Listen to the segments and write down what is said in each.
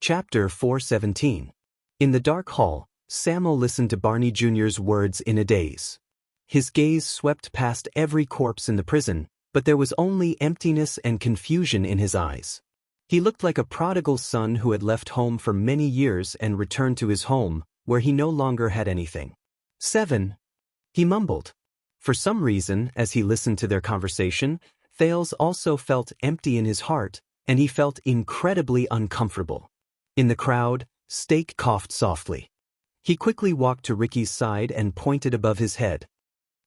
Chapter 417. In the dark hall, Samuel listened to Barney Jr.'s words in a daze. His gaze swept past every corpse in the prison, but there was only emptiness and confusion in his eyes. He looked like a prodigal son who had left home for many years and returned to his home, where he no longer had anything. 7. He mumbled. For some reason, as he listened to their conversation, Thales also felt empty in his heart, and he felt incredibly uncomfortable. In the crowd, Steak coughed softly. He quickly walked to Ricky's side and pointed above his head.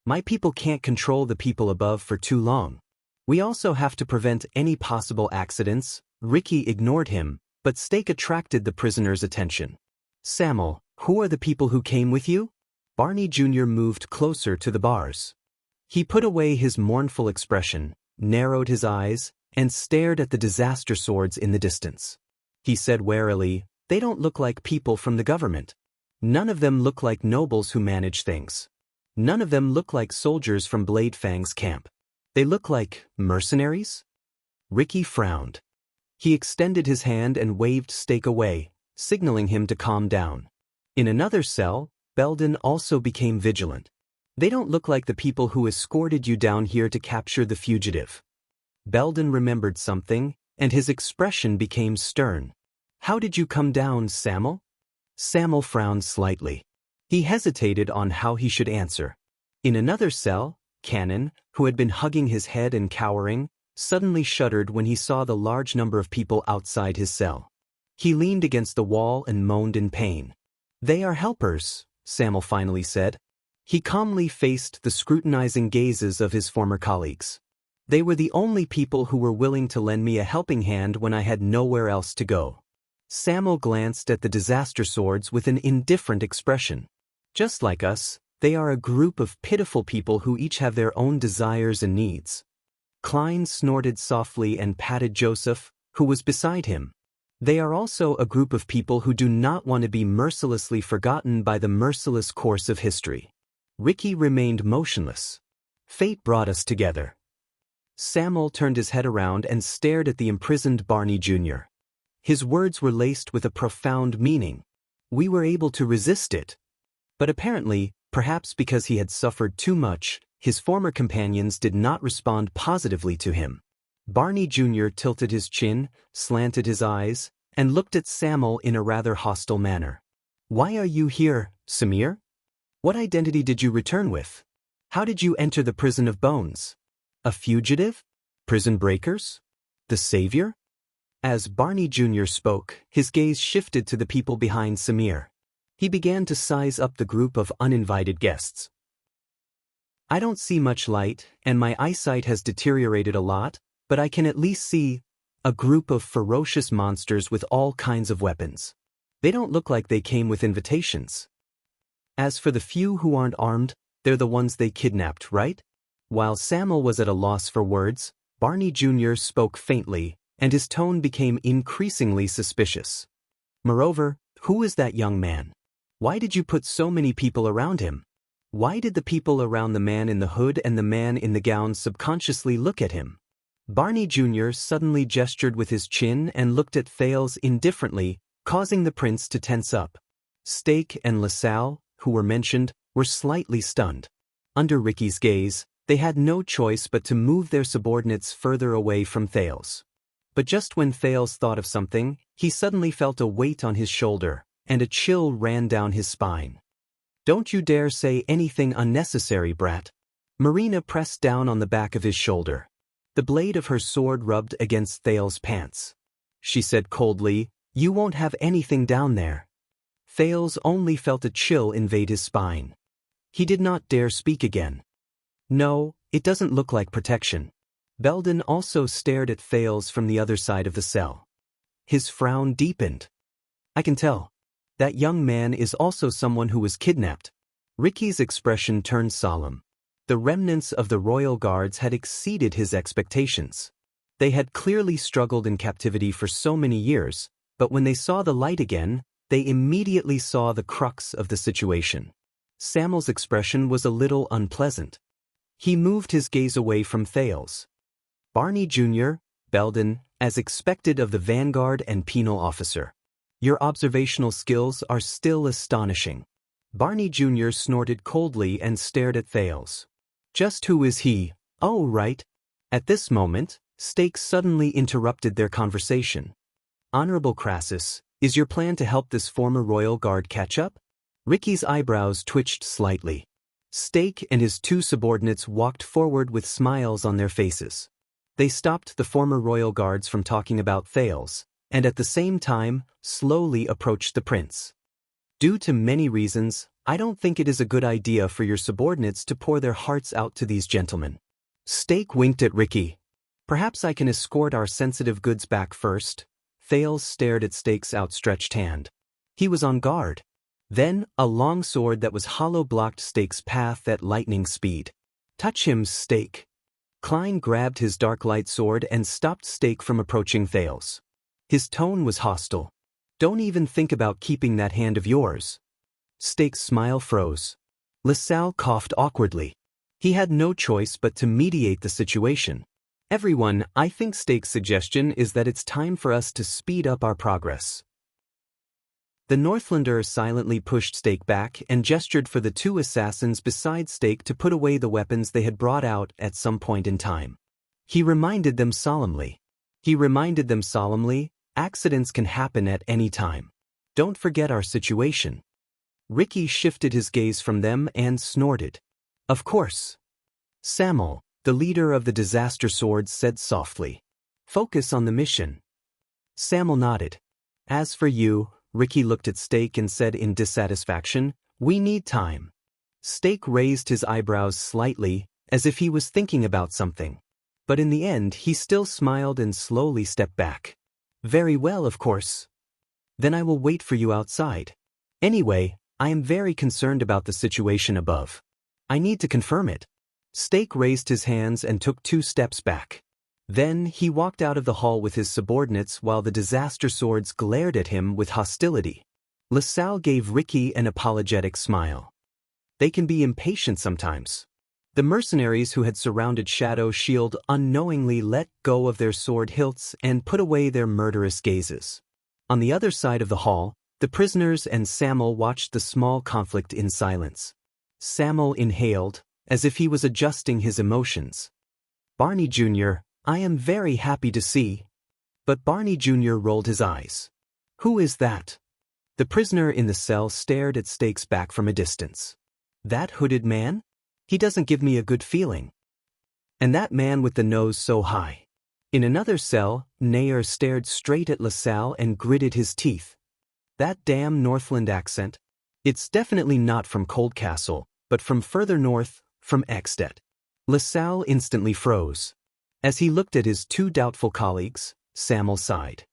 My people can't control the people above for too long. We also have to prevent any possible accidents. Ricky ignored him, but Steak attracted the prisoner's attention. Samuel, who are the people who came with you? Barney Jr. moved closer to the bars. He put away his mournful expression, narrowed his eyes, and stared at the disaster swords in the distance. He said warily, "They don't look like people from the government. None of them look like nobles who manage things. None of them look like soldiers from Bladefang's camp. They look like mercenaries?" Ricky frowned. He extended his hand and waved Steak away, signaling him to calm down. In another cell, Belden also became vigilant. They don't look like the people who escorted you down here to capture the fugitive. Belden remembered something, and his expression became stern. How did you come down, Samuel? Samuel frowned slightly. He hesitated on how he should answer. In another cell, Cannon, who had been hugging his head and cowering, suddenly shuddered when he saw the large number of people outside his cell. He leaned against the wall and moaned in pain. They are helpers, Samuel finally said. He calmly faced the scrutinizing gazes of his former colleagues. They were the only people who were willing to lend me a helping hand when I had nowhere else to go. Samuel glanced at the disaster swords with an indifferent expression. Just like us, they are a group of pitiful people who each have their own desires and needs. Klein snorted softly and patted Joseph, who was beside him. They are also a group of people who do not want to be mercilessly forgotten by the merciless course of history. Ricky remained motionless. Fate brought us together. Samuel turned his head around and stared at the imprisoned Barney Jr. His words were laced with a profound meaning. We were able to resist it. But apparently, perhaps because he had suffered too much, his former companions did not respond positively to him. Barney Jr. tilted his chin, slanted his eyes, and looked at Samuel in a rather hostile manner. Why are you here, Samir? What identity did you return with? How did you enter the prison of bones? A fugitive? Prison breakers? The savior? As Barney Jr. spoke, his gaze shifted to the people behind Samir. He began to size up the group of uninvited guests. I don't see much light, and my eyesight has deteriorated a lot, but I can at least see a group of ferocious monsters with all kinds of weapons. They don't look like they came with invitations. As for the few who aren't armed, they're the ones they kidnapped, right? While Samuel was at a loss for words, Barney Jr. spoke faintly, and his tone became increasingly suspicious. Moreover, who is that young man? Why did you put so many people around him? Why did the people around the man in the hood and the man in the gown subconsciously look at him? Barney Jr. suddenly gestured with his chin and looked at Thales indifferently, causing the prince to tense up. Steak and LaSalle, who were mentioned, were slightly stunned. Under Ricky's gaze, they had no choice but to move their subordinates further away from Thales. But just when Thales thought of something, he suddenly felt a weight on his shoulder, and a chill ran down his spine. Don't you dare say anything unnecessary, brat. Marina pressed down on the back of his shoulder. The blade of her sword rubbed against Thales' pants. She said coldly, You won't have anything down there. Thales only felt a chill invade his spine. He did not dare speak again. No, it doesn't look like protection. Belden also stared at Thales from the other side of the cell. His frown deepened. I can tell. That young man is also someone who was kidnapped. Ricky's expression turned solemn. The remnants of the royal guards had exceeded his expectations. They had clearly struggled in captivity for so many years, but when they saw the light again, they immediately saw the crux of the situation. Samuel's expression was a little unpleasant. He moved his gaze away from Thales. Barney Jr., Belden, as expected of the vanguard and penal officer. Your observational skills are still astonishing. Barney Jr. snorted coldly and stared at Thales. Just who is he? Oh, right. At this moment, Steak suddenly interrupted their conversation. Honorable Crassus, is your plan to help this former royal guard catch up? Ricky's eyebrows twitched slightly. Steak and his two subordinates walked forward with smiles on their faces. They stopped the former royal guards from talking about Thales, and at the same time, slowly approached the prince. Due to many reasons, I don't think it is a good idea for your subordinates to pour their hearts out to these gentlemen. Steak winked at Ricky. Perhaps I can escort our sensitive goods back first. Thales stared at Steak's outstretched hand. He was on guard. Then, a long sword that was hollow blocked Steak's path at lightning speed. Touch him, Steak. Klein grabbed his dark light sword and stopped Steak from approaching Thales. His tone was hostile. Don't even think about keeping that hand of yours. Steak's smile froze. LaSalle coughed awkwardly. He had no choice but to mediate the situation. Everyone, I think Steak's suggestion is that it's time for us to speed up our progress. The Northlander silently pushed Steak back and gestured for the two assassins beside Steak to put away the weapons they had brought out at some point in time. He reminded them solemnly, accidents can happen at any time. Don't forget our situation. Ricky shifted his gaze from them and snorted. Of course. Samuel, the leader of the disaster swords, said softly. Focus on the mission. Samuel nodded. As for you, Ricky looked at Steak and said in dissatisfaction, we need time. Steak raised his eyebrows slightly, as if he was thinking about something. But in the end he still smiled and slowly stepped back. Very well, of course. Then I will wait for you outside. Anyway, I am very concerned about the situation above. I need to confirm it. Steak raised his hands and took 2 steps back. Then he walked out of the hall with his subordinates while the disaster swords glared at him with hostility. LaSalle gave Ricky an apologetic smile. They can be impatient sometimes. The mercenaries who had surrounded Shadow Shield unknowingly let go of their sword hilts and put away their murderous gazes. On the other side of the hall, the prisoners and Samuel watched the small conflict in silence. Samuel inhaled, as if he was adjusting his emotions. Barney Jr., I am very happy to see. But Barney Jr. rolled his eyes. Who is that? The prisoner in the cell stared at Steak's back from a distance. That hooded man? He doesn't give me a good feeling. And that man with the nose so high. In another cell, Heir stared straight at LaSalle and gritted his teeth. That damn Northland accent. It's definitely not from Coldcastle, but from further north, from Extet. LaSalle instantly froze. As he looked at his 2 doubtful colleagues, Samuel sighed.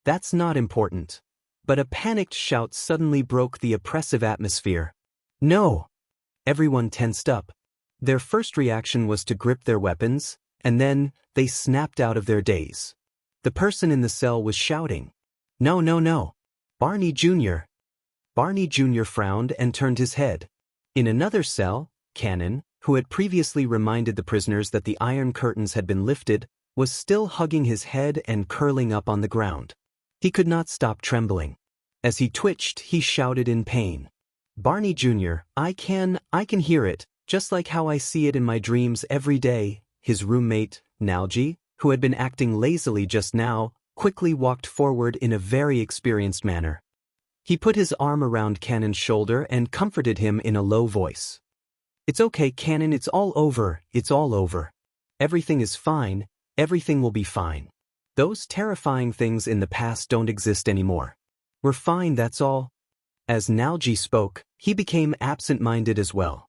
That's not important. But a panicked shout suddenly broke the oppressive atmosphere. No! Everyone tensed up. Their first reaction was to grip their weapons, and then they snapped out of their daze. The person in the cell was shouting. No, no, no. Barney Jr. Barney Jr. frowned and turned his head. In another cell, Cannon, who had previously reminded the prisoners that the iron curtains had been lifted, was still hugging his head and curling up on the ground. He could not stop trembling. As he twitched, he shouted in pain. Barney Jr., I can hear it, just like how I see it in my dreams every day. His roommate, Nalji, who had been acting lazily just now, quickly walked forward in a very experienced manner. He put his arm around Cannon's shoulder and comforted him in a low voice. It's okay, Cannon, it's all over, it's all over. Everything is fine, everything will be fine. Those terrifying things in the past don't exist anymore. We're fine, that's all. As Nalji spoke, he became absent-minded as well.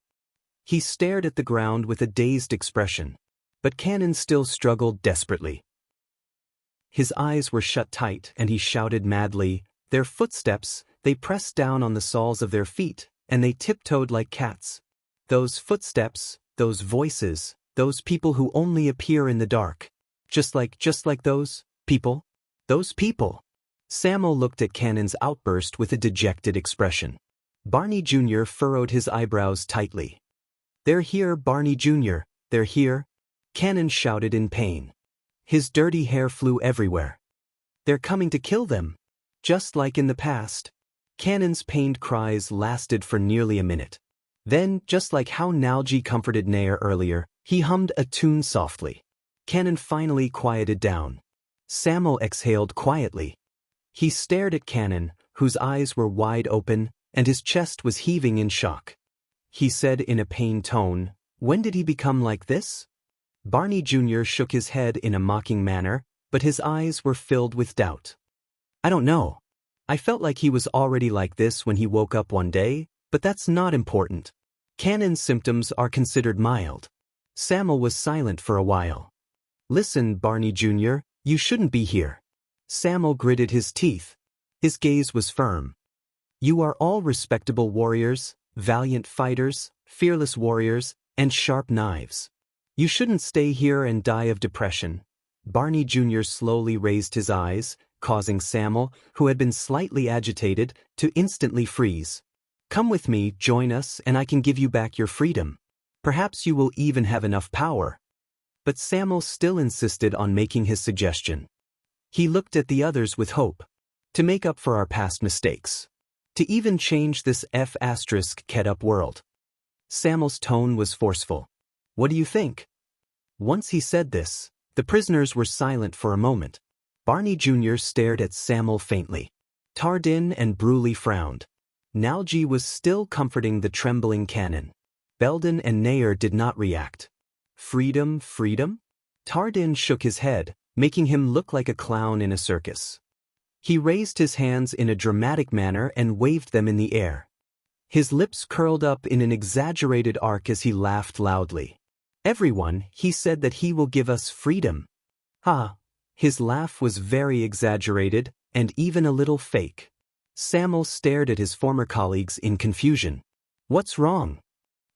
He stared at the ground with a dazed expression, but Cannon still struggled desperately. His eyes were shut tight and he shouted madly, their footsteps, they pressed down on the soles of their feet, and they tiptoed like cats. Those footsteps, those voices, those people who only appear in the dark. Just like those people. Those people. Samuel looked at Cannon's outburst with a dejected expression. Barney Jr. furrowed his eyebrows tightly. They're here, Barney Jr., they're here. Cannon shouted in pain. His dirty hair flew everywhere. They're coming to kill them. Just like in the past. Cannon's pained cries lasted for nearly a minute. Then, just like how Nalji comforted Heir earlier, he hummed a tune softly. Cannon finally quieted down. Samuel exhaled quietly. He stared at Cannon, whose eyes were wide open, and his chest was heaving in shock. He said in a pained tone, "When did he become like this?" Barney Jr. shook his head in a mocking manner, but his eyes were filled with doubt. "I don't know. I felt like he was already like this when he woke up one day, but that's not important. Cannon's symptoms are considered mild." Samuel was silent for a while. "Listen, Barney Jr., you shouldn't be here." Samuel gritted his teeth. His gaze was firm. "You are all respectable warriors, valiant fighters, fearless warriors, and sharp knives. You shouldn't stay here and die of depression." Barney Jr. slowly raised his eyes, causing Samuel, who had been slightly agitated, to instantly freeze. "Come with me, join us, and I can give you back your freedom. Perhaps you will even have enough power." But Samuel still insisted on making his suggestion. He looked at the others with hope. "To make up for our past mistakes. To even change this F***ed-up world." Samuel's tone was forceful. "What do you think?" Once he said this, the prisoners were silent for a moment. Barney Jr. stared at Samuel faintly. Tardin and Bruley frowned. Nalji was still comforting the trembling Cannon. Belden and Heir did not react. "Freedom, freedom?" Tardin shook his head, making him look like a clown in a circus. He raised his hands in a dramatic manner and waved them in the air. His lips curled up in an exaggerated arc as he laughed loudly. "Everyone, he said that he will give us freedom." Ha! His laugh was very exaggerated, and even a little fake. Samuel stared at his former colleagues in confusion. "What's wrong?"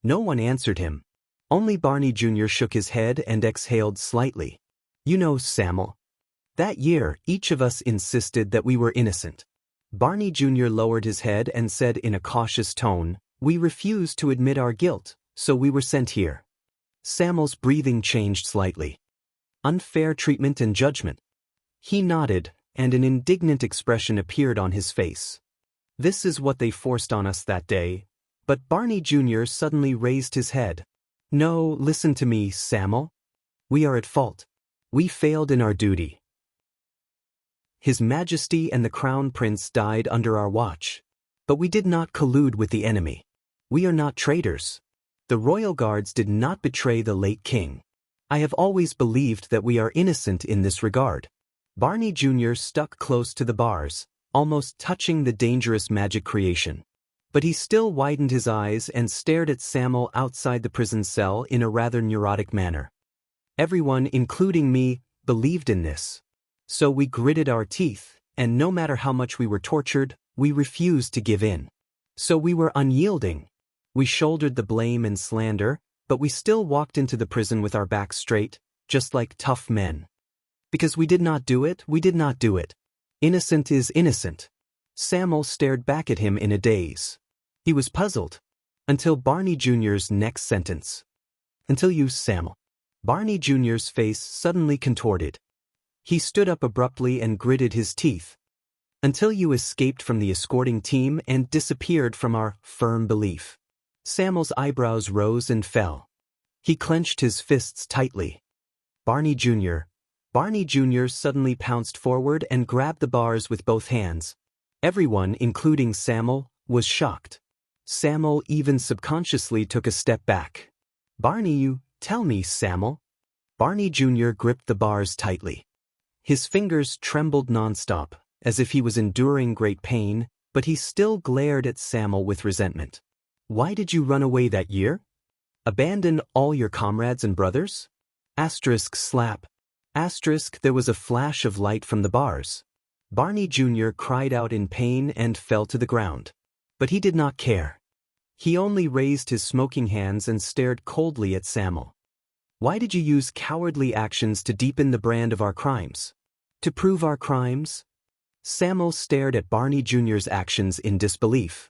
No one answered him. Only Barney Jr. shook his head and exhaled slightly. "You know, Samuel, that year each of us insisted that we were innocent." Barney Jr. lowered his head and said in a cautious tone, "We refused to admit our guilt, so we were sent here." Samuel's breathing changed slightly. "Unfair treatment and judgment." He nodded, and an indignant expression appeared on his face. "This is what they forced on us that day." But Barney Jr. suddenly raised his head. "No, listen to me, Samuel. We are at fault. We failed in our duty. His Majesty and the Crown Prince died under our watch. But we did not collude with the enemy. We are not traitors. The royal guards did not betray the late king. I have always believed that we are innocent in this regard." Barney Jr. stuck close to the bars, almost touching the dangerous magic creation. But he still widened his eyes and stared at Samuel outside the prison cell in a rather neurotic manner. "Everyone, including me, believed in this. So we gritted our teeth, and no matter how much we were tortured, we refused to give in. So we were unyielding. We shouldered the blame and slander, but we still walked into the prison with our backs straight, just like tough men. Because we did not do it, we did not do it. Innocent is innocent." Samuel stared back at him in a daze. He was puzzled. Until Barney Jr.'s next sentence. "Until you, Samuel." Barney Jr.'s face suddenly contorted. He stood up abruptly and gritted his teeth. "Until you escaped from the escorting team and disappeared from our firm belief." Samuel's eyebrows rose and fell. He clenched his fists tightly. Barney Jr. Suddenly pounced forward and grabbed the bars with both hands. Everyone, including Samuel, was shocked. Samuel even subconsciously took a step back. "Barney, you tell me, Samuel." Barney Jr. gripped the bars tightly. His fingers trembled nonstop, as if he was enduring great pain, but he still glared at Samuel with resentment. "Why did you run away that year? Abandon all your comrades and brothers?" Slap. There was a flash of light from the bars. Barney Jr. cried out in pain and fell to the ground. But he did not care. He only raised his smoking hands and stared coldly at Samuel. "Why did you use cowardly actions to deepen the brand of our crimes? To prove our crimes?" Samuel stared at Barney Jr.'s actions in disbelief.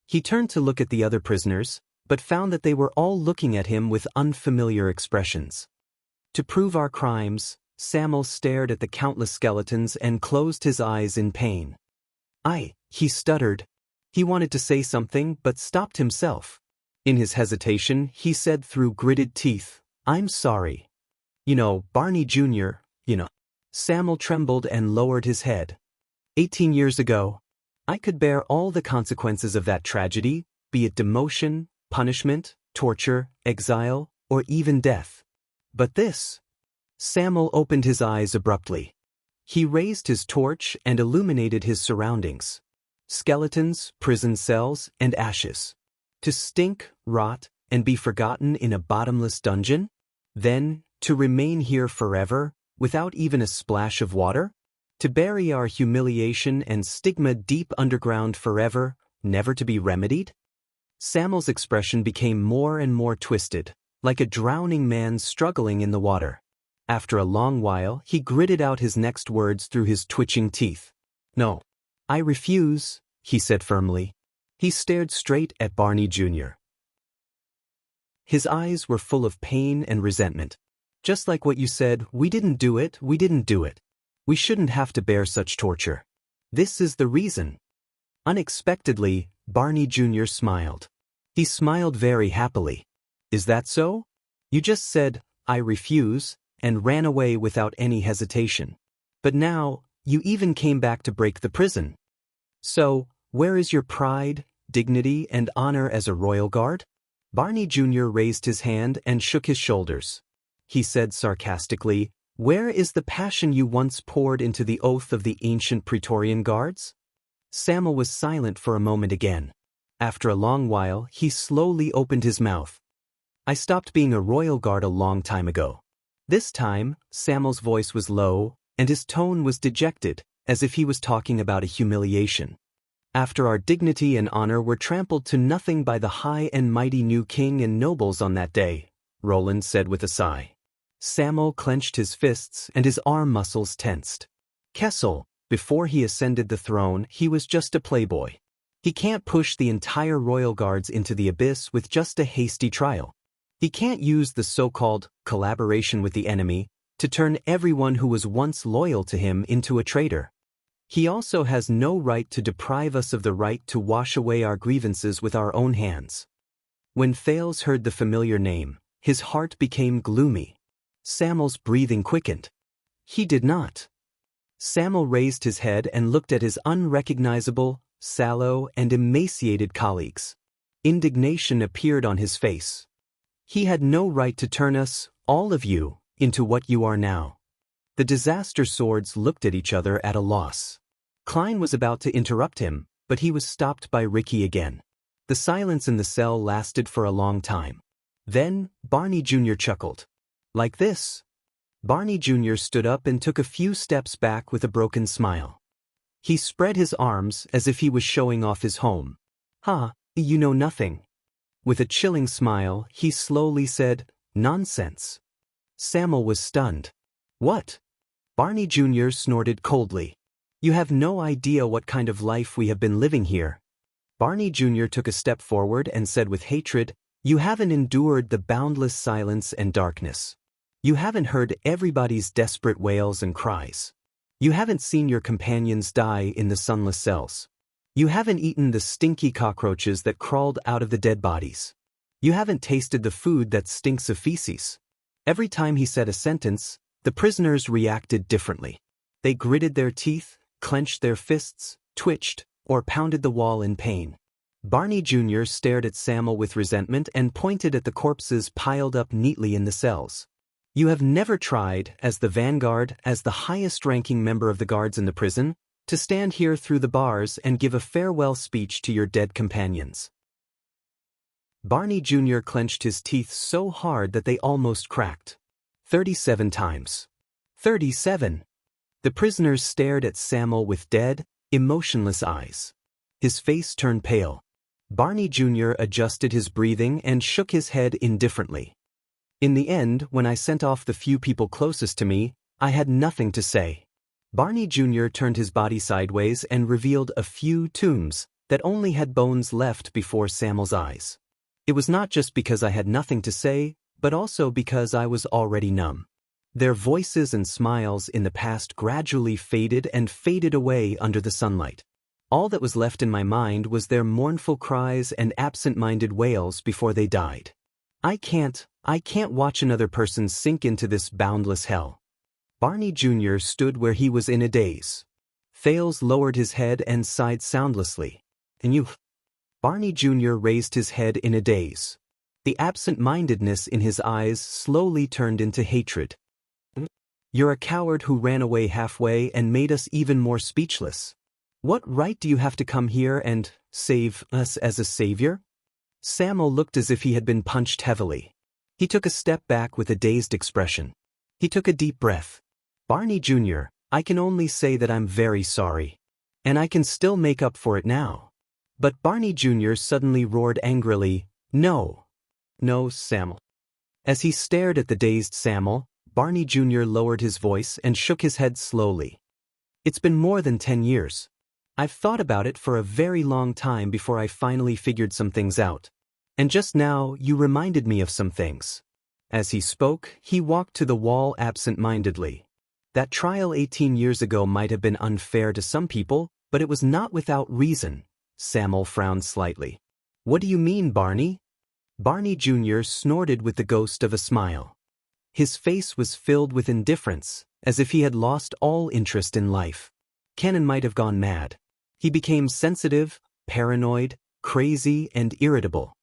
He turned to look at the other prisoners, but found that they were all looking at him with unfamiliar expressions. "To prove our crimes," Samuel stared at the countless skeletons and closed his eyes in pain. He stuttered. He wanted to say something but stopped himself. In his hesitation, he said through gritted teeth, "I'm sorry. Barney Jr., Samuel trembled and lowered his head. 18 years ago, I could bear all the consequences of that tragedy, be it demotion, punishment, torture, exile, or even death. But this..." Samuel opened his eyes abruptly. He raised his torch and illuminated his surroundings. Skeletons, prison cells, and ashes. To stink, rot, and be forgotten in a bottomless dungeon? Then, to remain here forever, without even a splash of water? To bury our humiliation and stigma deep underground forever, never to be remedied? Samuel's expression became more and more twisted, like a drowning man struggling in the water. After a long while, he gritted out his next words through his twitching teeth. "No. I refuse," he said firmly. He stared straight at Barney Jr. His eyes were full of pain and resentment. "Just like what you said, we didn't do it. We shouldn't have to bear such torture. This is the reason." Unexpectedly, Barney Jr. smiled. He smiled very happily. "Is that so? You just said, 'I refuse,' and ran away without any hesitation. But now, you even came back to break the prison. So, where is your pride, dignity, and honor as a royal guard?" Barney Jr. raised his hand and shook his shoulders. He said sarcastically, "Where is the passion you once poured into the oath of the ancient Praetorian guards?" Samuel was silent for a moment again. After a long while, he slowly opened his mouth. "I stopped being a royal guard a long time ago." This time, Samuel's voice was low, and his tone was dejected, as if he was talking about a humiliation. "After our dignity and honor were trampled to nothing by the high and mighty new king and nobles on that day," Roland said with a sigh. Samuel clenched his fists and his arm muscles tensed. "Kessel, before he ascended the throne, he was just a playboy. He can't push the entire royal guards into the abyss with just a hasty trial. He can't use the so-called collaboration with the enemy to turn everyone who was once loyal to him into a traitor. He also has no right to deprive us of the right to wash away our grievances with our own hands." When Thales heard the familiar name, his heart became gloomy. Samuel's breathing quickened. He did not. Samuel raised his head and looked at his unrecognizable, sallow, and emaciated colleagues. Indignation appeared on his face. "He had no right to turn us, all of you, into what you are now." The disaster swords looked at each other at a loss. Klein was about to interrupt him, but he was stopped by Ricky again. The silence in the cell lasted for a long time. Then, Barney Jr. chuckled. "Like this?" Barney Jr. stood up and took a few steps back with a broken smile. He spread his arms as if he was showing off his home. "Ha, you know nothing." With a chilling smile, he slowly said, "Nonsense." Samuel was stunned. "What?" Barney Jr. snorted coldly. "You have no idea what kind of life we have been living here." Barney Jr. took a step forward and said with hatred, "You haven't endured the boundless silence and darkness. You haven't heard everybody's desperate wails and cries. You haven't seen your companions die in the sunless cells. You haven't eaten the stinky cockroaches that crawled out of the dead bodies. You haven't tasted the food that stinks of feces." Every time he said a sentence, the prisoners reacted differently. They gritted their teeth, clenched their fists, twitched, or pounded the wall in pain. Barney Jr. stared at Samuel with resentment and pointed at the corpses piled up neatly in the cells. "You have never tried, as the vanguard, as the highest-ranking member of the guards in the prison, to stand here through the bars and give a farewell speech to your dead companions." Barney Jr. clenched his teeth so hard that they almost cracked. 37 times. 37! The prisoners stared at Samuel with dead, emotionless eyes. His face turned pale. Barney Jr. adjusted his breathing and shook his head indifferently. "In the end, when I sent off the few people closest to me, I had nothing to say." Barney Jr. turned his body sideways and revealed a few tombs that only had bones left before Samuel's eyes. "It was not just because I had nothing to say, but also because I was already numb." Their voices and smiles in the past gradually faded and faded away under the sunlight. All that was left in my mind was their mournful cries and absent-minded wails before they died. I can't watch another person sink into this boundless hell. Barney Jr. stood where he was in a daze. Thales lowered his head and sighed soundlessly. And you? Barney Jr. raised his head in a daze. The absent-mindedness in his eyes slowly turned into hatred. You're a coward who ran away halfway and made us even more speechless. What right do you have to come here and save us as a savior? Samuel looked as if he had been punched heavily. He took a step back with a dazed expression. He took a deep breath. Barney Jr., I can only say that I'm very sorry. And I can still make up for it now. But Barney Jr. suddenly roared angrily, No. No, Samuel. As he stared at the dazed Samuel, Barney Jr. lowered his voice and shook his head slowly. It's been more than 10 years. I've thought about it for a very long time before I finally figured some things out. And just now, you reminded me of some things. As he spoke, he walked to the wall absent-mindedly. That trial 18 years ago might have been unfair to some people, but it was not without reason. Samuel frowned slightly. What do you mean, Barney? Barney Jr. snorted with the ghost of a smile. His face was filled with indifference, as if he had lost all interest in life. Cannon might have gone mad. He became sensitive, paranoid, crazy, and irritable.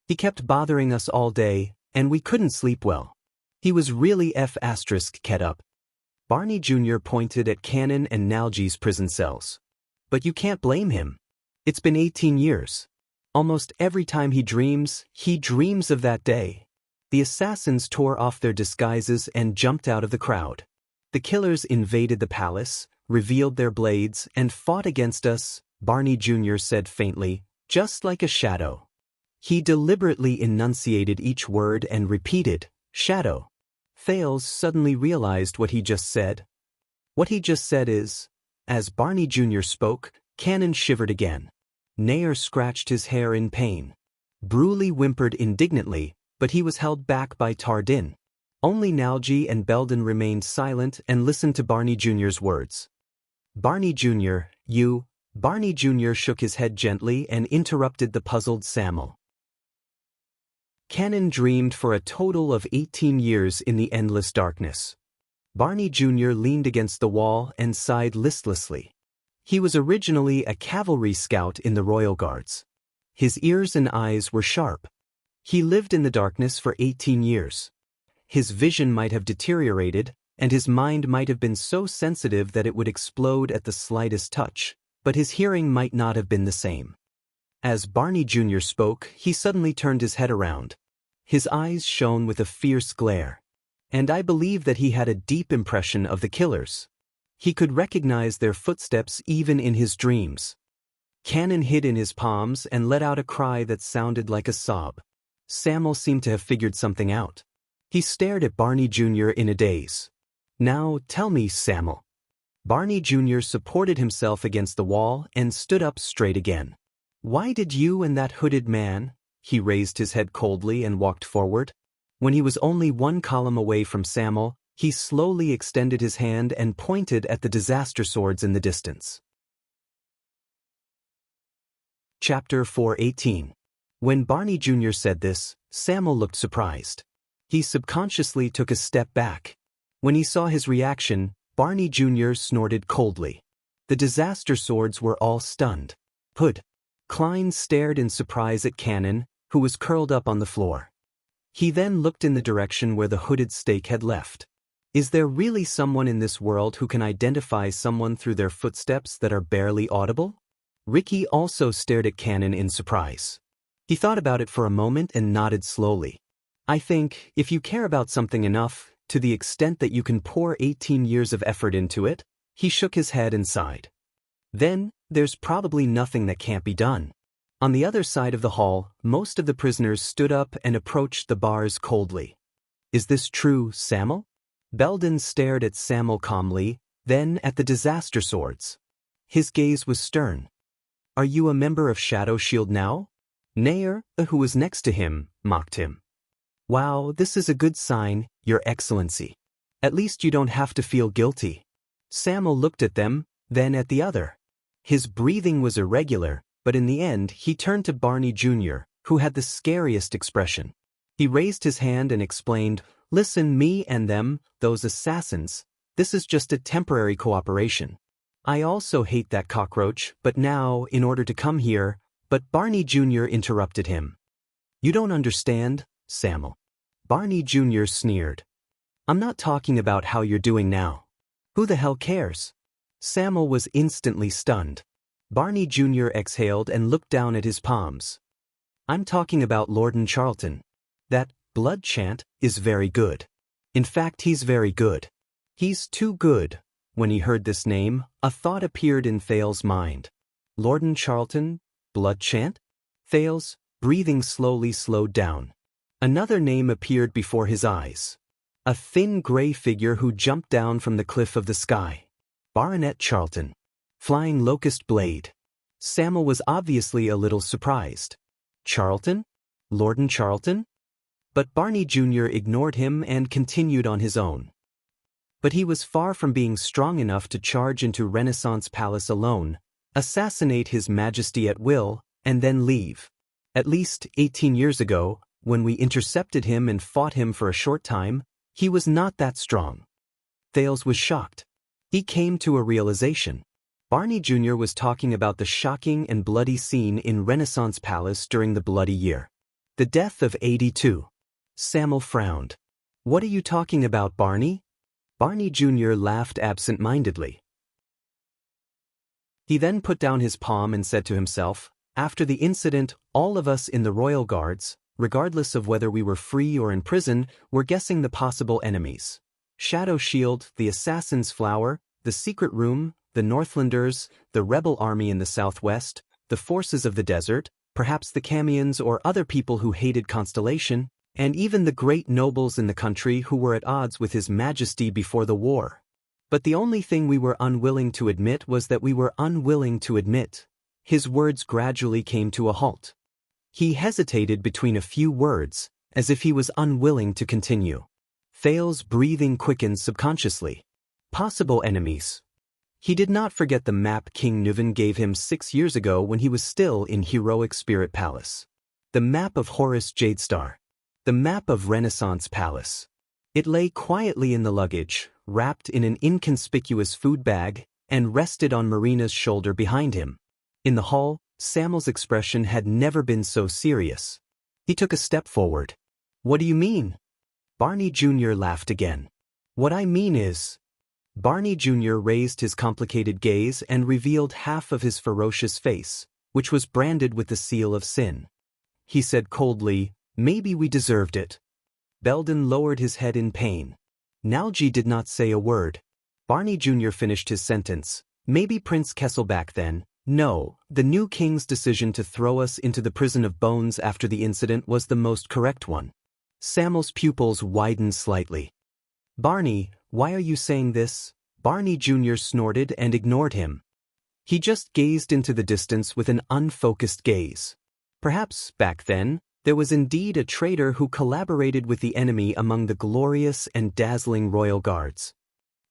He kept bothering us all day, and we couldn't sleep well. He was really ket up. Barney Jr. pointed at Cannon and Nalgy's prison cells. But you can't blame him. It's been 18 years. Almost every time he dreams of that day. The assassins tore off their disguises and jumped out of the crowd. The killers invaded the palace, revealed their blades, and fought against us, Barney Jr. said faintly, just like a shadow. He deliberately enunciated each word and repeated, shadow. Thales suddenly realized what he just said. What he just said is, as Barney Jr. spoke, Cannon shivered again. Heir scratched his hair in pain. Bruley whimpered indignantly, but he was held back by Tardin. Only Nalgy and Belden remained silent and listened to Barney Jr.'s words. Barney Jr., you. Barney Jr. shook his head gently and interrupted the puzzled Samuel. Cannon dreamed for a total of 18 years in the endless darkness. Barney Jr. leaned against the wall and sighed listlessly. He was originally a cavalry scout in the Royal Guards. His ears and eyes were sharp. He lived in the darkness for 18 years. His vision might have deteriorated, and his mind might have been so sensitive that it would explode at the slightest touch, but his hearing might not have been the same. As Barney Jr. spoke, he suddenly turned his head around. His eyes shone with a fierce glare. And I believe that he had a deep impression of the killers. He could recognize their footsteps even in his dreams. Cannon hid in his palms and let out a cry that sounded like a sob. Samuel seemed to have figured something out. He stared at Barney Jr. in a daze. Now, tell me, Samuel. Barney Jr. supported himself against the wall and stood up straight again. Why did you and that hooded man? He raised his head coldly and walked forward. When he was only one column away from Samuel, he slowly extended his hand and pointed at the disaster swords in the distance. Chapter 4:18. When Barney Jr. said this, Samuel looked surprised. He subconsciously took a step back. When he saw his reaction, Barney Jr. snorted coldly. The disaster swords were all stunned. Hood. Klein stared in surprise at Cannon, who was curled up on the floor. He then looked in the direction where the hooded stake had left. Is there really someone in this world who can identify someone through their footsteps that are barely audible? Ricky also stared at Cannon in surprise. He thought about it for a moment and nodded slowly. I think, if you care about something enough, to the extent that you can pour 18 years of effort into it, he shook his head and sighed. Then, there's probably nothing that can't be done. On the other side of the hall, most of the prisoners stood up and approached the bars coldly. Is this true, Samuel? Belden stared at Samuel calmly, then at the disaster swords. His gaze was stern. Are you a member of Shadow Shield now? Heir, who was next to him, mocked him. Wow, this is a good sign, Your Excellency. At least you don't have to feel guilty. Samuel looked at them, then at the other. His breathing was irregular, but in the end he turned to Barney Jr., who had the scariest expression. He raised his hand and explained, "Listen, me and them, those assassins, this is just a temporary cooperation. I also hate that cockroach, but now, in order to come here," but Barney Jr. interrupted him. "You don't understand, Samuel." Barney Jr. sneered. "I'm not talking about how you're doing now. Who the hell cares?" Samuel was instantly stunned. Barney Jr. exhaled and looked down at his palms. "I'm talking about Lord Charlton. That blood chant is very good. In fact, he's very good. He's too good." When he heard this name, a thought appeared in Thales' mind. Lord Charlton, blood chant? Thales, breathing slowly, slowed down. Another name appeared before his eyes. A thin gray figure who jumped down from the cliff of the sky. Baronet Charlton. Flying locust blade. Samuel was obviously a little surprised. Charlton? Lord Charlton? But Barney Jr. ignored him and continued on his own. But he was far from being strong enough to charge into Renaissance Palace alone, assassinate His Majesty at will, and then leave. At least 18 years ago, when we intercepted him and fought him for a short time, he was not that strong. Thales was shocked. He came to a realization. Barney Jr. was talking about the shocking and bloody scene in Renaissance Palace during the Bloody Year. The death of 82. Samuel frowned. "What are you talking about, Barney?" Barney Jr. laughed absent-mindedly. He then put down his palm and said to himself, "After the incident, all of us in the Royal Guards, regardless of whether we were free or in prison, were guessing the possible enemies. Shadow Shield, the Assassin's Flower, the Secret Room, the Northlanders, the rebel army in the southwest, the forces of the desert, perhaps the Camions or other people who hated Constellation, and even the great nobles in the country who were at odds with His Majesty before the war. But the only thing we were unwilling to admit was that we were unwilling to admit." His words gradually came to a halt. He hesitated between a few words, as if he was unwilling to continue. Thales' breathing quickened subconsciously. Possible enemies. He did not forget the map King Nuvan gave him 6 years ago when he was still in Heroic Spirit Palace. The map of Horus Jadestar. The map of Renaissance Palace. It lay quietly in the luggage, wrapped in an inconspicuous food bag, and rested on Marina's shoulder behind him. In the hall, Samuel's expression had never been so serious. He took a step forward. "What do you mean?" Barney Jr. laughed again. "What I mean is..." Barney Jr. raised his complicated gaze and revealed half of his ferocious face, which was branded with the seal of sin. He said coldly, "Maybe we deserved it." Belden lowered his head in pain. Nalji did not say a word. Barney Jr. finished his sentence. "Maybe Prince Kesselback then. No, the new king's decision to throw us into the prison of bones after the incident was the most correct one." Samuel's pupils widened slightly. "Barney, why are you saying this?" Barney Jr. snorted and ignored him. He just gazed into the distance with an unfocused gaze. Perhaps, back then, there was indeed a traitor who collaborated with the enemy among the glorious and dazzling Royal Guards.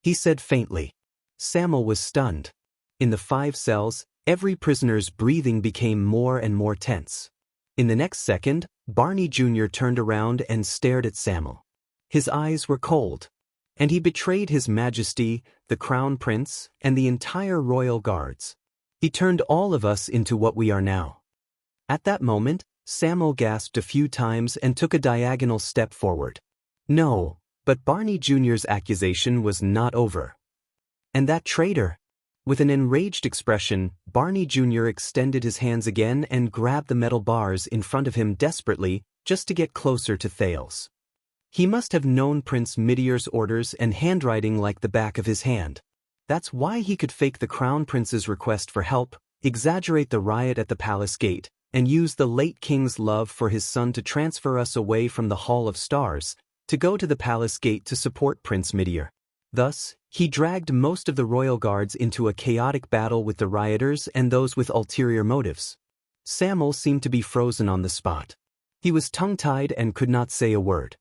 He said faintly. Samuel was stunned. In the 5 cells, every prisoner's breathing became more and more tense. In the next second, Barney Jr. turned around and stared at Samuel. His eyes were cold. And he betrayed His Majesty, the Crown Prince, and the entire Royal Guards. He turned all of us into what we are now. At that moment, Samuel gasped a few times and took a diagonal step forward. No, but Barney Jr.'s accusation was not over. "And that traitor?" With an enraged expression, Barney Jr. extended his hands again and grabbed the metal bars in front of him desperately, just to get closer to Thales. He must have known Prince Midir's orders and handwriting like the back of his hand. That's why he could fake the Crown Prince's request for help, exaggerate the riot at the palace gate, and use the late king's love for his son to transfer us away from the Hall of Stars, to go to the palace gate to support Prince Midir. Thus, he dragged most of the royal guards into a chaotic battle with the rioters and those with ulterior motives. Samuel seemed to be frozen on the spot. He was tongue-tied and could not say a word.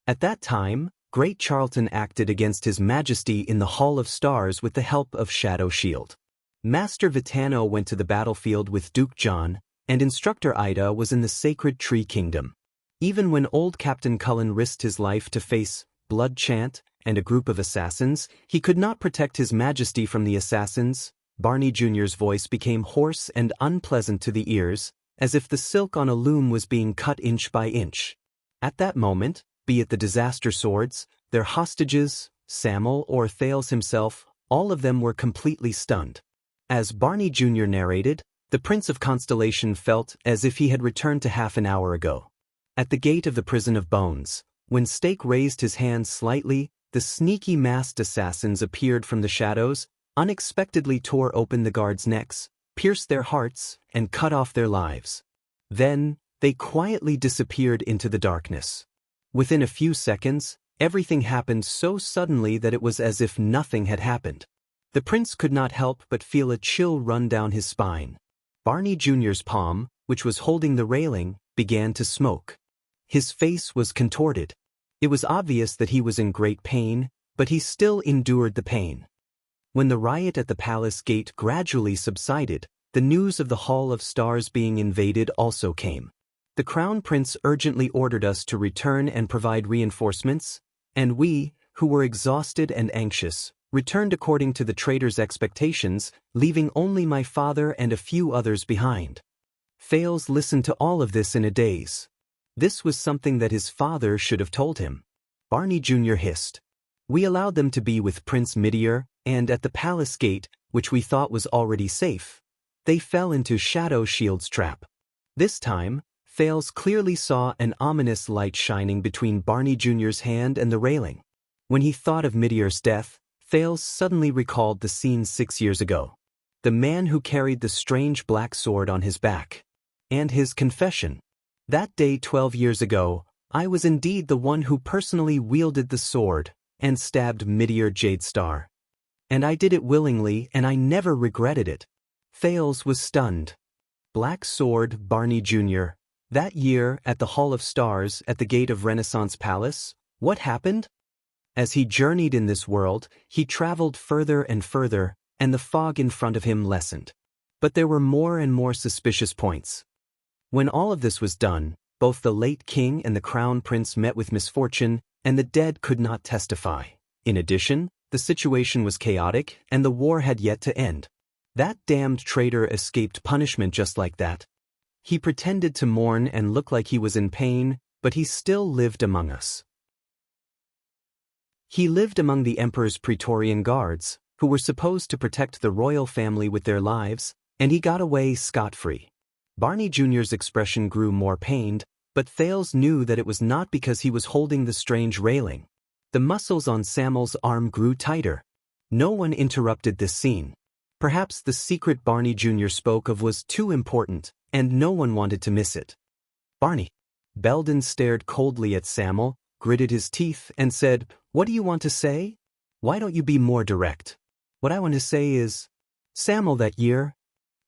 At that time, Great Charlton acted against His Majesty in the Hall of Stars with the help of Shadow Shield. Master Vitano went to the battlefield with Duke John, and Instructor Ida was in the Sacred Tree Kingdom. Even when old Captain Cullen risked his life to face Blood Chant and a group of assassins, he could not protect His Majesty from the assassins. Barney Jr.'s voice became hoarse and unpleasant to the ears, as if the silk on a loom was being cut inch by inch. At that moment, be it the disaster swords, their hostages, Samuel or Thales himself, all of them were completely stunned. As Barney Jr. narrated, the Prince of Constellation felt as if he had returned to half an hour ago. At the gate of the Prison of Bones, when Stake raised his hand slightly, the sneaky masked assassins appeared from the shadows, unexpectedly tore open the guards' necks, pierced their hearts, and cut off their lives. Then, they quietly disappeared into the darkness. Within a few seconds, everything happened so suddenly that it was as if nothing had happened. The prince could not help but feel a chill run down his spine. Barney Jr.'s palm, which was holding the railing, began to smoke. His face was contorted. It was obvious that he was in great pain, but he still endured the pain. When the riot at the palace gate gradually subsided, the news of the Hall of Stars being invaded also came. The Crown Prince urgently ordered us to return and provide reinforcements, and we, who were exhausted and anxious, returned according to the traitor's expectations, leaving only my father and a few others behind. Thales listened to all of this in a daze. This was something that his father should have told him. Barney Jr. hissed. We allowed them to be with Prince Meteor, and at the palace gate, which we thought was already safe, they fell into Shadow Shield's trap. This time, Thales clearly saw an ominous light shining between Barney Jr.'s hand and the railing. When he thought of Meteor's death, Thales suddenly recalled the scene 6 years ago. The man who carried the strange black sword on his back. And his confession. That day 12 years ago, I was indeed the one who personally wielded the sword and stabbed Meteor Jadestar. And I did it willingly, and I never regretted it. Thales was stunned. Black Sword Barney Jr. That year, at the Hall of Stars at the gate of Renaissance Palace, what happened? As he journeyed in this world, he traveled further and further, and the fog in front of him lessened. But there were more and more suspicious points. When all of this was done, both the late king and the crown prince met with misfortune, and the dead could not testify. In addition, the situation was chaotic, and the war had yet to end. That damned traitor escaped punishment just like that. He pretended to mourn and look like he was in pain, but he still lived among us. He lived among the emperor's Praetorian guards, who were supposed to protect the royal family with their lives, and he got away scot-free. Barney Jr.'s expression grew more pained, but Thales knew that it was not because he was holding the strange railing. The muscles on Samuel's arm grew tighter. No one interrupted this scene. Perhaps the secret Barney Jr. spoke of was too important, and no one wanted to miss it. Barney. Belden stared coldly at Samuel, gritted his teeth, and said, What do you want to say? Why don't you be more direct? What I want to say is, Samuel, that year,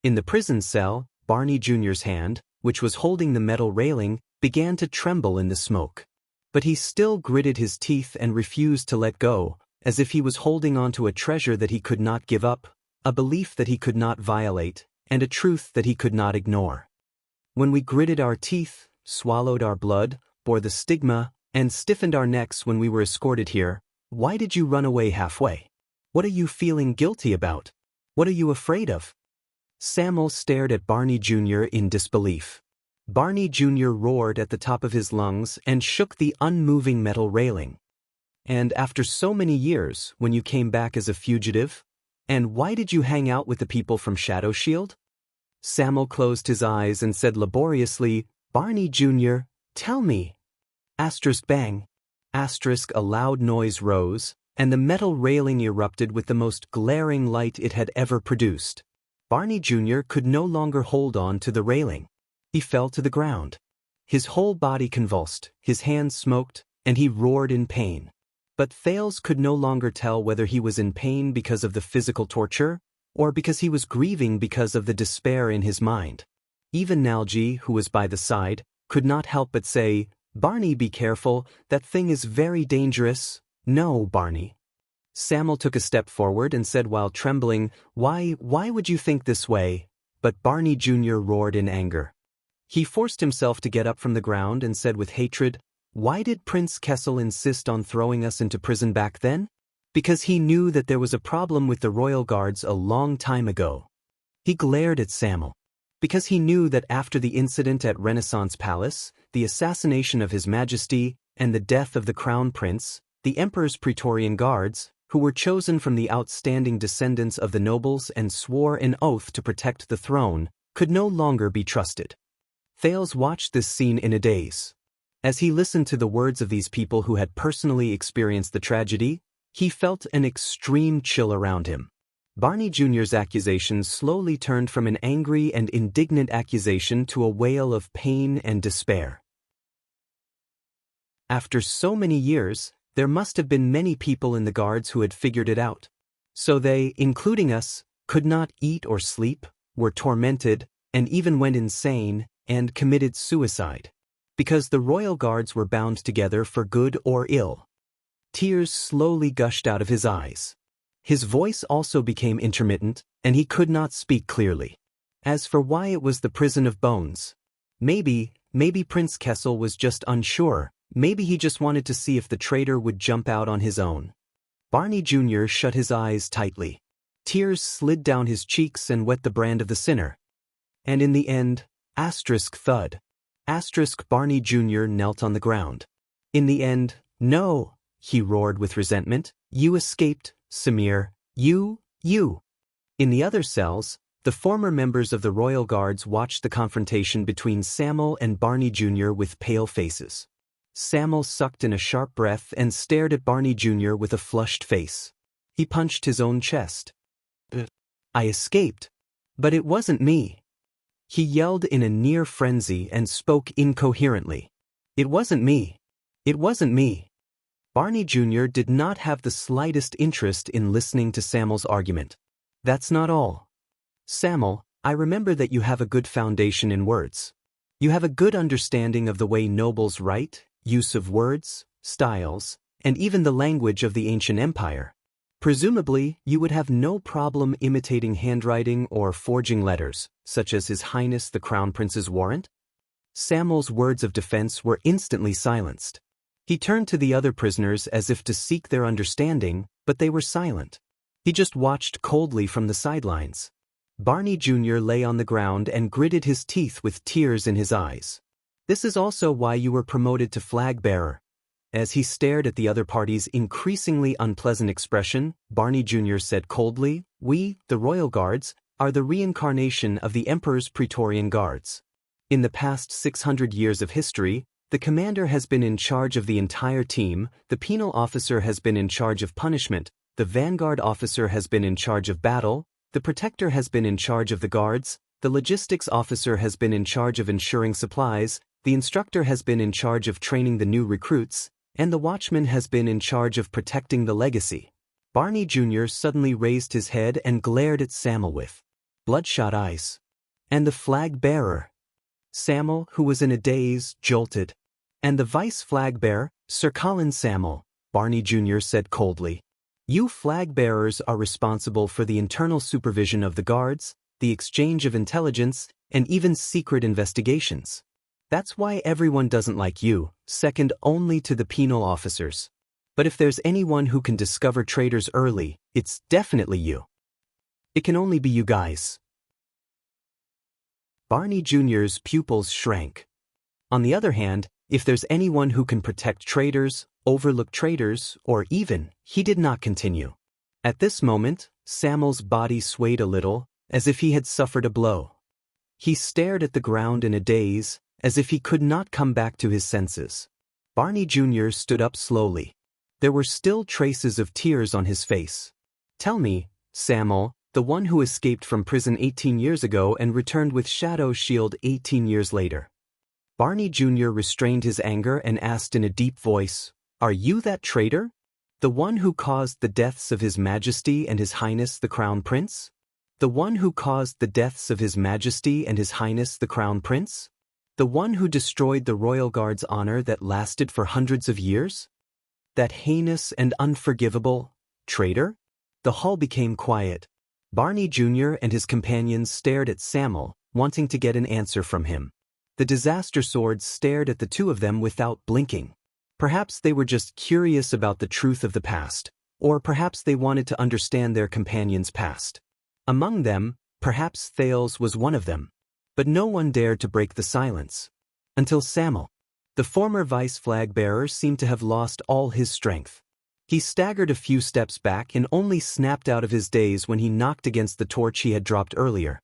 in the prison cell, Barney Jr.'s hand, which was holding the metal railing, began to tremble in the smoke. But he still gritted his teeth and refused to let go, as if he was holding on to a treasure that he could not give up, a belief that he could not violate, and a truth that he could not ignore. When we gritted our teeth, swallowed our blood, bore the stigma, and stiffened our necks when we were escorted here, why did you run away halfway? What are you feeling guilty about? What are you afraid of? Samuel stared at Barney Jr. in disbelief. Barney Jr. roared at the top of his lungs and shook the unmoving metal railing. And after so many years, when you came back as a fugitive? And why did you hang out with the people from Shadow Shield? Samuel closed his eyes and said laboriously, Barney Jr., tell me. Asterisk bang. Asterisk a loud noise rose, and the metal railing erupted with the most glaring light it had ever produced. Barney Jr. could no longer hold on to the railing. He fell to the ground. His whole body convulsed, his hands smoked, and he roared in pain. But Thales could no longer tell whether he was in pain because of the physical torture, or because he was grieving because of the despair in his mind. Even Nalji, who was by the side, could not help but say, "Barney, be careful, that thing is very dangerous." "No, Barney." Samuel took a step forward and said while trembling, Why would you think this way?" But Barney Jr. roared in anger. He forced himself to get up from the ground and said with hatred, "Why did Prince Kessel insist on throwing us into prison back then? Because he knew that there was a problem with the royal guards a long time ago." He glared at Samuel. Because he knew that after the incident at Renaissance Palace, the assassination of His Majesty, and the death of the Crown Prince, the Emperor's Praetorian Guards, who were chosen from the outstanding descendants of the nobles and swore an oath to protect the throne, could no longer be trusted. Thales watched this scene in a daze. As he listened to the words of these people who had personally experienced the tragedy, he felt an extreme chill around him. Barney Jr.'s accusations slowly turned from an angry and indignant accusation to a wail of pain and despair. After so many years, there must have been many people in the guards who had figured it out. So they, including us, could not eat or sleep, were tormented, and even went insane, and committed suicide. Because the royal guards were bound together for good or ill. Tears slowly gushed out of his eyes. His voice also became intermittent, and he could not speak clearly. As for why it was the prison of bones, maybe Prince Kessel was just unsure, maybe he just wanted to see if the traitor would jump out on his own. Barney Jr. shut his eyes tightly. Tears slid down his cheeks and wet the brand of the sinner. And in the end, thud. Barney Jr. knelt on the ground. In the end, no, he roared with resentment, you escaped, Samir, you. In the other cells, the former members of the royal guards watched the confrontation between Samuel and Barney Jr. with pale faces. Samuel sucked in a sharp breath and stared at Barney Jr. with a flushed face. He punched his own chest. I escaped. But it wasn't me. He yelled in a near frenzy and spoke incoherently. It wasn't me. It wasn't me. Barney Jr. did not have the slightest interest in listening to Samuel's argument. That's not all. Samuel, I remember that you have a good foundation in words. You have a good understanding of the way nobles write, use of words, styles, and even the language of the ancient empire. Presumably, you would have no problem imitating handwriting or forging letters, such as His Highness the Crown Prince's warrant? Samuel's words of defense were instantly silenced. He turned to the other prisoners as if to seek their understanding, but they were silent. He just watched coldly from the sidelines. Barney Jr. lay on the ground and gritted his teeth with tears in his eyes. This is also why you were promoted to flag bearer. As he stared at the other party's increasingly unpleasant expression, Barney Jr. said coldly, We, the royal guards, are the reincarnation of the Emperor's Praetorian Guards. In the past 600 years of history, the commander has been in charge of the entire team, the penal officer has been in charge of punishment, the vanguard officer has been in charge of battle, the protector has been in charge of the guards, the logistics officer has been in charge of ensuring supplies, the instructor has been in charge of training the new recruits, and the watchman has been in charge of protecting the legacy. Barney Jr. suddenly raised his head and glared at Samuel with bloodshot eyes. And the flag bearer? Samuel, who was in a daze, jolted. And the vice flag bearer, Sir Colin Samuel, Barney Jr. said coldly. You flag bearers are responsible for the internal supervision of the guards, the exchange of intelligence, and even secret investigations. That's why everyone doesn't like you, second only to the penal officers. But if there's anyone who can discover traitors early, it's definitely you. It can only be you guys. Barney Jr.'s pupils shrank. On the other hand, if there's anyone who can protect traitors, overlook traitors, or even, he did not continue. At this moment, Samuel's body swayed a little, as if he had suffered a blow. He stared at the ground in a daze, as if he could not come back to his senses. Barney Jr. stood up slowly. There were still traces of tears on his face. Tell me, Samuel, the one who escaped from prison 18 years ago and returned with Shadow Shield 18 years later. Barney Jr. restrained his anger and asked in a deep voice, Are you that traitor? The one who caused the deaths of His Majesty and His Highness the Crown Prince? The one who caused the deaths of His Majesty and His Highness the Crown Prince? The one who destroyed the royal guard's honor that lasted for hundreds of years? That heinous and unforgivable traitor? The hall became quiet. Barney Jr. and his companions stared at Samuel, wanting to get an answer from him. The disaster swords stared at the two of them without blinking. Perhaps they were just curious about the truth of the past, or perhaps they wanted to understand their companion's past. Among them, perhaps Thales was one of them. But no one dared to break the silence. Until Samuel. The former vice flag bearer seemed to have lost all his strength. He staggered a few steps back and only snapped out of his daze when he knocked against the torch he had dropped earlier.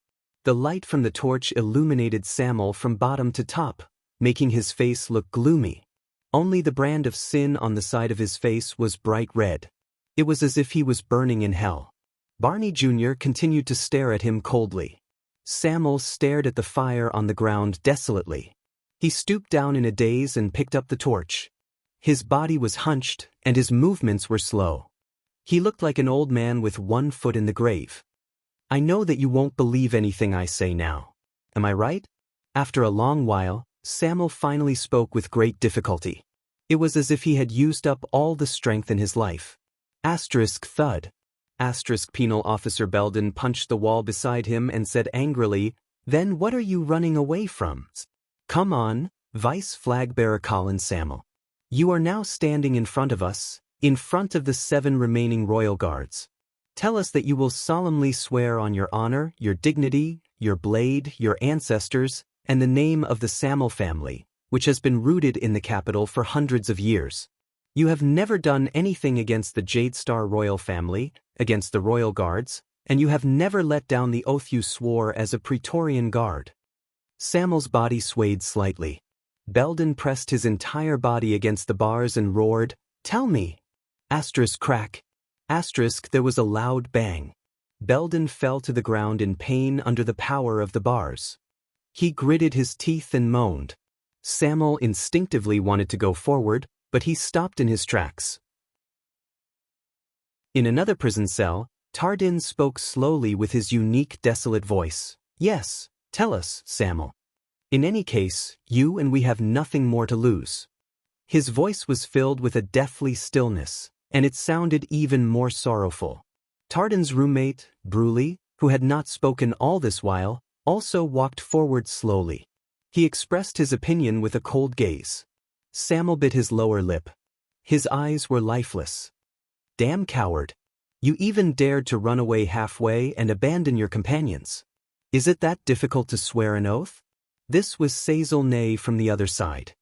The light from the torch illuminated Samuel from bottom to top, making his face look gloomy. Only the brand of sin on the side of his face was bright red. It was as if he was burning in hell. Barney Jr. continued to stare at him coldly. Samuel stared at the fire on the ground desolately. He stooped down in a daze and picked up the torch. His body was hunched, and his movements were slow. He looked like an old man with one foot in the grave. I know that you won't believe anything I say now. Am I right? After a long while, Samuel finally spoke with great difficulty. It was as if he had used up all the strength in his life. Thud. Penal Officer Belden punched the wall beside him and said angrily, "Then what are you running away from? Come on, Vice Flag Bearer Colin Samuel. You are now standing in front of us, in front of the 7 remaining royal guards. Tell us that you will solemnly swear on your honor, your dignity, your blade, your ancestors, and the name of the Samuel family, which has been rooted in the capital for hundreds of years. You have never done anything against the Jade Star royal family, against the royal guards, and you have never let down the oath you swore as a Praetorian guard." Samuel's body swayed slightly. Belden pressed his entire body against the bars and roared, "Tell me!" Crack. There was a loud bang. Belden fell to the ground in pain under the power of the bars. He gritted his teeth and moaned. Samuel instinctively wanted to go forward, but he stopped in his tracks. In another prison cell, Tardin spoke slowly with his unique desolate voice. "Yes, tell us, Samuel. In any case, you and we have nothing more to lose." His voice was filled with a deathly stillness, and it sounded even more sorrowful. Tardin's roommate, Bruley, who had not spoken all this while, also walked forward slowly. He expressed his opinion with a cold gaze. Samuel bit his lower lip. His eyes were lifeless. "Damn coward. You even dared to run away halfway and abandon your companions. Is it that difficult to swear an oath?" This was Cecil Ney from the other side.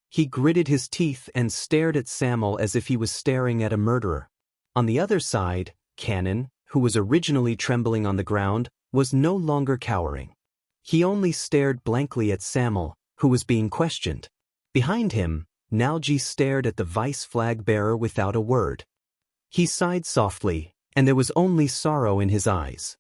He gritted his teeth and stared at Samuel as if he was staring at a murderer. On the other side, Cannon, who was originally trembling on the ground, was no longer cowering. He only stared blankly at Samuel, who was being questioned. Behind him, Nalji stared at the vice flag bearer without a word. He sighed softly, and there was only sorrow in his eyes.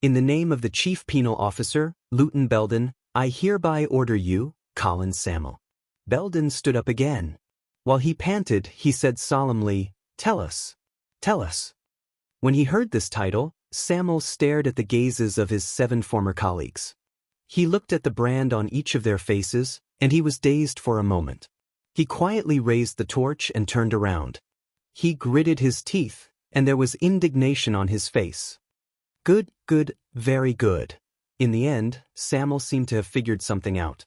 "In the name of the Chief Penal Officer, Lieutenant Belden, I hereby order you, Colin Samuel." Belden stood up again. While he panted, he said solemnly, "Tell us. Tell us." When he heard this title, Samuel stared at the gazes of his 7 former colleagues. He looked at the brand on each of their faces, and he was dazed for a moment. He quietly raised the torch and turned around. He gritted his teeth, and there was indignation on his face. Good, very good. In the end, Samuel seemed to have figured something out.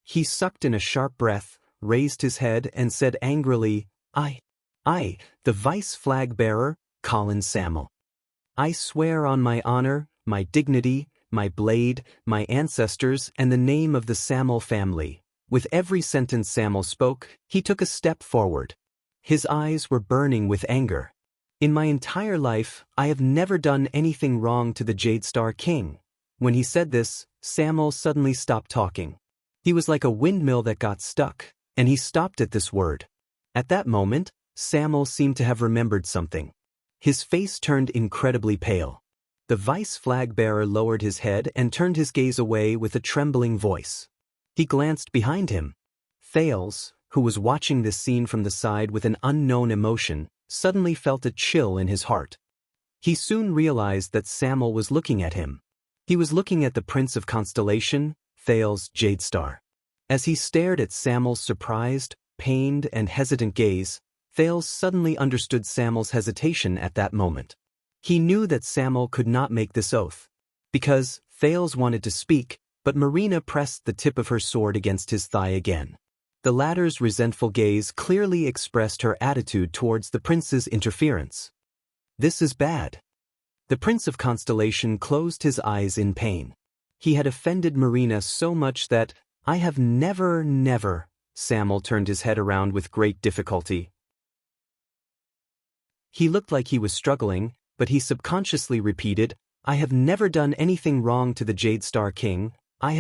He sucked in a sharp breath, raised his head, and said angrily, I, the vice flag bearer, Colin Samuel. I swear on my honor, my dignity, my blade, my ancestors, and the name of the Samuel family." With every sentence Samuel spoke, he took a step forward. His eyes were burning with anger. "In my entire life, I have never done anything wrong to the Jade Star King." When he said this, Samuel suddenly stopped talking. He was like a windmill that got stuck, and he stopped at this word. At that moment, Samuel seemed to have remembered something. His face turned incredibly pale. The vice flag bearer lowered his head and turned his gaze away with a trembling voice. He glanced behind him. Thales, who was watching this scene from the side with an unknown emotion, suddenly felt a chill in his heart. He soon realized that Samuel was looking at him. He was looking at the Prince of Constellation, Thales Jade Star. As he stared at Samuel's surprised, pained, and hesitant gaze, Thales suddenly understood Samuel's hesitation at that moment. He knew that Samuel could not make this oath. Because Thales wanted to speak, but Marina pressed the tip of her sword against his thigh again. The latter's resentful gaze clearly expressed her attitude towards the prince's interference. This is bad. The Prince of Constellation closed his eyes in pain. He had offended Marina so much that, I have never. Samuel turned his head around with great difficulty. He looked like he was struggling, but he subconsciously repeated, I have never done anything wrong to the Jade Star King. I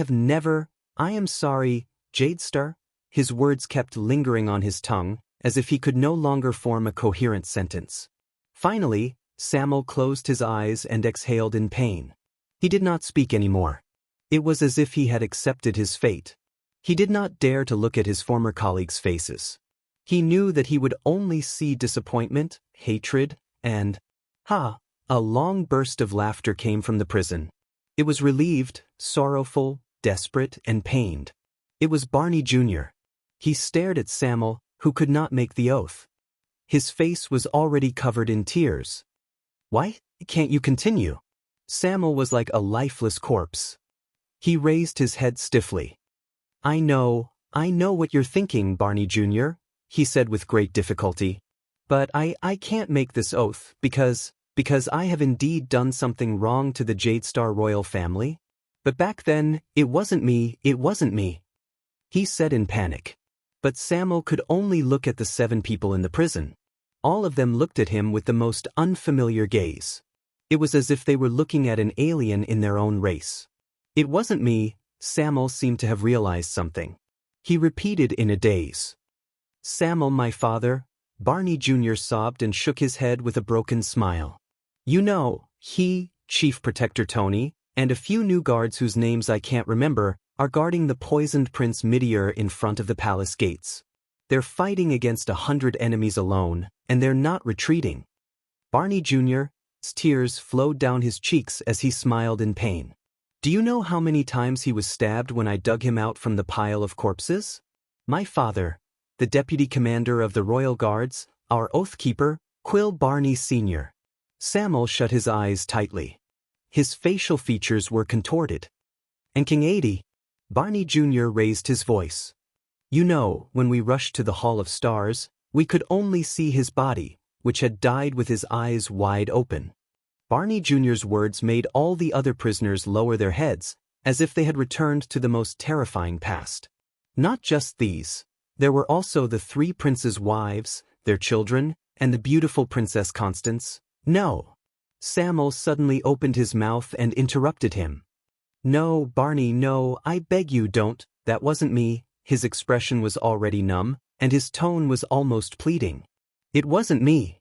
am sorry, Jade Star? His words kept lingering on his tongue, as if he could no longer form a coherent sentence. Finally, Samuel closed his eyes and exhaled in pain. He did not speak anymore. It was as if he had accepted his fate. He did not dare to look at his former colleagues' faces. He knew that he would only see disappointment, hatred, and, a long burst of laughter came from the prison. It was relieved, sorrowful, desperate, and pained. It was Barney Jr. He stared at Samuel, who could not make the oath. His face was already covered in tears. Why can't you continue? Samuel was like a lifeless corpse. He raised his head stiffly. I know what you're thinking, Barney Jr., he said with great difficulty. But I can't make this oath because I have indeed done something wrong to the Jade Star royal family. But back then, it wasn't me, he said in panic. But Samuel could only look at the 7 people in the prison. All of them looked at him with the most unfamiliar gaze. It was as if they were looking at an alien in their own race. It wasn't me. Samuel seemed to have realized something. He repeated in a daze. Samuel, my father. Barney Jr. sobbed and shook his head with a broken smile. You know, he, Chief Protector Tony, and a few new guards whose names I can't remember, are guarding the poisoned Prince Meteor in front of the palace gates. They're fighting against 100 enemies alone, and they're not retreating. Barney Jr.'s tears flowed down his cheeks as he smiled in pain. Do you know how many times he was stabbed when I dug him out from the pile of corpses? My father, the deputy commander of the Royal Guards, our oath-keeper, Quill Barney Sr. Samuel shut his eyes tightly. His facial features were contorted. And King 80, Barney Jr. raised his voice. You know, when we rushed to the Hall of Stars, we could only see his body, which had died with his eyes wide open. Barney Jr.'s words made all the other prisoners lower their heads, as if they had returned to the most terrifying past. Not just these. There were also the 3 princes' wives, their children, and the beautiful Princess Constance. No. Samuel suddenly opened his mouth and interrupted him. No, Barney, no, I beg you don't, that wasn't me. His expression was already numb, and his tone was almost pleading. It wasn't me.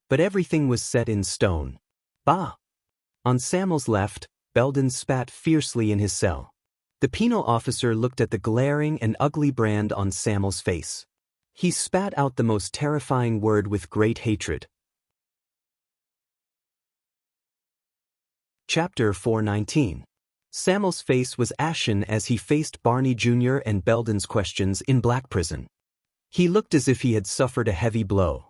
But everything was set in stone. Bah! On Samuel's left, Belden spat fiercely in his cell. The penal officer looked at the glaring and ugly brand on Samuel's face. He spat out the most terrifying word with great hatred. Chapter 419. Samuel's face was ashen as he faced Barney Jr. and Belden's questions in Black Prison. He looked as if he had suffered a heavy blow.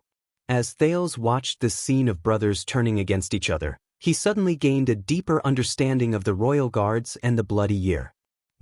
As Thales watched this scene of brothers turning against each other, he suddenly gained a deeper understanding of the Royal Guards and the Bloody Year.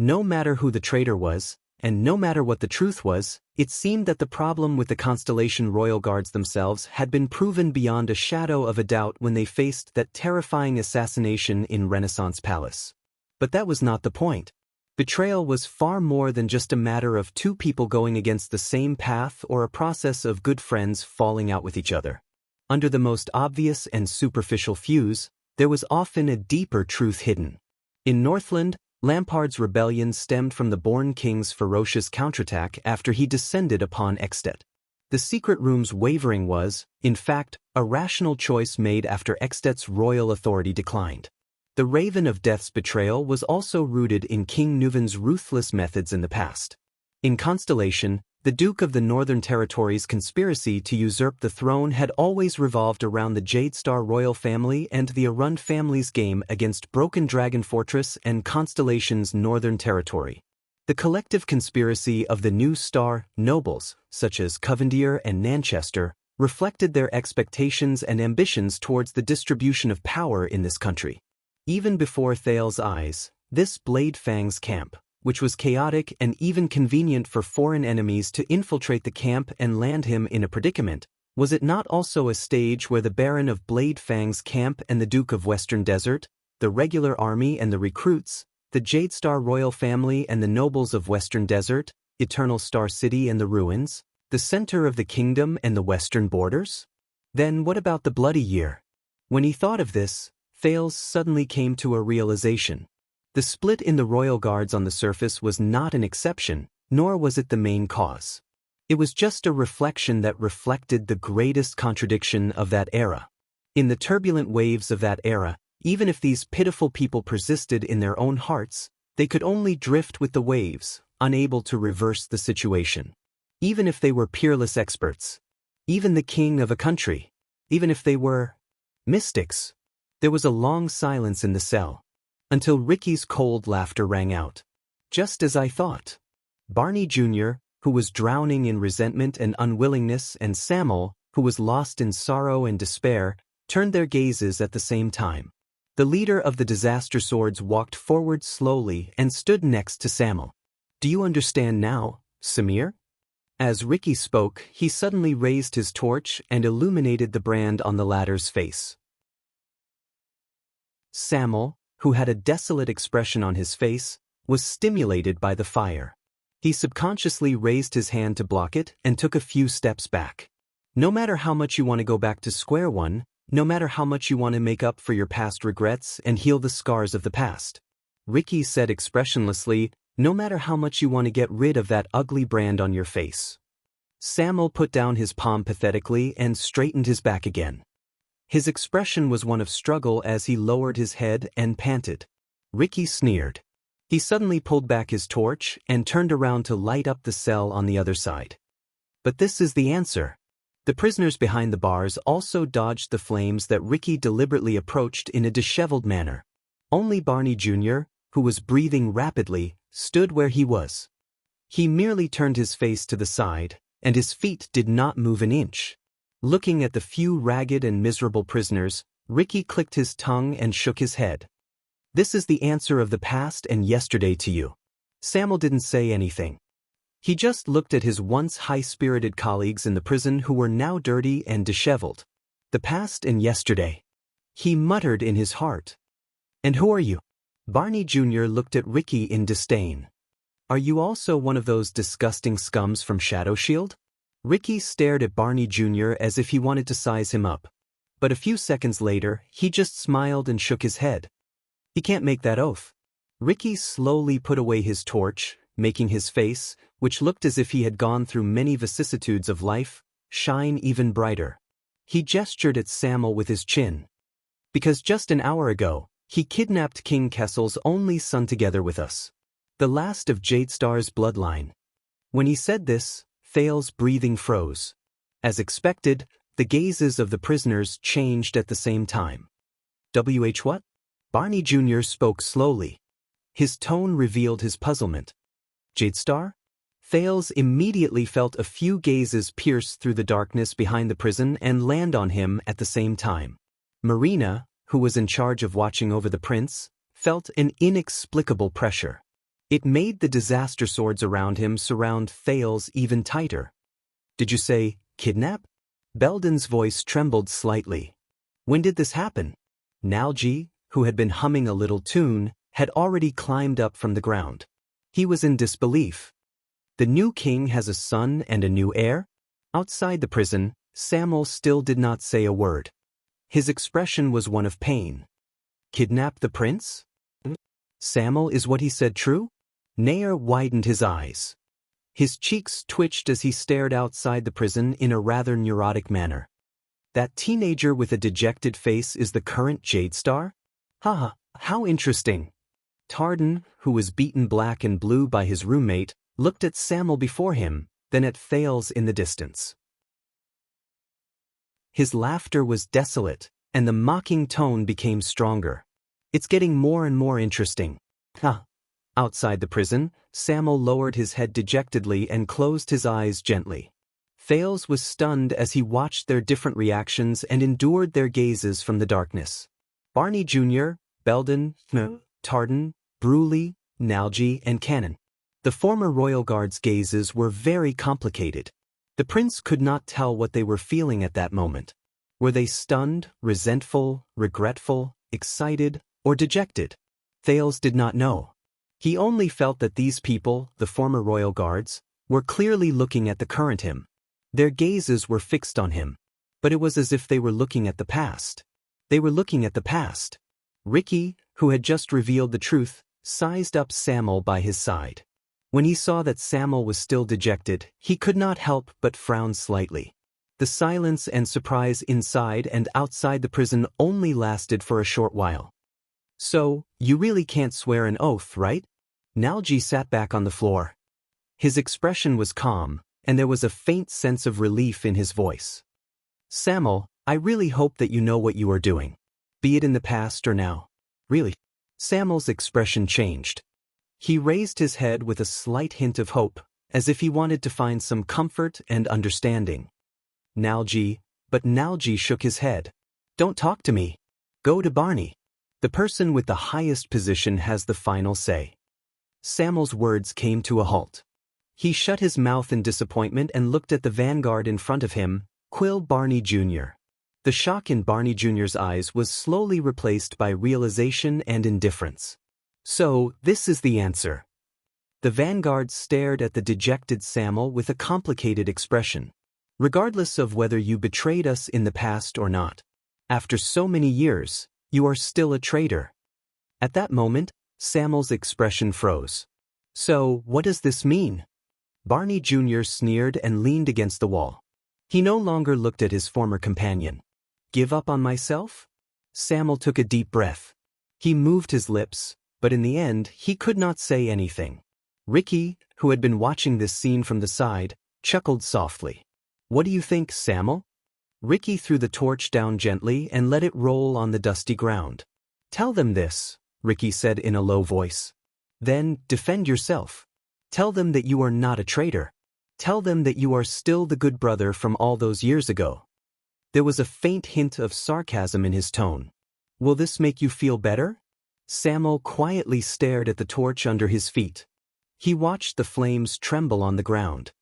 No matter who the traitor was, and no matter what the truth was, it seemed that the problem with the Constellation Royal Guards themselves had been proven beyond a shadow of a doubt when they faced that terrifying assassination in Renaissance Palace. But that was not the point. Betrayal was far more than just a matter of 2 people going against the same path or a process of good friends falling out with each other. Under the most obvious and superficial fuse, there was often a deeper truth hidden. In Northland, Lampard's rebellion stemmed from the Born King's ferocious counterattack after he descended upon Extet. The secret room's wavering was, in fact, a rational choice made after Extet's royal authority declined. The Raven of Death's betrayal was also rooted in King Nuven's ruthless methods in the past. In Constellation, the Duke of the Northern Territories' conspiracy to usurp the throne had always revolved around the Jade Star royal family and the Arund family's game against Broken Dragon Fortress and Constellation's Northern Territory. The collective conspiracy of the New Star nobles, such as Covendier and Nanchester, reflected their expectations and ambitions towards the distribution of power in this country. Even before Thales's eyes, this Blade Fang's camp, which was chaotic and even convenient for foreign enemies to infiltrate the camp and land him in a predicament, was it not also a stage where the Baron of Blade Fang's camp and the Duke of Western Desert, the regular army and the recruits, the Jadestar royal family and the nobles of Western Desert, Eternal Star City and the ruins, the center of the kingdom and the western borders? Then what about the Bloody Year? When he thought of this, Thales suddenly came to a realization. The split in the royal guards on the surface was not an exception, nor was it the main cause. It was just a reflection that reflected the greatest contradiction of that era. In the turbulent waves of that era, even if these pitiful people persisted in their own hearts, they could only drift with the waves, unable to reverse the situation. Even if they were peerless experts, even the king of a country, even if they were mystics. There was a long silence in the cell, until Ricky's cold laughter rang out. Just as I thought. Barney Jr., who was drowning in resentment and unwillingness, and Samuel, who was lost in sorrow and despair, turned their gazes at the same time. The leader of the Disaster Swords walked forward slowly and stood next to Samuel. Do you understand now, Samir? As Ricky spoke, he suddenly raised his torch and illuminated the brand on the latter's face. Samuel, who had a desolate expression on his face, was stimulated by the fire. He subconsciously raised his hand to block it and took a few steps back. No matter how much you want to go back to square one, no matter how much you want to make up for your past regrets and heal the scars of the past, Ricky said expressionlessly, no matter how much you want to get rid of that ugly brand on your face. Samuel put down his palm pathetically and straightened his back again. His expression was one of struggle as he lowered his head and panted. Ricky sneered. He suddenly pulled back his torch and turned around to light up the cell on the other side. But this is the answer. The prisoners behind the bars also dodged the flames that Ricky deliberately approached in a disheveled manner. Only Barney Jr., who was breathing rapidly, stood where he was. He merely turned his face to the side, and his feet did not move an inch. Looking at the few ragged and miserable prisoners, Ricky clicked his tongue and shook his head. This is the answer of the past and yesterday to you. Samuel didn't say anything. He just looked at his once high-spirited colleagues in the prison who were now dirty and disheveled. The past and yesterday. He muttered in his heart. And who are you? Barney Jr. looked at Ricky in disdain. Are you also one of those disgusting scums from Shadow Shield? Ricky stared at Barney Jr. as if he wanted to size him up. But a few seconds later, he just smiled and shook his head. He can't make that oath. Ricky slowly put away his torch, making his face, which looked as if he had gone through many vicissitudes of life, shine even brighter. He gestured at Samuel with his chin. Because just an hour ago, he kidnapped King Kessel's only son together with us. The last of Jadestar's bloodline. When he said this, Thale's breathing froze. As expected, the gazes of the prisoners changed at the same time. What? Barney Jr. spoke slowly. His tone revealed his puzzlement. Jadestar? Thales immediately felt a few gazes pierce through the darkness behind the prison and land on him at the same time. Marina, who was in charge of watching over the prince, felt an inexplicable pressure. It made the Disaster Swords around him surround Thales even tighter. Did you say, kidnap? Belden's voice trembled slightly. When did this happen? Nalji, who had been humming a little tune, had already climbed up from the ground. He was in disbelief. The new king has a son and a new heir? Outside the prison, Samuel still did not say a word. His expression was one of pain. Kidnap the prince? Samuel, is what he said true? Heir widened his eyes. His cheeks twitched as he stared outside the prison in a rather neurotic manner. That teenager with a dejected face is the current Jadestar? Haha, how interesting. Tardan, who was beaten black and blue by his roommate, looked at Samuel before him, then at Thales in the distance. His laughter was desolate, and the mocking tone became stronger. It's getting more and more interesting. Outside the prison, Samuel lowered his head dejectedly and closed his eyes gently. Thales was stunned as he watched their different reactions and endured their gazes from the darkness. Barney Jr., Belden, Tardan, Bruley, Nalgi, and Cannon. The former royal guard's gazes were very complicated. The prince could not tell what they were feeling at that moment. Were they stunned, resentful, regretful, excited, or dejected? Thales did not know. He only felt that these people, the former royal guards, were clearly looking at the current him. Their gazes were fixed on him. But it was as if they were looking at the past. They were looking at the past. Ricky, who had just revealed the truth, sized up Samuel by his side. When he saw that Samuel was still dejected, he could not help but frown slightly. The silence and surprise inside and outside the prison only lasted for a short while. So, you really can't swear an oath, right? Nalgi sat back on the floor. His expression was calm, and there was a faint sense of relief in his voice. Samuel, I really hope that you know what you are doing. Be it in the past or now. Really? Samuel's expression changed. He raised his head with a slight hint of hope, as if he wanted to find some comfort and understanding. But Nalgi shook his head. Don't talk to me. Go to Barney. The person with the highest position has the final say. Samuel's words came to a halt. He shut his mouth in disappointment and looked at the vanguard in front of him, Quill Barney Jr. The shock in Barney Jr.'s eyes was slowly replaced by realization and indifference. So, this is the answer. The vanguard stared at the dejected Samuel with a complicated expression. Regardless of whether you betrayed us in the past or not, after so many years, you are still a traitor. At that moment, Samuel's expression froze. So, what does this mean? Barney Jr. sneered and leaned against the wall. He no longer looked at his former companion. Give up on myself? Samuel took a deep breath. He moved his lips, but in the end, he could not say anything. Ricky, who had been watching this scene from the side, chuckled softly. What do you think, Samuel? Ricky threw the torch down gently and let it roll on the dusty ground. Tell them this, Ricky said in a low voice. Then, defend yourself. Tell them that you are not a traitor. Tell them that you are still the good brother from all those years ago. There was a faint hint of sarcasm in his tone. Will this make you feel better? Samuel quietly stared at the torch under his feet. He watched the flames tremble on the ground.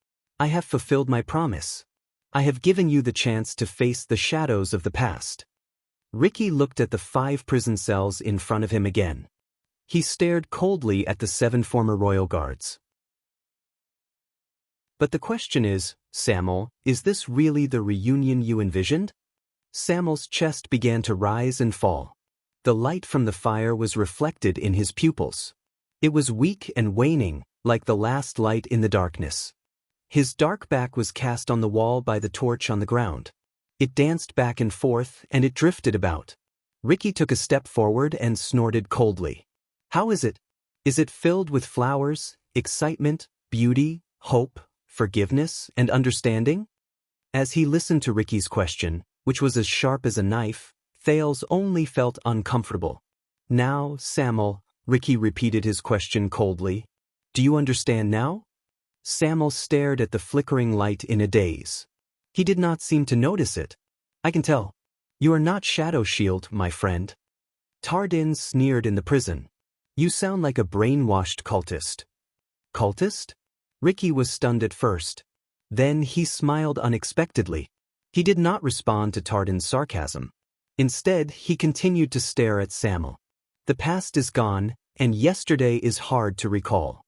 I have fulfilled my promise. I have given you the chance to face the shadows of the past. Ricky looked at the 5 prison cells in front of him again. He stared coldly at the 7 former royal guards. But the question is, Samuel, is this really the reunion you envisioned? Samuel's chest began to rise and fall. The light from the fire was reflected in his pupils. It was weak and waning, like the last light in the darkness. His dark back was cast on the wall by the torch on the ground. It danced back and forth, and it drifted about. Ricky took a step forward and snorted coldly. How is it? Is it filled with flowers, excitement, beauty, hope, forgiveness, and understanding? As he listened to Ricky's question, which was as sharp as a knife, Thales only felt uncomfortable. Now, Samuel, Ricky repeated his question coldly. Do you understand now? Samuel stared at the flickering light in a daze. He did not seem to notice it. I can tell. You are not Shadow Shield, my friend. Tardan sneered in the prison. You sound like a brainwashed cultist. Cultist? Ricky was stunned at first. Then he smiled unexpectedly. He did not respond to Tardan's sarcasm. Instead, he continued to stare at Samuel. The past is gone, and yesterday is hard to recall.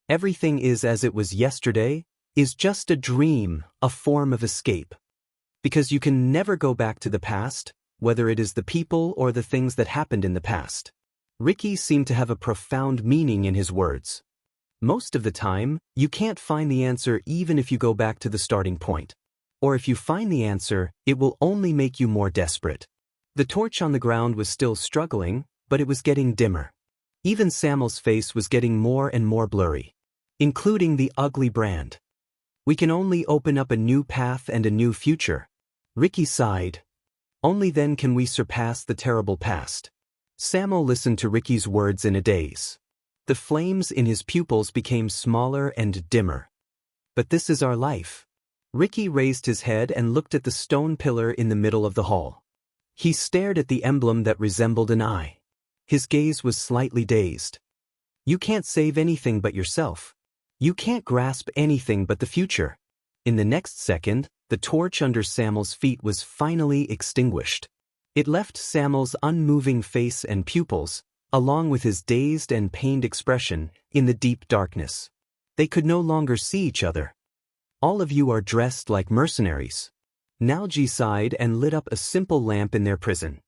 Everything is as it was yesterday, is just a dream, a form of escape. Because you can never go back to the past, whether it is the people or the things that happened in the past. Ricky seemed to have a profound meaning in his words. Most of the time, you can't find the answer even if you go back to the starting point. Or if you find the answer, it will only make you more desperate. The torch on the ground was still struggling, but it was getting dimmer. Even Samuel's face was getting more and more blurry, including the ugly brand. We can only open up a new path and a new future. Ricky sighed. Only then can we surpass the terrible past. Samuel listened to Ricky's words in a daze. The flames in his pupils became smaller and dimmer. But this is our life. Ricky raised his head and looked at the stone pillar in the middle of the hall. He stared at the emblem that resembled an eye. His gaze was slightly dazed. You can't save anything but yourself. You can't grasp anything but the future. In the next second, the torch under Samuel's feet was finally extinguished. It left Samuel's unmoving face and pupils, along with his dazed and pained expression, in the deep darkness. They could no longer see each other. All of you are dressed like mercenaries. Nalji sighed and lit up a simple lamp in their prison.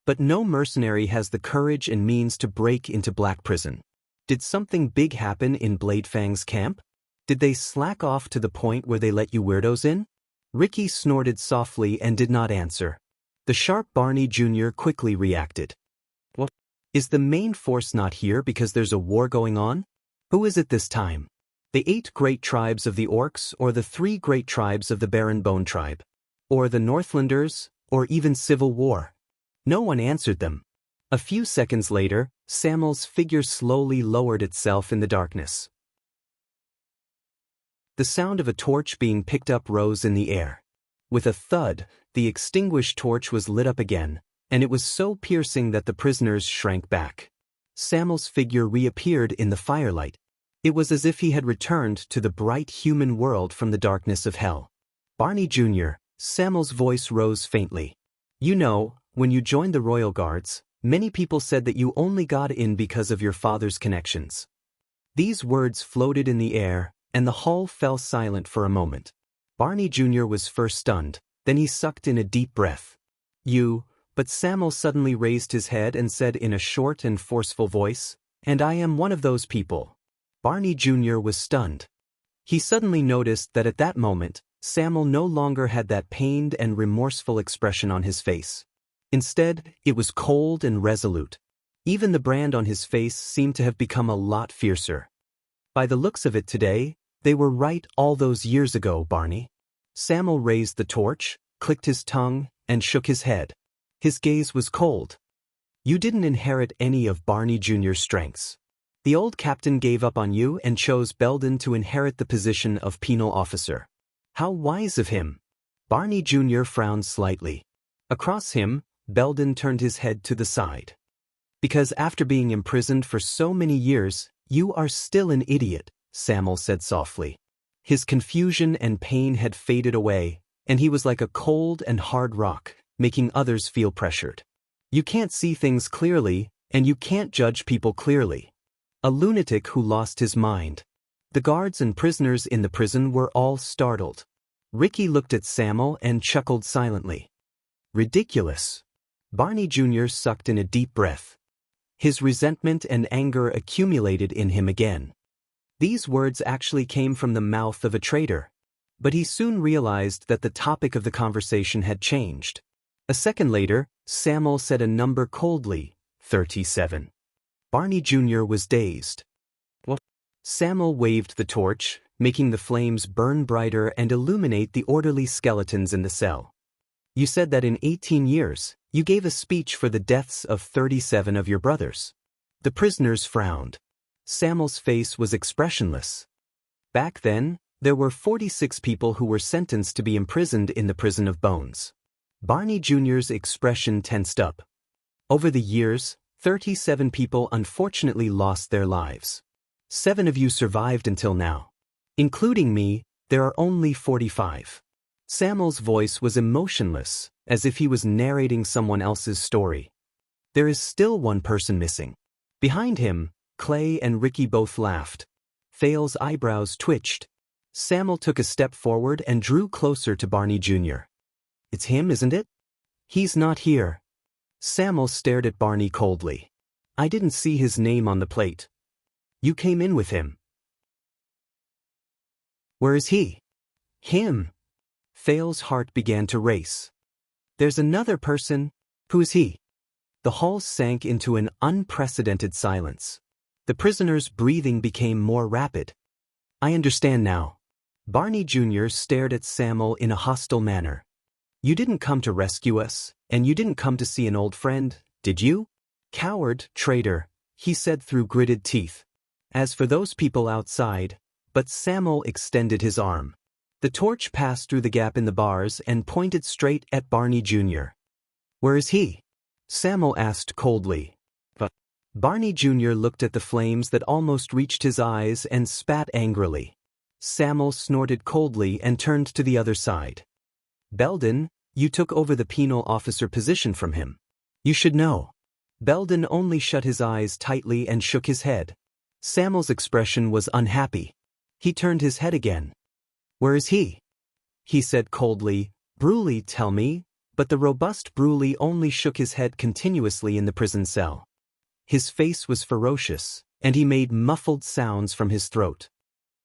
But no mercenary has the courage and means to break into Black Prison. Did something big happen in Bladefang's camp? Did they slack off to the point where they let you weirdos in? Ricky snorted softly and did not answer. The sharp Barney Jr. quickly reacted. What? Is the main force not here because there's a war going on? Who is it this time? The 8 great tribes of the Orcs, or the 3 great tribes of the Baron Bone tribe? Or the Northlanders, or even civil war? No one answered them. A few seconds later, Samuel's figure slowly lowered itself in the darkness. The sound of a torch being picked up rose in the air. With a thud, the extinguished torch was lit up again, and it was so piercing that the prisoners shrank back. Samuel's figure reappeared in the firelight. It was as if he had returned to the bright human world from the darkness of hell. Barney Jr., Samuel's voice rose faintly. You know, when you joined the Royal Guards, many people said that you only got in because of your father's connections. These words floated in the air, and the hall fell silent for a moment. Barney Jr. was first stunned, then he sucked in a deep breath. But Samuel suddenly raised his head and said in a short and forceful voice, "And I am one of those people." Barney Jr. was stunned. He suddenly noticed that at that moment, Samuel no longer had that pained and remorseful expression on his face. Instead, it was cold and resolute. Even the brand on his face seemed to have become a lot fiercer. By the looks of it today, they were right all those years ago, Barney. Samuel raised the torch, clicked his tongue, and shook his head. His gaze was cold. You didn't inherit any of Barney Jr.'s strengths. The old captain gave up on you and chose Belden to inherit the position of penal officer. How wise of him! Barney Jr. frowned slightly. Across him, Belden turned his head to the side. Because after being imprisoned for so many years, you are still an idiot, Samuel said softly. His confusion and pain had faded away, and he was like a cold and hard rock, making others feel pressured. You can't see things clearly, and you can't judge people clearly. A lunatic who lost his mind. The guards and prisoners in the prison were all startled. Ricky looked at Samuel and chuckled silently. Ridiculous. Barney Jr. sucked in a deep breath. His resentment and anger accumulated in him again. These words actually came from the mouth of a traitor. But he soon realized that the topic of the conversation had changed. A second later, Samuel said a number coldly, 37. Barney Jr. was dazed. What? Samuel waved the torch, making the flames burn brighter and illuminate the orderly skeletons in the cell. You said that in 18 years, you gave a speech for the deaths of 37 of your brothers. The prisoners frowned. Samuel's face was expressionless. Back then, there were 46 people who were sentenced to be imprisoned in the Prison of Bones. Barney Jr.'s expression tensed up. Over the years, 37 people unfortunately lost their lives. 7 of you survived until now. Including me, there are only 45. Samuel's voice was emotionless, as if he was narrating someone else's story. There is still one person missing. Behind him, Clay and Ricky both laughed. Thale's eyebrows twitched. Samuel took a step forward and drew closer to Barney Jr. It's him, isn't it? He's not here. Samuel stared at Barney coldly. I didn't see his name on the plate. You came in with him. Where is he? Him. Thale's heart began to race. There's another person. Who is he? The hall sank into an unprecedented silence. The prisoner's breathing became more rapid. I understand now. Barney Jr. stared at Samuel in a hostile manner. You didn't come to rescue us, and you didn't come to see an old friend, did you? Coward, traitor, he said through gritted teeth. As for those people outside, but Samuel extended his arm. The torch passed through the gap in the bars and pointed straight at Barney Jr. "Where is he?" Samuel asked coldly. Barney Jr. looked at the flames that almost reached his eyes and spat angrily. Samuel snorted coldly and turned to the other side. "Belden, you took over the penal officer position from him. You should know." Belden only shut his eyes tightly and shook his head. Samuel's expression was unhappy. He turned his head again. "Where is he?" he said coldly. "Bruley, tell me," but the robust Bruley only shook his head continuously in the prison cell. His face was ferocious, and he made muffled sounds from his throat.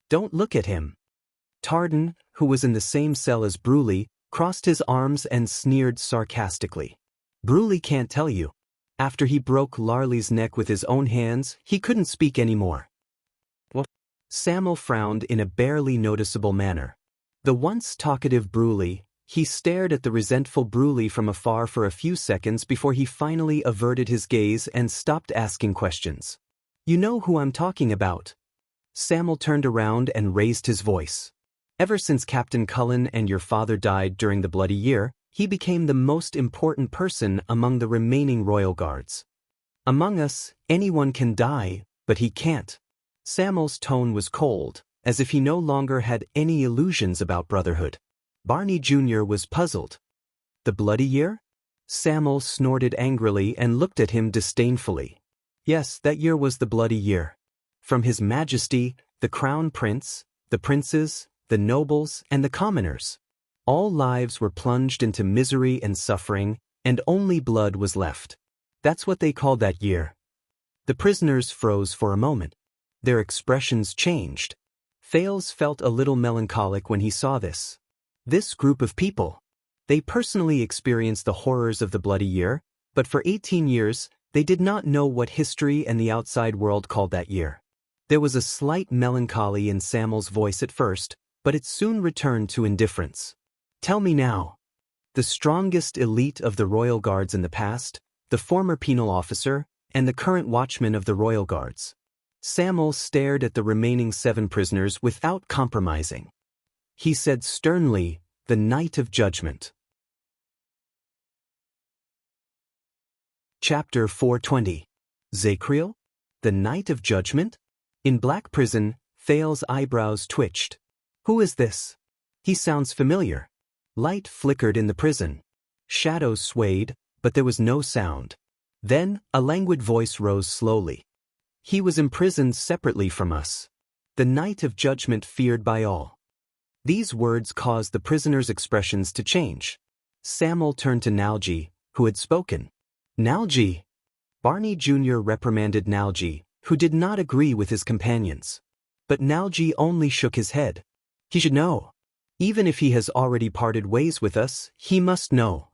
"Don't look at him." Tarden, who was in the same cell as Bruley, crossed his arms and sneered sarcastically. "Bruley can't tell you. After he broke Larley's neck with his own hands, he couldn't speak anymore." "What?" Samuel frowned in a barely noticeable manner. The once talkative Bruley, he stared at the resentful Bruley from afar for a few seconds before he finally averted his gaze and stopped asking questions. "You know who I'm talking about." Samuel turned around and raised his voice. "Ever since Captain Cullen and your father died during the Bloody Year, he became the most important person among the remaining royal guards. Among us, anyone can die, but he can't." Samuel's tone was cold, as if he no longer had any illusions about brotherhood. Barney Jr. was puzzled. "The Bloody Year?" Samuel snorted angrily and looked at him disdainfully. "Yes, that year was the Bloody Year. From His Majesty, the Crown Prince, the princes, the nobles, and the commoners. All lives were plunged into misery and suffering, and only blood was left. That's what they called that year." The prisoners froze for a moment. Their expressions changed. Fales felt a little melancholic when he saw this. This group of people. They personally experienced the horrors of the Bloody Year, but for 18 years, they did not know what history and the outside world called that year. There was a slight melancholy in Samuel's voice at first, but it soon returned to indifference. "Tell me now." The strongest elite of the royal guards in the past, the former penal officer, and the current watchman of the royal guards. Samuel stared at the remaining 7 prisoners without compromising. He said sternly, "The night of judgment." Chapter 420. Zacriel? The night of judgment? In Black Prison, Thale's eyebrows twitched. "Who is this? He sounds familiar." Light flickered in the prison. Shadows swayed, but there was no sound. Then, a languid voice rose slowly. "He was imprisoned separately from us. The night of judgment feared by all." These words caused the prisoner's expressions to change. Samuel turned to Nalji, who had spoken. "Nalji!" Barney Jr. reprimanded Nalji, who did not agree with his companions. But Nalji only shook his head. "He should know. Even if he has already parted ways with us, he must know."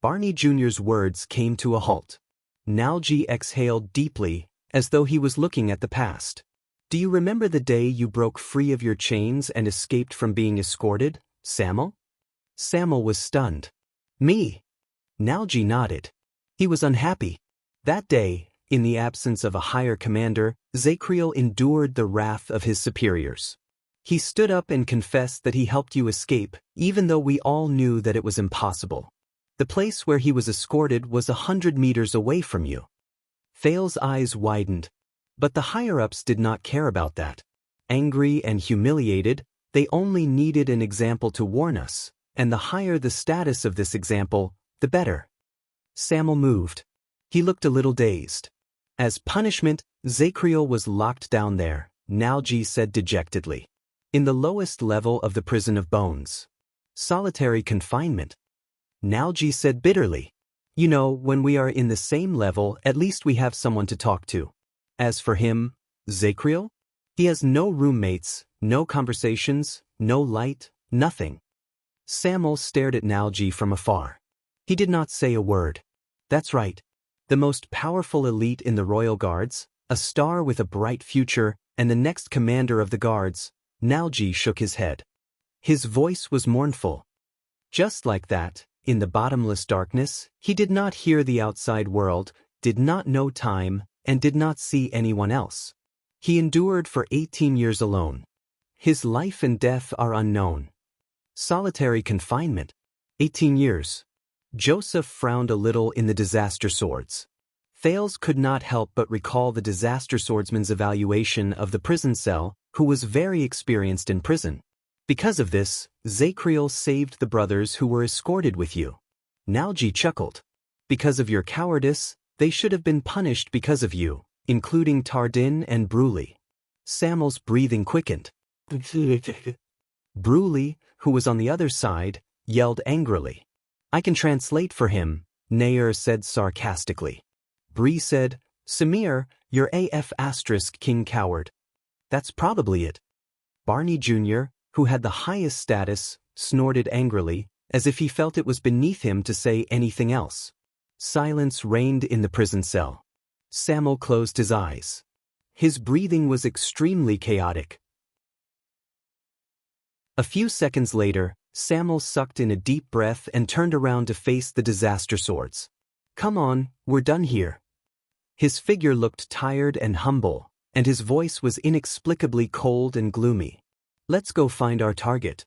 Barney Jr.'s words came to a halt. Nalji exhaled deeply, as though he was looking at the past. "Do you remember the day you broke free of your chains and escaped from being escorted, Samuel?" Samuel was stunned. "Me?" Nalji nodded. He was unhappy. That day, in the absence of a higher commander, Zacriel endured the wrath of his superiors. He stood up and confessed that he helped you escape, even though we all knew that it was impossible. The place where he was escorted was 100 meters away from you. Thale's eyes widened. But the higher-ups did not care about that. Angry and humiliated, they only needed an example to warn us, and the higher the status of this example, the better. Samuel moved. He looked a little dazed. "As punishment, Zacriel was locked down there," Nalji said dejectedly. "In the lowest level of the prison of bones. Solitary confinement." Nalji said bitterly. "You know, when we are in the same level, at least we have someone to talk to. As for him, Zacriel, he has no roommates, no conversations, no light, nothing." Samuel stared at Nalji from afar. He did not say a word. "That's right. The most powerful elite in the royal guards, a star with a bright future, and the next commander of the guards." Nalji shook his head. His voice was mournful. Just like that, in the bottomless darkness, he did not hear the outside world, did not know time, and did not see anyone else. He endured for 18 years alone. His life and death are unknown. Solitary confinement. 18 years. Joseph frowned a little in the disaster swords. Thales could not help but recall the disaster swordsman's evaluation of the prison cell, who was very experienced in prison. Because of this, Zacriel saved the brothers who were escorted with you. Nalji chuckled. Because of your cowardice, they should have been punished because of you, including Tardin and Bruley. Samel's breathing quickened. Bruley, who was on the other side, yelled angrily. I can translate for him, Nair said sarcastically. Bree said, Samir, you're AF** king coward. That's probably it. Barney Jr., who had the highest status, snorted angrily, as if he felt it was beneath him to say anything else. Silence reigned in the prison cell. Samel closed his eyes. His breathing was extremely chaotic. A few seconds later, Samel sucked in a deep breath and turned around to face the disaster swords. Come on, we're done here. His figure looked tired and humble, and his voice was inexplicably cold and gloomy. Let's go find our target.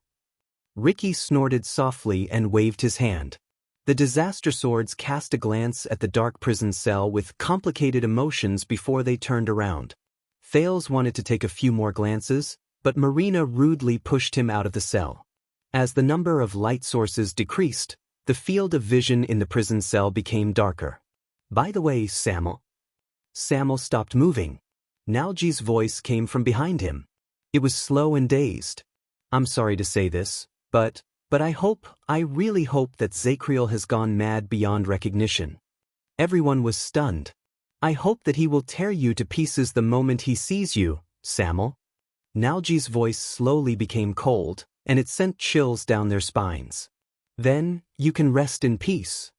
Ricky snorted softly and waved his hand. The disaster swords cast a glance at the dark prison cell with complicated emotions before they turned around. Thales wanted to take a few more glances, but Marina rudely pushed him out of the cell. As the number of light sources decreased, the field of vision in the prison cell became darker. By the way, Samel. Samel stopped moving. Nalji's voice came from behind him. It was slow and dazed. I'm sorry to say this, but I really hope that Zacriel has gone mad beyond recognition. Everyone was stunned. I hope that he will tear you to pieces the moment he sees you, Samel. Nalji's voice slowly became cold, and it sent chills down their spines. Then, you can rest in peace.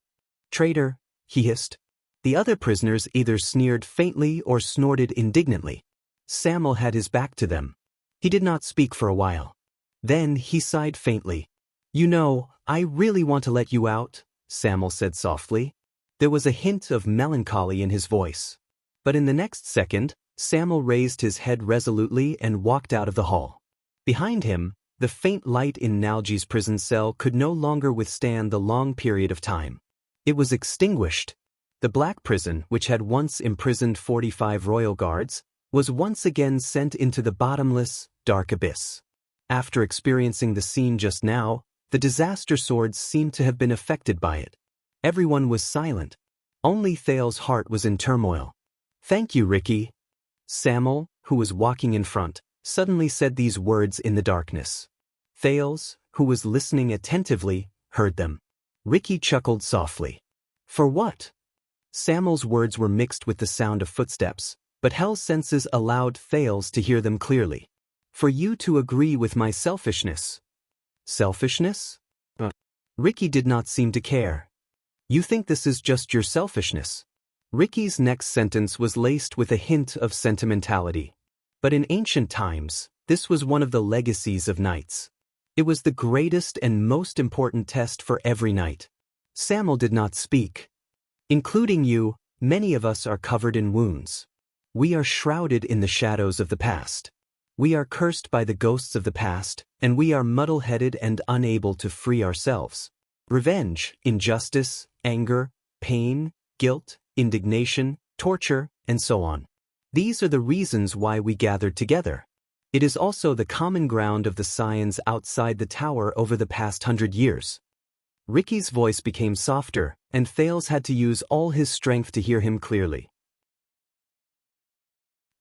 Traitor, he hissed. The other prisoners either sneered faintly or snorted indignantly. Samel had his back to them. He did not speak for a while. Then he sighed faintly. You know, I really want to let you out, Samel said softly. There was a hint of melancholy in his voice. But in the next second, Samel raised his head resolutely and walked out of the hall. Behind him, the faint light in Nalji's prison cell could no longer withstand the long period of time. It was extinguished. The Black Prison, which had once imprisoned 45 royal guards, was once again sent into the bottomless, dark abyss. After experiencing the scene just now, the disaster swords seemed to have been affected by it. Everyone was silent. Only Thales' heart was in turmoil. Thank you, Ricky. Samel, who was walking in front, suddenly said these words in the darkness. Thales, who was listening attentively, heard them. Ricky chuckled softly. For what? Samel's words were mixed with the sound of footsteps, but Hell's senses allowed Thales to hear them clearly. For you to agree with my selfishness. Selfishness? Ricky did not seem to care. You think this is just your selfishness? Ricky's next sentence was laced with a hint of sentimentality. But in ancient times, this was one of the legacies of knights. It was the greatest and most important test for every knight. Samel did not speak. Including you, many of us are covered in wounds. We are shrouded in the shadows of the past. We are cursed by the ghosts of the past, and we are muddle-headed and unable to free ourselves. Revenge, injustice, anger, pain, guilt, indignation, torture, and so on. These are the reasons why we gathered together. It is also the common ground of the scions outside the tower over the past 100 years. Ricky's voice became softer, and Thales had to use all his strength to hear him clearly.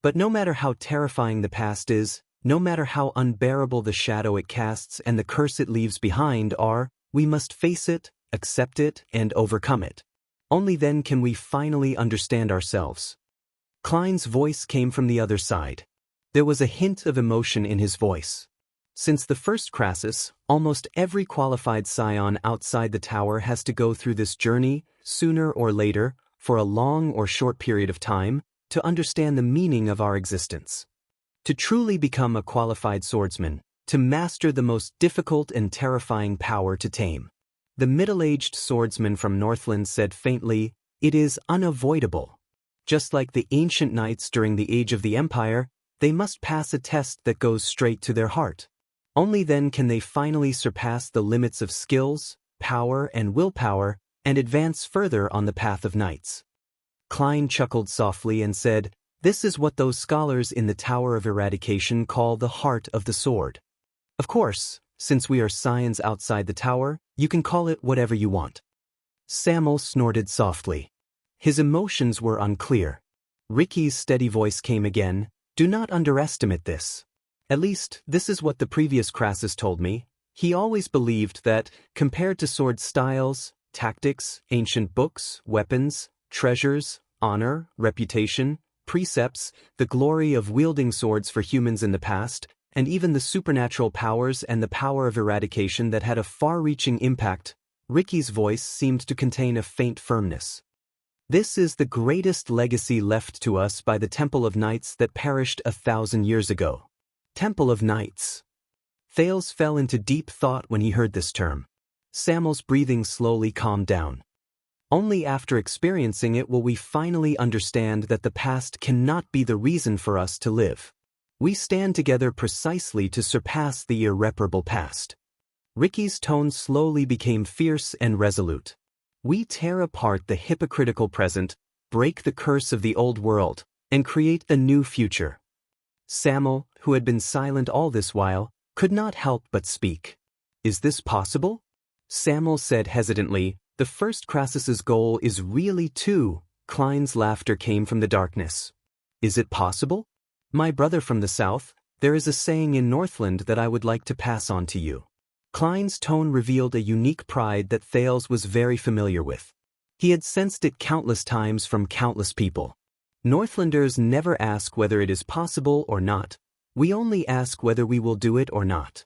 But no matter how terrifying the past is, no matter how unbearable the shadow it casts and the curse it leaves behind are, we must face it, accept it, and overcome it. Only then can we finally understand ourselves. Klein's voice came from the other side. There was a hint of emotion in his voice. Since the first crisis, almost every qualified scion outside the tower has to go through this journey, sooner or later, for a long or short period of time, to understand the meaning of our existence. To truly become a qualified swordsman, to master the most difficult and terrifying power to tame. The middle-aged swordsman from Northland said faintly, "It is unavoidable." Just like the ancient knights during the Age of the Empire, They must pass a test that goes straight to their heart. Only then can they finally surpass the limits of skills, power, and willpower, and advance further on the path of knights. Klein chuckled softly and said, "This is what those scholars in the Tower of Eradication call the heart of the sword. Of course, since we are scions outside the tower, you can call it whatever you want." Samuel snorted softly. His emotions were unclear. Ricky's steady voice came again, "Do not underestimate this. At least, this is what the previous Crassus told me. He always believed that, compared to sword styles, tactics, ancient books, weapons, treasures, honor, reputation, precepts, the glory of wielding swords for humans in the past, and even the supernatural powers and the power of eradication that had a far-reaching impact," Ricky's voice seemed to contain a faint firmness. "This is the greatest legacy left to us by the Temple of Knights that perished 1,000 years ago." Temple of Knights. Thales fell into deep thought when he heard this term. Samuel's breathing slowly calmed down. Only after experiencing it will we finally understand that the past cannot be the reason for us to live. We stand together precisely to surpass the irreparable past. Ricky's tone slowly became fierce and resolute. We tear apart the hypocritical present, break the curse of the old world, and create a new future. Samuel, who had been silent all this while, could not help but speak. "Is this possible?" Samuel said hesitantly, "The first Crassus's goal is really to—" Klein's laughter came from the darkness. "Is it possible? My brother from the south, there is a saying in Northland that I would like to pass on to you." Klein's tone revealed a unique pride that Thales was very familiar with. He had sensed it countless times from countless people. Northlanders never ask whether it is possible or not. We only ask whether we will do it or not.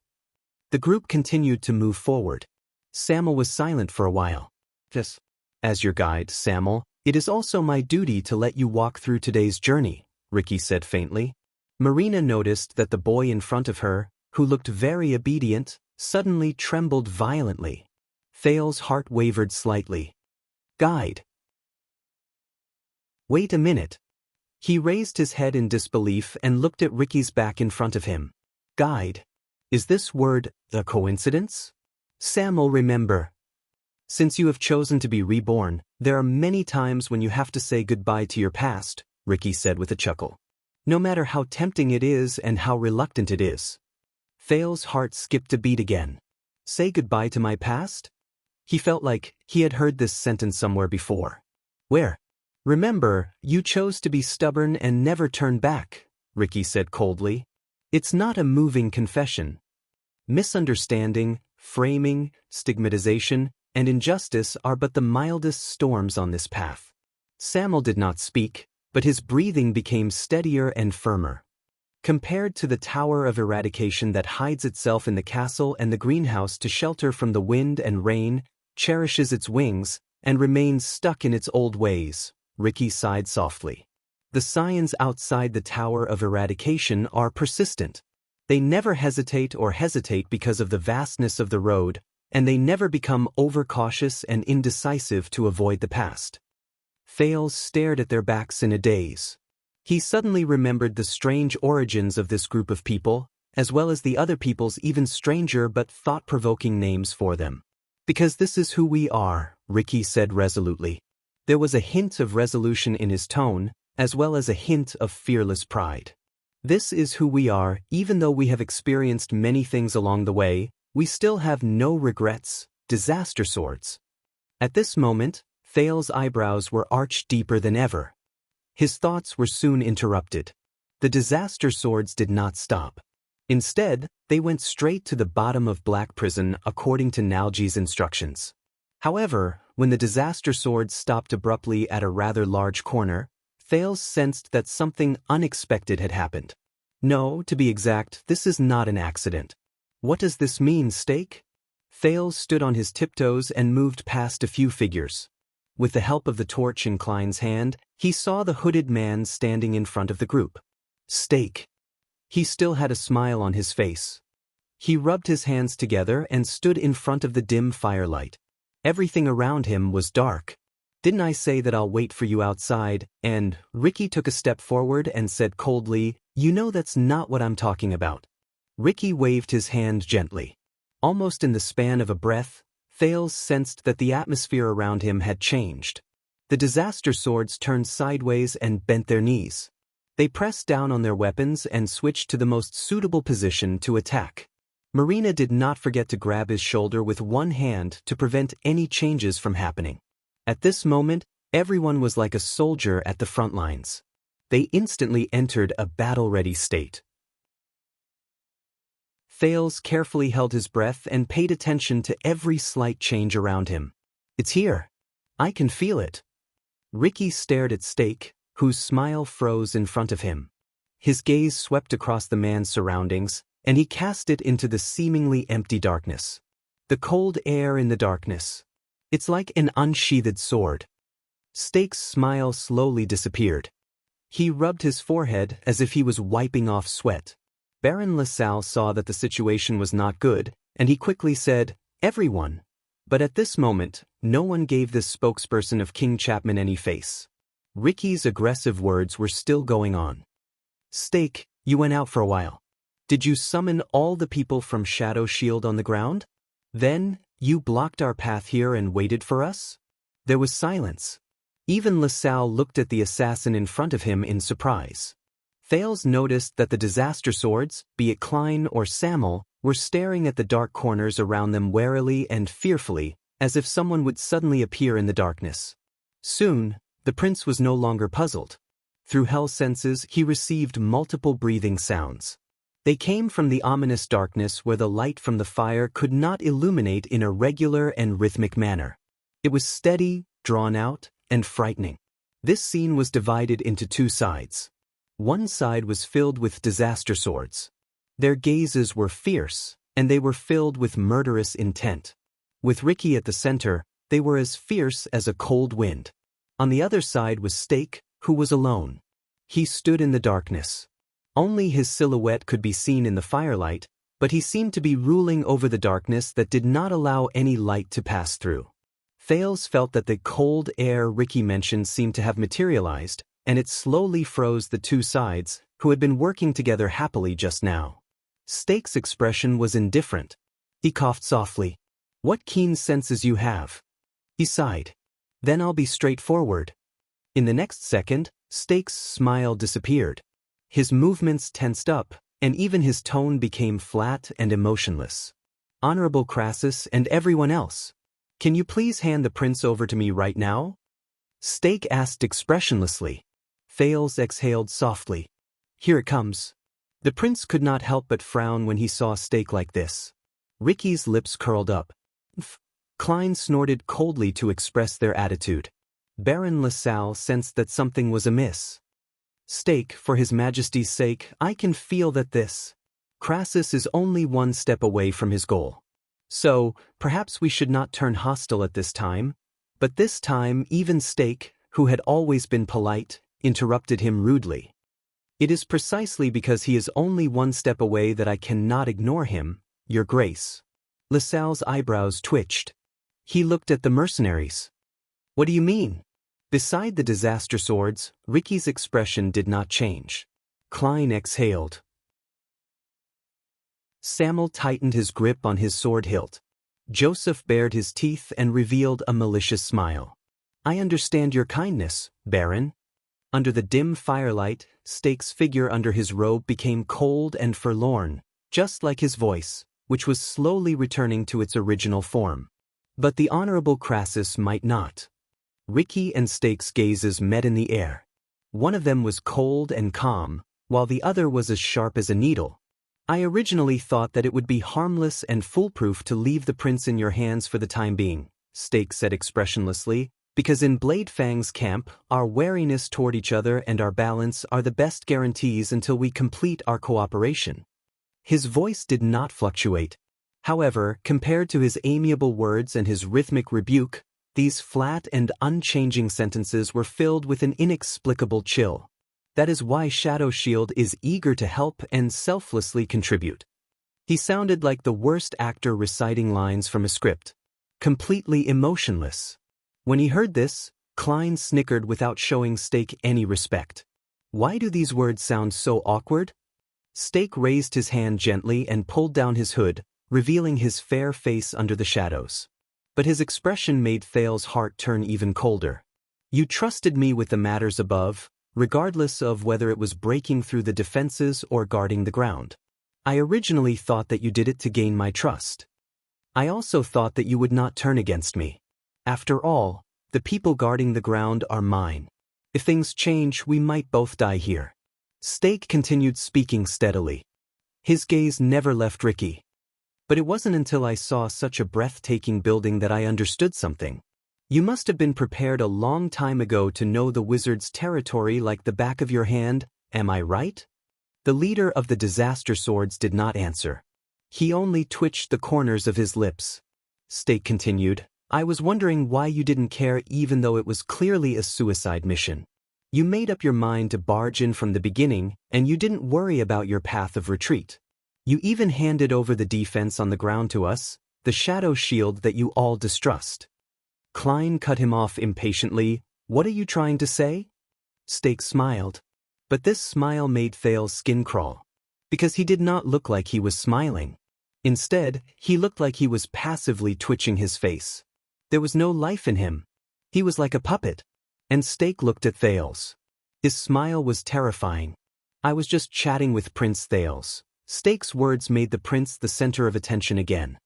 The group continued to move forward. Samuel was silent for a while. "Yes. As your guide, Samuel, it is also my duty to let you walk through today's journey," Ricky said faintly. Marina noticed that the boy in front of her, who looked very obedient, suddenly trembled violently. Thales' heart wavered slightly. "Guide. Wait a minute." He raised his head in disbelief and looked at Ricky's back in front of him. "Guide. Is this word a coincidence?" Samuel, remember. Since you have chosen to be reborn, there are many times when you have to say goodbye to your past, Ricky said with a chuckle. No matter how tempting it is and how reluctant it is. Thales' heart skipped a beat again. Say goodbye to my past? He felt like he had heard this sentence somewhere before. Where? Remember, you chose to be stubborn and never turn back, Ricky said coldly. It's not a moving confession. Misunderstanding, framing, stigmatization, and injustice are but the mildest storms on this path. Samuel did not speak, but his breathing became steadier and firmer. Compared to the tower of eradication that hides itself in the castle and the greenhouse to shelter from the wind and rain, cherishes its wings, and remains stuck in its old ways, Ricky sighed softly. The scions outside the tower of eradication are persistent. They never hesitate because of the vastness of the road, and they never become overcautious and indecisive to avoid the past. Thales stared at their backs in a daze. He suddenly remembered the strange origins of this group of people, as well as the other people's even stranger but thought-provoking names for them. Because this is who we are, Ricky said resolutely. There was a hint of resolution in his tone, as well as a hint of fearless pride. This is who we are, even though we have experienced many things along the way, we still have no regrets, disaster swords. At this moment, Thales' eyebrows were arched deeper than ever. His thoughts were soon interrupted. The disaster swords did not stop. Instead, they went straight to the bottom of Black Prison according to Nalji's instructions. However, when the disaster swords stopped abruptly at a rather large corner, Thales sensed that something unexpected had happened. No, to be exact, this is not an accident. What does this mean, Stake? Thales stood on his tiptoes and moved past a few figures. With the help of the torch in Klein's hand, he saw the hooded man standing in front of the group. Stake. He still had a smile on his face. He rubbed his hands together and stood in front of the dim firelight. Everything around him was dark. Didn't I say that I'll wait for you outside? And Ricky took a step forward and said coldly, "You know that's not what I'm talking about." Ricky waved his hand gently. Almost in the span of a breath, Thales sensed that the atmosphere around him had changed. The disaster swords turned sideways and bent their knees. They pressed down on their weapons and switched to the most suitable position to attack. Marina did not forget to grab his shoulder with one hand to prevent any changes from happening. At this moment, everyone was like a soldier at the front lines. They instantly entered a battle-ready state. Thales carefully held his breath and paid attention to every slight change around him. "It's here. I can feel it." Ricky stared at Stake, whose smile froze in front of him. His gaze swept across the man's surroundings, and he cast it into the seemingly empty darkness. The cold air in the darkness. It's like an unsheathed sword. Stake's smile slowly disappeared. He rubbed his forehead as if he was wiping off sweat. Baron LaSalle saw that the situation was not good, and he quickly said, "Everyone." But at this moment, no one gave this spokesperson of King Chapman any face. Ricky's aggressive words were still going on. "Stake, you went out for a while. Did you summon all the people from Shadow Shield on the ground? Then, you blocked our path here and waited for us?" There was silence. Even LaSalle looked at the assassin in front of him in surprise. Thales noticed that the disaster swords, be it Klein or Samuel, were staring at the dark corners around them warily and fearfully, as if someone would suddenly appear in the darkness. Soon, the prince was no longer puzzled. Through Hell's senses, he received multiple breathing sounds. They came from the ominous darkness where the light from the fire could not illuminate in a regular and rhythmic manner. It was steady, drawn out, and frightening. This scene was divided into two sides. One side was filled with disaster swords. Their gazes were fierce, and they were filled with murderous intent. With Ricky at the center, they were as fierce as a cold wind. On the other side was Stake, who was alone. He stood in the darkness. Only his silhouette could be seen in the firelight, but he seemed to be ruling over the darkness that did not allow any light to pass through. Thales felt that the cold air Ricky mentioned seemed to have materialized, and it slowly froze the two sides, who had been working together happily just now. Stake's expression was indifferent. He coughed softly. "What keen senses you have." He sighed. "Then I'll be straightforward." In the next second, Stake's smile disappeared. His movements tensed up, and even his tone became flat and emotionless. "Honorable Crassus and everyone else, can you please hand the prince over to me right now?" Stake asked expressionlessly. Thales exhaled softly. "Here it comes." The prince could not help but frown when he saw Stake like this. Ricky's lips curled up. Klein snorted coldly to express their attitude. Baron LaSalle sensed that something was amiss. "Stake, for his majesty's sake, I can feel that this Crassus is only one step away from his goal. So, perhaps we should not turn hostile at this time." But this time even Stake, who had always been polite, interrupted him rudely. "It is precisely because he is only one step away that I cannot ignore him, Your Grace." LaSalle's eyebrows twitched. He looked at the mercenaries. "What do you mean?" Beside the disaster swords, Ricky's expression did not change. Klein exhaled. Samuel tightened his grip on his sword hilt. Joseph bared his teeth and revealed a malicious smile. "I understand your kindness, Baron." Under the dim firelight, Stake's figure under his robe became cold and forlorn, just like his voice, which was slowly returning to its original form. But the Honorable Crassus might not. Ricky and Stake's gazes met in the air. One of them was cold and calm, while the other was as sharp as a needle. "I originally thought that it would be harmless and foolproof to leave the prince in your hands for the time being," Stake said expressionlessly, "because in Blade Fang's camp, our wariness toward each other and our balance are the best guarantees until we complete our cooperation." His voice did not fluctuate. However, compared to his amiable words and his rhythmic rebuke, these flat and unchanging sentences were filled with an inexplicable chill. That is why Shadow Shield is eager to help and selflessly contribute. He sounded like the worst actor reciting lines from a script. Completely emotionless. When he heard this, Klein snickered without showing Stake any respect. Why do these words sound so awkward? Stake raised his hand gently and pulled down his hood, revealing his fair face under the shadows. But his expression made Thales's heart turn even colder. You trusted me with the matters above, regardless of whether it was breaking through the defenses or guarding the ground. I originally thought that you did it to gain my trust. I also thought that you would not turn against me. After all, the people guarding the ground are mine. If things change, we might both die here. Stake continued speaking steadily. His gaze never left Ricky. But it wasn't until I saw such a breathtaking building that I understood something. You must have been prepared a long time ago to know the wizard's territory like the back of your hand, am I right? The leader of the disaster swords did not answer. He only twitched the corners of his lips. Stake continued, I was wondering why you didn't care even though it was clearly a suicide mission. You made up your mind to barge in from the beginning, and you didn't worry about your path of retreat. You even handed over the defense on the ground to us, the shadow shield that you all distrust. Klein cut him off impatiently. What are you trying to say? Stake smiled. But this smile made Thales's skin crawl. Because he did not look like he was smiling. Instead, he looked like he was passively twitching his face. There was no life in him. He was like a puppet. And Stake looked at Thales. His smile was terrifying. I was just chatting with Prince Thales. Stake's words made the prince the center of attention again.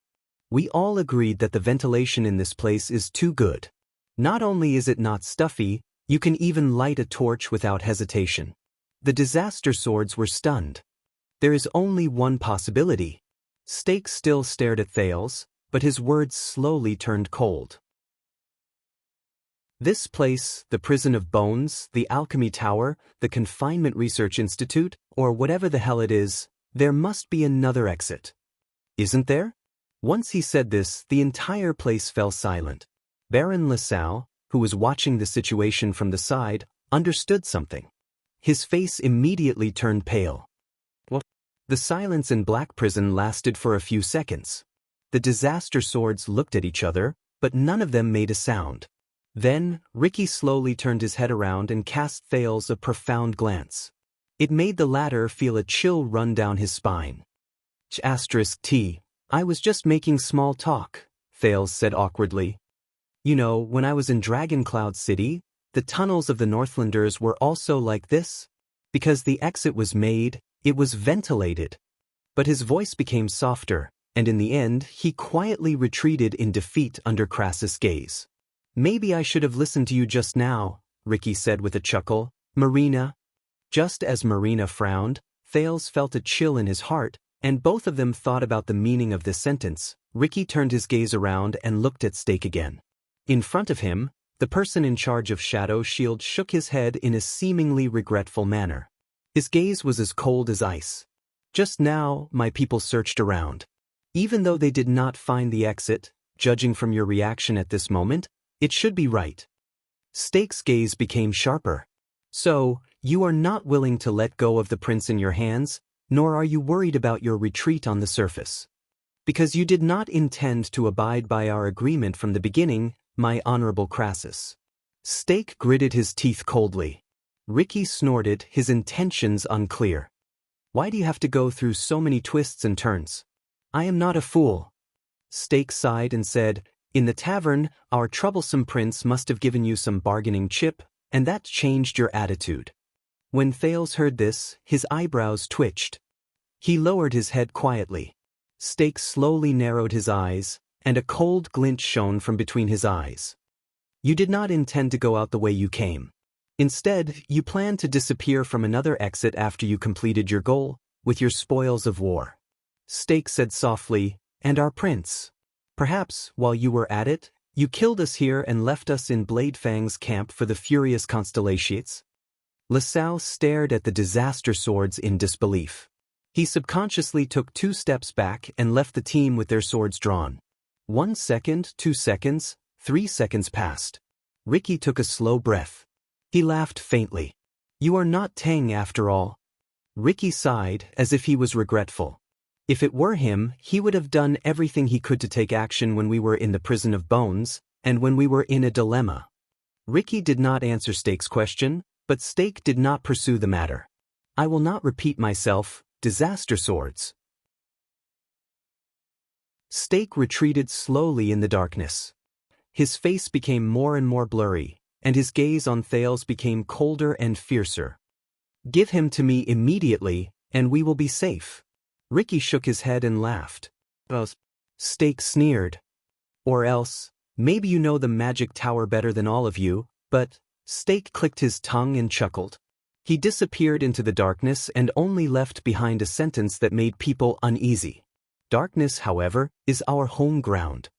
We all agreed that the ventilation in this place is too good. Not only is it not stuffy, you can even light a torch without hesitation. The disaster swords were stunned. There is only one possibility. Stake still stared at Thales, but his words slowly turned cold. This place, the Prison of Bones, the Alchemy Tower, the Confinement Research Institute, or whatever the hell it is, there must be another exit. Isn't there? Once he said this, the entire place fell silent. Baron LaSalle, who was watching the situation from the side, understood something. His face immediately turned pale. What? The silence in Black Prison lasted for a few seconds. The disaster swords looked at each other, but none of them made a sound. Then, Ricky slowly turned his head around and cast Thales a profound glance. It made the latter feel a chill run down his spine. *T. I was just making small talk, Thales said awkwardly. You know, when I was in Dragoncloud City, the tunnels of the Northlanders were also like this. Because the exit was made, it was ventilated. But his voice became softer, and in the end, he quietly retreated in defeat under Crassus' gaze. Maybe I should have listened to you just now, Ricky said with a chuckle. Marina. Just as Marina frowned, Thales felt a chill in his heart, and both of them thought about the meaning of this sentence. Ricky turned his gaze around and looked at Stake again. In front of him, the person in charge of Shadow Shield shook his head in a seemingly regretful manner. His gaze was as cold as ice. Just now, my people searched around. Even though they did not find the exit, judging from your reaction at this moment, it should be right. Stake's gaze became sharper. So, you are not willing to let go of the prince in your hands, nor are you worried about your retreat on the surface. Because you did not intend to abide by our agreement from the beginning, my honorable Crassus. Stake gritted his teeth coldly. Ricky snorted, his intentions unclear. Why do you have to go through so many twists and turns? I am not a fool. Stake sighed and said, in the tavern, our troublesome prince must have given you some bargaining chip, and that changed your attitude. When Thales heard this, his eyebrows twitched. He lowered his head quietly. Stake slowly narrowed his eyes, and a cold glint shone from between his eyes. You did not intend to go out the way you came. Instead, you planned to disappear from another exit after you completed your goal, with your spoils of war. Stake said softly, and our prince. Perhaps, while you were at it, you killed us here and left us in Bladefang's camp for the furious Constellations. LaSalle stared at the disaster swords in disbelief. He subconsciously took 2 steps back and left the team with their swords drawn. 1 second, 2 seconds, 3 seconds passed. Ricky took a slow breath. He laughed faintly. You are not Tang after all. Ricky sighed as if he was regretful. If it were him, he would have done everything he could to take action when we were in the Prison of Bones, and when we were in a dilemma. Ricky did not answer Steak's question, but Steak did not pursue the matter. I will not repeat myself, disaster swords. Steak retreated slowly in the darkness. His face became more and more blurry, and his gaze on Thales became colder and fiercer. Give him to me immediately, and we will be safe. Ricky shook his head and laughed. Steak sneered. Or else, maybe you know the magic tower better than all of you, but Steak clicked his tongue and chuckled. He disappeared into the darkness and only left behind a sentence that made people uneasy. Darkness, however, is our home ground.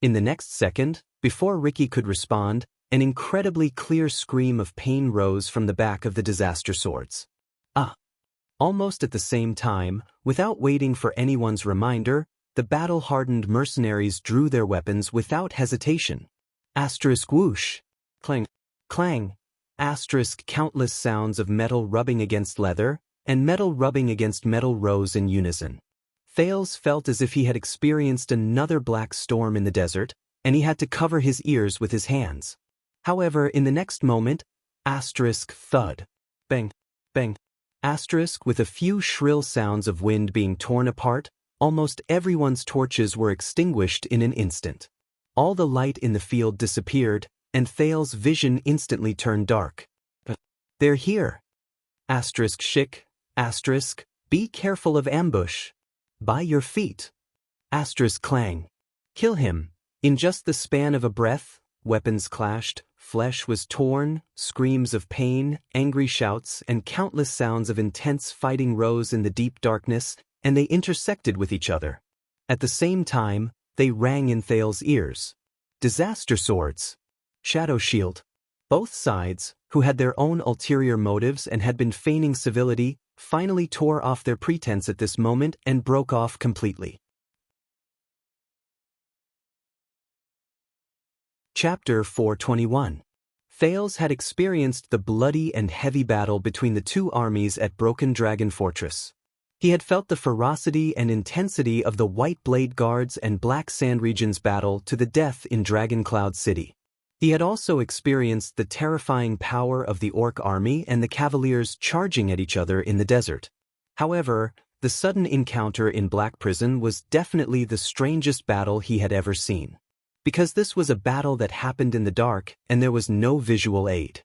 In the next second, before Ricky could respond, an incredibly clear scream of pain rose from the back of the disaster swords. Ah! Almost at the same time, without waiting for anyone's reminder, the battle-hardened mercenaries drew their weapons without hesitation. Asterisk whoosh! Clang! Clang! Asterisk countless sounds of metal rubbing against leather, and metal rubbing against metal rose in unison. Thales felt as if he had experienced another black storm in the desert, and he had to cover his ears with his hands. However, in the next moment, asterisk thud. Bang! Bang! Asterisk with a few shrill sounds of wind being torn apart, almost everyone's torches were extinguished in an instant. All the light in the field disappeared, and Thales' vision instantly turned dark. They're here. Asterisk shick, asterisk, be careful of ambush. By your feet. Asterisk clang. Kill him. In just the span of a breath, weapons clashed, flesh was torn, screams of pain, angry shouts, and countless sounds of intense fighting rose in the deep darkness, and they intersected with each other. At the same time, they rang in Thales' ears. Disaster swords. Shadow shield. Both sides, who had their own ulterior motives and had been feigning civility, finally tore off their pretense at this moment and broke off completely. Chapter 421. Thales had experienced the bloody and heavy battle between the two armies at Broken Dragon Fortress. He had felt the ferocity and intensity of the White Blade Guards and Black Sand Region's battle to the death in Dragon Cloud City. He had also experienced the terrifying power of the Orc army and the Cavaliers charging at each other in the desert. However, the sudden encounter in Black Prison was definitely the strangest battle he had ever seen. Because this was a battle that happened in the dark and there was no visual aid.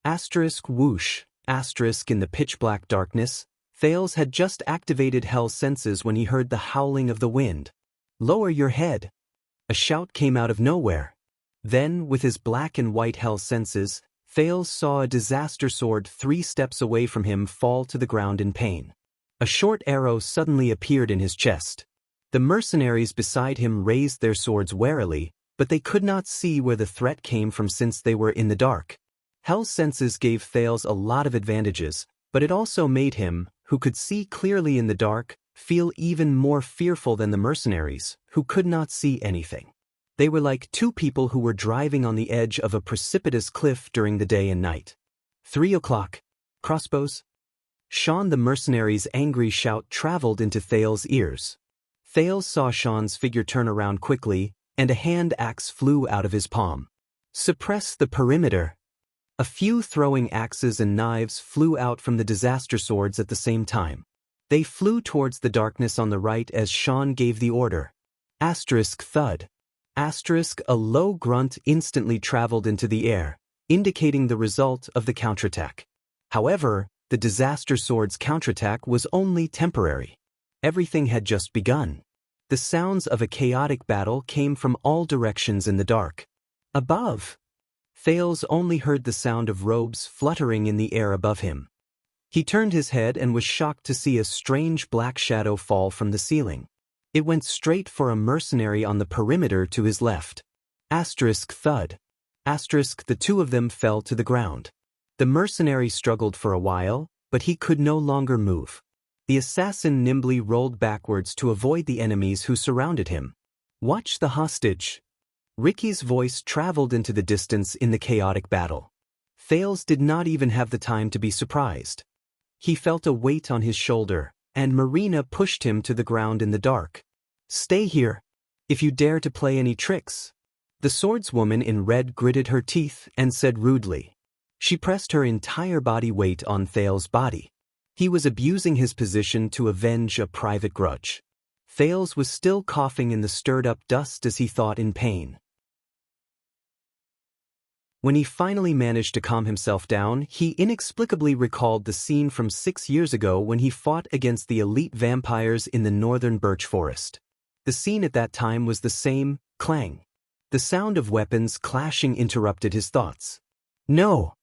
Asterisk whoosh, asterisk in the pitch-black darkness, Thales had just activated Hell's senses when he heard the howling of the wind. Lower your head. A shout came out of nowhere. Then, with his black and white Hell senses, Thales saw a disaster sword 3 steps away from him fall to the ground in pain. A short arrow suddenly appeared in his chest. The mercenaries beside him raised their swords warily, but they could not see where the threat came from since they were in the dark. Hell's senses gave Thales a lot of advantages, but it also made him, who could see clearly in the dark, feel even more fearful than the mercenaries, who could not see anything. They were like two people who were driving on the edge of a precipitous cliff during the day and night. 3 o'clock. Crossbows? Sean the mercenary's angry shout traveled into Thales' ears. Thales saw Sean's figure turn around quickly, and a hand axe flew out of his palm. Suppress the perimeter. A few throwing axes and knives flew out from the disaster swords at the same time. They flew towards the darkness on the right as Sean gave the order. Asterisk thud. Asterisk a low grunt instantly traveled into the air, indicating the result of the counterattack. However, the disaster sword's counterattack was only temporary. Everything had just begun. The sounds of a chaotic battle came from all directions in the dark. Above, Thales only heard the sound of robes fluttering in the air above him. He turned his head and was shocked to see a strange black shadow fall from the ceiling. It went straight for a mercenary on the perimeter to his left. Asterisk thud. Asterisk the two of them fell to the ground. The mercenary struggled for a while, but he could no longer move. The assassin nimbly rolled backwards to avoid the enemies who surrounded him. Watch the hostage. Ricky's voice traveled into the distance in the chaotic battle. Thales did not even have the time to be surprised. He felt a weight on his shoulder, and Marina pushed him to the ground in the dark. Stay here. If you dare to play any tricks. The swordswoman in red gritted her teeth and said rudely. She pressed her entire body weight on Thales's body. He was abusing his position to avenge a private grudge. Thales was still coughing in the stirred-up dust as he thought in pain. When he finally managed to calm himself down, he inexplicably recalled the scene from 6 years ago when he fought against the elite vampires in the northern birch forest. The scene at that time was the same, clang. The sound of weapons clashing interrupted his thoughts. No!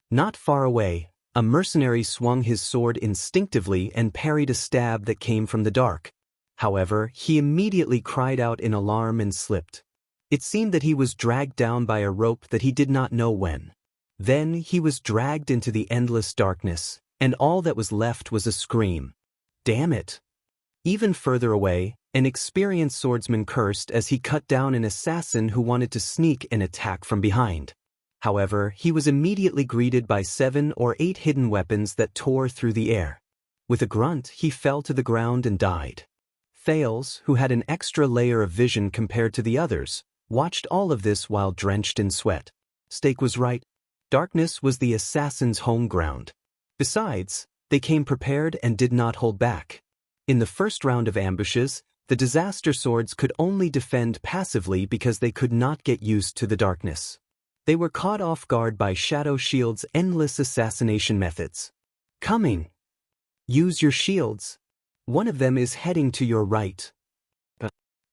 Not far away, a mercenary swung his sword instinctively and parried a stab that came from the dark. However, he immediately cried out in alarm and slipped. It seemed that he was dragged down by a rope that he did not know when. Then he was dragged into the endless darkness, and all that was left was a scream. Damn it! Even further away, an experienced swordsman cursed as he cut down an assassin who wanted to sneak and attack from behind. However, he was immediately greeted by 7 or 8 hidden weapons that tore through the air. With a grunt, he fell to the ground and died. Thales, who had an extra layer of vision compared to the others, watched all of this while drenched in sweat. Stake was right. Darkness was the assassin's home ground. Besides, they came prepared and did not hold back. In the first round of ambushes, the disaster swords could only defend passively because they could not get used to the darkness. They were caught off guard by Shadow Shield's endless assassination methods. Coming! Use your shields. One of them is heading to your right.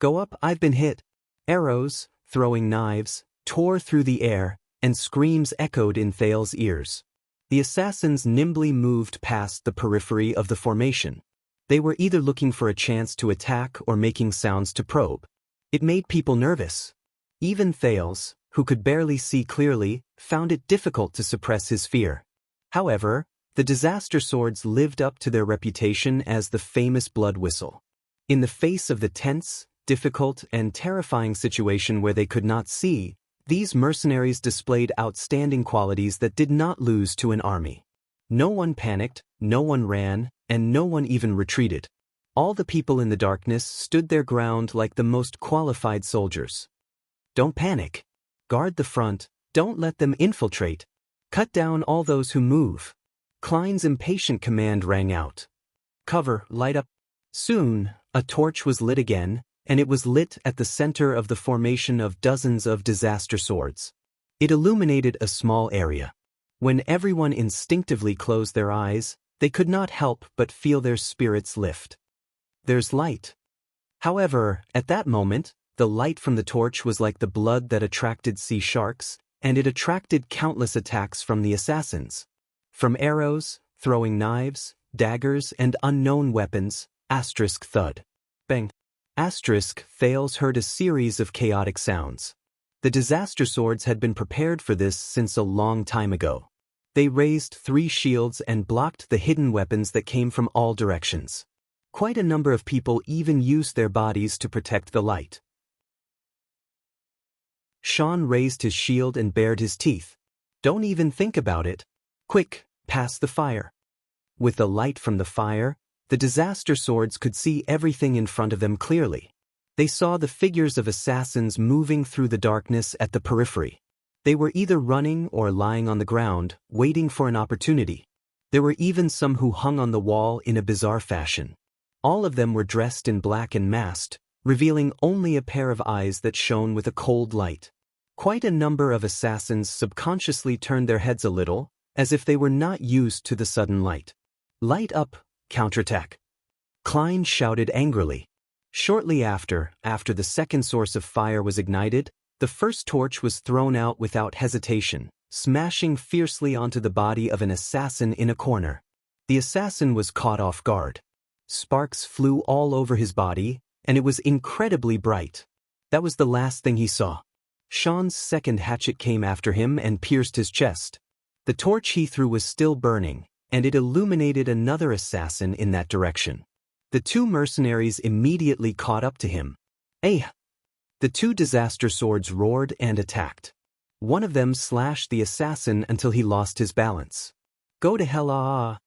Go up, I've been hit. Arrows, throwing knives, tore through the air, and screams echoed in Thales's ears. The assassins nimbly moved past the periphery of the formation. They were either looking for a chance to attack or making sounds to probe. It made people nervous. Even Thales, who could barely see clearly, found it difficult to suppress his fear. However, the disaster swords lived up to their reputation as the famous blood whistle. In the face of the tense, difficult, and terrifying situation where they could not see, these mercenaries displayed outstanding qualities that did not lose to an army. No one panicked, no one ran, and no one even retreated. All the people in the darkness stood their ground like the most qualified soldiers. Don't panic. Guard the front, don't let them infiltrate. Cut down all those who move. Klein's impatient command rang out. Cover, light up. Soon, a torch was lit again, and it was lit at the center of the formation of dozens of disaster swords. It illuminated a small area. When everyone instinctively closed their eyes, they could not help but feel their spirits lift. There's light. However, at that moment, the light from the torch was like the blood that attracted sea sharks, and it attracted countless attacks from the assassins. From arrows, throwing knives, daggers, and unknown weapons, asterisk thud. Bang. Asterisk Thales heard a series of chaotic sounds. The disaster swords had been prepared for this since a long time ago. They raised 3 shields and blocked the hidden weapons that came from all directions. Quite a number of people even used their bodies to protect the light. Sean raised his shield and bared his teeth. Don't even think about it. Quick, pass the fire. With the light from the fire, the disaster swords could see everything in front of them clearly. They saw the figures of assassins moving through the darkness at the periphery. They were either running or lying on the ground, waiting for an opportunity. There were even some who hung on the wall in a bizarre fashion. All of them were dressed in black and masked, revealing only a pair of eyes that shone with a cold light. Quite a number of assassins subconsciously turned their heads a little, as if they were not used to the sudden light. Light up, counterattack. Klein shouted angrily. Shortly after the second source of fire was ignited, the first torch was thrown out without hesitation, smashing fiercely onto the body of an assassin in a corner. The assassin was caught off guard. Sparks flew all over his body, and it was incredibly bright. That was the last thing he saw. Sean's second hatchet came after him and pierced his chest. The torch he threw was still burning, and it illuminated another assassin in that direction. The 2 mercenaries immediately caught up to him. "Hey!" The 2 disaster swords roared and attacked. One of them slashed the assassin until he lost his balance. "Go to hell, ah!"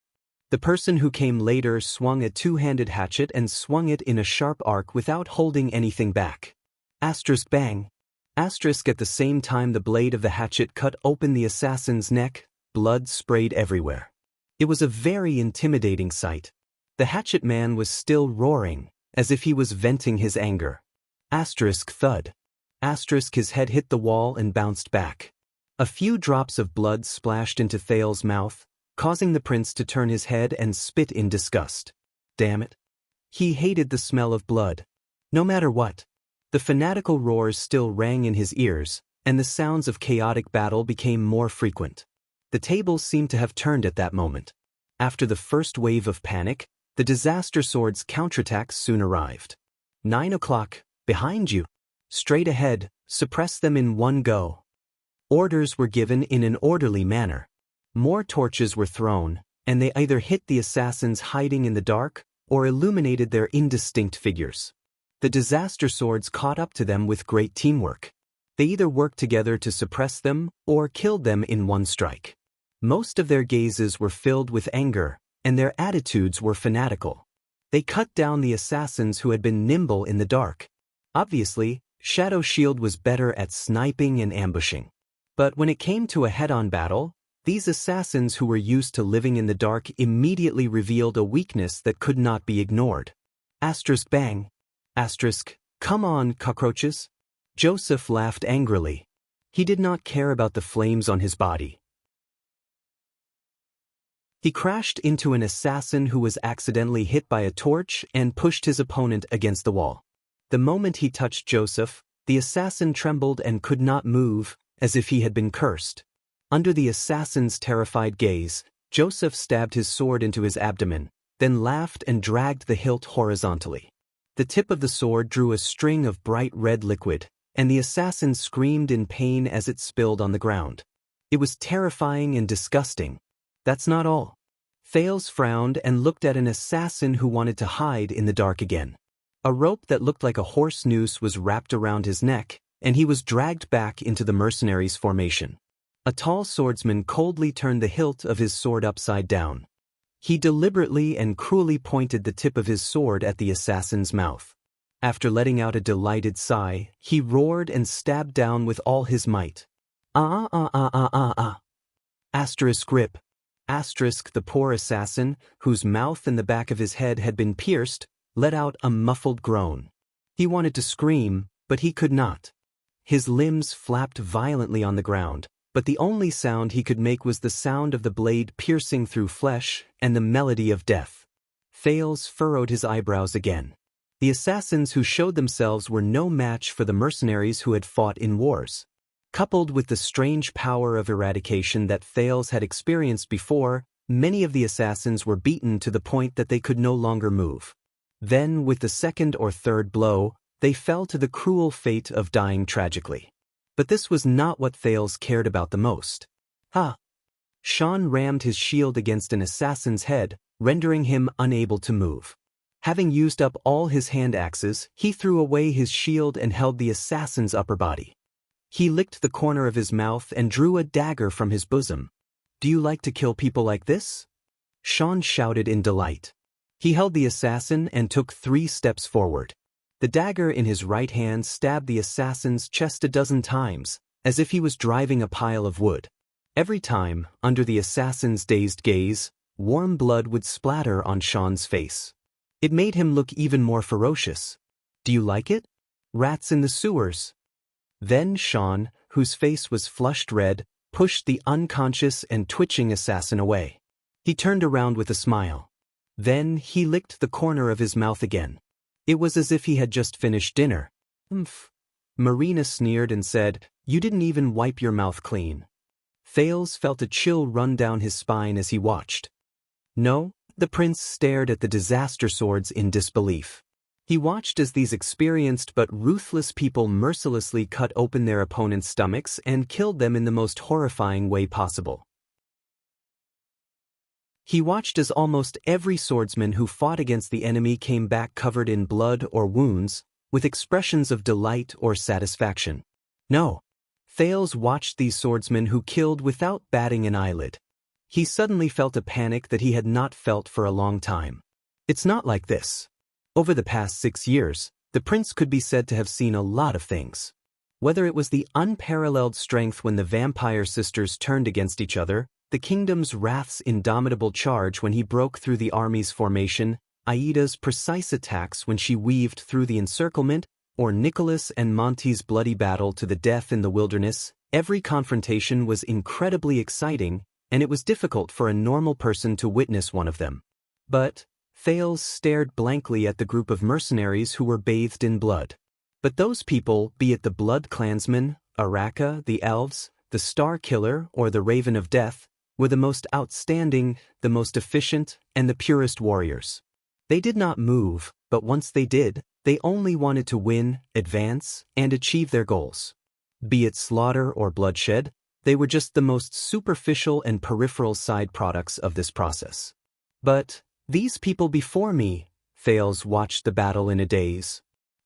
The person who came later swung a 2-handed hatchet and swung it in a sharp arc without holding anything back. Asterisk bang. Asterisk at the same time the blade of the hatchet cut open the assassin's neck, blood sprayed everywhere. It was a very intimidating sight. The hatchet man was still roaring, as if he was venting his anger. Asterisk thud. Asterisk his head hit the wall and bounced back. A few drops of blood splashed into Thales's mouth, causing the prince to turn his head and spit in disgust. Damn it. He hated the smell of blood. No matter what. The fanatical roars still rang in his ears, and the sounds of chaotic battle became more frequent. The tables seemed to have turned at that moment. After the first wave of panic, the disaster sword's counterattacks soon arrived. 9 o'clock, behind you. Straight ahead, suppress them in one go. Orders were given in an orderly manner. More torches were thrown, and they either hit the assassins hiding in the dark or illuminated their indistinct figures. The disaster swords caught up to them with great teamwork. They either worked together to suppress them or killed them in one strike. Most of their gazes were filled with anger, and their attitudes were fanatical. They cut down the assassins who had been nimble in the dark. Obviously, Shadow Shield was better at sniping and ambushing. But when it came to a head-on battle, these assassins who were used to living in the dark immediately revealed a weakness that could not be ignored. Asterisk bang. Asterisk, come on, cockroaches. Joseph laughed angrily. He did not care about the flames on his body. He crashed into an assassin who was accidentally hit by a torch and pushed his opponent against the wall. The moment he touched Joseph, the assassin trembled and could not move, as if he had been cursed. Under the assassin's terrified gaze, Joseph stabbed his sword into his abdomen, then laughed and dragged the hilt horizontally. The tip of the sword drew a string of bright red liquid, and the assassin screamed in pain as it spilled on the ground. It was terrifying and disgusting. That's not all. Thales frowned and looked at an assassin who wanted to hide in the dark again. A rope that looked like a horse noose was wrapped around his neck, and he was dragged back into the mercenaries' formation. A tall swordsman coldly turned the hilt of his sword upside down. He deliberately and cruelly pointed the tip of his sword at the assassin's mouth. After letting out a delighted sigh, he roared and stabbed down with all his might. Asterisk grip. Asterisk the poor assassin, whose mouth and the back of his head had been pierced, let out a muffled groan. He wanted to scream, but he could not. His limbs flapped violently on the ground, but the only sound he could make was the sound of the blade piercing through flesh and the melody of death. Thales furrowed his eyebrows again. The assassins who showed themselves were no match for the mercenaries who had fought in wars. Coupled with the strange power of eradication that Thales had experienced before, many of the assassins were beaten to the point that they could no longer move. Then, with the second or third blow, they fell to the cruel fate of dying tragically. But this was not what Thales cared about the most. Sean rammed his shield against an assassin's head, rendering him unable to move. Having used up all his hand axes, he threw away his shield and held the assassin's upper body. He licked the corner of his mouth and drew a dagger from his bosom. "Do you like to kill people like this?" Sean shouted in delight. He held the assassin and took 3 steps forward. The dagger in his right hand stabbed the assassin's chest a dozen times, as if he was driving a pile of wood. Every time, under the assassin's dazed gaze, warm blood would splatter on Sean's face. It made him look even more ferocious. "Do you like it? Rats in the sewers." Then Sean, whose face was flushed red, pushed the unconscious and twitching assassin away. He turned around with a smile. Then he licked the corner of his mouth again. It was as if he had just finished dinner. "Umph." Marina sneered and said, "You didn't even wipe your mouth clean." Thales felt a chill run down his spine as he watched. No, the prince stared at the disaster swords in disbelief. He watched as these experienced but ruthless people mercilessly cut open their opponents' stomachs and killed them in the most horrifying way possible. He watched as almost every swordsman who fought against the enemy came back covered in blood or wounds, with expressions of delight or satisfaction. No. Thales watched these swordsmen who killed without batting an eyelid. He suddenly felt a panic that he had not felt for a long time. It's not like this. Over the past 6 years, the prince could be said to have seen a lot of things. Whether it was the unparalleled strength when the vampire sisters turned against each other, the kingdom's wrath's indomitable charge when he broke through the army's formation, Aida's precise attacks when she weaved through the encirclement, or Nicholas and Monty's bloody battle to the death in the wilderness, every confrontation was incredibly exciting, and it was difficult for a normal person to witness one of them. But Thales stared blankly at the group of mercenaries who were bathed in blood. But those people, be it the Blood Clansmen, Araka, the Elves, the Star Killer, or the Raven of Death, were the most outstanding, the most efficient, and the purest warriors. They did not move, but once they did, they only wanted to win, advance, and achieve their goals. Be it slaughter or bloodshed, they were just the most superficial and peripheral side products of this process. But these people before me, Thales watched the battle in a daze.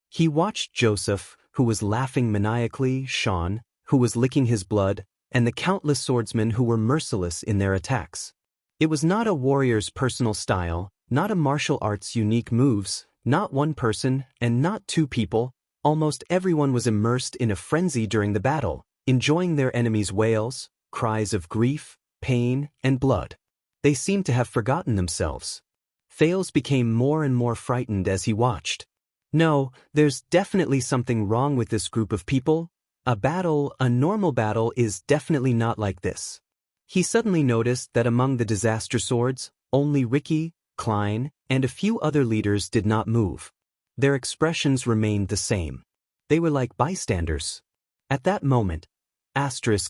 He watched Joseph, who was laughing maniacally, Sean, who was licking his blood, and the countless swordsmen who were merciless in their attacks. It was not a warrior's personal style, not a martial art's unique moves, not one person, and not two people. Almost everyone was immersed in a frenzy during the battle, enjoying their enemies' wails, cries of grief, pain, and blood. They seemed to have forgotten themselves. Thales became more and more frightened as he watched. No, there's definitely something wrong with this group of people. A normal battle is definitely not like this. He suddenly noticed that among the disaster swords, only Ricky, Klein, and a few other leaders did not move. Their expressions remained the same. They were like bystanders. At that moment,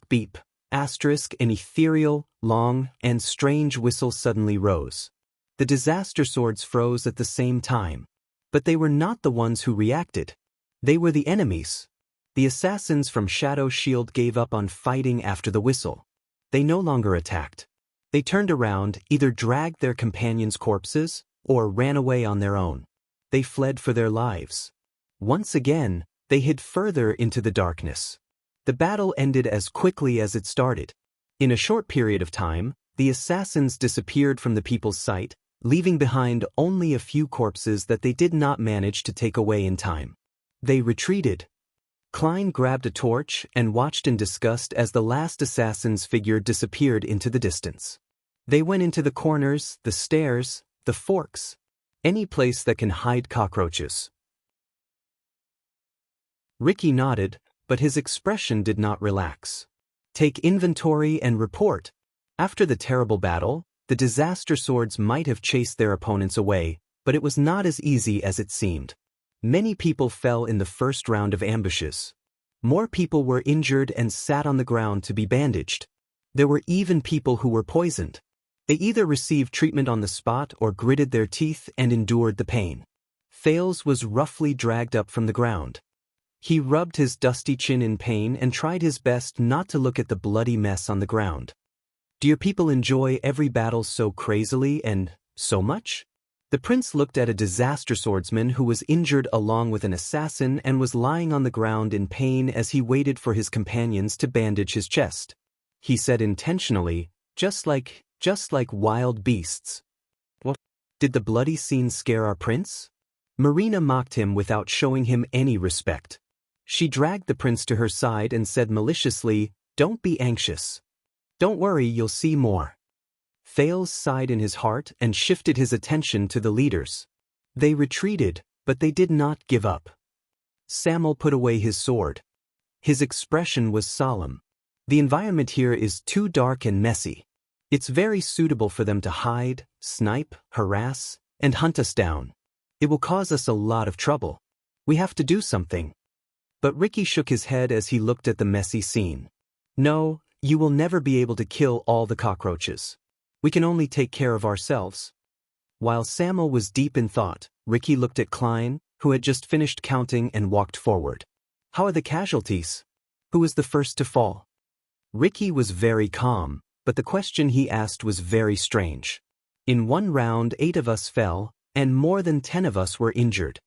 beep, an ethereal, long, and strange whistle suddenly rose. The disaster swords froze at the same time. But they were not the ones who reacted. They were the enemies. The assassins from Shadow Shield gave up on fighting after the whistle. They no longer attacked. They turned around, either dragged their companions' corpses, or ran away on their own. They fled for their lives. Once again, they hid further into the darkness. The battle ended as quickly as it started. In a short period of time, the assassins disappeared from the people's sight, leaving behind only a few corpses that they did not manage to take away in time. They retreated. Klein grabbed a torch and watched in disgust as the last assassin's figure disappeared into the distance. They went into the corners, the stairs, the forks, any place that can hide cockroaches. Ricky nodded, but his expression did not relax. Take inventory and report. After the terrible battle, the disaster swords might have chased their opponents away, but it was not as easy as it seemed. Many people fell in the first round of ambushes. More people were injured and sat on the ground to be bandaged. There were even people who were poisoned. They either received treatment on the spot or gritted their teeth and endured the pain. Thales was roughly dragged up from the ground. He rubbed his dusty chin in pain and tried his best not to look at the bloody mess on the ground. Do your people enjoy every battle so crazily and so much? The prince looked at a disaster swordsman who was injured along with an assassin and was lying on the ground in pain as he waited for his companions to bandage his chest. He said intentionally, just like wild beasts. What? Did the bloody scene scare our prince? Marina mocked him without showing him any respect. She dragged the prince to her side and said maliciously, "Don't be anxious. Don't worry, you'll see more." Thales sighed in his heart and shifted his attention to the leaders. They retreated, but they did not give up. Samuel put away his sword. His expression was solemn. The environment here is too dark and messy. It's very suitable for them to hide, snipe, harass, and hunt us down. It will cause us a lot of trouble. We have to do something. But Ricky shook his head as he looked at the messy scene. No, you will never be able to kill all the cockroaches. We can only take care of ourselves. While Samuel was deep in thought, Ricky looked at Klein, who had just finished counting, and walked forward. How are the casualties? Who was the first to fall? Ricky was very calm, but the question he asked was very strange. In one round, 8 of us fell, and more than 10 of us were injured.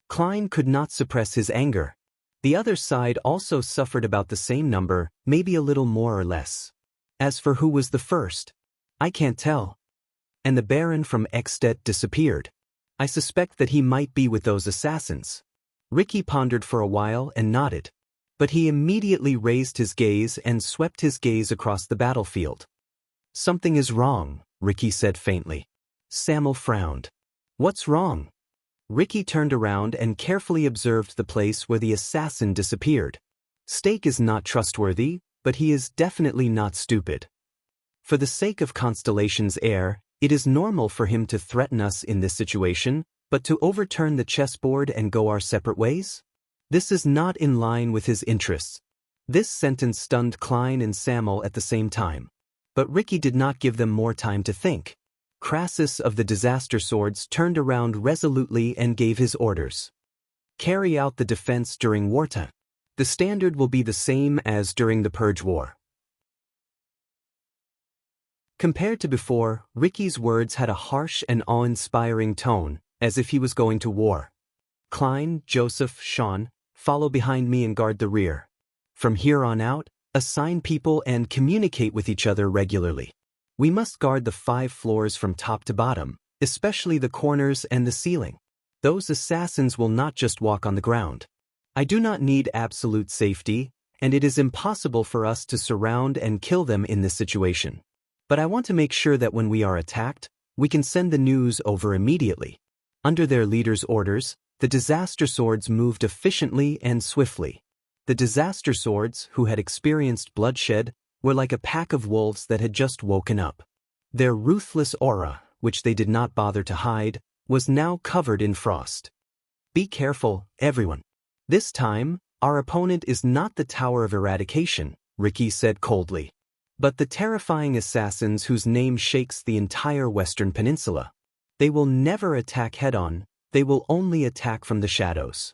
Klein could not suppress his anger. The other side also suffered about the same number, maybe a little more or less. As for who was the first, I can't tell. And the Baron from Ekstedt disappeared. I suspect that he might be with those assassins. Ricky pondered for a while and nodded. but he immediately raised his gaze and swept his gaze across the battlefield. "Something is wrong," Ricky said faintly. Samuel frowned. "What's wrong?" Ricky turned around and carefully observed the place where the assassin disappeared. Stake is not trustworthy, but he is definitely not stupid. For the sake of Constellation's heir, it is normal for him to threaten us in this situation, but to overturn the chessboard and go our separate ways? This is not in line with his interests. This sentence stunned Klein and Samuel at the same time. But Ricky did not give them more time to think. Crassus of the Disaster Swords turned around resolutely and gave his orders. "Carry out the defense during wartime. The standard will be the same as during the Purge War." Compared to before, Ricky's words had a harsh and awe-inspiring tone, as if he was going to war. "Klein, Joseph, Sean, follow behind me and guard the rear. From here on out, assign people and communicate with each other regularly. We must guard the 5 floors from top to bottom, especially the corners and the ceiling. Those assassins will not just walk on the ground. I do not need absolute safety, and it is impossible for us to surround and kill them in this situation. But I want to make sure that when we are attacked, we can send the news over immediately." Under their leader's orders, the Disaster Swords moved efficiently and swiftly. The Disaster Swords, who had experienced bloodshed, were like a pack of wolves that had just woken up. Their ruthless aura, which they did not bother to hide, was now covered in frost. "Be careful, everyone. This time, our opponent is not the Tower of Eradication," Ricky said coldly, "but the terrifying assassins whose name shakes the entire Western Peninsula. They will never attack head-on, they will only attack from the shadows.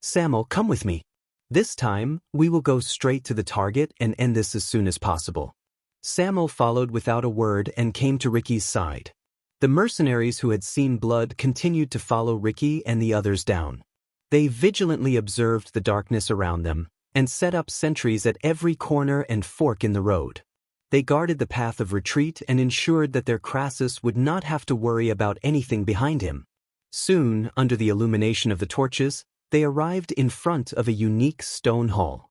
Samuel, come with me. This time, we will go straight to the target and end this as soon as possible." Samuel followed without a word and came to Ricky's side. The mercenaries who had seen blood continued to follow Ricky and the others down. They vigilantly observed the darkness around them and set up sentries at every corner and fork in the road. They guarded the path of retreat and ensured that their Crassus would not have to worry about anything behind him. Soon, under the illumination of the torches, they arrived in front of a unique stone hall.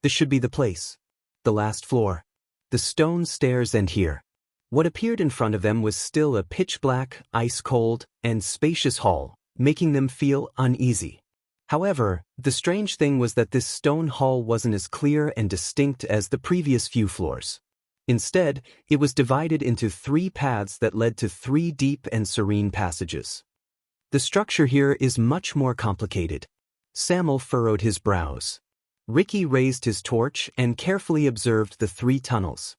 This should be the place. The last floor. The stone stairs end here. What appeared in front of them was still a pitch-black, ice-cold, and spacious hall, making them feel uneasy. However, the strange thing was that this stone hall wasn't as clear and distinct as the previous few floors. Instead, it was divided into 3 paths that led to 3 deep and serene passages. The structure here is much more complicated. Samuel furrowed his brows. Ricky raised his torch and carefully observed the 3 tunnels.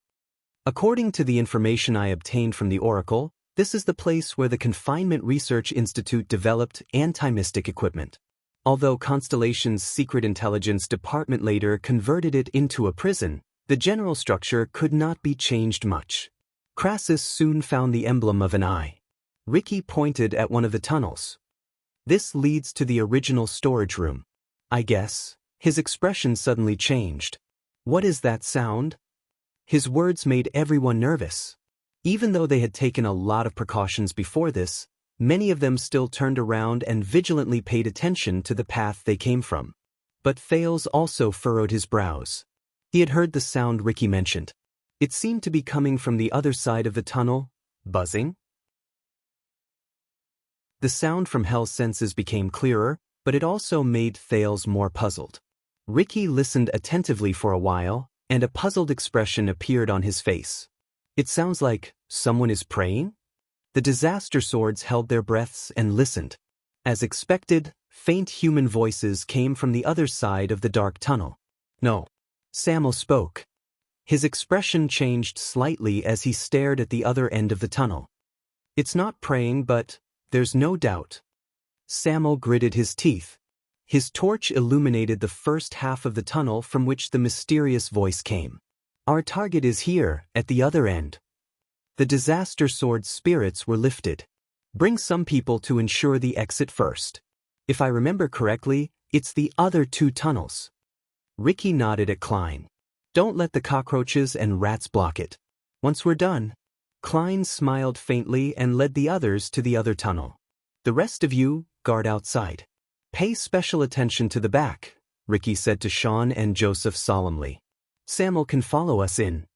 "According to the information I obtained from the Oracle, this is the place where the Confinement Research Institute developed anti-mystic equipment. Although Constellation's Secret Intelligence Department later converted it into a prison, the general structure could not be changed much." Crassus soon found the emblem of an eye. Ricky pointed at one of the tunnels. "This leads to the original storage room. I guess." His expression suddenly changed. "What is that sound?" His words made everyone nervous. Even though they had taken a lot of precautions before this, many of them still turned around and vigilantly paid attention to the path they came from. But Thales also furrowed his brows. He had heard the sound Ricky mentioned. It seemed to be coming from the other side of the tunnel. Buzzing? The sound from Hell's senses became clearer, but it also made Thales more puzzled. Ricky listened attentively for a while, and a puzzled expression appeared on his face. "It sounds like someone is praying?" The Disaster Swords held their breaths and listened. As expected, faint human voices came from the other side of the dark tunnel. "No." Samuel spoke. His expression changed slightly as he stared at the other end of the tunnel. "It's not praying, but there's no doubt." Samuel gritted his teeth. His torch illuminated the first half of the tunnel from which the mysterious voice came. "Our target is here, at the other end." The Disaster Sword spirits were lifted. "Bring some people to ensure the exit first. If I remember correctly, it's the other 2 tunnels." Ricky nodded at Klein. "Don't let the cockroaches and rats block it. Once we're done." Klein smiled faintly and led the others to the other tunnel. "The rest of you, guard outside. Pay special attention to the back. Ricky said to Sean and Joseph solemnly. Samuel can follow us in.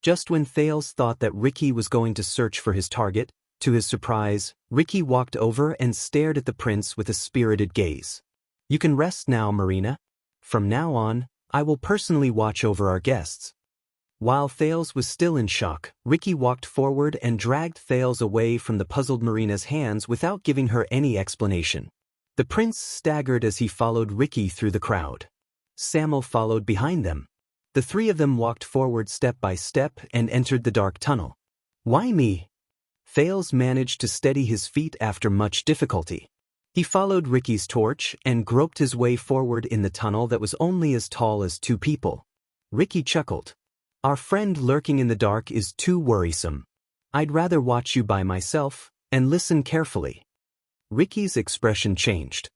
Just when Thales thought that Ricky was going to search for his target, to his surprise, Ricky walked over and stared at the prince with a spirited gaze. You can rest now, Marina. From now on, I will personally watch over our guests. While Thales was still in shock, Ricky walked forward and dragged Thales away from the puzzled Marina's hands without giving her any explanation. The prince staggered as he followed Ricky through the crowd. Samuel followed behind them. The three of them walked forward step by step and entered the dark tunnel. Why me? Thales managed to steady his feet after much difficulty. He followed Ricky's torch and groped his way forward in the tunnel that was only as tall as two people. Ricky chuckled. Our friend lurking in the dark is too worrisome. I'd rather watch you by myself and listen carefully. Ricky's expression changed.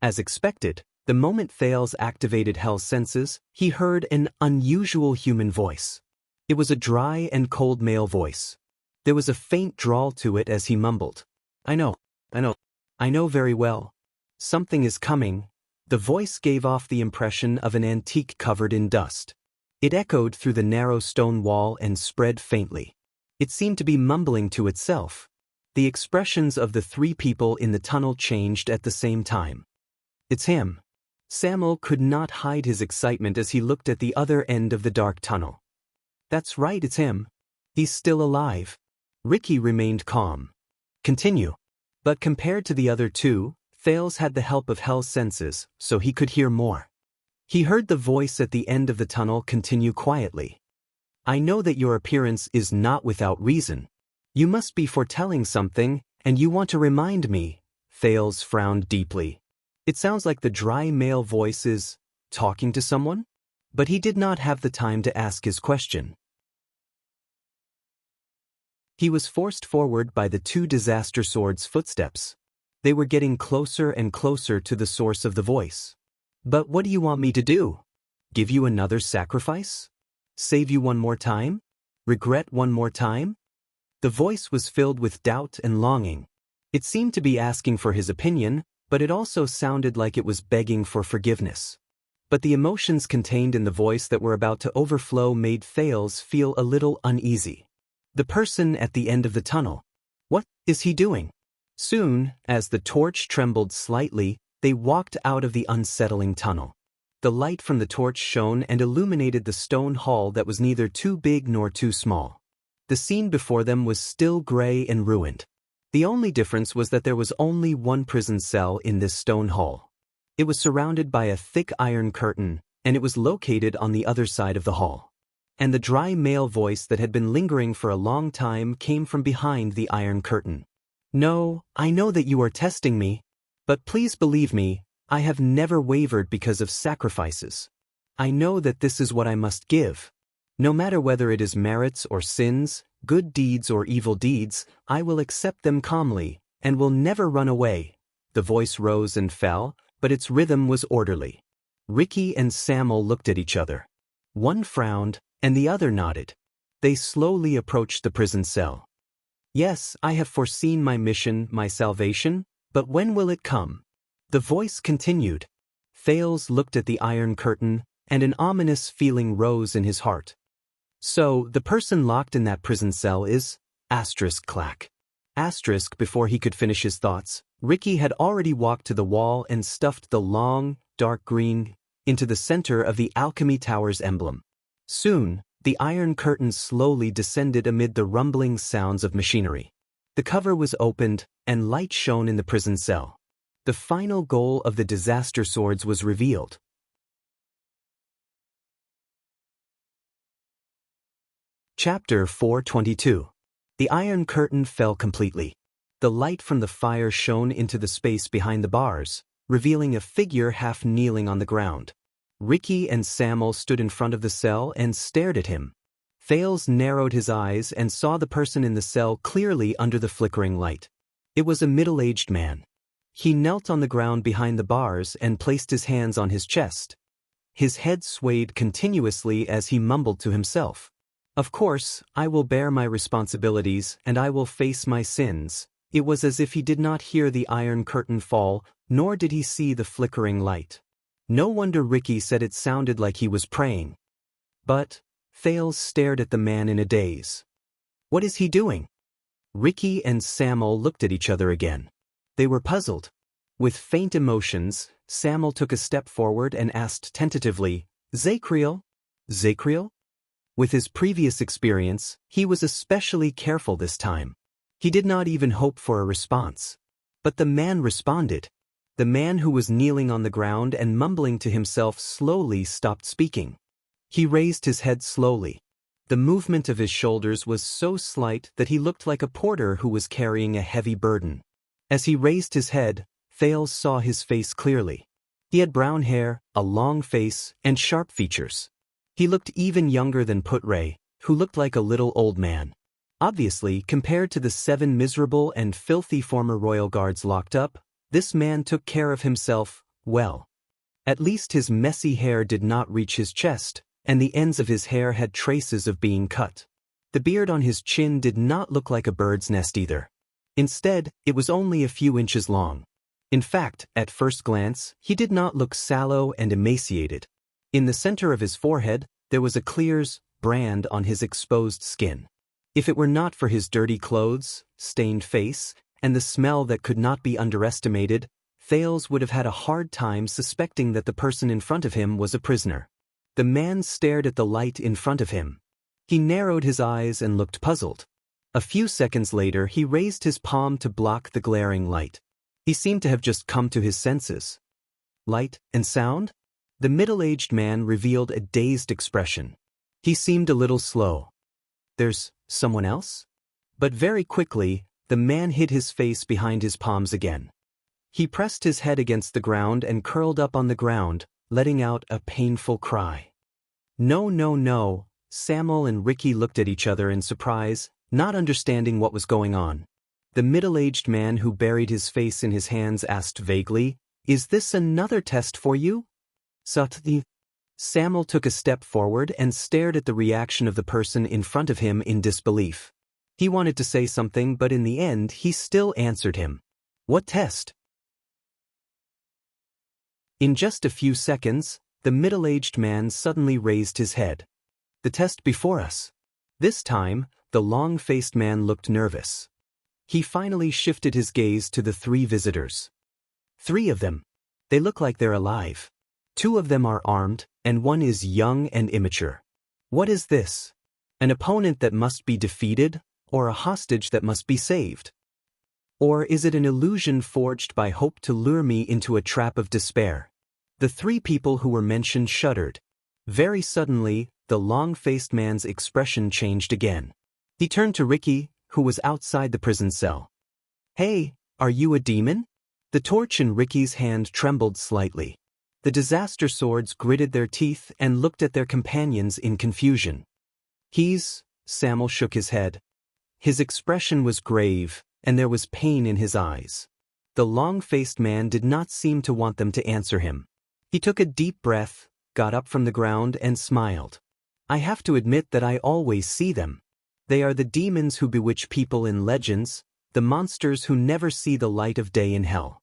As expected, the moment Thales activated Hell's senses, he heard an unusual human voice. It was a dry and cold male voice. There was a faint drawl to it as he mumbled. I know very well. Something is coming. The voice gave off the impression of an antique covered in dust. It echoed through the narrow stone wall and spread faintly. It seemed to be mumbling to itself. The expressions of the three people in the tunnel changed at the same time. It's him. Samuel could not hide his excitement as he looked at the other end of the dark tunnel. That's right, it's him. He's still alive. Ricky remained calm. Continue. But compared to the other two, Thales had the help of Hell's senses, so he could hear more. He heard the voice at the end of the tunnel continue quietly. I know that your appearance is not without reason. You must be foretelling something, and you want to remind me. Thales frowned deeply. It sounds like the dry male voice is talking to someone? But he did not have the time to ask his question. He was forced forward by the two disaster swords' footsteps. They were getting closer and closer to the source of the voice. But what do you want me to do? Give you another sacrifice? Save you one more time? Regret one more time? The voice was filled with doubt and longing. It seemed to be asking for his opinion, but it also sounded like it was begging for forgiveness. But the emotions contained in the voice that were about to overflow made Thales feel a little uneasy. The person at the end of the tunnel. What is he doing? Soon, as the torch trembled slightly, they walked out of the unsettling tunnel. The light from the torch shone and illuminated the stone hall that was neither too big nor too small. The scene before them was still gray and ruined. The only difference was that there was only one prison cell in this stone hall. It was surrounded by a thick iron curtain, and it was located on the other side of the hall. And the dry male voice that had been lingering for a long time came from behind the iron curtain. No, I know that you are testing me. But please believe me, I have never wavered because of sacrifices. I know that this is what I must give. No matter whether it is merits or sins, good deeds or evil deeds, I will accept them calmly, and will never run away. The voice rose and fell, but its rhythm was orderly. Ricky and Samuel looked at each other. One frowned, and the other nodded. They slowly approached the prison cell. Yes, I have foreseen my mission, my salvation, but when will it come? The voice continued. Thales looked at the iron curtain, and an ominous feeling rose in his heart. So, the person locked in that prison cell is... clack. Before he could finish his thoughts, Ricky had already walked to the wall and stuffed the long, dark green into the center of the Alchemy Tower's emblem. Soon, the iron curtain slowly descended amid the rumbling sounds of machinery. The cover was opened, and light shone in the prison cell. The final goal of the disaster swords was revealed. Chapter 422. The iron curtain fell completely. The light from the fire shone into the space behind the bars, revealing a figure half kneeling on the ground. Ricky and Samuel stood in front of the cell and stared at him. Thales narrowed his eyes and saw the person in the cell clearly under the flickering light. It was a middle-aged man. He knelt on the ground behind the bars and placed his hands on his chest. His head swayed continuously as he mumbled to himself. Of course, I will bear my responsibilities and I will face my sins. It was as if he did not hear the iron curtain fall, nor did he see the flickering light. No wonder Ricky said it sounded like he was praying. But Thales stared at the man in a daze. What is he doing? Ricky and Samuel looked at each other again. They were puzzled. With faint emotions, Samuel took a step forward and asked tentatively, Zakriel? Zakriel? With his previous experience, he was especially careful this time. He did not even hope for a response. But the man responded. The man who was kneeling on the ground and mumbling to himself slowly stopped speaking. He raised his head slowly. The movement of his shoulders was so slight that he looked like a porter who was carrying a heavy burden. As he raised his head, Thales saw his face clearly. He had brown hair, a long face, and sharp features. He looked even younger than Putre, who looked like a little old man. Obviously, compared to the 7 miserable and filthy former royal guards locked up, this man took care of himself well. At least his messy hair did not reach his chest, and the ends of his hair had traces of being cut. The beard on his chin did not look like a bird's nest either. Instead, it was only a few inches long. In fact, at first glance, he did not look sallow and emaciated. In the center of his forehead, there was a Clear's brand on his exposed skin. If it were not for his dirty clothes, stained face, and the smell that could not be underestimated, Thales would have had a hard time suspecting that the person in front of him was a prisoner. The man stared at the light in front of him. He narrowed his eyes and looked puzzled. A few seconds later, he raised his palm to block the glaring light. He seemed to have just come to his senses. Light and sound? The middle-aged man revealed a dazed expression. He seemed a little slow. There's someone else? But very quickly, the man hid his face behind his palms again. He pressed his head against the ground and curled up on the ground, letting out a painful cry. No, no, no. Samuel and Ricky looked at each other in surprise, not understanding what was going on. The middle-aged man who buried his face in his hands asked vaguely, Is this another test for you? Satydev. Samuel took a step forward and stared at the reaction of the person in front of him in disbelief. He wanted to say something, but in the end he still answered him. What test? In just a few seconds, the middle-aged man suddenly raised his head. The test before us. This time, the long-faced man looked nervous. He finally shifted his gaze to the 3 visitors. 3 of them. They look like they're alive. 2 of them are armed, and 1 is young and immature. What is this? An opponent that must be defeated, or a hostage that must be saved? Or is it an illusion forged by hope to lure me into a trap of despair? The 3 people who were mentioned shuddered. Very suddenly, the long-faced man's expression changed again. He turned to Ricky, who was outside the prison cell. Hey, are you a demon? The torch in Ricky's hand trembled slightly. The disaster swords gritted their teeth and looked at their companions in confusion. Samuel shook his head. His expression was grave, and there was pain in his eyes. The long-faced man did not seem to want them to answer him. He took a deep breath, got up from the ground, and smiled. I have to admit that I always see them. They are the demons who bewitch people in legends, the monsters who never see the light of day in hell.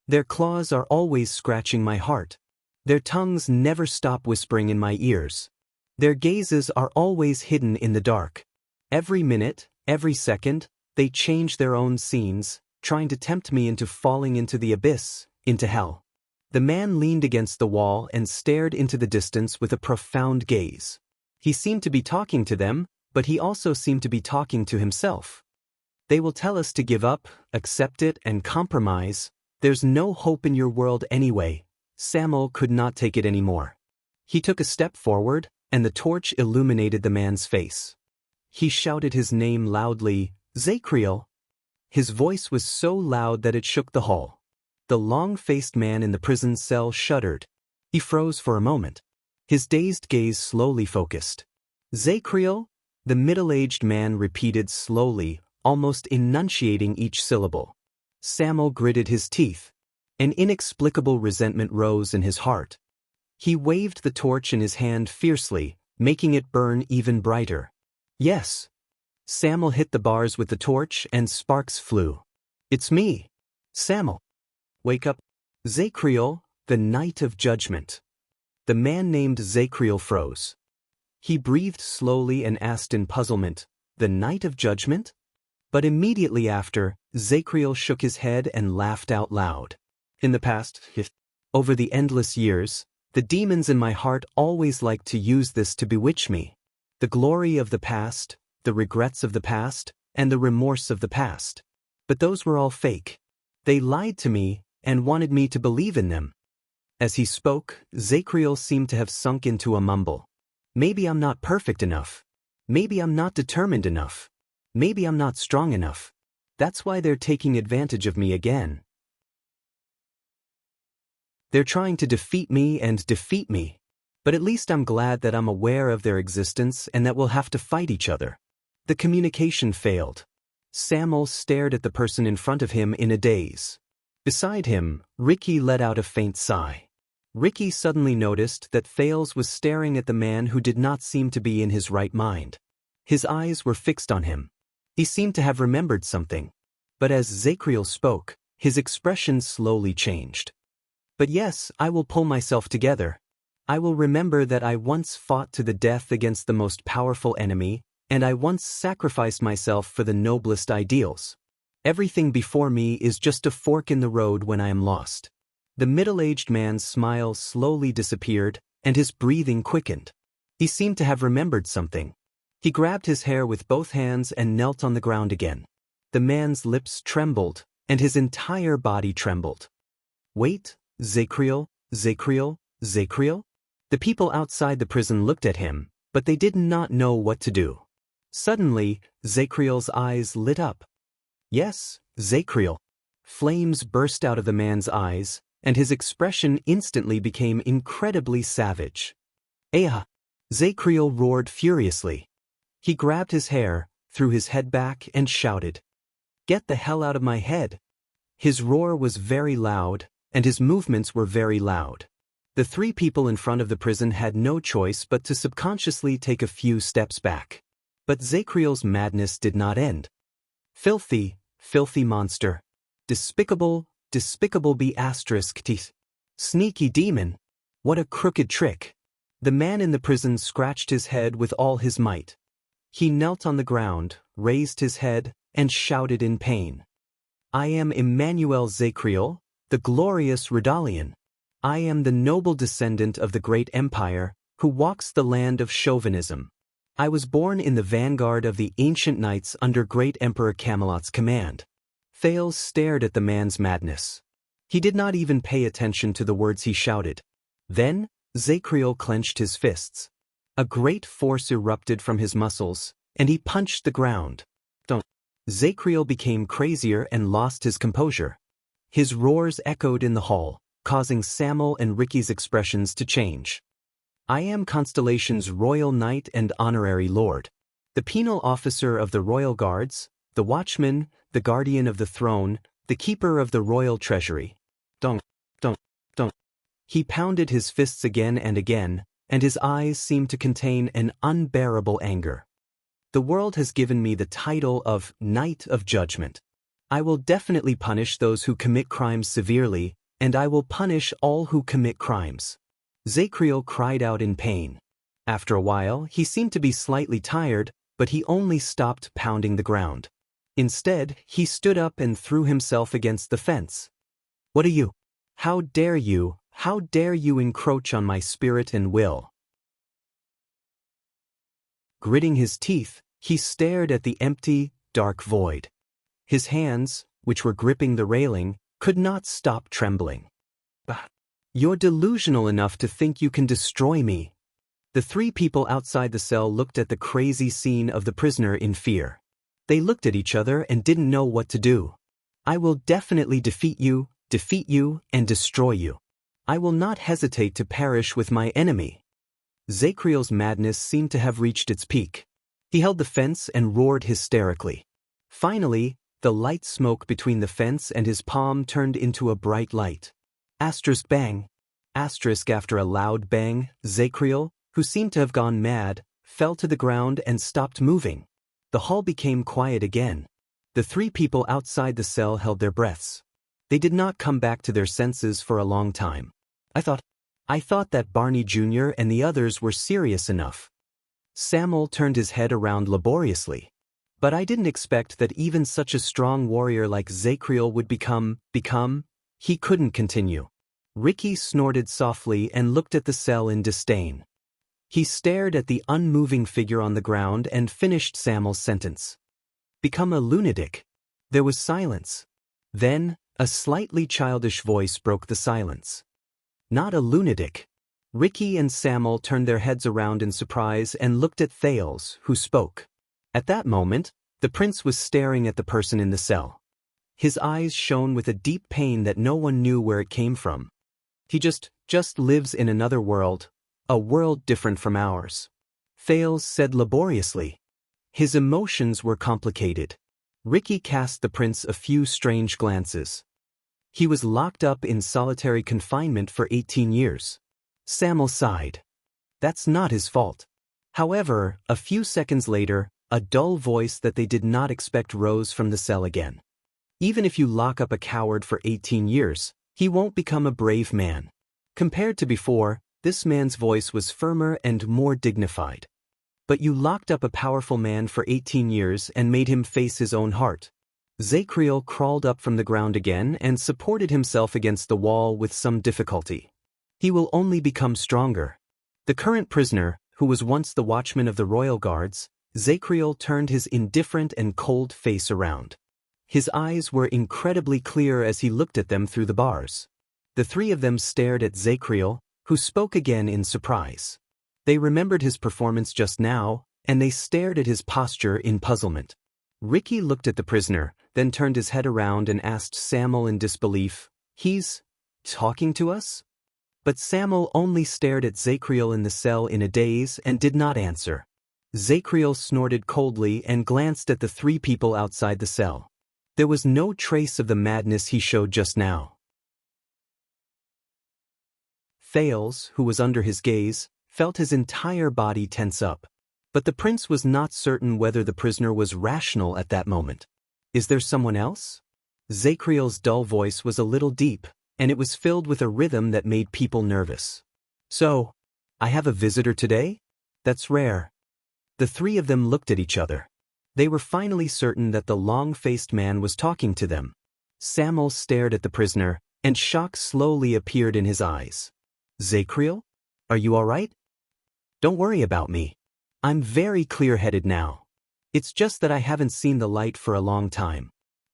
Their claws are always scratching my heart. Their tongues never stop whispering in my ears. Their gazes are always hidden in the dark. Every minute, every second, they change their own scenes, trying to tempt me into falling into the abyss, into hell. The man leaned against the wall and stared into the distance with a profound gaze. He seemed to be talking to them, but he also seemed to be talking to himself. They will tell us to give up, accept it, and compromise. There's no hope in your world anyway. Samuel could not take it anymore. He took a step forward, and the torch illuminated the man's face. He shouted his name loudly, Zakriel. His voice was so loud that it shook the hall. The long-faced man in the prison cell shuddered. He froze for a moment. His dazed gaze slowly focused. Zakriel? The middle-aged man repeated slowly, almost enunciating each syllable. Samuel gritted his teeth. An inexplicable resentment rose in his heart. He waved the torch in his hand fiercely, making it burn even brighter. Yes. Samuel hit the bars with the torch and sparks flew. It's me. Samuel. Wake up. Zakriel, The night of judgment. The man named Zacriel froze. He breathed slowly and asked in puzzlement, "The night of judgment?" But immediately after, Zacriel shook his head and laughed out loud. In the past, over the endless years, the demons in my heart always liked to use this to bewitch me. The glory of the past, the regrets of the past, and the remorse of the past. But those were all fake. They lied to me and wanted me to believe in them. As he spoke, Zacriel seemed to have sunk into a mumble. Maybe I'm not perfect enough. Maybe I'm not determined enough. Maybe I'm not strong enough. That's why they're taking advantage of me again. They're trying to defeat me and defeat me. But at least I'm glad that I'm aware of their existence and that we'll have to fight each other. The communication failed. Samuel stared at the person in front of him in a daze. Beside him, Ricky let out a faint sigh. Ricky suddenly noticed that Thales was staring at the man who did not seem to be in his right mind. His eyes were fixed on him. He seemed to have remembered something. But as Zacriel spoke, his expression slowly changed. "But yes, I will pull myself together. I will remember that I once fought to the death against the most powerful enemy, and I once sacrificed myself for the noblest ideals. Everything before me is just a fork in the road when I am lost." The middle-aged man's smile slowly disappeared, and his breathing quickened. He seemed to have remembered something. He grabbed his hair with both hands and knelt on the ground again. The man's lips trembled, and his entire body trembled. "Wait, Zacriel, Zacriel, Zacriel?" The people outside the prison looked at him, but they did not know what to do. Suddenly, Zacriel's eyes lit up. "Yes, Zacriel." Flames burst out of the man's eyes, and his expression instantly became incredibly savage. "Aya!" Zacriel roared furiously. He grabbed his hair, threw his head back, and shouted, "Get the hell out of my head!" His roar was very loud, and his movements were very loud. The three people in front of the prison had no choice but to subconsciously take a few steps back. But Zacriel's madness did not end. "Filthy, filthy monster. Despicable, despicable be asterisk teeth. Sneaky demon. What a crooked trick." The man in the prison scratched his head with all his might. He knelt on the ground, raised his head, and shouted in pain. "I am Emmanuel Zacriel, the glorious Redalian. I am the noble descendant of the great empire, who walks the land of chauvinism. I was born in the vanguard of the ancient knights under great Emperor Camelot's command." Thales stared at the man's madness. He did not even pay attention to the words he shouted. Then, Zacriel clenched his fists. A great force erupted from his muscles, and he punched the ground. Zacriel became crazier and lost his composure. His roars echoed in the hall, causing Samuel and Ricky's expressions to change. "I am Constellation's royal knight and honorary lord. The penal officer of the royal guards, the watchman, the guardian of the throne, the keeper of the royal treasury." Dong, dong, dong. He pounded his fists again and again, and his eyes seemed to contain an unbearable anger. "The world has given me the title of Knight of Judgment. I will definitely punish those who commit crimes severely, and I will punish all who commit crimes." Zacriel cried out in pain. After a while, he seemed to be slightly tired, but he only stopped pounding the ground. Instead, he stood up and threw himself against the fence. "What are you? How dare you? How dare you encroach on my spirit and will?" Gritting his teeth, he stared at the empty, dark void. His hands, which were gripping the railing, could not stop trembling. "You're delusional enough to think you can destroy me." The three people outside the cell looked at the crazy scene of the prisoner in fear. They looked at each other and didn't know what to do. "I will definitely defeat you, and destroy you. I will not hesitate to perish with my enemy." Zacriel's madness seemed to have reached its peak. He held the fence and roared hysterically. Finally, the light smoke between the fence and his palm turned into a bright light. Asterisk bang. Asterisk after a loud bang, Zacriel, who seemed to have gone mad, fell to the ground and stopped moving. The hall became quiet again. The three people outside the cell held their breaths. They did not come back to their senses for a long time. I thought that Barney Jr. and the others were serious enough. Samuel turned his head around laboriously. But I didn't expect that even such a strong warrior like Zacriel would become. He couldn't continue. Ricky snorted softly and looked at the cell in disdain. He stared at the unmoving figure on the ground and finished Samuel's sentence. Become a lunatic. There was silence. Then, a slightly childish voice broke the silence. Not a lunatic. Ricky and Samuel turned their heads around in surprise and looked at Thales, who spoke. At that moment, the prince was staring at the person in the cell. His eyes shone with a deep pain that no one knew where it came from. He just lives in another world, a world different from ours. Thales said laboriously. His emotions were complicated. Ricky cast the prince a few strange glances. He was locked up in solitary confinement for 18 years. Samuel sighed. That's not his fault. However, a few seconds later, a dull voice that they did not expect rose from the cell again. Even if you lock up a coward for 18 years, he won't become a brave man. Compared to before, this man's voice was firmer and more dignified. But you locked up a powerful man for 18 years and made him face his own heart. Zacriel crawled up from the ground again and supported himself against the wall with some difficulty. He will only become stronger. The current prisoner, who was once the watchman of the royal guards, Zacriel turned his indifferent and cold face around. His eyes were incredibly clear as he looked at them through the bars. The three of them stared at Zacriel, who spoke again in surprise. They remembered his performance just now, and they stared at his posture in puzzlement. Ricky looked at the prisoner, then turned his head around and asked Samuel in disbelief, "He's talking to us?" But Samuel only stared at Zacriel in the cell in a daze and did not answer. Zacriel snorted coldly and glanced at the three people outside the cell. There was no trace of the madness he showed just now. Thales, who was under his gaze, felt his entire body tense up. But the prince was not certain whether the prisoner was rational at that moment. Is there someone else? Zacriel's dull voice was a little deep, and it was filled with a rhythm that made people nervous. So, I have a visitor today? That's rare. The three of them looked at each other. They were finally certain that the long-faced man was talking to them. Samuel stared at the prisoner, and shock slowly appeared in his eyes. Zacriel? Are you all right? Don't worry about me. I'm very clear-headed now. It's just that I haven't seen the light for a long time.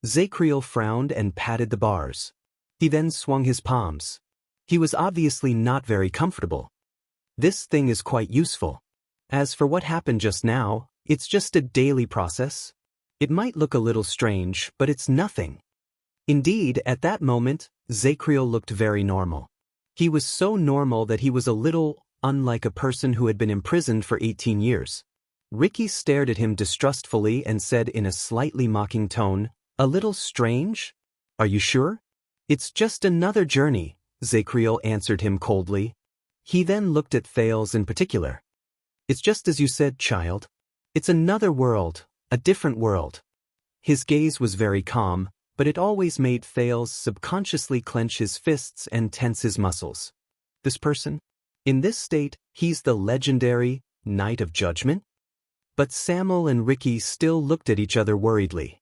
Zacriel frowned and patted the bars. He then swung his palms. He was obviously not very comfortable. This thing is quite useful. As for what happened just now, it's just a daily process. It might look a little strange, but it's nothing. Indeed, at that moment, Zacriel looked very normal. He was so normal that he was a little unlike a person who had been imprisoned for 18 years. Ricky stared at him distrustfully and said in a slightly mocking tone, "A little strange? Are you sure?" "It's just another journey," Zacriel answered him coldly. He then looked at Thales in particular. "It's just as you said, child. It's another world, a different world." His gaze was very calm, but it always made Thales subconsciously clench his fists and tense his muscles. This person? In this state, he's the legendary Knight of Judgment? But Samuel and Ricky still looked at each other worriedly.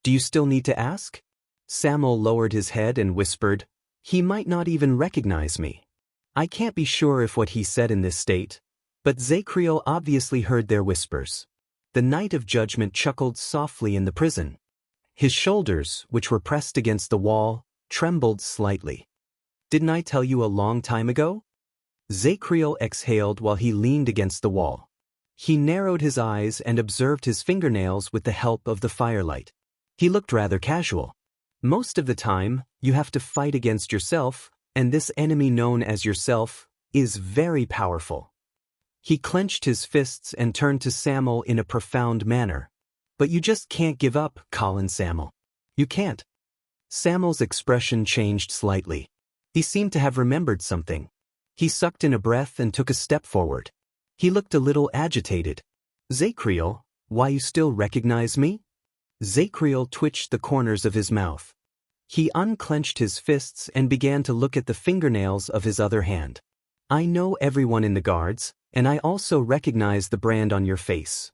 "Do you still need to ask?" Samuel lowered his head and whispered, "He might not even recognize me." I can't be sure if what he said in this state, but Zacriel obviously heard their whispers. The Knight of Judgment chuckled softly in the prison. His shoulders, which were pressed against the wall, trembled slightly. "Didn't I tell you a long time ago?" Zacriel exhaled while he leaned against the wall. He narrowed his eyes and observed his fingernails with the help of the firelight. He looked rather casual. Most of the time, you have to fight against yourself, and this enemy known as yourself is very powerful. He clenched his fists and turned to Samuel in a profound manner. "But you just can't give up, Colin Samuel. You can't." Samuel's expression changed slightly. He seemed to have remembered something. He sucked in a breath and took a step forward. He looked a little agitated. "Zacriel, why you still recognize me?" Zacriel twitched the corners of his mouth. He unclenched his fists and began to look at the fingernails of his other hand. I know everyone in the guards, and I also recognize the brand on your face.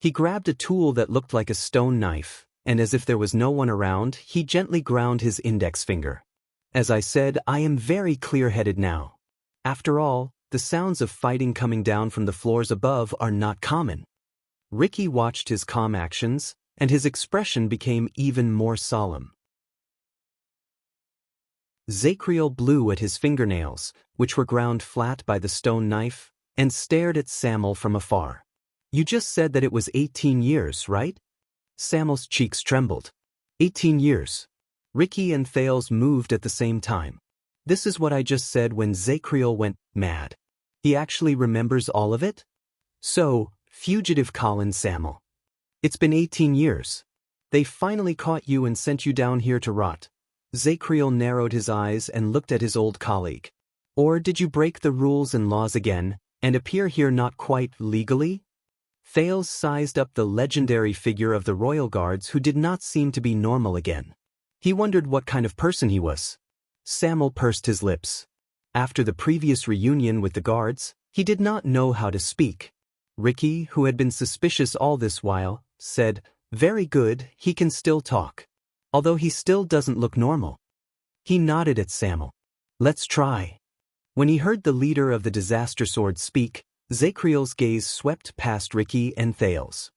He grabbed a tool that looked like a stone knife, and as if there was no one around, he gently ground his index finger. As I said, I am very clear-headed now. After all, the sounds of fighting coming down from the floors above are not common. Ricky watched his calm actions, and his expression became even more solemn. Zacriel blew at his fingernails, which were ground flat by the stone knife, and stared at Samuel from afar. You just said that it was 18 years, right? Samuel's cheeks trembled. 18 years. Ricky and Thales moved at the same time. This is what I just said when Zacriel went mad. He actually remembers all of it? So, fugitive Colin Samuel. It's been 18 years. They finally caught you and sent you down here to rot. Zacriel narrowed his eyes and looked at his old colleague. Or did you break the rules and laws again, and appear here not quite legally? Thales sized up the legendary figure of the royal guards who did not seem to be normal again. He wondered what kind of person he was. Samuel pursed his lips. After the previous reunion with the guards, he did not know how to speak. Ricky, who had been suspicious all this while, said, "Very good, he can still talk. Although he still doesn't look normal." He nodded at Samuel. "Let's try." When he heard the leader of the disaster sword speak, Zacriel's gaze swept past Ricky and Thales.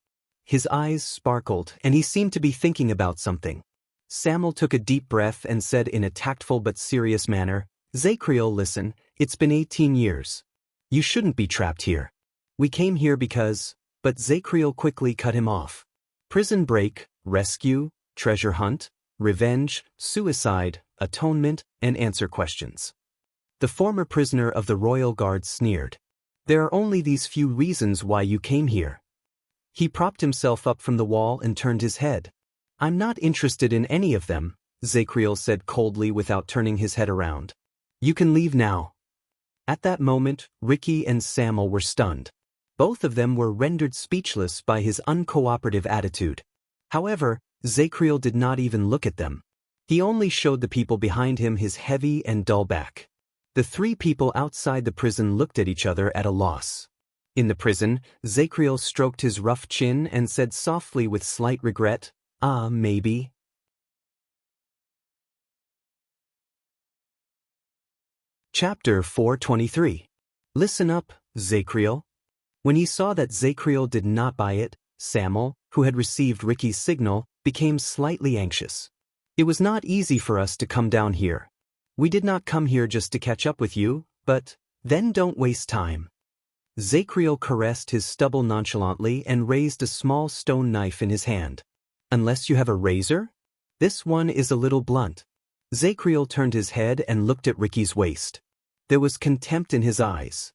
His eyes sparkled, and he seemed to be thinking about something. Samuel took a deep breath and said in a tactful but serious manner, "Zacriel, listen, it's been 18 years. You shouldn't be trapped here. We came here because..." But Zacriel quickly cut him off. Prison break, rescue, treasure hunt, revenge, suicide, atonement, and answer questions. The former prisoner of the royal guard sneered. There are only these few reasons why you came here. He propped himself up from the wall and turned his head. I'm not interested in any of them, Zacriel said coldly without turning his head around. You can leave now. At that moment, Ricky and Samuel were stunned. Both of them were rendered speechless by his uncooperative attitude. However, Zacriel did not even look at them. He only showed the people behind him his heavy and dull back. The three people outside the prison looked at each other at a loss. In the prison, Zacriel stroked his rough chin and said softly with slight regret, maybe. Chapter 423. Listen up, Zacriel. When he saw that Zacriel did not buy it, Samuel, who had received Ricky's signal, became slightly anxious. It was not easy for us to come down here. We did not come here just to catch up with you, but then don't waste time. Zacriel caressed his stubble nonchalantly and raised a small stone knife in his hand. Unless you have a razor? This one is a little blunt. Zacriel turned his head and looked at Ricky's waist. There was contempt in his eyes.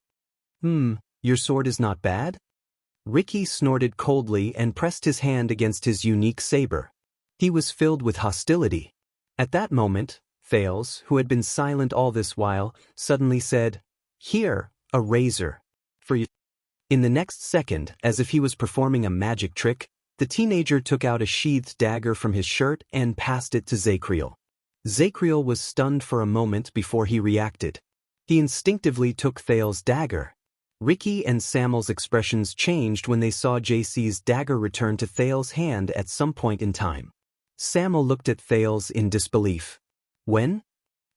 Your sword is not bad? Ricky snorted coldly and pressed his hand against his unique saber. He was filled with hostility. At that moment, Thales, who had been silent all this while, suddenly said, "Here, a razor. For you." In the next second, as if he was performing a magic trick, the teenager took out a sheathed dagger from his shirt and passed it to Zacriel. Zacriel was stunned for a moment before he reacted. He instinctively took Thales' dagger. Ricky and Samuel's expressions changed when they saw JC's dagger return to Thales' hand at some point in time. Samuel looked at Thales in disbelief. When?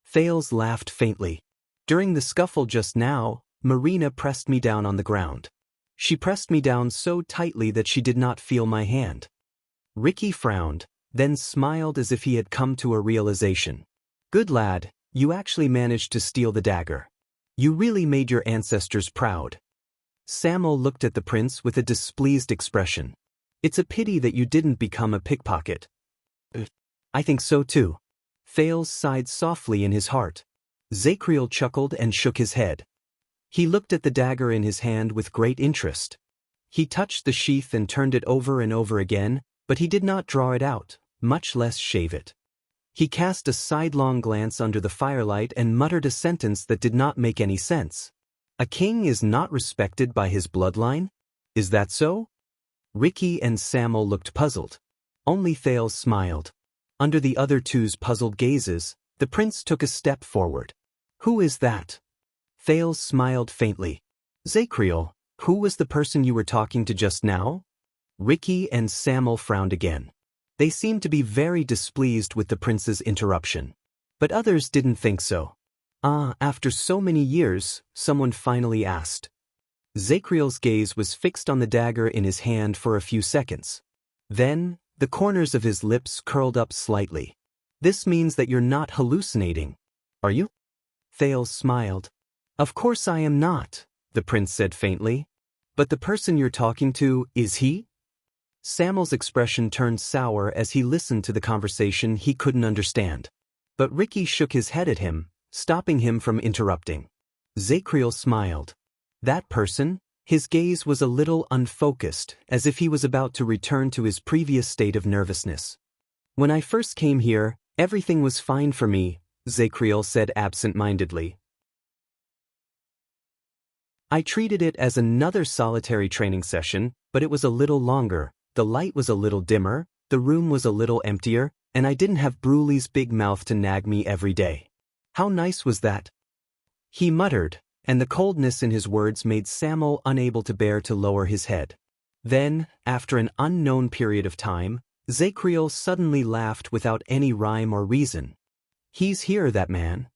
Thales laughed faintly. During the scuffle just now, Marina pressed me down on the ground. She pressed me down so tightly that she did not feel my hand. Ricky frowned, then smiled as if he had come to a realization. Good lad, you actually managed to steal the dagger. You really made your ancestors proud. Samuel looked at the prince with a displeased expression. It's a pity that you didn't become a pickpocket. I think so too. Thales sighed softly in his heart. Zacriel chuckled and shook his head. He looked at the dagger in his hand with great interest. He touched the sheath and turned it over and over again, but he did not draw it out, much less shave it. He cast a sidelong glance under the firelight and muttered a sentence that did not make any sense. A king is not respected by his bloodline? Is that so? Ricky and Samuel looked puzzled. Only Thales smiled. Under the other two's puzzled gazes, the prince took a step forward. "Who is that?" Thales smiled faintly. "Zacriel, who was the person you were talking to just now?" Ricky and Samuel frowned again. They seemed to be very displeased with the prince's interruption. But others didn't think so. After so many years, someone finally asked. Zacriel's gaze was fixed on the dagger in his hand for a few seconds. Then, the corners of his lips curled up slightly. "This means that you're not hallucinating, are you?" Thales smiled. "Of course I am not," the prince said faintly. "But the person you're talking to, is he?" Samuel's expression turned sour as he listened to the conversation he couldn't understand. But Ricky shook his head at him, stopping him from interrupting. Zacriel smiled. "That person?" His gaze was a little unfocused, as if he was about to return to his previous state of nervousness. "When I first came here, everything was fine for me," Zacriel said absent-mindedly. "I treated it as another solitary training session, but it was a little longer, the light was a little dimmer, the room was a little emptier, and I didn't have Bruley's big mouth to nag me every day. How nice was that?" He muttered, and the coldness in his words made Samuel unable to bear to lower his head. Then, after an unknown period of time, Zacriel suddenly laughed without any rhyme or reason. "He's here, that man."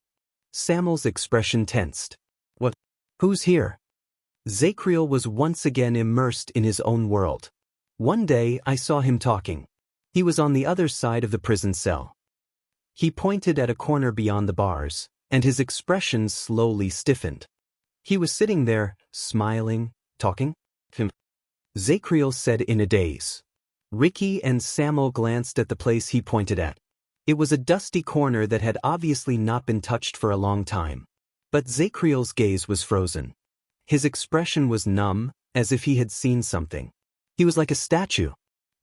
Samuel's expression tensed. "What? Who's here?" Zacriel was once again immersed in his own world. "One day I saw him talking. He was on the other side of the prison cell." He pointed at a corner beyond the bars, and his expression slowly stiffened. "He was sitting there, smiling, talking." Zacriel said in a daze. Ricky and Samuel glanced at the place he pointed at. It was a dusty corner that had obviously not been touched for a long time. But Zacriel's gaze was frozen. His expression was numb, as if he had seen something. He was like a statue.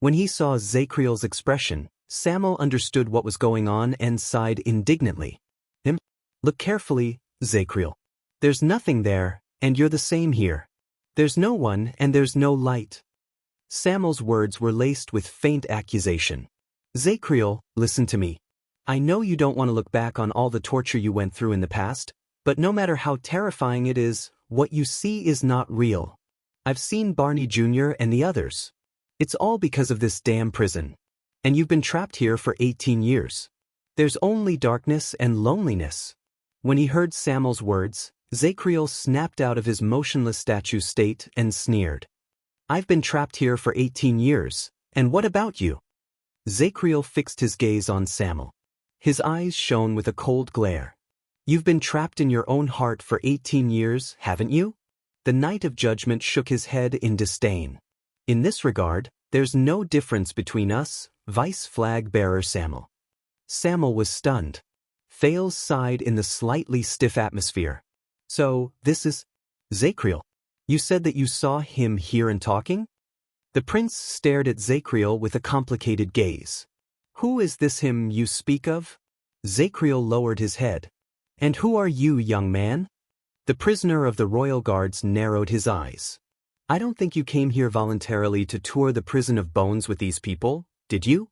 When he saw Zacriel's expression, Samuel understood what was going on and sighed indignantly. "Look carefully, Zacriel. There's nothing there, and you're the same here. There's no one and there's no light." Samuel's words were laced with faint accusation. "Zacriel, listen to me. I know you don't want to look back on all the torture you went through in the past, but no matter how terrifying it is, what you see is not real. I've seen Barney Jr. and the others. It's all because of this damn prison. And you've been trapped here for 18 years. There's only darkness and loneliness." When he heard Samuel's words, Zacriel snapped out of his motionless statue state and sneered. "I've been trapped here for 18 years, and what about you?" Zacriel fixed his gaze on Samuel. His eyes shone with a cold glare. "You've been trapped in your own heart for 18 years, haven't you?" The Knight of Judgment shook his head in disdain. "In this regard, there's no difference between us, Vice Flag Bearer Samuel." Samuel was stunned. Thales sighed in the slightly stiff atmosphere. "So, this is Zacriel. You said that you saw him here and talking?" The prince stared at Zacriel with a complicated gaze. "Who is this him you speak of?" Zacriel lowered his head. "And who are you, young man?" The prisoner of the royal guards narrowed his eyes. "I don't think you came here voluntarily to tour the prison of bones with these people, did you?"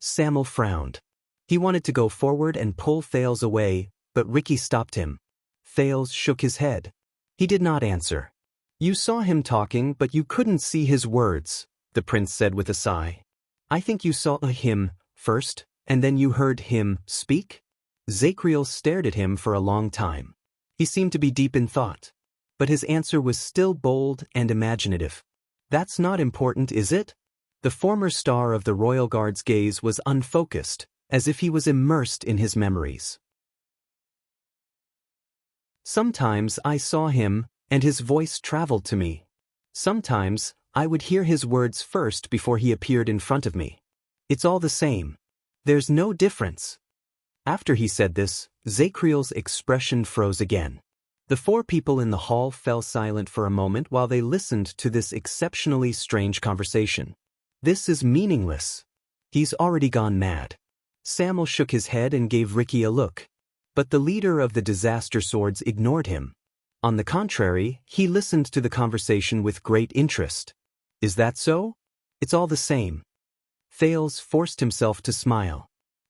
Samuel frowned. He wanted to go forward and pull Thales away, but Ricky stopped him. Thales shook his head. He did not answer. "You saw him talking, but you couldn't see his words," the prince said with a sigh. "I think you saw him first, and then you heard him speak?" Zacriel stared at him for a long time. He seemed to be deep in thought. But his answer was still bold and imaginative. "That's not important, is it?" The former star of the Royal Guard's gaze was unfocused, as if he was immersed in his memories. "Sometimes I saw him, and his voice traveled to me. Sometimes, I would hear his words first before he appeared in front of me. It's all the same. There's no difference." After he said this, Zacriel's expression froze again. The four people in the hall fell silent for a moment while they listened to this exceptionally strange conversation. "This is meaningless. He's already gone mad." Samuel shook his head and gave Ricky a look. But the leader of the Disaster Swords ignored him. On the contrary, he listened to the conversation with great interest. "Is that so?" "It's all the same." Thales forced himself to smile.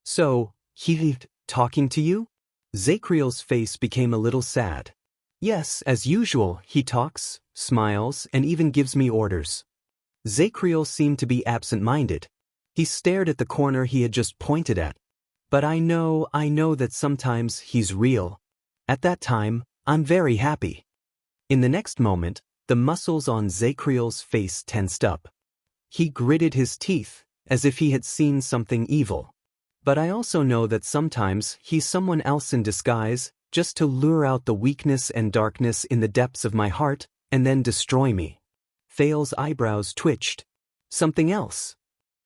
So, he talking to you? Zakriel's face became a little sad. Yes, as usual, he talks, smiles, and even gives me orders. Zakriel seemed to be absent-minded. He stared at the corner he had just pointed at. But I know that sometimes he's real. At that time, I'm very happy. In the next moment, the muscles on Zakriel's face tensed up. He gritted his teeth, as if he had seen something evil. But I also know that sometimes he's someone else in disguise, just to lure out the weakness and darkness in the depths of my heart, and then destroy me. Thales's eyebrows twitched. Something else.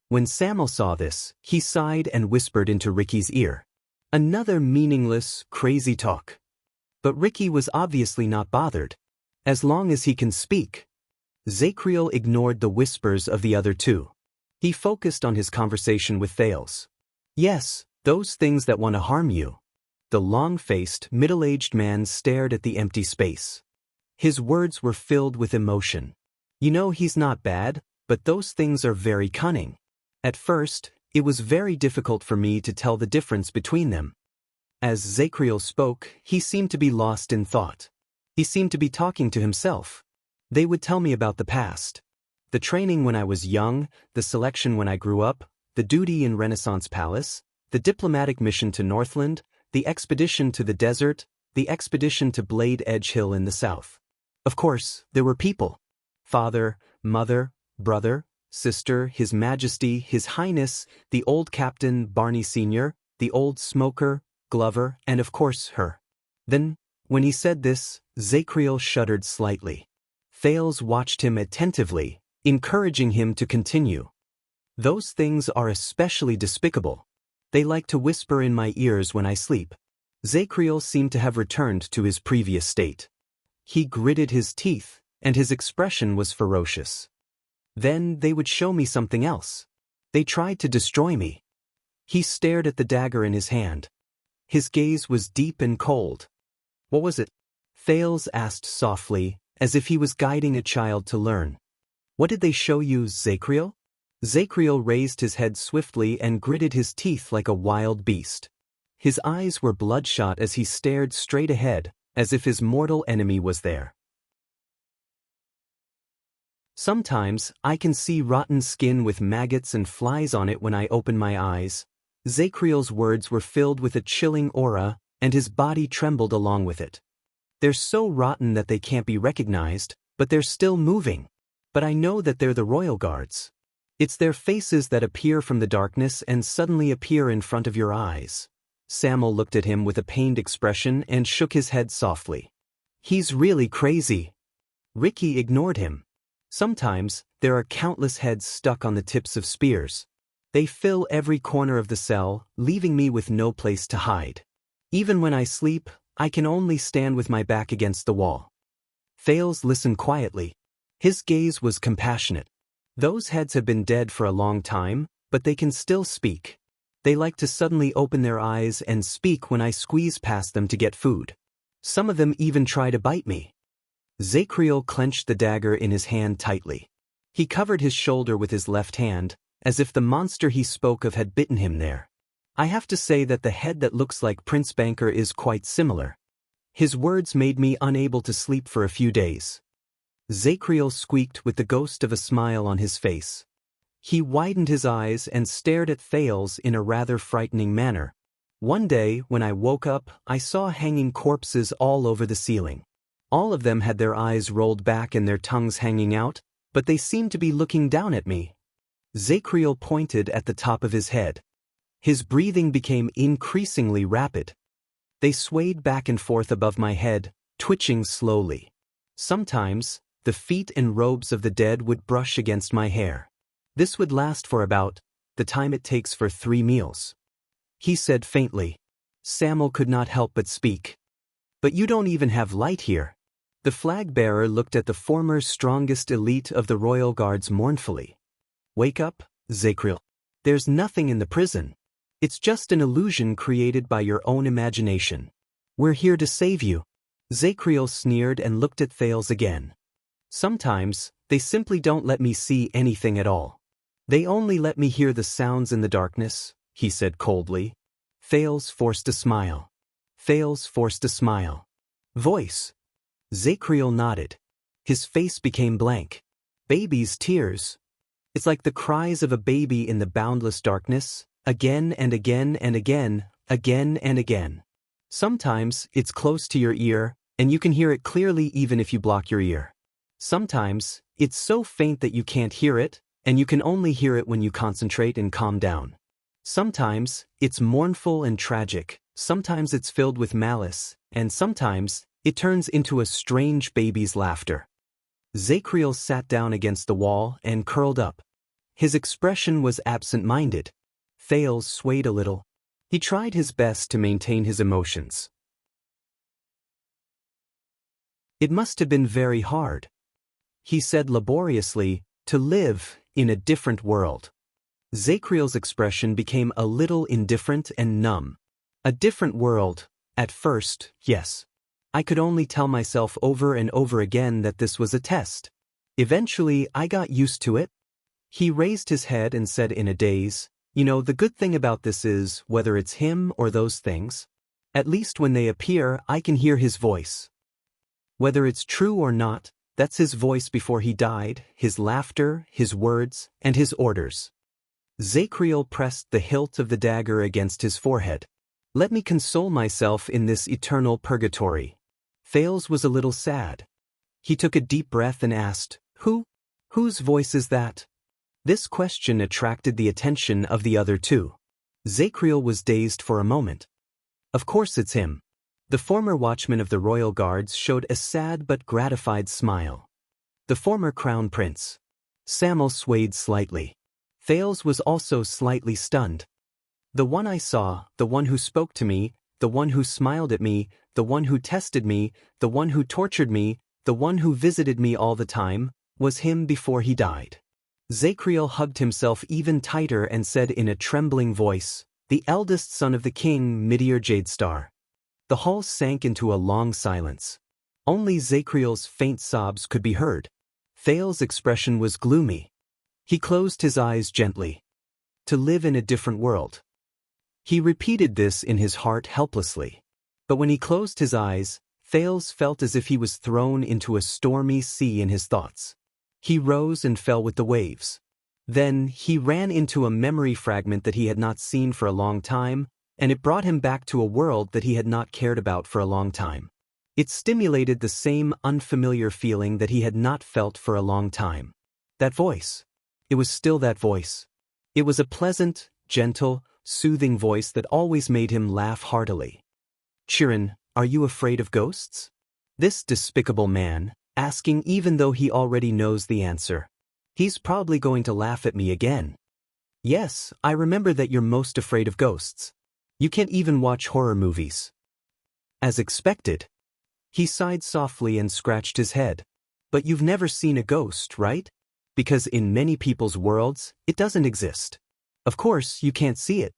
When Samuel saw this, he sighed and whispered into Ricky's ear. Another meaningless, crazy talk. But Ricky was obviously not bothered. As long as he can speak. Zakriel ignored the whispers of the other two. He focused on his conversation with Thales. Yes, those things that want to harm you. The long-faced, middle-aged man stared at the empty space. His words were filled with emotion. You know, he's not bad, but those things are very cunning. At first, it was very difficult for me to tell the difference between them. As Zakriel spoke, he seemed to be lost in thought. He seemed to be talking to himself. They would tell me about the past. The training when I was young, the selection when I grew up, the duty in Renaissance Palace, the diplomatic mission to Northland, the expedition to the desert, the expedition to Blade Edge Hill in the south. Of course, there were people. Father, mother, brother, sister, His Majesty, His Highness, the old captain, Barney Sr., the old smoker, Glover, and of course her. Then, when he said this, Zakriel shuddered slightly. Thales watched him attentively, encouraging him to continue. Those things are especially despicable. They like to whisper in my ears when I sleep. Zakriel seemed to have returned to his previous state. He gritted his teeth, and his expression was ferocious. Then they would show me something else. They tried to destroy me. He stared at the dagger in his hand. His gaze was deep and cold. What was it? Thales asked softly, as if he was guiding a child to learn. What did they show you, Zakriel? Zakriel raised his head swiftly and gritted his teeth like a wild beast. His eyes were bloodshot as he stared straight ahead, as if his mortal enemy was there. Sometimes, I can see rotten skin with maggots and flies on it when I open my eyes. Zakriel's words were filled with a chilling aura, and his body trembled along with it. They're so rotten that they can't be recognized, but they're still moving. But I know that they're the royal guards. It's their faces that appear from the darkness and suddenly appear in front of your eyes. Samuel looked at him with a pained expression and shook his head softly. He's really crazy. Ricky ignored him. Sometimes, there are countless heads stuck on the tips of spears. They fill every corner of the cell, leaving me with no place to hide. Even when I sleep, I can only stand with my back against the wall. Thales listened quietly. His gaze was compassionate. Those heads have been dead for a long time, but they can still speak. They like to suddenly open their eyes and speak when I squeeze past them to get food. Some of them even try to bite me. Zakriel clenched the dagger in his hand tightly. He covered his shoulder with his left hand, as if the monster he spoke of had bitten him there. I have to say that the head that looks like Prince Banker is quite similar. His words made me unable to sleep for a few days. Zakriel squeaked with the ghost of a smile on his face. He widened his eyes and stared at Thales in a rather frightening manner. One day, when I woke up, I saw hanging corpses all over the ceiling. All of them had their eyes rolled back and their tongues hanging out, but they seemed to be looking down at me. Zakriel pointed at the top of his head. His breathing became increasingly rapid. They swayed back and forth above my head, twitching slowly. Sometimes, the feet and robes of the dead would brush against my hair. This would last for about the time it takes for 3 meals. He said faintly. Samuel could not help but speak. But you don't even have light here. The flag-bearer looked at the former strongest elite of the royal guards mournfully. Wake up, Zakriel. There's nothing in the prison. It's just an illusion created by your own imagination. We're here to save you. Zakriel sneered and looked at Thales again. Sometimes, they simply don't let me see anything at all. They only let me hear the sounds in the darkness, he said coldly. Thales forced a smile. Thales forced a smile. Voice. Zacriel nodded. His face became blank. Baby's tears. It's like the cries of a baby in the boundless darkness, again and again and again, again and again. Sometimes it's close to your ear, and you can hear it clearly even if you block your ear. Sometimes it's so faint that you can't hear it, and you can only hear it when you concentrate and calm down. Sometimes it's mournful and tragic, sometimes it's filled with malice, and sometimes it turns into a strange baby's laughter. Zacriel sat down against the wall and curled up. His expression was absent-minded. Thales swayed a little. He tried his best to maintain his emotions. It must have been very hard, he said laboriously, to live in a different world. Zacriel's expression became a little indifferent and numb. A different world, at first, yes. I could only tell myself over and over again that this was a test. Eventually, I got used to it. He raised his head and said in a daze, "You know, the good thing about this is, whether it's him or those things, at least when they appear, I can hear his voice. Whether it's true or not, that's his voice before he died, his laughter, his words, and his orders." Zacriel pressed the hilt of the dagger against his forehead. "Let me console myself in this eternal purgatory." Thales was a little sad. He took a deep breath and asked, Whose voice is that?" This question attracted the attention of the other two. Zacriel was dazed for a moment. "Of course it's him." The former watchman of the royal guards showed a sad but gratified smile. "The former crown prince." Samuel swayed slightly. Thales was also slightly stunned. "The one I saw, the one who spoke to me, the one who smiled at me, the one who tested me, the one who tortured me, the one who visited me all the time, was him before he died." Zacriel hugged himself even tighter and said in a trembling voice, "The eldest son of the king, Midir Jadestar." The hall sank into a long silence. Only Zacriel's faint sobs could be heard. Thales' expression was gloomy. He closed his eyes gently. To live in a different world. He repeated this in his heart helplessly. But when he closed his eyes, Thales felt as if he was thrown into a stormy sea in his thoughts. He rose and fell with the waves. Then he ran into a memory fragment that he had not seen for a long time, and it brought him back to a world that he had not cared about for a long time. It stimulated the same unfamiliar feeling that he had not felt for a long time. That voice. It was still that voice. It was a pleasant, gentle, soothing voice that always made him laugh heartily. "Chiron, are you afraid of ghosts?" This despicable man, asking even though he already knows the answer. He's probably going to laugh at me again. "Yes, I remember that you're most afraid of ghosts. You can't even watch horror movies." As expected. He sighed softly and scratched his head. "But you've never seen a ghost, right? Because in many people's worlds, it doesn't exist. Of course, you can't see it."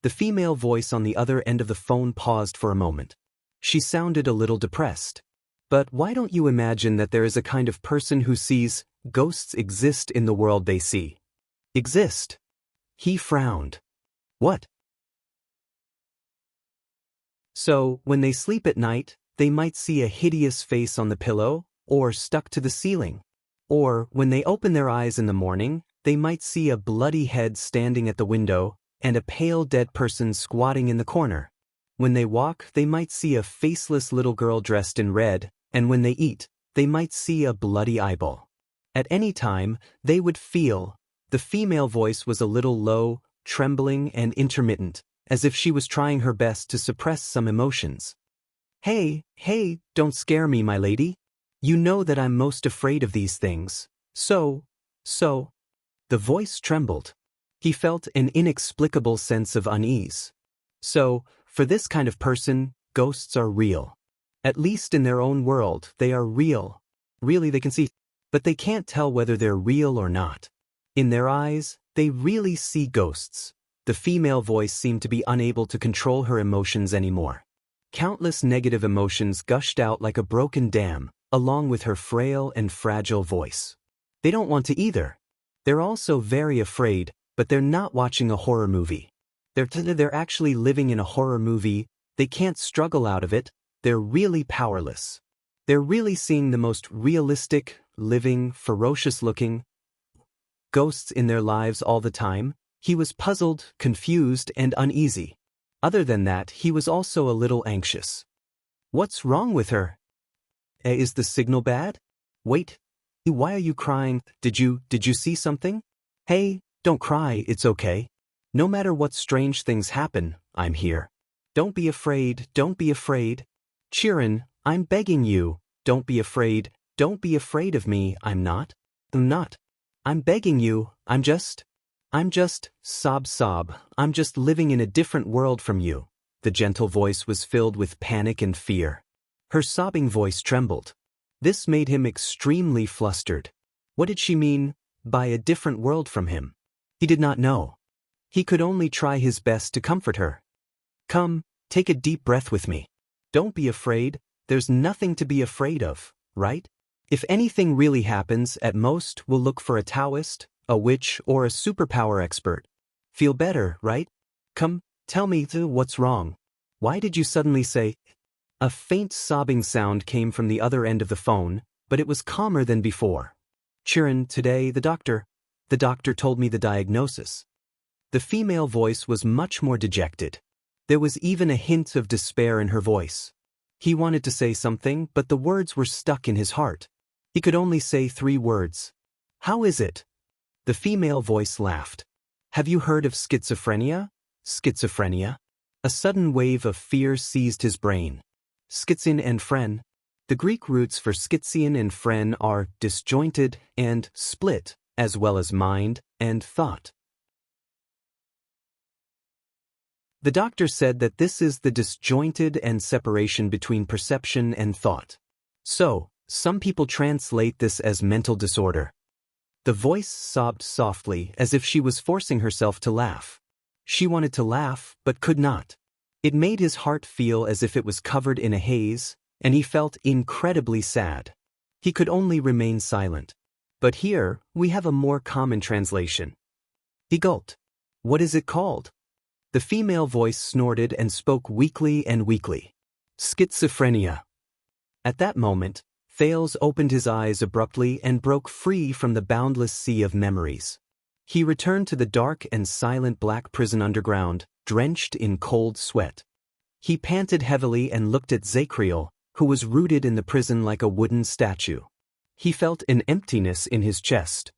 The female voice on the other end of the phone paused for a moment. She sounded a little depressed. "But why don't you imagine that there is a kind of person who sees ghosts exist in the world they see?" "Exist?" He frowned. "What?" "So, when they sleep at night, they might see a hideous face on the pillow, or stuck to the ceiling. Or, when they open their eyes in the morning, they might see a bloody head standing at the window, and a pale dead person squatting in the corner. When they walk, they might see a faceless little girl dressed in red, and when they eat, they might see a bloody eyeball. At any time, they would feel." The female voice was a little low, trembling, and intermittent, as if she was trying her best to suppress some emotions. Hey, don't scare me, my lady. You know that I'm most afraid of these things. So. The voice trembled. He felt an inexplicable sense of unease. So, for this kind of person, ghosts are real. At least in their own world, they are real. Really, they can see, but they can't tell whether they're real or not. In their eyes, they really see ghosts. The female voice seemed to be unable to control her emotions anymore. Countless negative emotions gushed out like a broken dam, along with her frail and fragile voice. They don't want to either. They're also very afraid, but they're not watching a horror movie. They're actually living in a horror movie. They can't struggle out of it. They're really powerless. They're really seeing the most realistic, living, ferocious-looking ghosts in their lives all the time. He was puzzled, confused, and uneasy. Other than that, he was also a little anxious. What's wrong with her? Is the signal bad? Wait. Why are you crying? Did you see something? Hey, don't cry, it's okay. No matter what strange things happen, I'm here. Don't be afraid, don't be afraid. Chirin, I'm begging you, don't be afraid of me, I'm not. I'm begging you, I'm just, sob, I'm just living in a different world from you. The gentle voice was filled with panic and fear. Her sobbing voice trembled. This made him extremely flustered. What did she mean by a different world from him? He did not know. He could only try his best to comfort her. Come, take a deep breath with me. Don't be afraid, there's nothing to be afraid of, right? If anything really happens, at most we'll look for a Taoist, a witch, or a superpower expert. Feel better, right? Come, tell me what's wrong. Why did you suddenly say? A faint sobbing sound came from the other end of the phone, but it was calmer than before. Chirin, today the doctor told me the diagnosis. The female voice was much more dejected. There was even a hint of despair in her voice. He wanted to say something, but the words were stuck in his heart. He could only say 3 words. How is it? The female voice laughed. Have you heard of schizophrenia? Schizophrenia? A sudden wave of fear seized his brain. Schizin and phren. The Greek roots for schizion and phren are disjointed and split, as well as mind and thought. The doctor said that this is the disjointed and separation between perception and thought. So, some people translate this as mental disorder. The voice sobbed softly as if she was forcing herself to laugh. She wanted to laugh, but could not. It made his heart feel as if it was covered in a haze, and he felt incredibly sad. He could only remain silent. But here, we have a more common translation. He gulped. What is it called? The female voice snorted and spoke weakly and weakly. Schizophrenia. At that moment, Thales opened his eyes abruptly and broke free from the boundless sea of memories. He returned to the dark and silent black prison underground, drenched in cold sweat. He panted heavily and looked at Zachriel, who was rooted in the prison like a wooden statue. He felt an emptiness in his chest.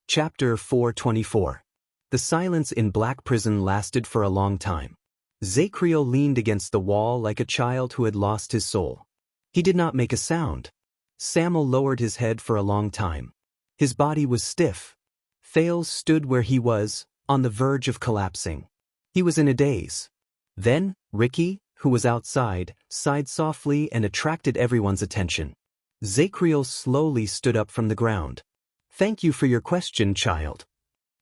Chapter 424. The silence in Black Prison lasted for a long time. Zachriel leaned against the wall like a child who had lost his soul. He did not make a sound. Samuel lowered his head for a long time. His body was stiff. Thales stood where he was, on the verge of collapsing. He was in a daze. Then, Ricky, who was outside, sighed softly and attracted everyone's attention. Zachriel slowly stood up from the ground. Thank you for your question, child.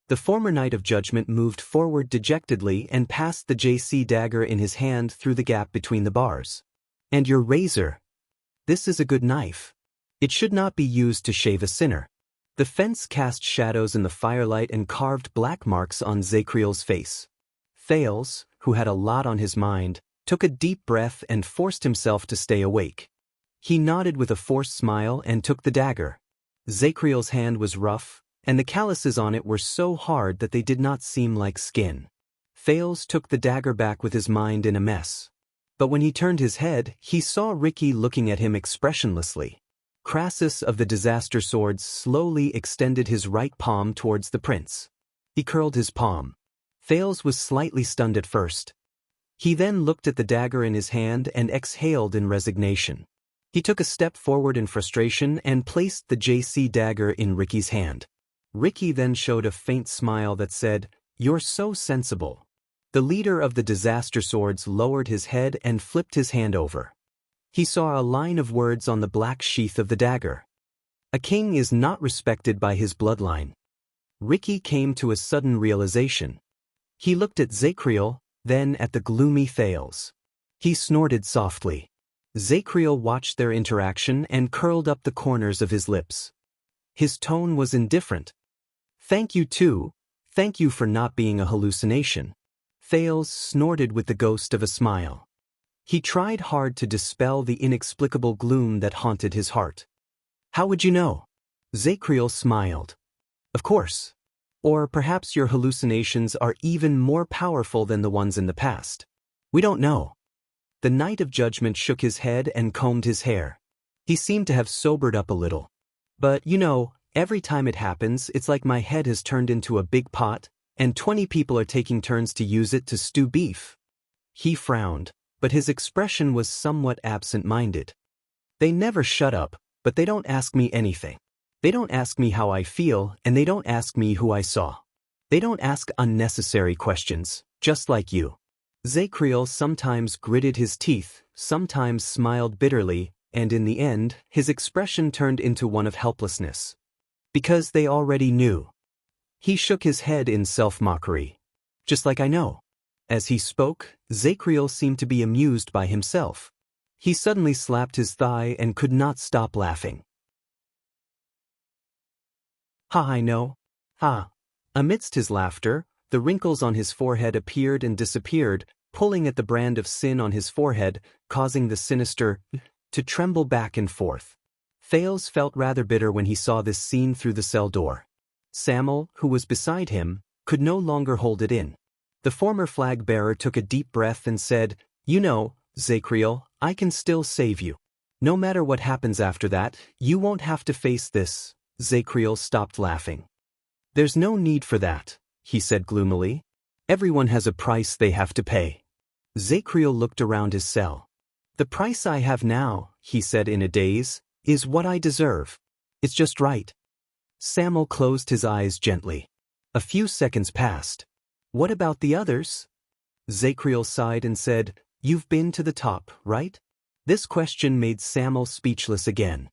The former Knight of Judgment moved forward dejectedly and passed the JC dagger in his hand through the gap between the bars. And your razor? This is a good knife. It should not be used to shave a sinner. The fence cast shadows in the firelight and carved black marks on Zachriel's face. Thales, who had a lot on his mind, took a deep breath and forced himself to stay awake. He nodded with a forced smile and took the dagger. Zachriel's hand was rough, and the calluses on it were so hard that they did not seem like skin. Thales took the dagger back with his mind in a mess. But when he turned his head, he saw Ricky looking at him expressionlessly. Crassus of the Disaster Swords slowly extended his right palm towards the prince. He curled his palm. Thales was slightly stunned at first. He then looked at the dagger in his hand and exhaled in resignation. He took a step forward in frustration and placed the JC dagger in Ricky's hand. Ricky then showed a faint smile that said, "You're so sensible." The leader of the Disaster Swords lowered his head and flipped his hand over. He saw a line of words on the black sheath of the dagger. A king is not respected by his bloodline. Ricky came to a sudden realization. He looked at Zachriel, then at the gloomy Thales. He snorted softly. Zachriel watched their interaction and curled up the corners of his lips. His tone was indifferent. "Thank you too. Thank you for not being a hallucination." Thales snorted with the ghost of a smile. He tried hard to dispel the inexplicable gloom that haunted his heart. "How would you know?" Zacriel smiled. "Of course. Or perhaps your hallucinations are even more powerful than the ones in the past. We don't know." The Knight of Judgment shook his head and combed his hair. He seemed to have sobered up a little. "But every time it happens, it's like my head has turned into a big pot, and 20 people are taking turns to use it to stew beef." He frowned, but his expression was somewhat absent-minded. "They never shut up, but they don't ask me anything. They don't ask me how I feel, and they don't ask me who I saw. They don't ask unnecessary questions, just like you." Zacriel sometimes gritted his teeth, sometimes smiled bitterly, and in the end, his expression turned into one of helplessness. "Because they already knew." He shook his head in self-mockery. "Just like I know." As he spoke, Zacriel seemed to be amused by himself. He suddenly slapped his thigh and could not stop laughing. "Ha, I know. Ha." Amidst his laughter, the wrinkles on his forehead appeared and disappeared, pulling at the brand of sin on his forehead, causing the sinister to tremble back and forth. Thales felt rather bitter when he saw this scene through the cell door. Samuel, who was beside him, could no longer hold it in. The former flag-bearer took a deep breath and said, Zacriel, I can still save you. No matter what happens after that, you won't have to face this." Zacriel stopped laughing. "There's no need for that," he said gloomily. "Everyone has a price they have to pay." Zacriel looked around his cell. "The price I have now," he said in a daze, "is what I deserve. It's just right." Samuel closed his eyes gently. A few seconds passed. "What about the others?" Zacriel sighed and said, "You've been to the top, right?" This question made Samuel speechless again.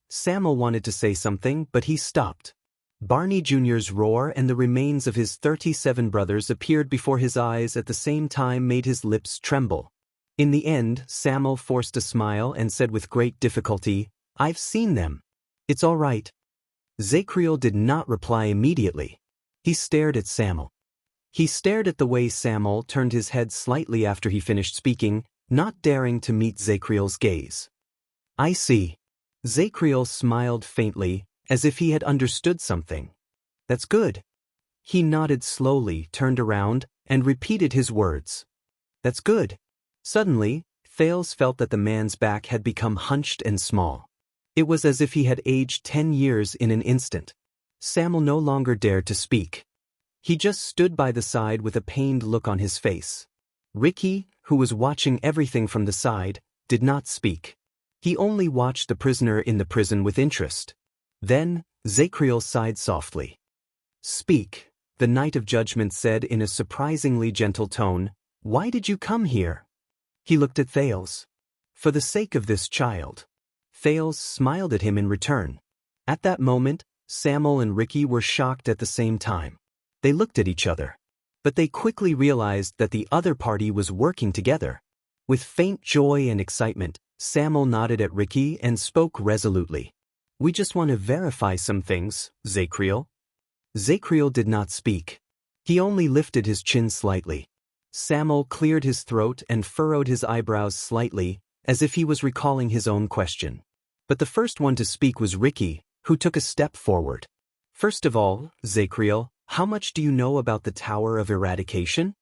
Samuel wanted to say something, but he stopped. Barney Jr.'s roar and the remains of his 37 brothers appeared before his eyes at the same time made his lips tremble. In the end, Samuel forced a smile and said with great difficulty, "I've seen them. It's all right." Zacriel did not reply immediately. He stared at Samuel. He stared at the way Samuel turned his head slightly after he finished speaking, not daring to meet Zacriel's gaze. "I see." Zacriel smiled faintly, as if he had understood something. "That's good." He nodded slowly, turned around, and repeated his words. "That's good." Suddenly, Thales felt that the man's back had become hunched and small. It was as if he had aged 10 years in an instant. Samuel no longer dared to speak. He just stood by the side with a pained look on his face. Ricky, who was watching everything from the side, did not speak. He only watched the prisoner in the prison with interest. Then, Zacriel sighed softly. "Speak," the Knight of Judgment said in a surprisingly gentle tone. "Why did you come here?" He looked at Thales. "For the sake of this child." Thales smiled at him in return. At that moment, Samuel and Ricky were shocked at the same time. They looked at each other. But they quickly realized that the other party was working together. With faint joy and excitement, Samuel nodded at Ricky and spoke resolutely. "We just want to verify some things, Zacriel." Zacriel did not speak. He only lifted his chin slightly. Samuel cleared his throat and furrowed his eyebrows slightly, as if he was recalling his own question. But the first one to speak was Ricky, who took a step forward. "First of all, Zacriel, how much do you know about the Tower of Eradication?"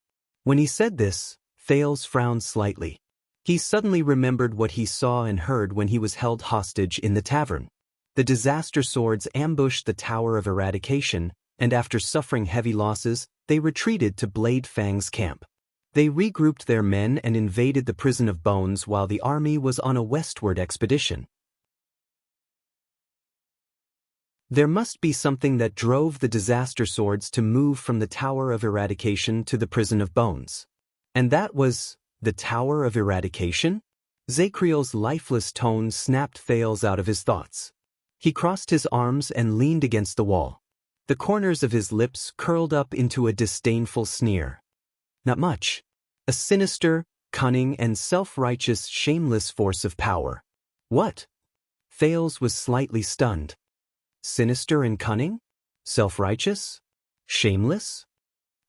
When he said this, Thales frowned slightly. He suddenly remembered what he saw and heard when he was held hostage in the tavern. The disaster swords ambushed the Tower of Eradication, and after suffering heavy losses, they retreated to Blade Fang's camp. They regrouped their men and invaded the Prison of Bones while the army was on a westward expedition. There must be something that drove the disaster swords to move from the Tower of Eradication to the Prison of Bones. And that was the Tower of Eradication? Zacriel's lifeless tone snapped Thales out of his thoughts. He crossed his arms and leaned against the wall. The corners of his lips curled up into a disdainful sneer. Not much. A sinister, cunning, and self-righteous, shameless force of power. What? Thales was slightly stunned. Sinister and cunning? Self-righteous? Shameless?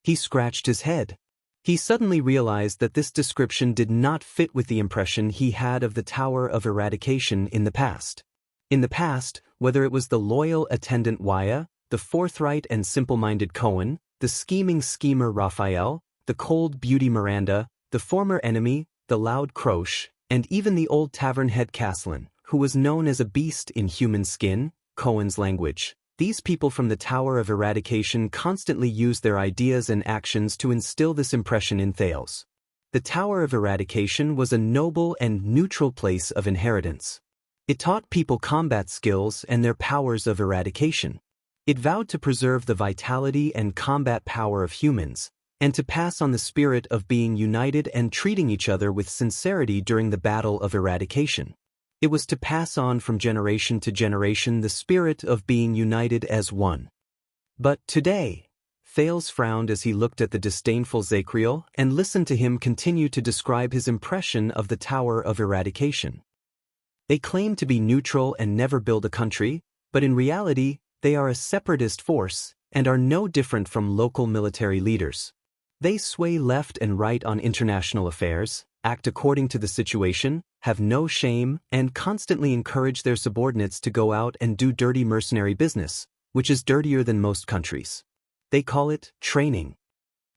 He scratched his head. He suddenly realized that this description did not fit with the impression he had of the Tower of Eradication in the past. In the past, whether it was the loyal attendant Waya, the forthright and simple-minded Cohen, the scheming schemer Raphael, the cold beauty Miranda, the former enemy, the loud Croche, and even the old tavern head Caslin, who was known as a beast in human skin, Cohen's language. These people from the Tower of Eradication constantly used their ideas and actions to instill this impression in Thales. The Tower of Eradication was a noble and neutral place of inheritance. It taught people combat skills and their powers of eradication. It vowed to preserve the vitality and combat power of humans, and to pass on the spirit of being united and treating each other with sincerity during the battle of eradication. It was to pass on from generation to generation the spirit of being united as one. But today, Thales frowned as he looked at the disdainful Zacriel and listened to him continue to describe his impression of the Tower of Eradication. They claim to be neutral and never build a country, but in reality, they are a separatist force and are no different from local military leaders. They sway left and right on international affairs, act according to the situation, have no shame, and constantly encourage their subordinates to go out and do dirty mercenary business, which is dirtier than most countries. They call it training.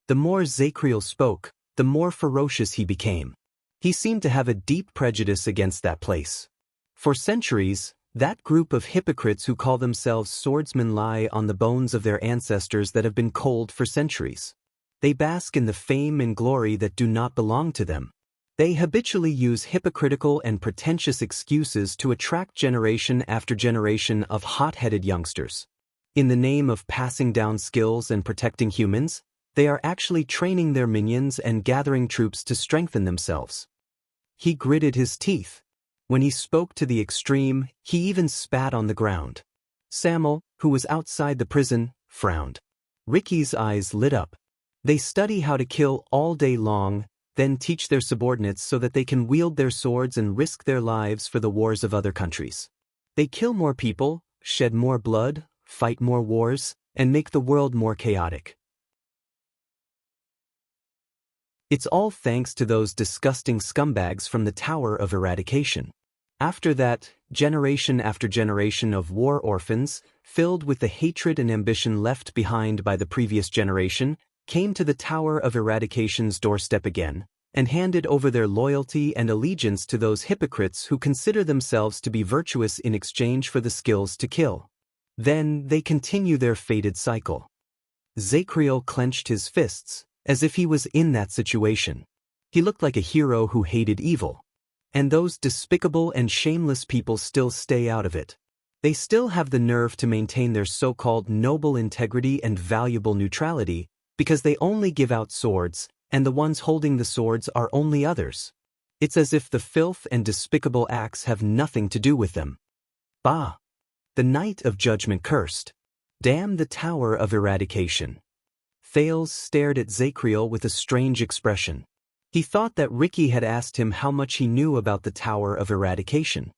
The more Zacriel spoke, the more ferocious he became. He seemed to have a deep prejudice against that place. For centuries, that group of hypocrites who call themselves swordsmen lie on the bones of their ancestors that have been cold for centuries. They bask in the fame and glory that do not belong to them. They habitually use hypocritical and pretentious excuses to attract generation after generation of hot-headed youngsters. In the name of passing down skills and protecting humans, they are actually training their minions and gathering troops to strengthen themselves. He gritted his teeth. When he spoke to the extreme, he even spat on the ground. Samuel, who was outside the prison, frowned. Ricky's eyes lit up. They study how to kill all day long, then teach their subordinates so that they can wield their swords and risk their lives for the wars of other countries. They kill more people, shed more blood, fight more wars, and make the world more chaotic. It's all thanks to those disgusting scumbags from the Tower of Eradication. After that, generation after generation of war orphans, filled with the hatred and ambition left behind by the previous generation, came to the Tower of Eradication's doorstep again, and handed over their loyalty and allegiance to those hypocrites who consider themselves to be virtuous in exchange for the skills to kill. Then they continue their fated cycle. Zacriel clenched his fists, as if he was in that situation. He looked like a hero who hated evil. And those despicable and shameless people still stay out of it. They still have the nerve to maintain their so-called noble integrity and valuable neutrality, because they only give out swords, and the ones holding the swords are only others. It's as if the filth and despicable acts have nothing to do with them. Bah! The night of judgment cursed. Damn the Tower of Eradication. Thales stared at Zacriel with a strange expression. He thought that Ricky had asked him how much he knew about the Tower of Eradication.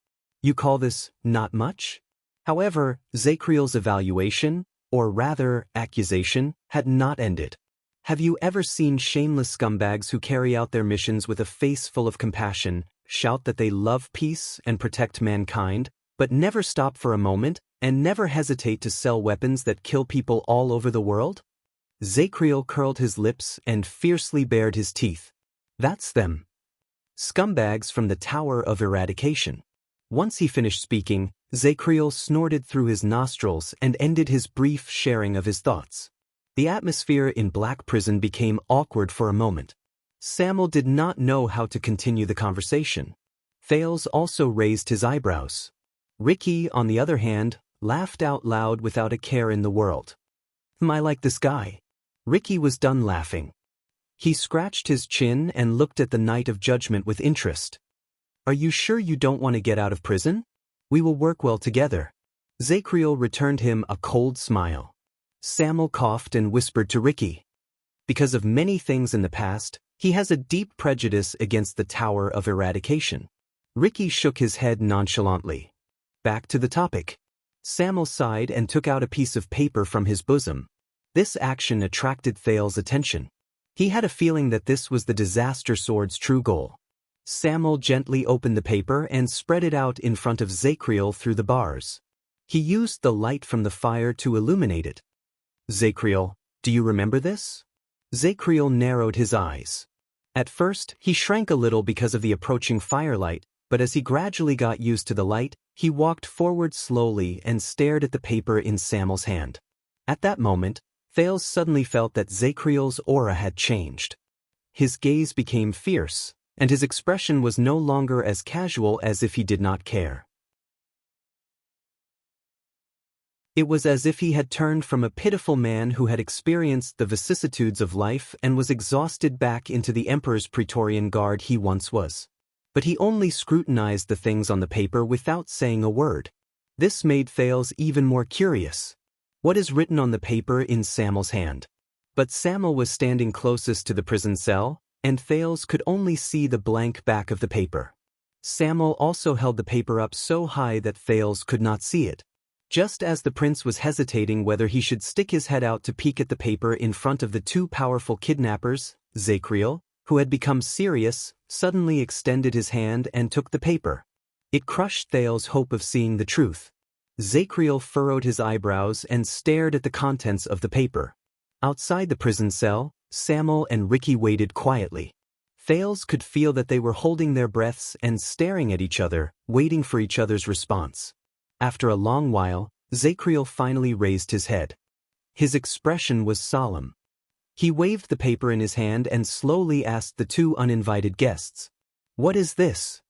You call this not much? However, Zacriel's evaluation, or rather accusation, had not ended. Have you ever seen shameless scumbags who carry out their missions with a face full of compassion, shout that they love peace and protect mankind, but never stop for a moment, and never hesitate to sell weapons that kill people all over the world? Zacriel curled his lips and fiercely bared his teeth. That's them. Scumbags from the Tower of Eradication. Once he finished speaking, Zacriel snorted through his nostrils and ended his brief sharing of his thoughts. The atmosphere in Black Prison became awkward for a moment. Samuel did not know how to continue the conversation. Thales also raised his eyebrows. Ricky, on the other hand, laughed out loud without a care in the world. I like this guy. Ricky was done laughing. He scratched his chin and looked at the Night of Judgment with interest. Are you sure you don't want to get out of prison? We will work well together. Zacriel returned him a cold smile. Samuel coughed and whispered to Ricky. Because of many things in the past, he has a deep prejudice against the Tower of Eradication. Ricky shook his head nonchalantly. Back to the topic. Samuel sighed and took out a piece of paper from his bosom. This action attracted Thale's attention. He had a feeling that this was the disaster sword's true goal. Samuel gently opened the paper and spread it out in front of Zacriel through the bars. He used the light from the fire to illuminate it. Zacriel, do you remember this? Zacriel narrowed his eyes. At first, he shrank a little because of the approaching firelight, but as he gradually got used to the light, he walked forward slowly and stared at the paper in Samuel's hand. At that moment, Thales suddenly felt that Zacriel's aura had changed. His gaze became fierce, and his expression was no longer as casual as if he did not care. It was as if he had turned from a pitiful man who had experienced the vicissitudes of life and was exhausted back into the Emperor's Praetorian Guard he once was. But he only scrutinized the things on the paper without saying a word. This made Thales even more curious. What is written on the paper in Samuel's hand? But Samuel was standing closest to the prison cell, and Thales could only see the blank back of the paper. Samuel also held the paper up so high that Thales could not see it. Just as the prince was hesitating whether he should stick his head out to peek at the paper in front of the two powerful kidnappers, Zacriel, who had become serious, suddenly extended his hand and took the paper. It crushed Thales' hope of seeing the truth. Zacriel furrowed his eyebrows and stared at the contents of the paper. Outside the prison cell, Samuel and Ricky waited quietly. Thales could feel that they were holding their breaths and staring at each other, waiting for each other's response. After a long while, Zacriel finally raised his head. His expression was solemn. He waved the paper in his hand and slowly asked the two uninvited guests, "What is this?"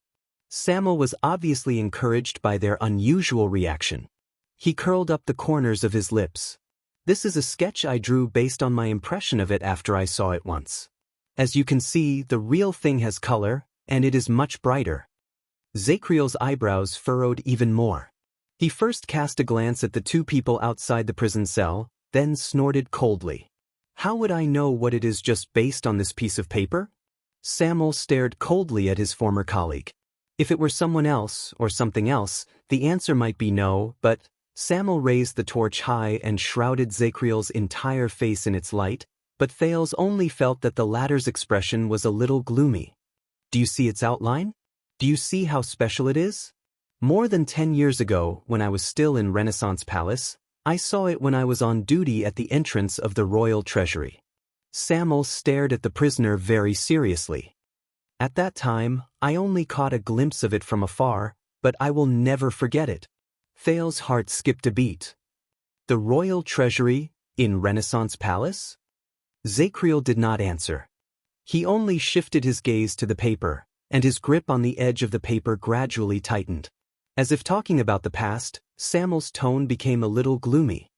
Samuel was obviously encouraged by their unusual reaction. He curled up the corners of his lips. "This is a sketch I drew based on my impression of it after I saw it once. As you can see, the real thing has color, and it is much brighter." Zacriel's eyebrows furrowed even more. He first cast a glance at the two people outside the prison cell, then snorted coldly. "How would I know what it is just based on this piece of paper?" Samuel stared coldly at his former colleague. If it were someone else or something else, the answer might be no, but Samuel raised the torch high and shrouded Zacriel's entire face in its light, but Thales only felt that the latter's expression was a little gloomy. "Do you see its outline? Do you see how special it is? More than 10 years ago, when I was still in Renaissance Palace, I saw it when I was on duty at the entrance of the royal treasury." Samuel stared at the prisoner very seriously. "At that time, I only caught a glimpse of it from afar, but I will never forget it." Thales' heart skipped a beat. "The royal treasury, in Renaissance Palace?" Zacriel did not answer. He only shifted his gaze to the paper, and his grip on the edge of the paper gradually tightened. As if talking about the past, Samuel's tone became a little gloomy.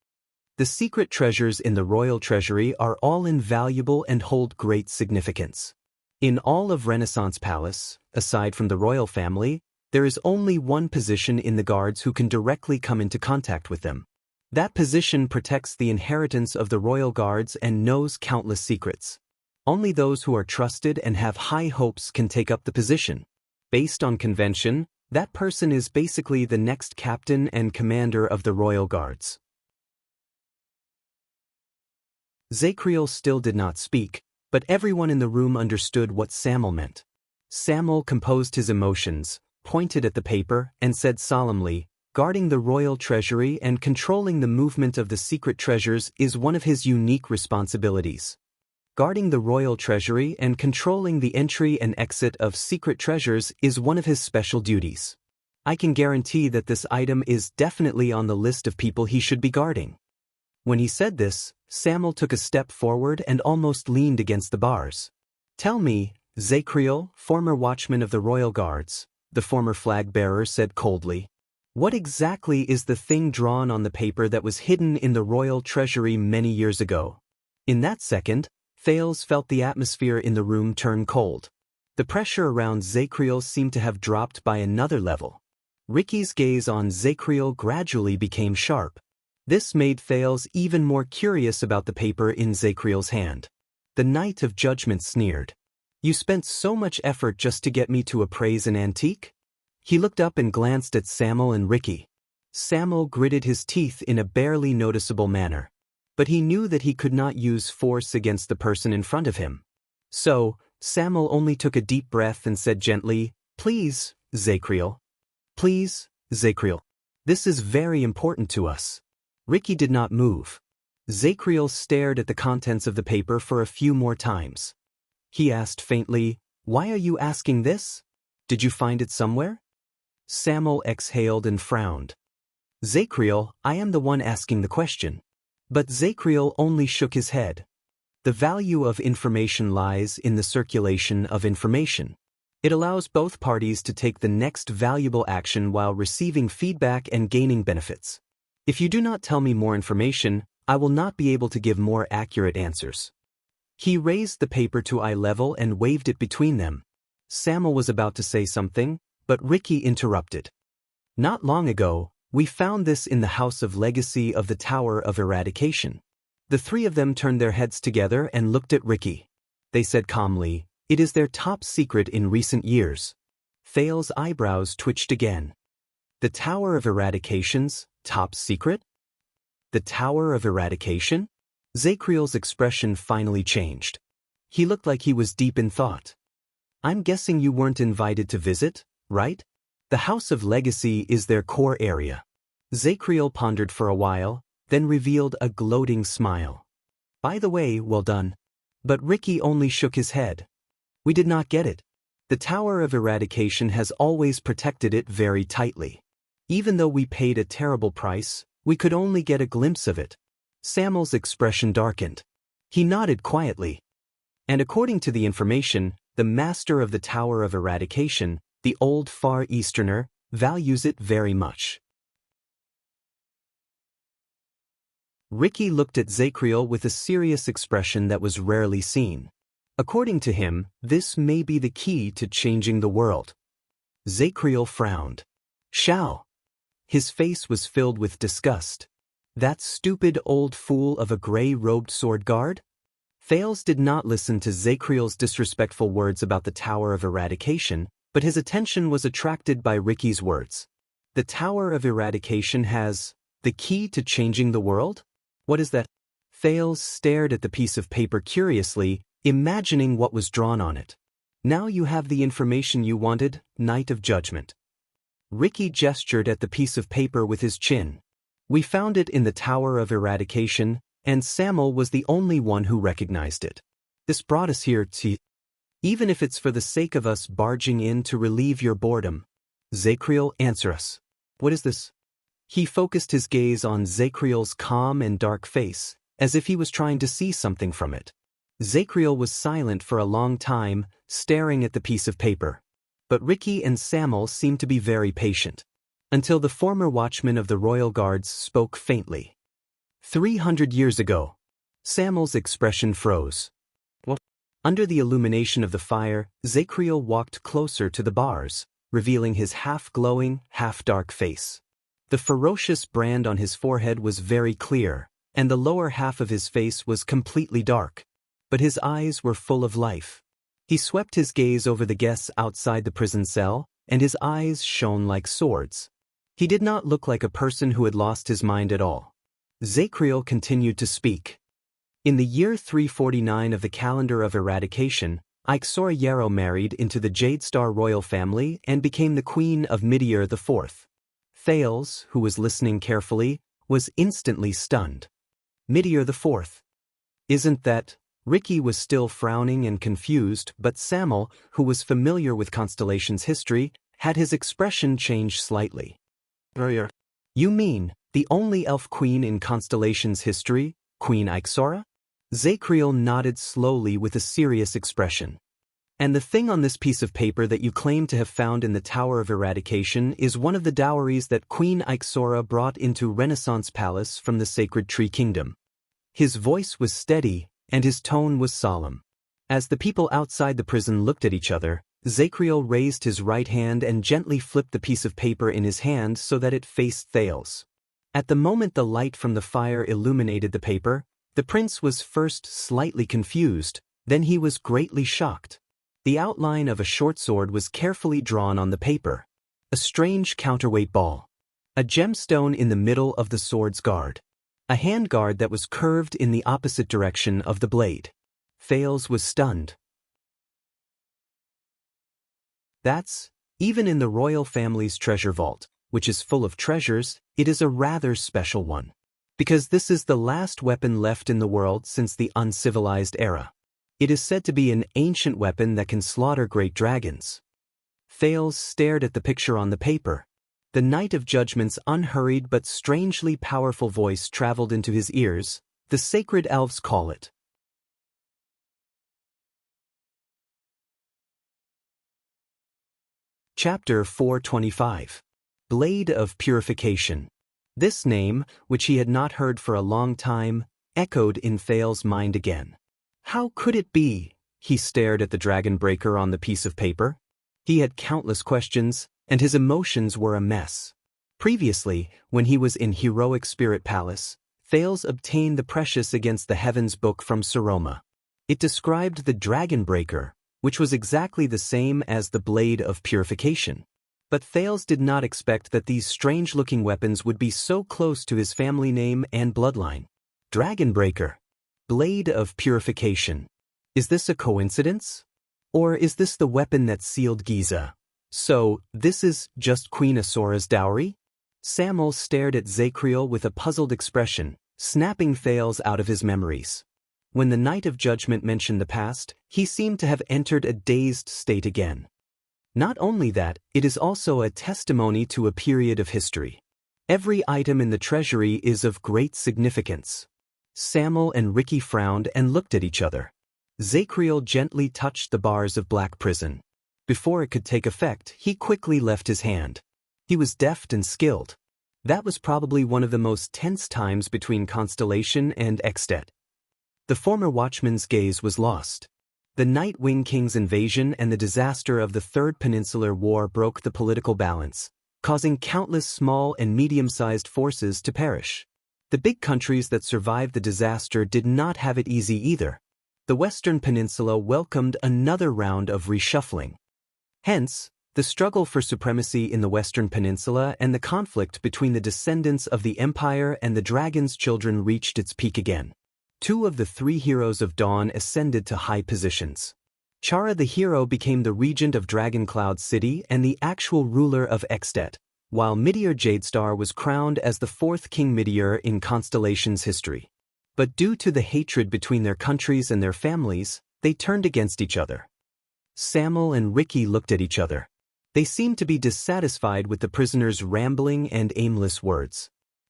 "The secret treasures in the royal treasury are all invaluable and hold great significance. In all of Renaissance Palace, aside from the royal family, there is only one position in the guards who can directly come into contact with them. That position protects the inheritance of the royal guards and knows countless secrets. Only those who are trusted and have high hopes can take up the position. Based on convention, that person is basically the next captain and commander of the royal guards." Zacriel still did not speak, but everyone in the room understood what Samuel meant. Samuel composed his emotions, pointed at the paper, and said solemnly, "Guarding the royal treasury and controlling the movement of the secret treasures is one of his unique responsibilities. Guarding the royal treasury and controlling the entry and exit of secret treasures is one of his special duties. I can guarantee that this item is definitely on the list of people he should be guarding." When he said this, Samuel took a step forward and almost leaned against the bars. "Tell me, Zacriel, former watchman of the royal guards," the former flag-bearer said coldly, "what exactly is the thing drawn on the paper that was hidden in the royal treasury many years ago?" In that second, Thales felt the atmosphere in the room turn cold. The pressure around Zacriel seemed to have dropped by another level. Ricky's gaze on Zacriel gradually became sharp. This made Thales even more curious about the paper in Zacriel's hand. The Knight of Judgment sneered. "You spent so much effort just to get me to appraise an antique?" He looked up and glanced at Samuel and Ricky. Samuel gritted his teeth in a barely noticeable manner. But he knew that he could not use force against the person in front of him. So, Samuel only took a deep breath and said gently, "Please, Zachriel. Please, Zachriel. This is very important to us." Ricky did not move. Zachriel stared at the contents of the paper for a few more times. He asked faintly, "Why are you asking this? Did you find it somewhere?" Samuel exhaled and frowned. "Zachriel, I am the one asking the question." But Zachriel only shook his head. The value of information lies in the circulation of information. It allows both parties to take the next valuable action while receiving feedback and gaining benefits. If you do not tell me more information, I will not be able to give more accurate answers. He raised the paper to eye level and waved it between them. Samuel was about to say something, but Ricky interrupted. "Not long ago, we found this in the House of Legacy of the Tower of Eradication." The three of them turned their heads together and looked at Ricky. They said calmly, "It is their top secret in recent years." Thales's eyebrows twitched again. "The Tower of Eradication's top secret? The Tower of Eradication?" Zachriel's expression finally changed. He looked like he was deep in thought. "I'm guessing you weren't invited to visit, right? The House of Legacy is their core area." Zachriel pondered for a while, then revealed a gloating smile. "By the way, well done." But Ricky only shook his head. "We did not get it. The Tower of Eradication has always protected it very tightly. Even though we paid a terrible price, we could only get a glimpse of it." Samuel's expression darkened. He nodded quietly. "And according to the information, the master of the Tower of Eradication, the old Far Easterner, values it very much." Ricky looked at Zachriel with a serious expression that was rarely seen. According to him, this may be the key to changing the world. Zachriel frowned. "Shall?" His face was filled with disgust. "That stupid old fool of a gray-robed sword guard?" Thales did not listen to Zachriel's disrespectful words about the Tower of Eradication, but his attention was attracted by Ricky's words. "The Tower of Eradication has the key to changing the world? What is that?" Thales stared at the piece of paper curiously, imagining what was drawn on it. "Now you have the information you wanted, Knight of Judgment." Ricky gestured at the piece of paper with his chin. "We found it in the Tower of Eradication, and Samuel was the only one who recognized it. This brought us here to... Even if it's for the sake of us barging in to relieve your boredom. Zachriel, answer us. What is this?" He focused his gaze on Zachriel's calm and dark face, as if he was trying to see something from it. Zachriel was silent for a long time, staring at the piece of paper. But Ricky and Samuel seemed to be very patient. Until the former watchman of the Royal Guards spoke faintly. 300 years ago. Samuel's expression froze. What? Under the illumination of the fire, Zachriel walked closer to the bars, revealing his half-glowing, half-dark face. The ferocious brand on his forehead was very clear, and the lower half of his face was completely dark. But his eyes were full of life. He swept his gaze over the guests outside the prison cell, and his eyes shone like swords. He did not look like a person who had lost his mind at all. Zachriel continued to speak. In the year 349 of the calendar of eradication, Ixora Yarrow married into the Jade Star royal family and became the queen of Midir IV. Thales, who was listening carefully, was instantly stunned. Midir IV. Isn't that... Ricky was still frowning and confused, but Samuel, who was familiar with Constellation's history, had his expression change slightly. You mean, the only elf queen in Constellation's history, Queen Ixora? Zachriel nodded slowly with a serious expression. And the thing on this piece of paper that you claim to have found in the Tower of Eradication is one of the dowries that Queen Ixora brought into Renaissance Palace from the Sacred Tree Kingdom. His voice was steady, and his tone was solemn. As the people outside the prison looked at each other, Zachriel raised his right hand and gently flipped the piece of paper in his hand so that it faced Thales. At the moment the light from the fire illuminated the paper, the prince was first slightly confused, then he was greatly shocked. The outline of a short sword was carefully drawn on the paper. A strange counterweight ball. A gemstone in the middle of the sword's guard. A handguard that was curved in the opposite direction of the blade. Thales was stunned. That's, even in the royal family's treasure vault, which is full of treasures, it is a rather special one. Because this is the last weapon left in the world since the uncivilized era. It is said to be an ancient weapon that can slaughter great dragons. Thales stared at the picture on the paper. The Night of Judgment's unhurried but strangely powerful voice traveled into his ears. The sacred elves call it. Chapter 425. Blade of Purification. This name, which he had not heard for a long time, echoed in Thales' mind again. How could it be? He stared at the dragon breaker on the piece of paper. He had countless questions, and his emotions were a mess. Previously, when he was in Heroic Spirit Palace, Thales obtained the Precious Against the Heavens book from Saroma. It described the dragon breaker, which was exactly the same as the Blade of Purification. But Thales did not expect that these strange-looking weapons would be so close to his family name and bloodline. Dragonbreaker. Blade of Purification. Is this a coincidence? Or is this the weapon that sealed Giza? So, this is just Queen Asora's dowry? Samuel stared at Zacriel with a puzzled expression, snapping Thales out of his memories. When the Night of Judgment mentioned the past, he seemed to have entered a dazed state again. Not only that, it is also a testimony to a period of history. Every item in the treasury is of great significance. Samuel and Ricky frowned and looked at each other. Zacriel gently touched the bars of Black Prison. Before it could take effect, he quickly left his hand. He was deft and skilled. That was probably one of the most tense times between Constellation and Extet. The former watchman's gaze was lost. The Night Wing King's invasion and the disaster of the Third Peninsular War broke the political balance, causing countless small and medium-sized forces to perish. The big countries that survived the disaster did not have it easy either. The Western Peninsula welcomed another round of reshuffling. Hence, the struggle for supremacy in the Western Peninsula and the conflict between the descendants of the Empire and the Dragon's children reached its peak again. Two of the three heroes of Dawn ascended to high positions. Chara the hero became the regent of Dragoncloud City and the actual ruler of Extet, while Meteor Jadestar was crowned as the fourth King Meteor in Constellation's history. But due to the hatred between their countries and their families, they turned against each other. Samuel and Ricky looked at each other. They seemed to be dissatisfied with the prisoner's rambling and aimless words.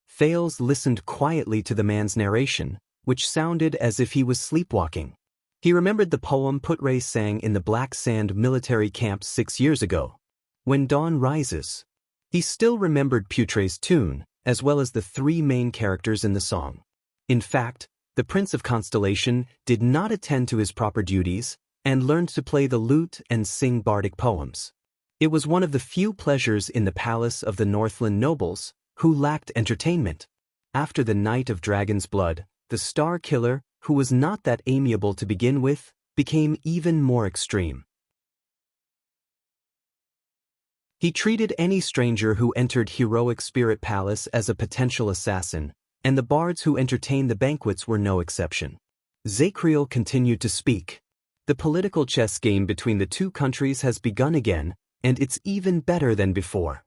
Thales listened quietly to the man's narration, which sounded as if he was sleepwalking. He remembered the poem Putre sang in the Black Sand military camp 6 years ago. When Dawn Rises. He still remembered Putre's tune, as well as the three main characters in the song. In fact, the Prince of Constellation did not attend to his proper duties and learned to play the lute and sing bardic poems. It was one of the few pleasures in the palace of the Northland nobles, who lacked entertainment. After the Night of Dragon's Blood, the Star Killer, who was not that amiable to begin with, became even more extreme. He treated any stranger who entered Heroic Spirit Palace as a potential assassin, and the bards who entertained the banquets were no exception. Zacriel continued to speak. The political chess game between the two countries has begun again, and it's even better than before.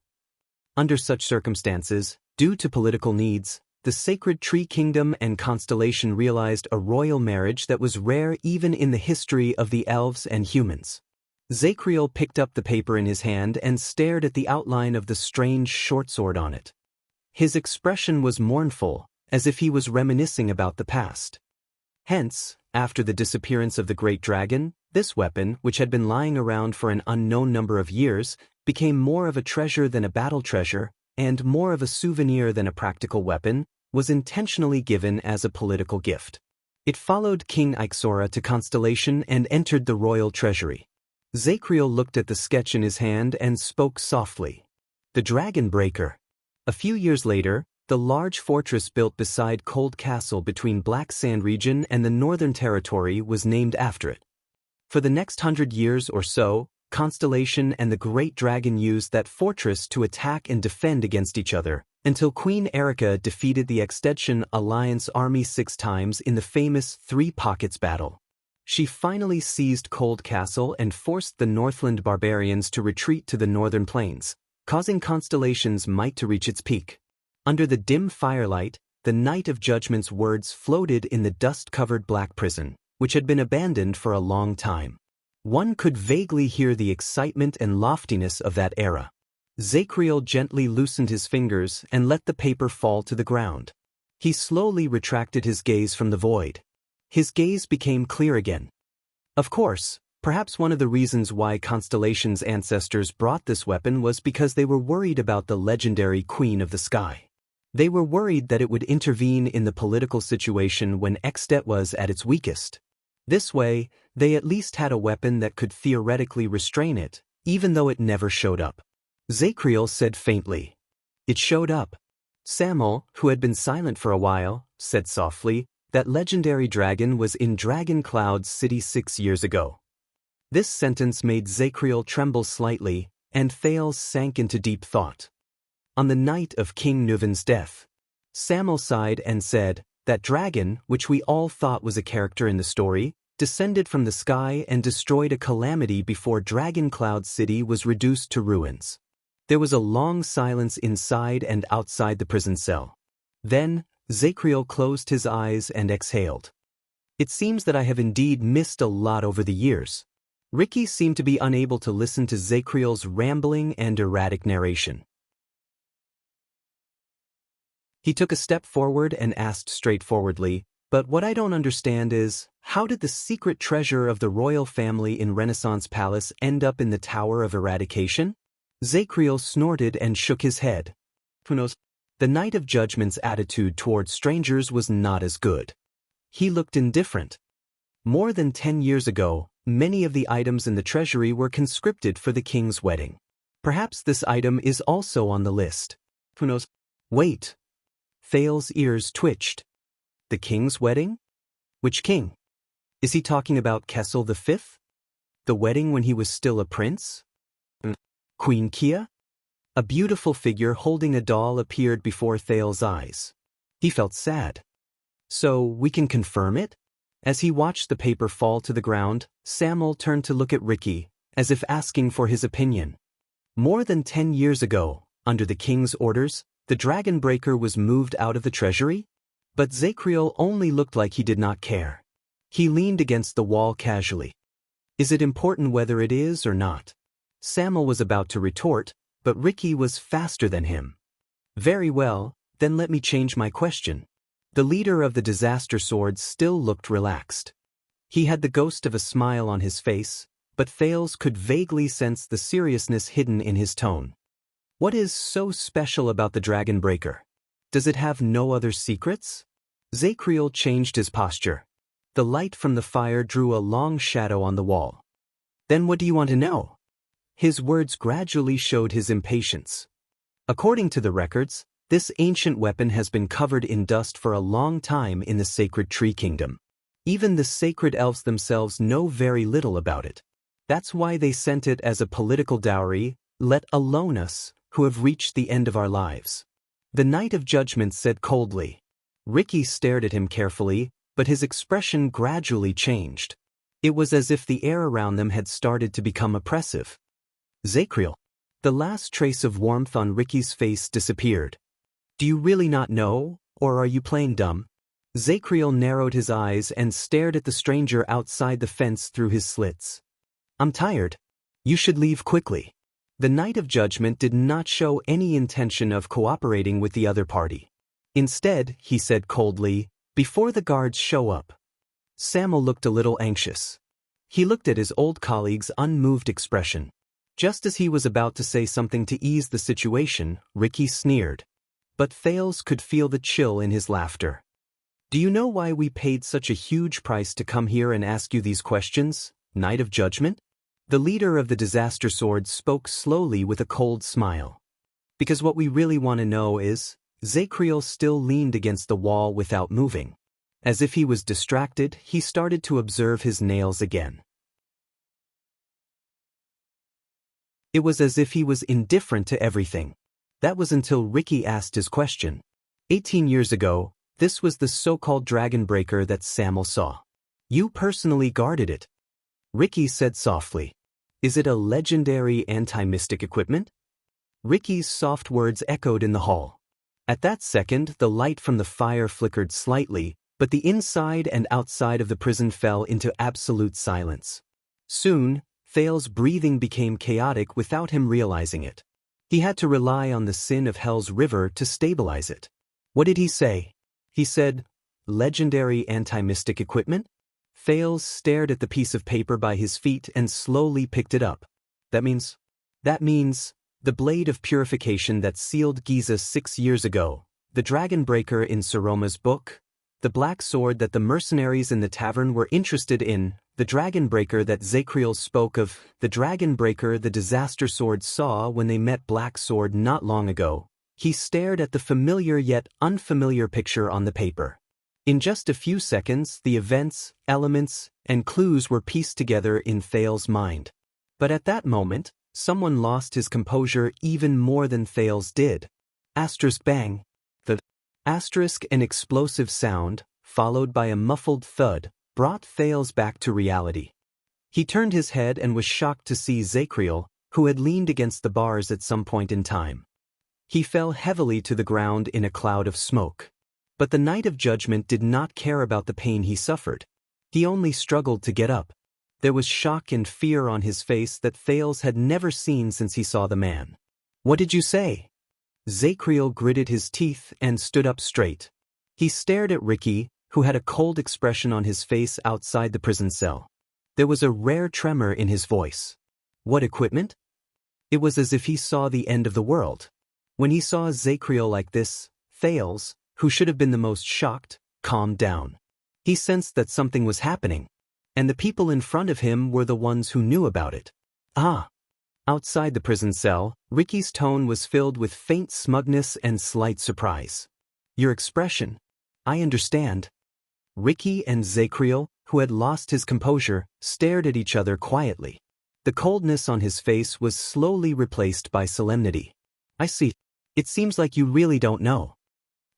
Under such circumstances, due to political needs, the Sacred Tree Kingdom and Constellation realized a royal marriage that was rare even in the history of the elves and humans. Zacriel picked up the paper in his hand and stared at the outline of the strange short sword on it. His expression was mournful, as if he was reminiscing about the past. Hence, after the disappearance of the Great Dragon, this weapon, which had been lying around for an unknown number of years, became more of a treasure than a battle treasure, and more of a souvenir than a practical weapon, was intentionally given as a political gift. It followed King Ixora to Constellation and entered the royal treasury. Zacriel looked at the sketch in his hand and spoke softly. The Dragon Breaker. A few years later, the large fortress built beside Cold Castle between Black Sand region and the Northern Territory was named after it. For the next 100 years or so, Constellation and the Great Dragon used that fortress to attack and defend against each other, until Queen Erica defeated the Extension Alliance army 6 times in the famous Three Pockets battle. She finally seized Cold Castle and forced the Northland barbarians to retreat to the northern plains, causing Constellation's might to reach its peak. Under the dim firelight, the Night of Judgment's words floated in the dust-covered black prison, which had been abandoned for a long time. One could vaguely hear the excitement and loftiness of that era. Zachriel gently loosened his fingers and let the paper fall to the ground. He slowly retracted his gaze from the void. His gaze became clear again. Of course, perhaps one of the reasons why Constellation's ancestors brought this weapon was because they were worried about the legendary Queen of the Sky. They were worried that it would intervene in the political situation when Extet was at its weakest. This way, they at least had a weapon that could theoretically restrain it, even though it never showed up. Zachriel said faintly. It showed up. Samuel, who had been silent for a while, said softly, that legendary dragon was in Dragon Cloud City 6 years ago. This sentence made Zachriel tremble slightly, and Thales sank into deep thought. On the night of King Nuven's death, Samuel sighed and said, that dragon, which we all thought was a character in the story, descended from the sky and destroyed a calamity before Dragon Cloud City was reduced to ruins. There was a long silence inside and outside the prison cell. Then, Zachriel closed his eyes and exhaled. It seems that I have indeed missed a lot over the years. Ricky seemed to be unable to listen to Zachriel's rambling and erratic narration. He took a step forward and asked straightforwardly, but what I don't understand is, how did the secret treasure of the royal family in Renaissance Palace end up in the Tower of Eradication? Zachriel snorted and shook his head. Who knows? The Night of Judgment's attitude toward strangers was not as good. He looked indifferent. More than 10 years ago, many of the items in the treasury were conscripted for the king's wedding. Perhaps this item is also on the list. Who knows? Wait. Thales' ears twitched. The king's wedding? Which king? Is he talking about Kessel V? The wedding when he was still a prince? Queen Kia? A beautiful figure holding a doll appeared before Thales' eyes. He felt sad. So, we can confirm it? As he watched the paper fall to the ground, Samuel turned to look at Ricky, as if asking for his opinion. More than 10 years ago, under the king's orders, the Dragon Breaker was moved out of the treasury? But Zachriel only looked like he did not care. He leaned against the wall casually. Is it important whether it is or not? Samuel was about to retort, but Ricky was faster than him. Very well, then let me change my question. The leader of the Disaster Swords still looked relaxed. He had the ghost of a smile on his face, but Thales could vaguely sense the seriousness hidden in his tone. What is so special about the Dragon Breaker? Does it have no other secrets? Zachriel changed his posture. The light from the fire drew a long shadow on the wall. Then what do you want to know? His words gradually showed his impatience. According to the records, this ancient weapon has been covered in dust for a long time in the Sacred Tree Kingdom. Even the sacred elves themselves know very little about it. That's why they sent it as a political dowry, let alone us, who have reached the end of our lives. The Night of Judgment said coldly. Ricky stared at him carefully, but his expression gradually changed. It was as if the air around them had started to become oppressive. Zachriel. The last trace of warmth on Ricky's face disappeared. Do you really not know, or are you playing dumb? Zachriel narrowed his eyes and stared at the stranger outside the fence through his slits. I'm tired. You should leave quickly. The Night of Judgment did not show any intention of cooperating with the other party. Instead, he said coldly, before the guards show up. Samuel looked a little anxious. He looked at his old colleague's unmoved expression. Just as he was about to say something to ease the situation, Ricky sneered. But Thales could feel the chill in his laughter. Do you know why we paid such a huge price to come here and ask you these questions, Night of Judgment? The leader of the Disaster Swords spoke slowly with a cold smile. Because what we really want to know is, Zachriel still leaned against the wall without moving. As if he was distracted, he started to observe his nails again. It was as if he was indifferent to everything. That was until Ricky asked his question. 18 years ago, this was the so-called dragon breaker that Samuel saw. You personally guarded it. Ricky said softly. Is it a legendary anti-mystic equipment? Ricky's soft words echoed in the hall. At that second, the light from the fire flickered slightly, but the inside and outside of the prison fell into absolute silence. Soon, Thales's breathing became chaotic without him realizing it. He had to rely on the sin of Hell's River to stabilize it. What did he say? He said, legendary anti-mystic equipment? Thales stared at the piece of paper by his feet and slowly picked it up. That means the blade of purification that sealed Giza 6 years ago, the dragon breaker in Saroma's book, the black sword that the mercenaries in the tavern were interested in, the dragon breaker that Zacriel spoke of, the dragon breaker the disaster sword saw when they met Black Sword not long ago. He stared at the familiar yet unfamiliar picture on the paper. In just a few seconds, the events, elements, and clues were pieced together in Thales's mind. But at that moment, someone lost his composure even more than Thales did. Asterisk bang. The asterisk, an explosive sound, followed by a muffled thud, brought Thales back to reality. He turned his head and was shocked to see Zacriel, who had leaned against the bars at some point in time. He fell heavily to the ground in a cloud of smoke. But the Knight of Judgment did not care about the pain he suffered. He only struggled to get up. There was shock and fear on his face that Thales had never seen since he saw the man. What did you say? Zacriel gritted his teeth and stood up straight. He stared at Ricky, who had a cold expression on his face outside the prison cell. There was a rare tremor in his voice. What equipment? It was as if he saw the end of the world. When he saw Zacriel like this, Thales, who should have been the most shocked, calmed down. He sensed that something was happening, and the people in front of him were the ones who knew about it. Ah! Outside the prison cell, Ricky's tone was filled with faint smugness and slight surprise. Your expression. I understand. Ricky and Zacriel, who had lost his composure, stared at each other quietly. The coldness on his face was slowly replaced by solemnity. I see. It seems like you really don't know.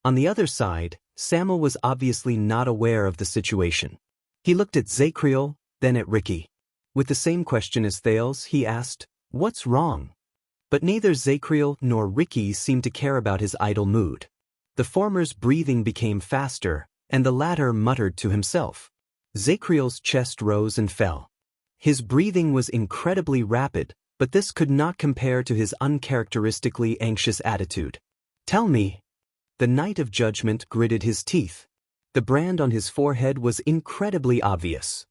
On the other side, Samuel was obviously not aware of the situation. He looked at Zacriel, then at Ricky. With the same question as Thales, he asked, "What's wrong?" But neither Zacriel nor Ricky seemed to care about his idle mood. The former's breathing became faster, and the latter muttered to himself. Zacriel's chest rose and fell. His breathing was incredibly rapid, but this could not compare to his uncharacteristically anxious attitude. Tell me. The Knight of Judgment gritted his teeth. The brand on his forehead was incredibly obvious.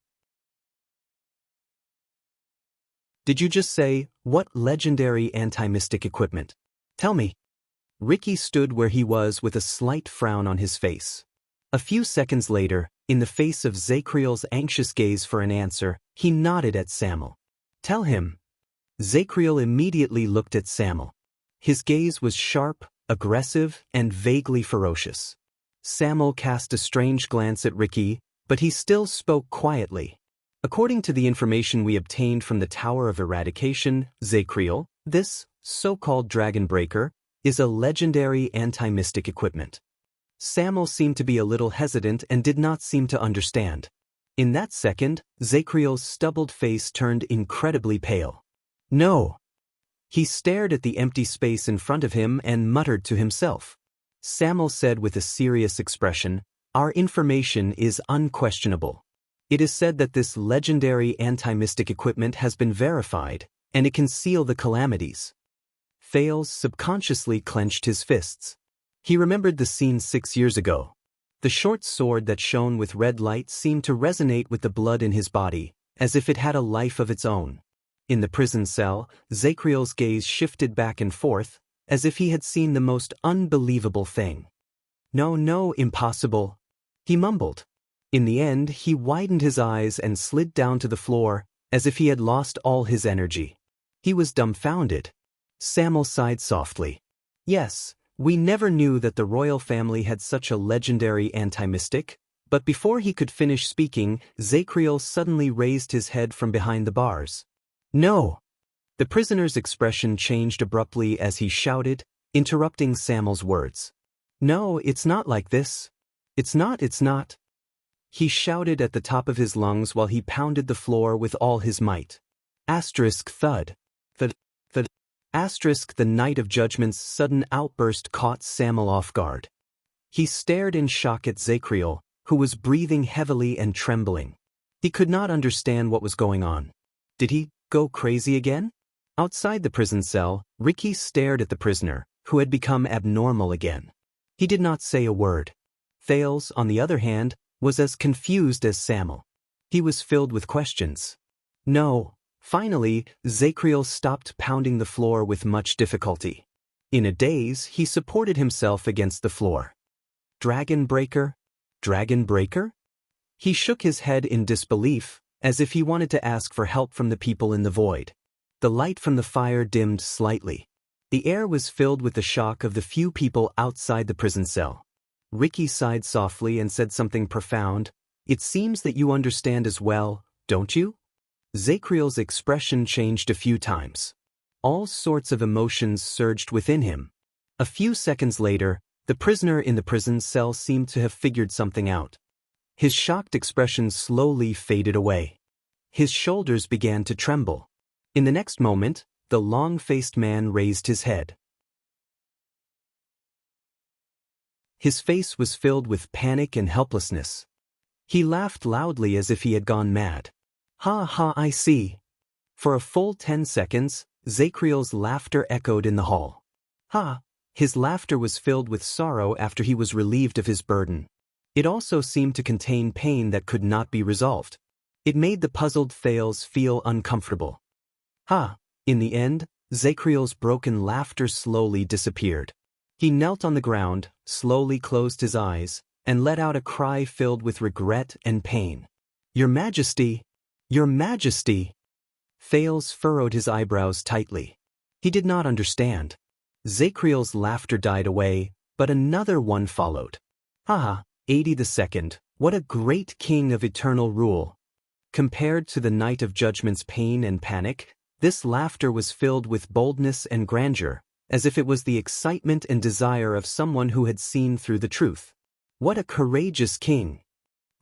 Did you just say, what legendary anti-mystic equipment? Tell me. Ricky stood where he was with a slight frown on his face. A few seconds later, in the face of Zacriel's anxious gaze for an answer, he nodded at Samuel. Tell him. Zacriel immediately looked at Samuel. His gaze was sharp, aggressive, and vaguely ferocious. Samuel cast a strange glance at Ricky, but he still spoke quietly. According to the information we obtained from the Tower of Eradication, Zacriel, this so-called dragon breaker is a legendary anti-mystic equipment. Samuel seemed to be a little hesitant and did not seem to understand. In that second, Zacriel's stubbled face turned incredibly pale. No. He stared at the empty space in front of him and muttered to himself. Samuel said with a serious expression, "Our information is unquestionable. It is said that this legendary anti-mystic equipment has been verified, and it can seal the calamities." Thales subconsciously clenched his fists. He remembered the scene 6 years ago. The short sword that shone with red light seemed to resonate with the blood in his body, as if it had a life of its own. In the prison cell, Zacriel's gaze shifted back and forth, as if he had seen the most unbelievable thing. No, impossible," he mumbled. In the end, he widened his eyes and slid down to the floor, as if he had lost all his energy. He was dumbfounded. Samuel sighed softly. Yes, we never knew that the royal family had such a legendary anti-mystic, but before he could finish speaking, Zacriel suddenly raised his head from behind the bars. No! The prisoner's expression changed abruptly as he shouted, interrupting Samuel's words. "No, it's not like this. It's not. He shouted at the top of his lungs while he pounded the floor with all his might. Asterisk thud. Thud. Thud. Asterisk the night of judgment's sudden outburst caught Samuel off guard. He stared in shock at Zachriel, who was breathing heavily and trembling. He could not understand what was going on. Did he go crazy again? Outside the prison cell, Ricky stared at the prisoner, who had become abnormal again. He did not say a word. Thales, on the other hand, was as confused as Samuel. He was filled with questions. No. Finally, Zachriel stopped pounding the floor with much difficulty. In a daze, he supported himself against the floor. Dragon breaker? Dragon breaker? He shook his head in disbelief, as if he wanted to ask for help from the people in the void. The light from the fire dimmed slightly. The air was filled with the shock of the few people outside the prison cell. Ricky sighed softly and said something profound. "It seems that you understand as well, don't you?" Zachriel's expression changed a few times. All sorts of emotions surged within him. A few seconds later, the prisoner in the prison cell seemed to have figured something out. His shocked expression slowly faded away. His shoulders began to tremble. In the next moment, the long-faced man raised his head. His face was filled with panic and helplessness. He laughed loudly as if he had gone mad. "Ha ha, I see." For a full 10 seconds, Zachriel's laughter echoed in the hall. Ha! His laughter was filled with sorrow after he was relieved of his burden. It also seemed to contain pain that could not be resolved. It made the puzzled Thales feel uncomfortable. Ha! In the end, Zachriel's broken laughter slowly disappeared. He knelt on the ground, slowly closed his eyes, and let out a cry filled with regret and pain. "Your Majesty! Your Majesty!" Thales furrowed his eyebrows tightly. He did not understand. Zachriel's laughter died away, but another one followed. "Ah, 82nd, what a great king of eternal rule!" Compared to the night of judgment's pain and panic, this laughter was filled with boldness and grandeur, as if it was the excitement and desire of someone who had seen through the truth. What a courageous king!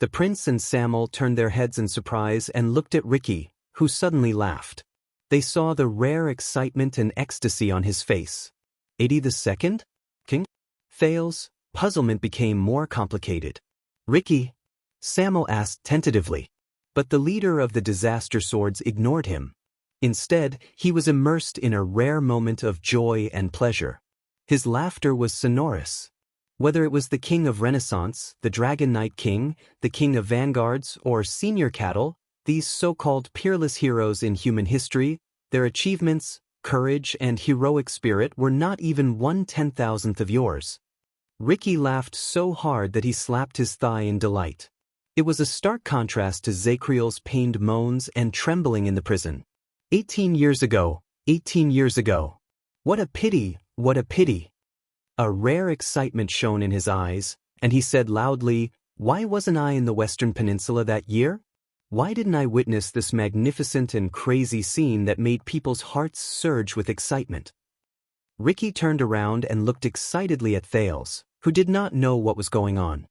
The prince and Samuel turned their heads in surprise and looked at Ricky, who suddenly laughed. They saw the rare excitement and ecstasy on his face. 82nd? King? Thales, puzzlement became more complicated. "Ricky?" Samuel asked tentatively. But the leader of the disaster swords ignored him. Instead, he was immersed in a rare moment of joy and pleasure. His laughter was sonorous. Whether it was the king of Renaissance, the Dragon Knight King, the king of vanguards, or Senior Cattle, these so-called peerless heroes in human history, their achievements, courage, and heroic spirit were not even 1/10,000th of yours. Ricky laughed so hard that he slapped his thigh in delight. It was a stark contrast to Zachriel's pained moans and trembling in the prison. 18 years ago, 18 years ago. What a pity, what a pity. A rare excitement shone in his eyes, and he said loudly, "Why wasn't I in the Western Peninsula that year? Why didn't I witness this magnificent and crazy scene that made people's hearts surge with excitement?" Ricky turned around and looked excitedly at Thales, who did not know what was going on.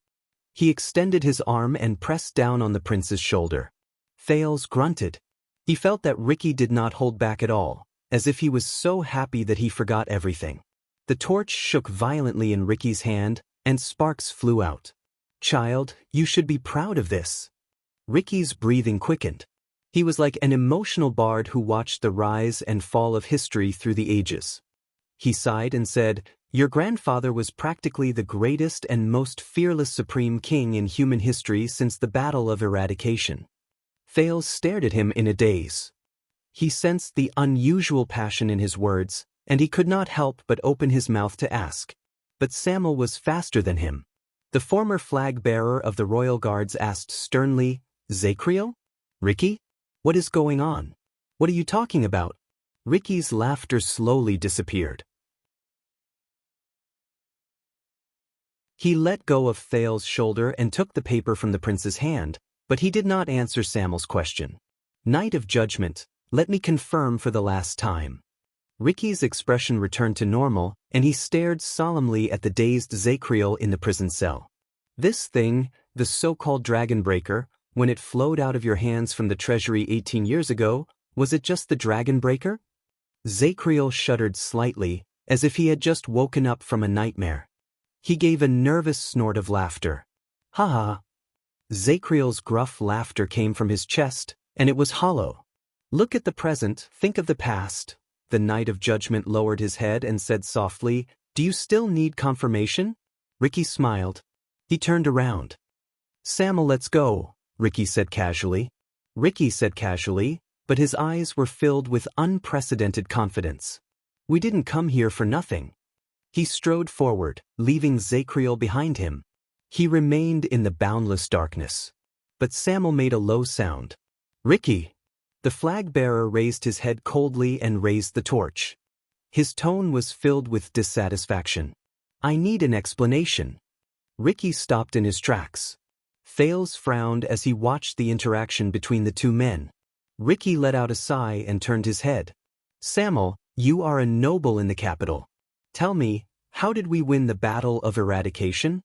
He extended his arm and pressed down on the prince's shoulder. Thales grunted. He felt that Ricky did not hold back at all, as if he was so happy that he forgot everything. The torch shook violently in Ricky's hand, and sparks flew out. "Child, you should be proud of this." Ricky's breathing quickened. He was like an emotional bard who watched the rise and fall of history through the ages. He sighed and said, "Your grandfather was practically the greatest and most fearless supreme king in human history since the Battle of Eradication." Thales stared at him in a daze. He sensed the unusual passion in his words, and he could not help but open his mouth to ask. But Samuel was faster than him. The former flag-bearer of the royal guards asked sternly, "Zachriel? Ricky? What is going on? What are you talking about?" Ricky's laughter slowly disappeared. He let go of Thales' shoulder and took the paper from the prince's hand, but he did not answer Samuel's question. Night of Judgment, Let me confirm for the last time. Ricky's expression returned to normal, and he stared solemnly at the dazed Zacriel in the prison cell. This thing, the so-called Dragon Breaker, when it flowed out of your hands from the treasury 18 years ago, was it just the Dragon Breaker? Zacriel shuddered slightly, as if he had just woken up from a nightmare. He gave a nervous snort of laughter. Ha ha. Zacriel's gruff laughter came from his chest, and it was hollow. Look at the present, think of the past. The Knight of Judgment lowered his head and said softly, Do you still need confirmation? Ricky smiled. He turned around. Samuel, let's go, Ricky said casually. Ricky said casually, but his eyes were filled with unprecedented confidence. We didn't come here for nothing. He strode forward, leaving Zacriel behind him. He remained in the boundless darkness. But Samuel made a low sound. Ricky! The flag-bearer raised his head coldly and raised the torch. His tone was filled with dissatisfaction. I need an explanation. Ricky stopped in his tracks. Thales frowned as he watched the interaction between the two men. Ricky let out a sigh and turned his head. Samuel, you are a noble in the capital. Tell me, how did we win the battle of eradication?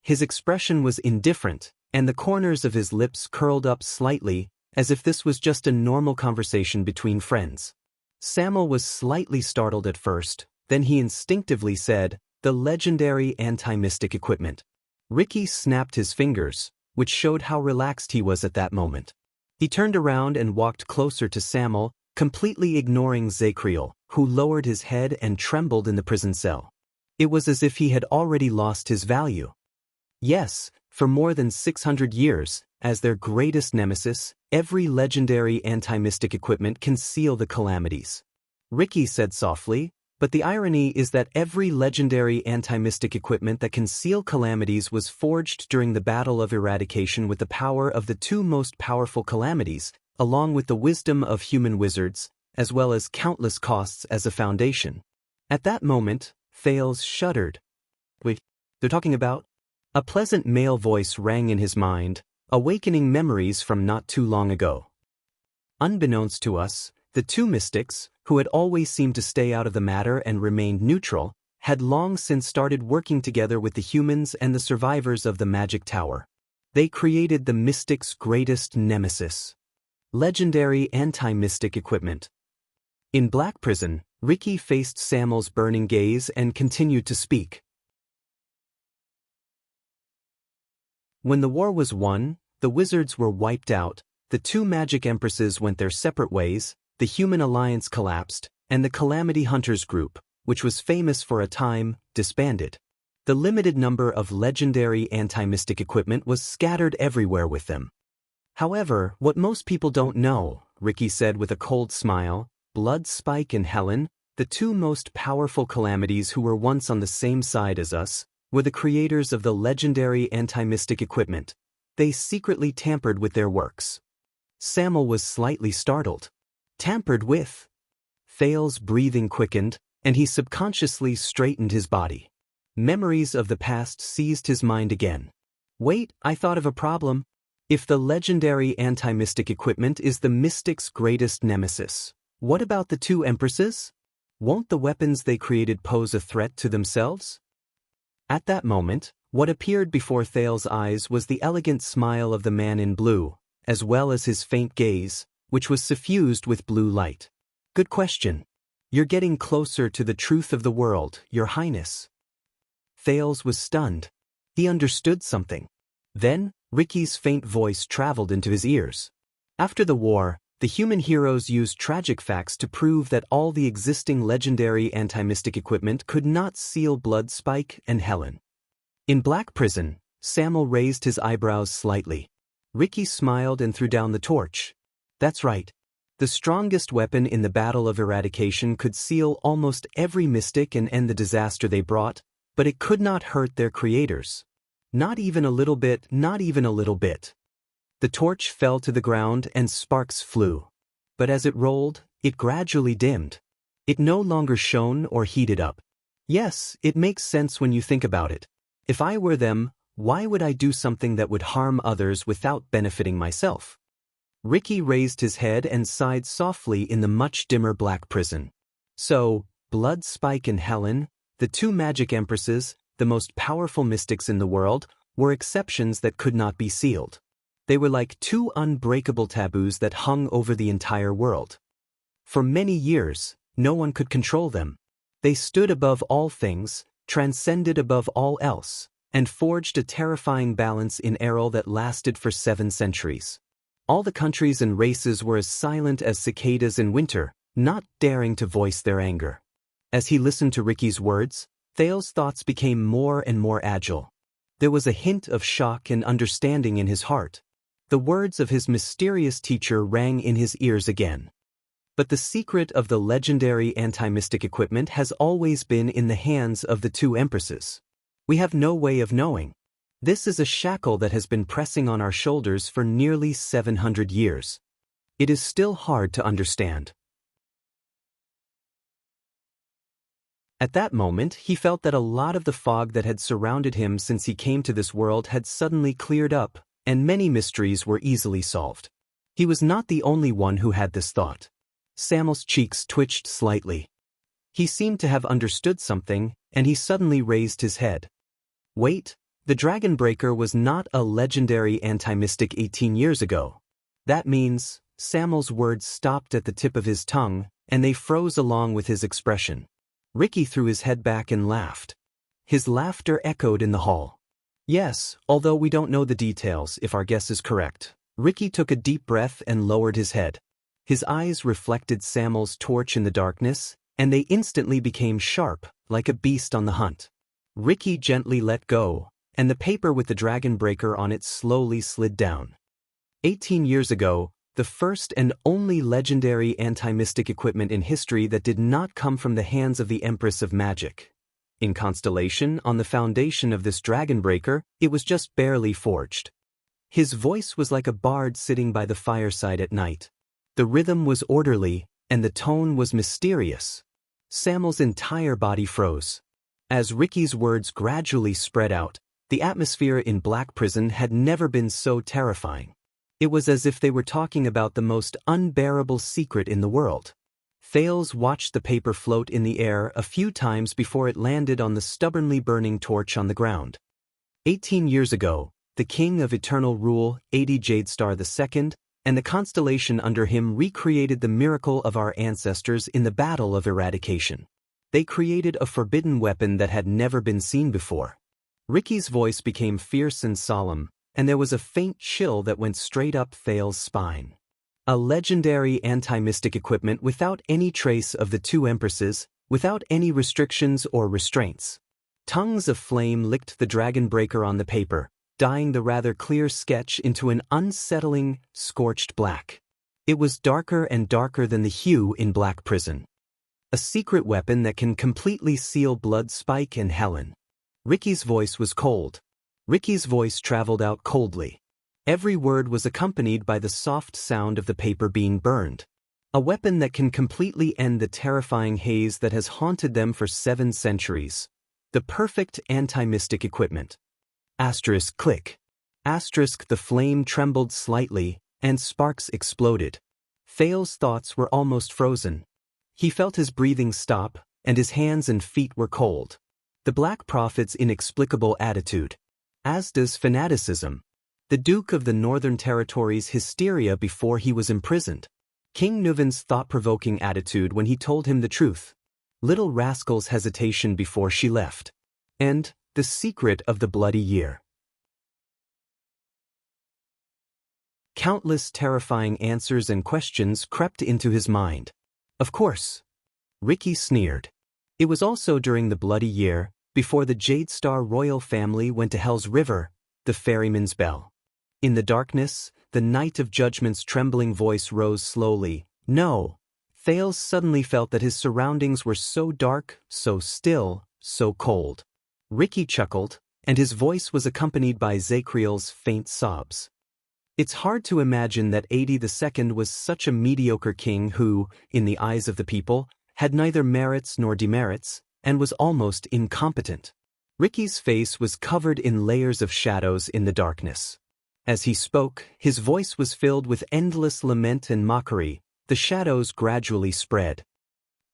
His expression was indifferent, and the corners of his lips curled up slightly, as if this was just a normal conversation between friends. Samuel was slightly startled at first, then he instinctively said, the legendary anti-mystic equipment. Ricky snapped his fingers, which showed how relaxed he was at that moment. He turned around and walked closer to Samuel, completely ignoring Zacriel, who lowered his head and trembled in the prison cell. It was as if he had already lost his value. Yes, for more than 600 years, as their greatest nemesis, every legendary anti-mystic equipment can seal the calamities. Ricky said softly, but the irony is that every legendary anti-mystic equipment that can seal calamities was forged during the battle of eradication with the power of the two most powerful calamities, along with the wisdom of human wizards, as well as countless costs as a foundation. At that moment, Thales shuddered. Wait, they're talking about? A pleasant male voice rang in his mind, awakening memories from not too long ago. Unbeknownst to us, the two mystics, who had always seemed to stay out of the matter and remained neutral, had long since started working together with the humans and the survivors of the Magic Tower. They created the mystics' greatest nemesis. Legendary anti-mystic equipment. In Black Prison, Ricky faced Samuel's burning gaze and continued to speak. When the war was won, the wizards were wiped out, the two magic empresses went their separate ways, the human alliance collapsed, and the Calamity Hunters group, which was famous for a time, disbanded. The limited number of legendary anti-mystic equipment was scattered everywhere with them. However, what most people don't know, Ricky said with a cold smile, Blood Spike and Helen, the two most powerful calamities who were once on the same side as us, were the creators of the legendary anti-mystic equipment. They secretly tampered with their works. Samuel was slightly startled. Tampered with? Thales' breathing quickened, and he subconsciously straightened his body. Memories of the past seized his mind again. Wait, I thought of a problem. If the legendary anti-mystic equipment is the mystic's greatest nemesis, what about the two empresses? Won't the weapons they created pose a threat to themselves? At that moment, what appeared before Thales' eyes was the elegant smile of the man in blue, as well as his faint gaze, which was suffused with blue light. Good question. You're getting closer to the truth of the world, Your Highness. Thales was stunned. He understood something. Then, Ricky's faint voice traveled into his ears. After the war, the human heroes used tragic facts to prove that all the existing legendary anti-mystic equipment could not seal Blood Spike and Helen. In Black Prison, Samuel raised his eyebrows slightly. Ricky smiled and threw down the torch. That's right. The strongest weapon in the battle of eradication could seal almost every mystic and end the disaster they brought, but it could not hurt their creators. Not even a little bit, not even a little bit. The torch fell to the ground and sparks flew. But as it rolled, it gradually dimmed. It no longer shone or heated up. Yes, it makes sense when you think about it. If I were them, why would I do something that would harm others without benefiting myself? Ricky raised his head and sighed softly in the much dimmer black prison. So, Blood Spike and Helen, the two magic empresses, the most powerful mystics in the world, were exceptions that could not be sealed. They were like two unbreakable taboos that hung over the entire world. For many years, no one could control them. They stood above all things, transcended above all else, and forged a terrifying balance in Errol that lasted for 7 centuries. All the countries and races were as silent as cicadas in winter, not daring to voice their anger. As he listened to Ricky's words, Thale's thoughts became more and more agile. There was a hint of shock and understanding in his heart. The words of his mysterious teacher rang in his ears again. But the secret of the legendary anti-mystic equipment has always been in the hands of the two empresses. We have no way of knowing. This is a shackle that has been pressing on our shoulders for nearly 700 years. It is still hard to understand. At that moment, he felt that a lot of the fog that had surrounded him since he came to this world had suddenly cleared up, and many mysteries were easily solved. He was not the only one who had this thought. Samuel's cheeks twitched slightly. He seemed to have understood something, and he suddenly raised his head. Wait, the Dragon Breaker was not a legendary anti-mystic 18 years ago. That means, Samuel's words stopped at the tip of his tongue, and they froze along with his expression. Ricky threw his head back and laughed. His laughter echoed in the hall. Yes, although we don't know the details if our guess is correct. Ricky took a deep breath and lowered his head. His eyes reflected Samuel's torch in the darkness, and they instantly became sharp, like a beast on the hunt. Ricky gently let go, and the paper with the Dragon Breaker on it slowly slid down. 18 years ago, the first and only legendary anti-mystic equipment in history that did not come from the hands of the Empress of Magic. In Constellation, on the foundation of this Dragon Breaker, it was just barely forged. His voice was like a bard sitting by the fireside at night. The rhythm was orderly, and the tone was mysterious. Samuel's entire body froze. As Ricky's words gradually spread out, the atmosphere in Black Prison had never been so terrifying. It was as if they were talking about the most unbearable secret in the world. Thales watched the paper float in the air a few times before it landed on the stubbornly burning torch on the ground. 18 years ago, the King of Eternal Rule, 80 Jadestar II, and the constellation under him recreated the miracle of our ancestors in the Battle of Eradication. They created a forbidden weapon that had never been seen before. Ricky's voice became fierce and solemn, and there was a faint chill that went straight up Thale's spine. A legendary anti-mystic equipment without any trace of the two empresses, without any restrictions or restraints. Tongues of flame licked the Dragon Breaker on the paper, dyeing the rather clear sketch into an unsettling, scorched black. It was darker and darker than the hue in Black Prison. A secret weapon that can completely seal Blood Spike and Helen. Ricky's voice was cold. Ricky's voice traveled out coldly. Every word was accompanied by the soft sound of the paper being burned. A weapon that can completely end the terrifying haze that has haunted them for 7 centuries. The perfect anti-mystic equipment. Asterisk click. Asterisk the flame trembled slightly, and sparks exploded. Thale's thoughts were almost frozen. He felt his breathing stop, and his hands and feet were cold. The Black Prophet's inexplicable attitude. Asda's fanaticism. The Duke of the Northern Territories' hysteria before he was imprisoned. King Nuven's thought-provoking attitude when he told him the truth. Little Rascal's hesitation before she left. And the secret of the bloody year. Countless terrifying answers and questions crept into his mind. Of course. Ricky sneered. It was also during the bloody year, before the Jadestar royal family went to Hell's River, the ferryman's bell. In the darkness, the Knight of Judgment's trembling voice rose slowly. No. Thales suddenly felt that his surroundings were so dark, so still, so cold. Ricky chuckled, and his voice was accompanied by Zakriel's faint sobs. It's hard to imagine that 80 II was such a mediocre king who, in the eyes of the people, had neither merits nor demerits, and was almost incompetent. Ricky's face was covered in layers of shadows in the darkness. As he spoke, his voice was filled with endless lament and mockery. The shadows gradually spread.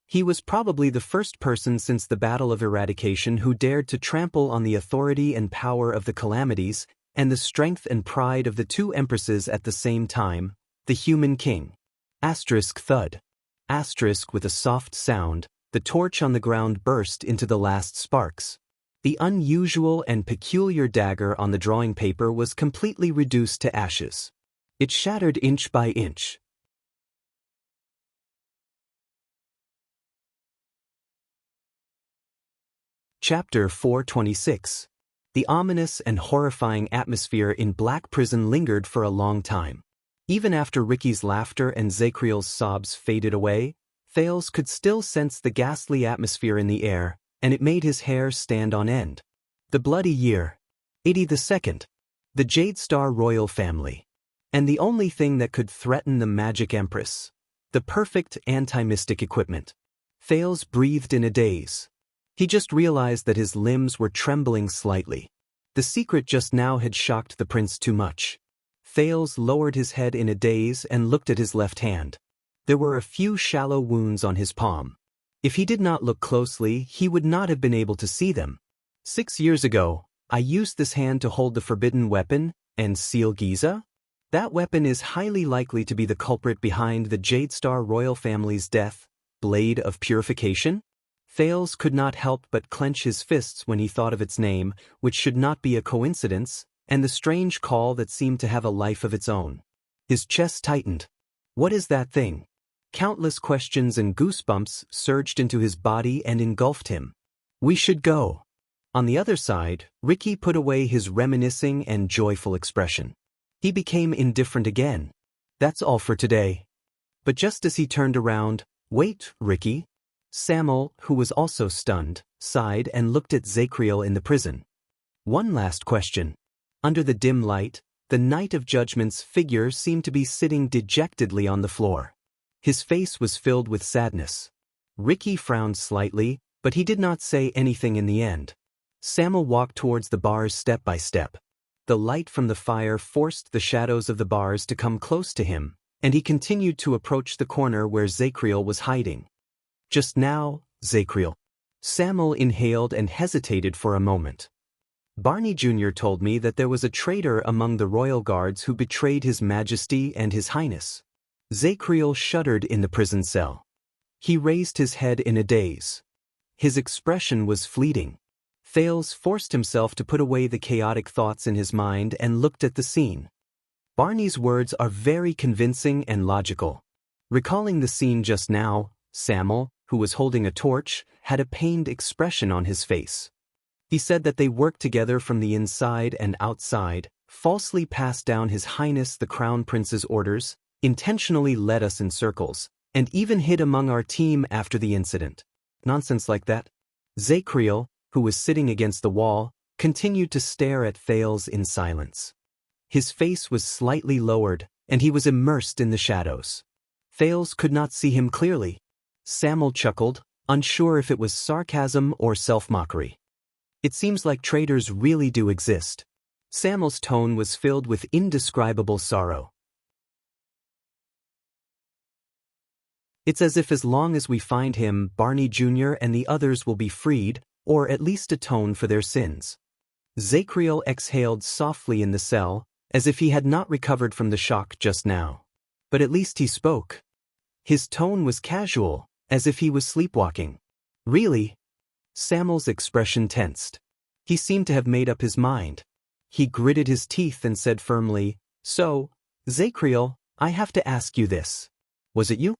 He was probably the first person since the Battle of Eradication who dared to trample on the authority and power of the Calamities, and the strength and pride of the two empresses at the same time, the human king. Asterisk thud. Asterisk with a soft sound, the torch on the ground burst into the last sparks. The unusual and peculiar dagger on the drawing paper was completely reduced to ashes. It shattered inch by inch. Chapter 426. The ominous and horrifying atmosphere in Black Prison lingered for a long time. Even after Ricky's laughter and Zakriel's sobs faded away, Thales could still sense the ghastly atmosphere in the air, and it made his hair stand on end. The bloody year. 82nd. The Jade Star royal family. And the only thing that could threaten the Magic Empress. The perfect anti-mystic equipment. Thales breathed in a daze. He just realized that his limbs were trembling slightly. The secret just now had shocked the prince too much. Thales lowered his head in a daze and looked at his left hand. There were a few shallow wounds on his palm. If he did not look closely, he would not have been able to see them. 6 years ago, I used this hand to hold the forbidden weapon and seal Giza? That weapon is highly likely to be the culprit behind the Jade Star royal family's death. Blade of Purification? Thales could not help but clench his fists when he thought of its name, which should not be a coincidence, and the strange call that seemed to have a life of its own. His chest tightened. What is that thing? Countless questions and goosebumps surged into his body and engulfed him. We should go. On the other side, Ricky put away his reminiscing and joyful expression. He became indifferent again. That's all for today. But just as he turned around, wait, Ricky. Samuel, who was also stunned, sighed and looked at Zakriel in the prison. One last question. Under the dim light, the Knight of Judgment's figure seemed to be sitting dejectedly on the floor. His face was filled with sadness. Ricky frowned slightly, but he did not say anything in the end. Samuel walked towards the bars step by step. The light from the fire forced the shadows of the bars to come close to him, and he continued to approach the corner where Zakriel was hiding. Just now, Zakriel. Samuel inhaled and hesitated for a moment. Barney Jr. told me that there was a traitor among the royal guards who betrayed His Majesty and His Highness. Zakriel shuddered in the prison cell. He raised his head in a daze. His expression was fleeting. Thales forced himself to put away the chaotic thoughts in his mind and looked at the scene. Barney's words are very convincing and logical. Recalling the scene just now, Samuel, who was holding a torch, had a pained expression on his face. He said that they worked together from the inside and outside, falsely passed down His Highness the Crown Prince's orders, intentionally led us in circles, and even hid among our team after the incident. Nonsense like that. Zakriel, who was sitting against the wall, continued to stare at Thales in silence. His face was slightly lowered, and he was immersed in the shadows. Thales could not see him clearly. Samuel chuckled, unsure if it was sarcasm or self-mockery. It seems like traitors really do exist. Samuel's tone was filled with indescribable sorrow. It's as if as long as we find him, Barney Jr. and the others will be freed, or at least atone for their sins. Zakriel exhaled softly in the cell, as if he had not recovered from the shock just now. But at least he spoke. His tone was casual, as if he was sleepwalking. Really? Samuel's expression tensed. He seemed to have made up his mind. He gritted his teeth and said firmly, So, Zakriel, I have to ask you this. Was it you?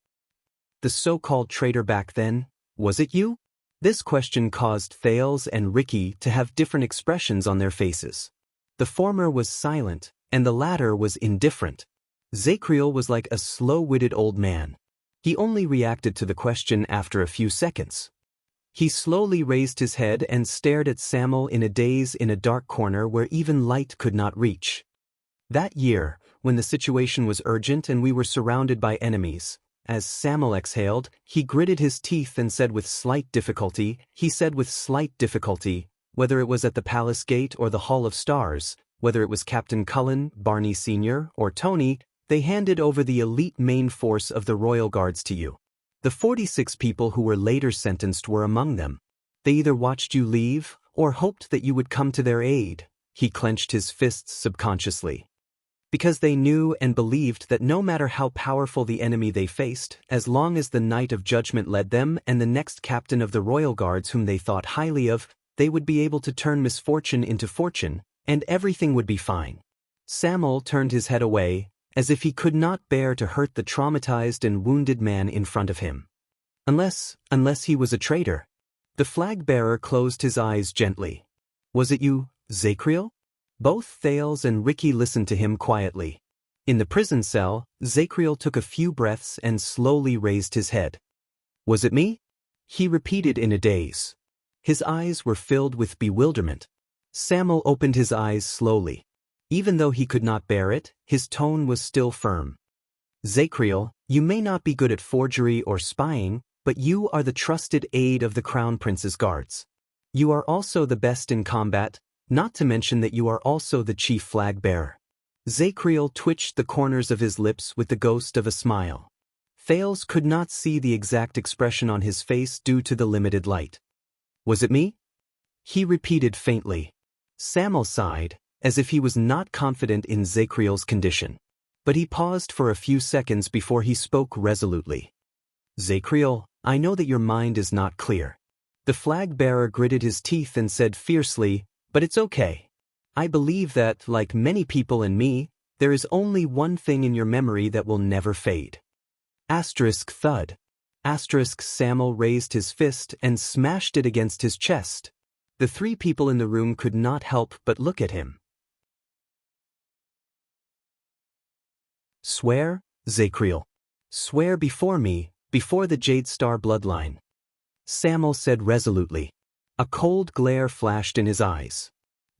The so-called traitor back then, was it you? This question caused Thales and Ricky to have different expressions on their faces. The former was silent, and the latter was indifferent. Zakriel was like a slow-witted old man. He only reacted to the question after a few seconds. He slowly raised his head and stared at Samuel in a daze in a dark corner where even light could not reach. That year, when the situation was urgent and we were surrounded by enemies, as Samuel exhaled, he gritted his teeth and said with slight difficulty, whether it was at the palace gate or the Hall of Stars, Whether it was Captain Cullen, Barney Sr., or Tony, they handed over the elite main force of the Royal Guards to you. The 46 people who were later sentenced were among them. They either watched you leave, or hoped that you would come to their aid. He clenched his fists subconsciously. Because they knew and believed that no matter how powerful the enemy they faced, as long as the Knight of Judgment led them and the next captain of the Royal Guards whom they thought highly of, they would be able to turn misfortune into fortune, and everything would be fine. Samuel turned his head away, as if he could not bear to hurt the traumatized and wounded man in front of him. Unless he was a traitor. The flag-bearer closed his eyes gently. Was it you, Zacriel? Both Thales and Ricky listened to him quietly. In the prison cell, Zacriel took a few breaths and slowly raised his head. Was it me? He repeated in a daze. His eyes were filled with bewilderment. Samuel opened his eyes slowly. Even though he could not bear it, his tone was still firm. Zacriel, you may not be good at forgery or spying, but you are the trusted aide of the Crown Prince's guards. You are also the best in combat, not to mention that you are also the chief flag-bearer. Zacriel twitched the corners of his lips with the ghost of a smile. Thales could not see the exact expression on his face due to the limited light. Was it me? He repeated faintly. Samuel sighed, as if he was not confident in Zacriel's condition. But he paused for a few seconds before he spoke resolutely. Zacriel, I know that your mind is not clear. The flag-bearer gritted his teeth and said fiercely, but it's okay. I believe that, like many people and me, there is only one thing in your memory that will never fade. Asterisk thud. Asterisk Samuel raised his fist and smashed it against his chest. The three people in the room could not help but look at him. Swear, Zacriel. Swear before me, before the Jade Star bloodline. Samuel said resolutely. A cold glare flashed in his eyes.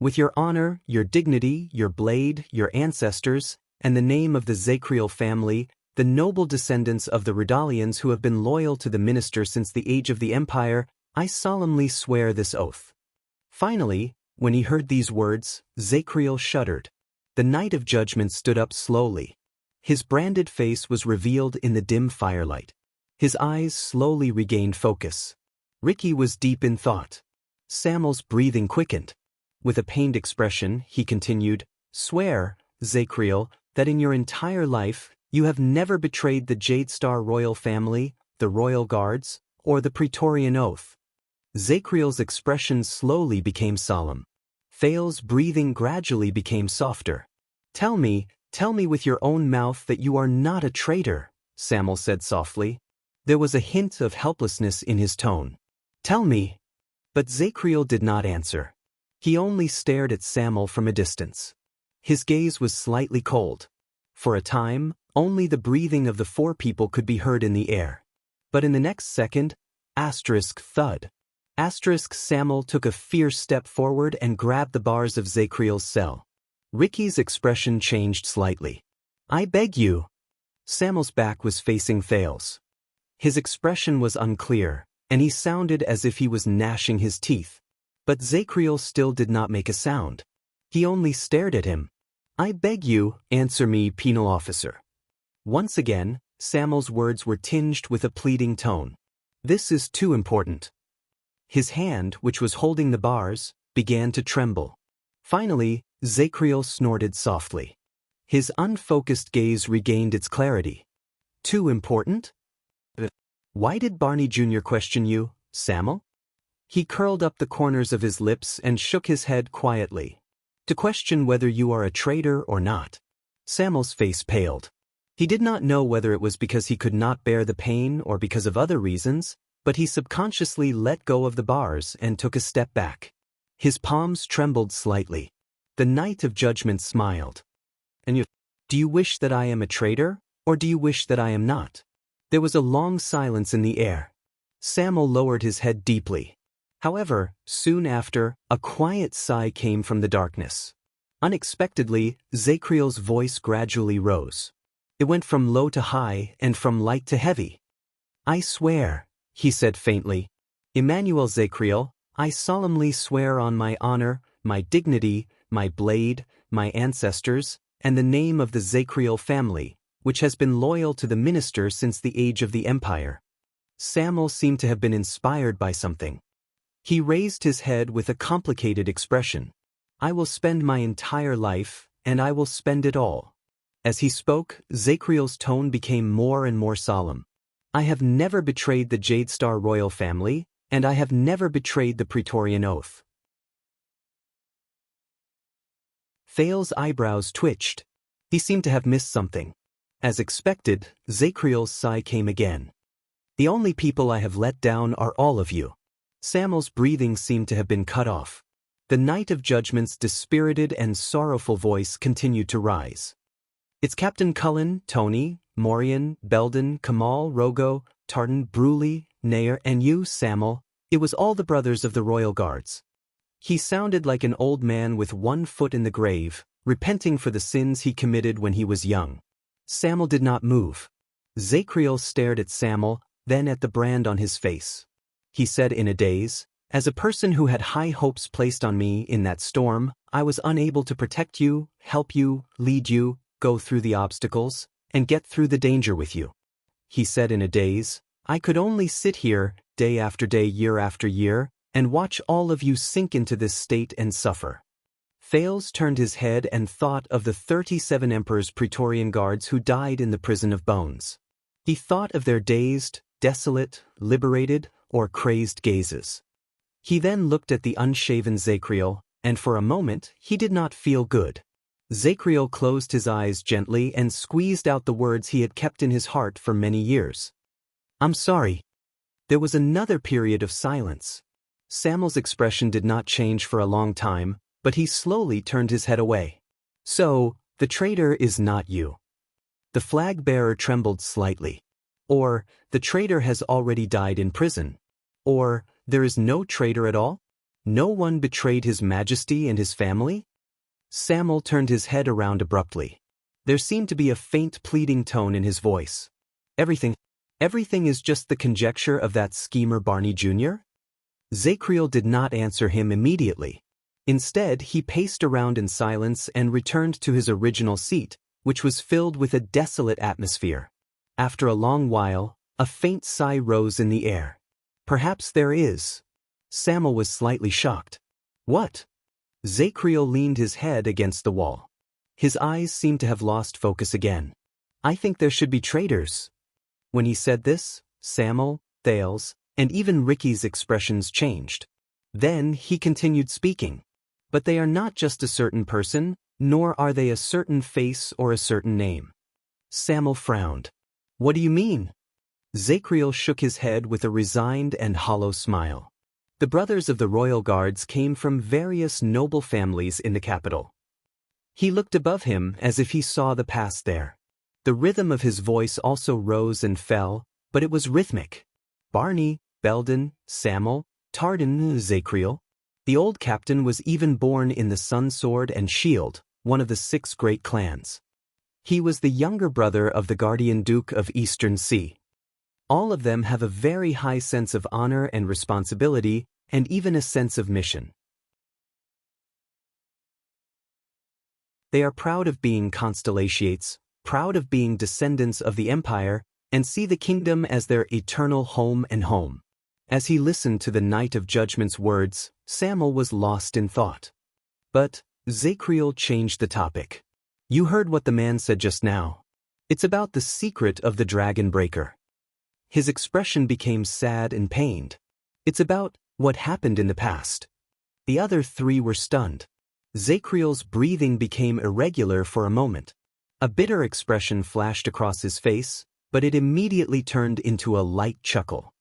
With your honor, your dignity, your blade, your ancestors, and the name of the Zacriel family, the noble descendants of the Redalians who have been loyal to the minister since the age of the Empire, I solemnly swear this oath. Finally, when he heard these words, Zacriel shuddered. The Knight of Judgment stood up slowly. His branded face was revealed in the dim firelight. His eyes slowly regained focus. Ricky was deep in thought. Samuel's breathing quickened. With a pained expression, he continued, Swear, Zacriel, that in your entire life, you have never betrayed the Jade Star royal family, the Royal Guards, or the Praetorian Oath. Zacriel's expression slowly became solemn. Thale's breathing gradually became softer. Tell me with your own mouth that you are not a traitor, Samuel said softly. There was a hint of helplessness in his tone. Tell me. But Zacriel did not answer. He only stared at Samuel from a distance. His gaze was slightly cold. For a time, only the breathing of the four people could be heard in the air. But in the next second, asterisk thud. Asterisk Samuel took a fierce step forward and grabbed the bars of Zacriel's cell. Ricky's expression changed slightly. I beg you. Samuel's back was facing Thales. His expression was unclear, and he sounded as if he was gnashing his teeth. But Zacriel still did not make a sound. He only stared at him. I beg you, answer me, penal officer. Once again, Samuel's words were tinged with a pleading tone. This is too important. His hand, which was holding the bars, began to tremble. Finally, Zacriel snorted softly. His unfocused gaze regained its clarity. Too important? Why did Barney Jr. question you, Samuel? He curled up the corners of his lips and shook his head quietly. To question whether you are a traitor or not. Samuel's face paled. He did not know whether it was because he could not bear the pain or because of other reasons, but he subconsciously let go of the bars and took a step back. His palms trembled slightly. The Knight of Judgment smiled. And do you wish that I am a traitor, or do you wish that I am not? There was a long silence in the air. Samuel lowered his head deeply. However, soon after, a quiet sigh came from the darkness. Unexpectedly, Zacriel's voice gradually rose. It went from low to high and from light to heavy. I swear, he said faintly. Emmanuel Zacriel, I solemnly swear on my honor, my dignity, my blade, my ancestors, and the name of the Zakriel family, which has been loyal to the minister since the age of the empire. Samuel seemed to have been inspired by something. He raised his head with a complicated expression. I will spend my entire life, and I will spend it all. As he spoke, Zakriel's tone became more and more solemn. I have never betrayed the Jade Star royal family, and I have never betrayed the Praetorian oath. Thales's eyebrows twitched. He seemed to have missed something. As expected, Zakriel's sigh came again. The only people I have let down are all of you. Samuel's breathing seemed to have been cut off. The Knight of Judgment's dispirited and sorrowful voice continued to rise. It's Captain Cullen, Tony, Morian, Belden, Kamal, Rogo, Tartan, Bruley, Nair, and you, Samuel. It was all the brothers of the royal guards. He sounded like an old man with one foot in the grave, repenting for the sins he committed when he was young. Samuel did not move. Zakriel stared at Samuel, then at the brand on his face. He said in a daze, as a person who had high hopes placed on me in that storm, I was unable to protect you, help you, lead you, go through the obstacles, and get through the danger with you. He said in a daze, I could only sit here, day after day, year after year, and watch all of you sink into this state and suffer. Thales turned his head and thought of the 37 Emperor's Praetorian guards who died in the prison of bones. He thought of their dazed, desolate, liberated, or crazed gazes. He then looked at the unshaven Zakriel, and for a moment he did not feel good. Zakriel closed his eyes gently and squeezed out the words he had kept in his heart for many years. I'm sorry. There was another period of silence. Samuel's expression did not change for a long time, but he slowly turned his head away. So, the traitor is not you. The flag-bearer trembled slightly. Or, the traitor has already died in prison. Or, there is no traitor at all? No one betrayed His Majesty and his family? Samuel turned his head around abruptly. There seemed to be a faint pleading tone in his voice. Everything is just the conjecture of that schemer Barney Jr.? Zakriel did not answer him immediately. Instead, he paced around in silence and returned to his original seat, which was filled with a desolate atmosphere. After a long while, a faint sigh rose in the air. Perhaps there is. Samuel was slightly shocked. What? Zakriel leaned his head against the wall. His eyes seemed to have lost focus again. I think there should be traitors. When he said this, Samuel, Thales, and even Ricky's expressions changed. Then he continued speaking. But they are not just a certain person, nor are they a certain face or a certain name. Samuel frowned. What do you mean? Zakriel shook his head with a resigned and hollow smile. The brothers of the royal guards came from various noble families in the capital. He looked above him as if he saw the past there. The rhythm of his voice also rose and fell, but it was rhythmic. Barney, Belden, Samuel, Tardan, Zakriel. The old captain was even born in the Sun Sword and Shield, one of the 6 great clans. He was the younger brother of the Guardian Duke of Eastern Sea. All of them have a very high sense of honor and responsibility, and even a sense of mission. They are proud of being constellations, proud of being descendants of the empire, and see the kingdom as their eternal home and home. As he listened to the Knight of Judgment's words, Samuel was lost in thought. But Zakriel changed the topic. You heard what the man said just now. It's about the secret of the Dragon Breaker. His expression became sad and pained. It's about what happened in the past. The other 3 were stunned. Zakriel's breathing became irregular for a moment. A bitter expression flashed across his face, but it immediately turned into a light chuckle.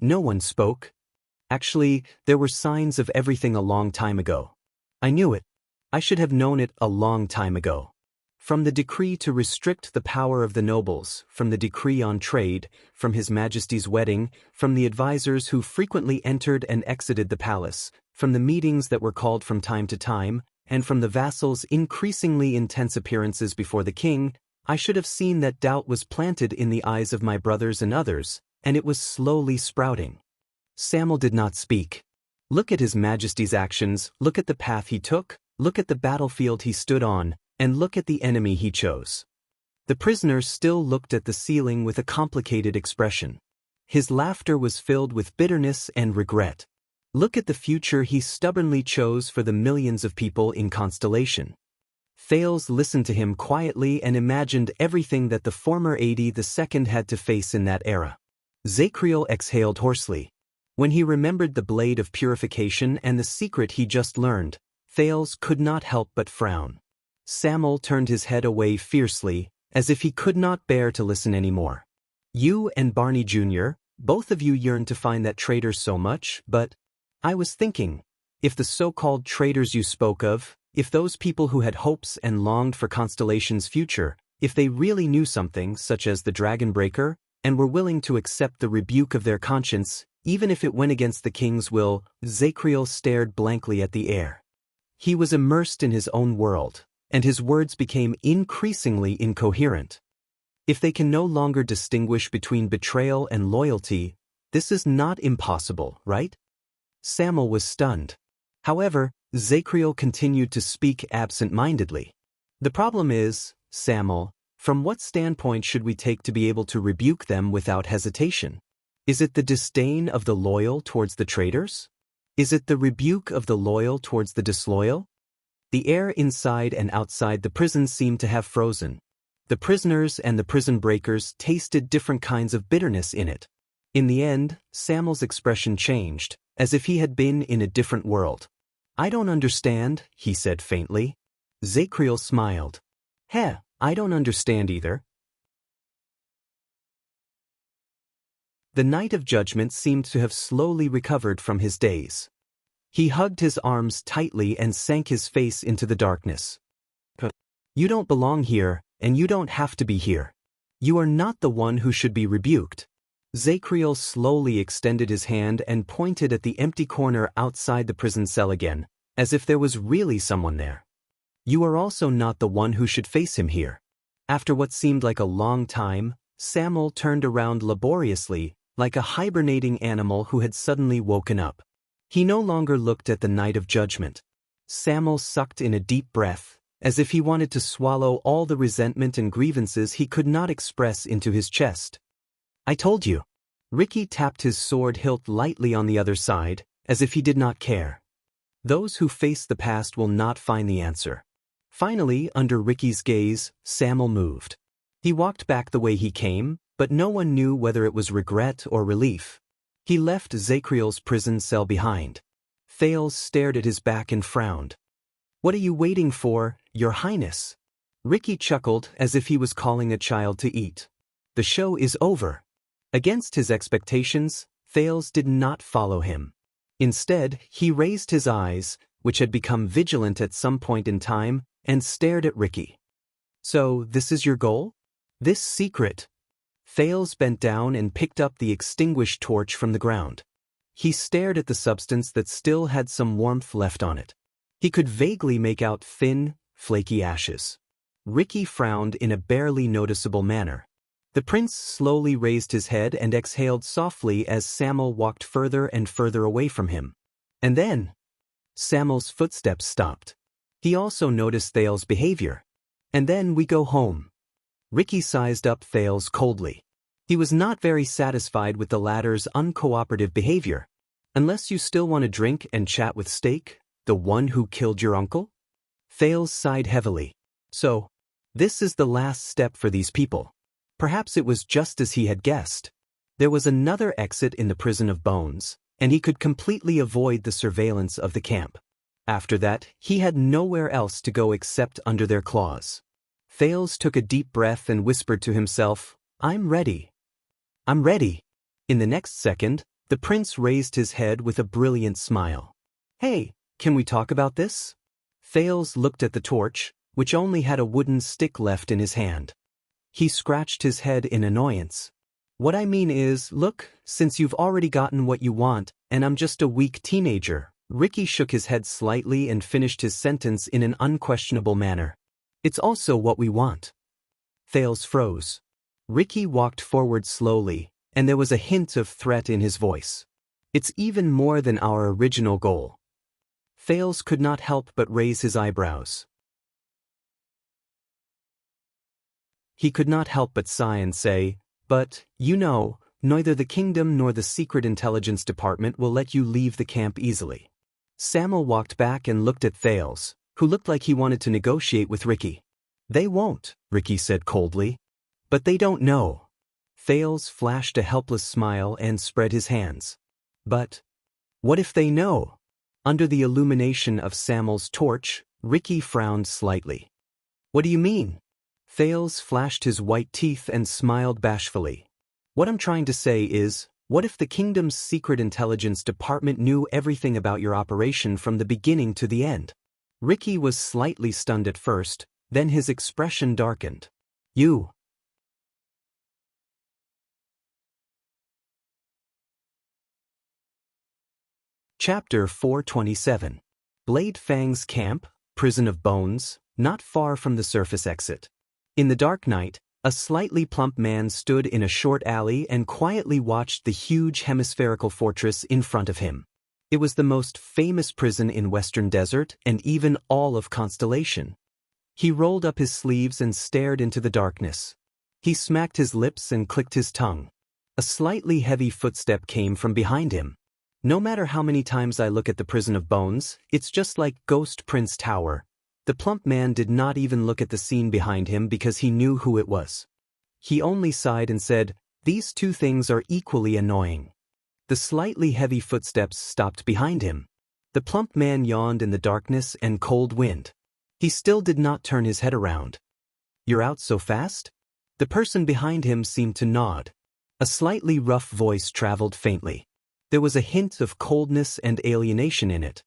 No one spoke. Actually, there were signs of everything a long time ago. I knew it. I should have known it a long time ago. From the decree to restrict the power of the nobles, from the decree on trade, from His Majesty's wedding, from the advisors who frequently entered and exited the palace, from the meetings that were called from time to time, and from the vassals' increasingly intense appearances before the king, I should have seen that doubt was planted in the eyes of my brothers and others, and it was slowly sprouting. Samuel did not speak. Look at His Majesty's actions, look at the path he took, Look at the battlefield he stood on, and look at the enemy he chose. The prisoner still looked at the ceiling with a complicated expression. His laughter was filled with bitterness and regret. Look at the future he stubbornly chose for the millions of people in Constellation. Thales listened to him quietly and imagined everything that the former AD II had to face in that era. Zacriel exhaled hoarsely. When he remembered the blade of purification and the secret he just learned, Thales could not help but frown. Samuel turned his head away fiercely, as if he could not bear to listen anymore. You and Barney Jr., both of you yearn to find that traitor so much, but I was thinking, if the so-called traitors you spoke of, if those people who had hopes and longed for Constellation's future, if they really knew something, such as the Dragon Breaker, and were willing to accept the rebuke of their conscience, even if it went against the king's will, Zacriel stared blankly at the air. He was immersed in his own world, and his words became increasingly incoherent. If they can no longer distinguish between betrayal and loyalty, this is not impossible, right? Samuel was stunned. However, Zacriel continued to speak absent-mindedly. The problem is, Samuel, from what standpoint should we take to be able to rebuke them without hesitation? Is it the disdain of the loyal towards the traitors? Is it the rebuke of the loyal towards the disloyal? The air inside and outside the prison seemed to have frozen. The prisoners and the prison breakers tasted different kinds of bitterness in it. In the end, Samuel's expression changed, as if he had been in a different world. I don't understand, he said faintly. Zacriel smiled. I don't understand either. The Knight of Judgment seemed to have slowly recovered from his daze. He hugged his arms tightly and sank his face into the darkness. You don't belong here, and you don't have to be here. You are not the one who should be rebuked. Zacriel slowly extended his hand and pointed at the empty corner outside the prison cell again, as if there was really someone there. You are also not the one who should face him here. After what seemed like a long time, Samuel turned around laboriously, like a hibernating animal who had suddenly woken up. He no longer looked at the Knight of Judgment. Samuel sucked in a deep breath, as if he wanted to swallow all the resentment and grievances he could not express into his chest. I told you. Ricky tapped his sword hilt lightly on the other side, as if he did not care. Those who face the past will not find the answer. Finally, under Ricky's gaze, Samuel moved. He walked back the way he came, but no one knew whether it was regret or relief. He left Zacriel's prison cell behind. Thales stared at his back and frowned. What are you waiting for, Your Highness? Ricky chuckled as if he was calling a child to eat. The show is over. Against his expectations, Thales did not follow him. Instead, he raised his eyes, which had become vigilant at some point in time, and stared at Ricky. So, this is your goal? This secret? Thales bent down and picked up the extinguished torch from the ground. He stared at the substance that still had some warmth left on it. He could vaguely make out thin, flaky ashes. Ricky frowned in a barely noticeable manner. The prince slowly raised his head and exhaled softly as Samuel walked further and further away from him. And then, Samuel's footsteps stopped. He also noticed Thales' behavior. And then we go home. Ricky sized up Thales coldly. He was not very satisfied with the latter's uncooperative behavior. Unless you still want to drink and chat with Stake, the one who killed your uncle? Thales sighed heavily. So, this is the last step for these people. Perhaps it was just as he had guessed. There was another exit in the prison of bones, and he could completely avoid the surveillance of the camp. After that, he had nowhere else to go except under their claws. Thales took a deep breath and whispered to himself, I'm ready. I'm ready. In the next second, the prince raised his head with a brilliant smile. Hey, can we talk about this? Thales looked at the torch, which only had a wooden stick left in his hand. He scratched his head in annoyance. What I mean is, look, since you've already gotten what you want, and I'm just a weak teenager. Ricky shook his head slightly and finished his sentence in an unquestionable manner. It's also what we want. Thales froze. Ricky walked forward slowly, and there was a hint of threat in his voice. It's even more than our original goal. Thales could not help but raise his eyebrows. He could not help but sigh and say, "But, you know, neither the kingdom nor the secret intelligence department will let you leave the camp easily." Samuel walked back and looked at Thales, who looked like he wanted to negotiate with Ricky. "They won't," Ricky said coldly. "But they don't know." Thales flashed a helpless smile and spread his hands. "But what if they know?" Under the illumination of Samuel's torch, Ricky frowned slightly. "What do you mean?" Thales flashed his white teeth and smiled bashfully. "What I'm trying to say is, what if the kingdom's secret intelligence department knew everything about your operation from the beginning to the end?" Ricky was slightly stunned at first, then his expression darkened. "You." Chapter 427. Blade Fang's camp, prison of bones, not far from the surface exit. In the dark night, a slightly plump man stood in a short alley and quietly watched the huge hemispherical fortress in front of him. It was the most famous prison in Western Desert and even all of Constellation. He rolled up his sleeves and stared into the darkness. He smacked his lips and clicked his tongue. A slightly heavy footstep came from behind him. "No matter how many times I look at the prison of bones, it's just like Ghost Prince Tower." The plump man did not even look at the scene behind him because he knew who it was. He only sighed and said, "These two things are equally annoying." The slightly heavy footsteps stopped behind him. The plump man yawned in the darkness and cold wind. He still did not turn his head around. "You're out so fast?" The person behind him seemed to nod. A slightly rough voice traveled faintly. There was a hint of coldness and alienation in it.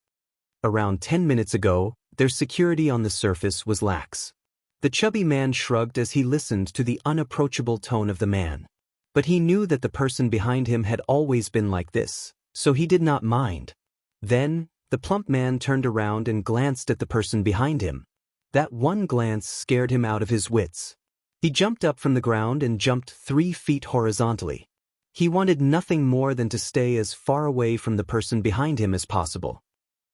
"Around 10 minutes ago, their security on the surface was lax." The chubby man shrugged as he listened to the unapproachable tone of the man. But he knew that the person behind him had always been like this, so he did not mind. Then, the plump man turned around and glanced at the person behind him. That one glance scared him out of his wits. He jumped up from the ground and jumped 3 feet horizontally. He wanted nothing more than to stay as far away from the person behind him as possible.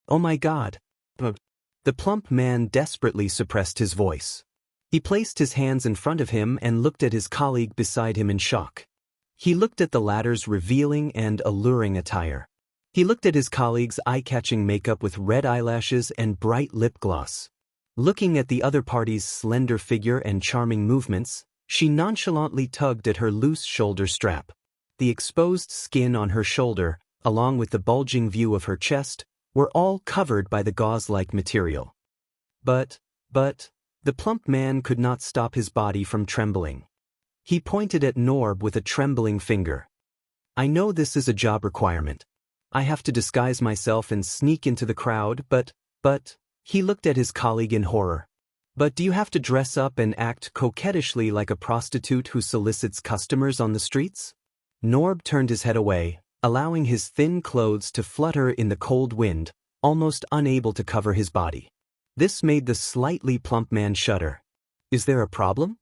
"Oh my God." The plump man desperately suppressed his voice. He placed his hands in front of him and looked at his colleague beside him in shock. He looked at the latter's revealing and alluring attire. He looked at his colleague's eye-catching makeup with red eyelashes and bright lip gloss. Looking at the other party's slender figure and charming movements, she nonchalantly tugged at her loose shoulder strap. The exposed skin on her shoulder, along with the bulging view of her chest, were all covered by the gauze-like material. But, the plump man could not stop his body from trembling. He pointed at Norb with a trembling finger. "I know this is a job requirement. I have to disguise myself and sneak into the crowd, but, he looked at his colleague in horror. "But do you have to dress up and act coquettishly like a prostitute who solicits customers on the streets?" Norb turned his head away, allowing his thin clothes to flutter in the cold wind, almost unable to cover his body. This made the slightly plump man shudder. "Is there a problem?"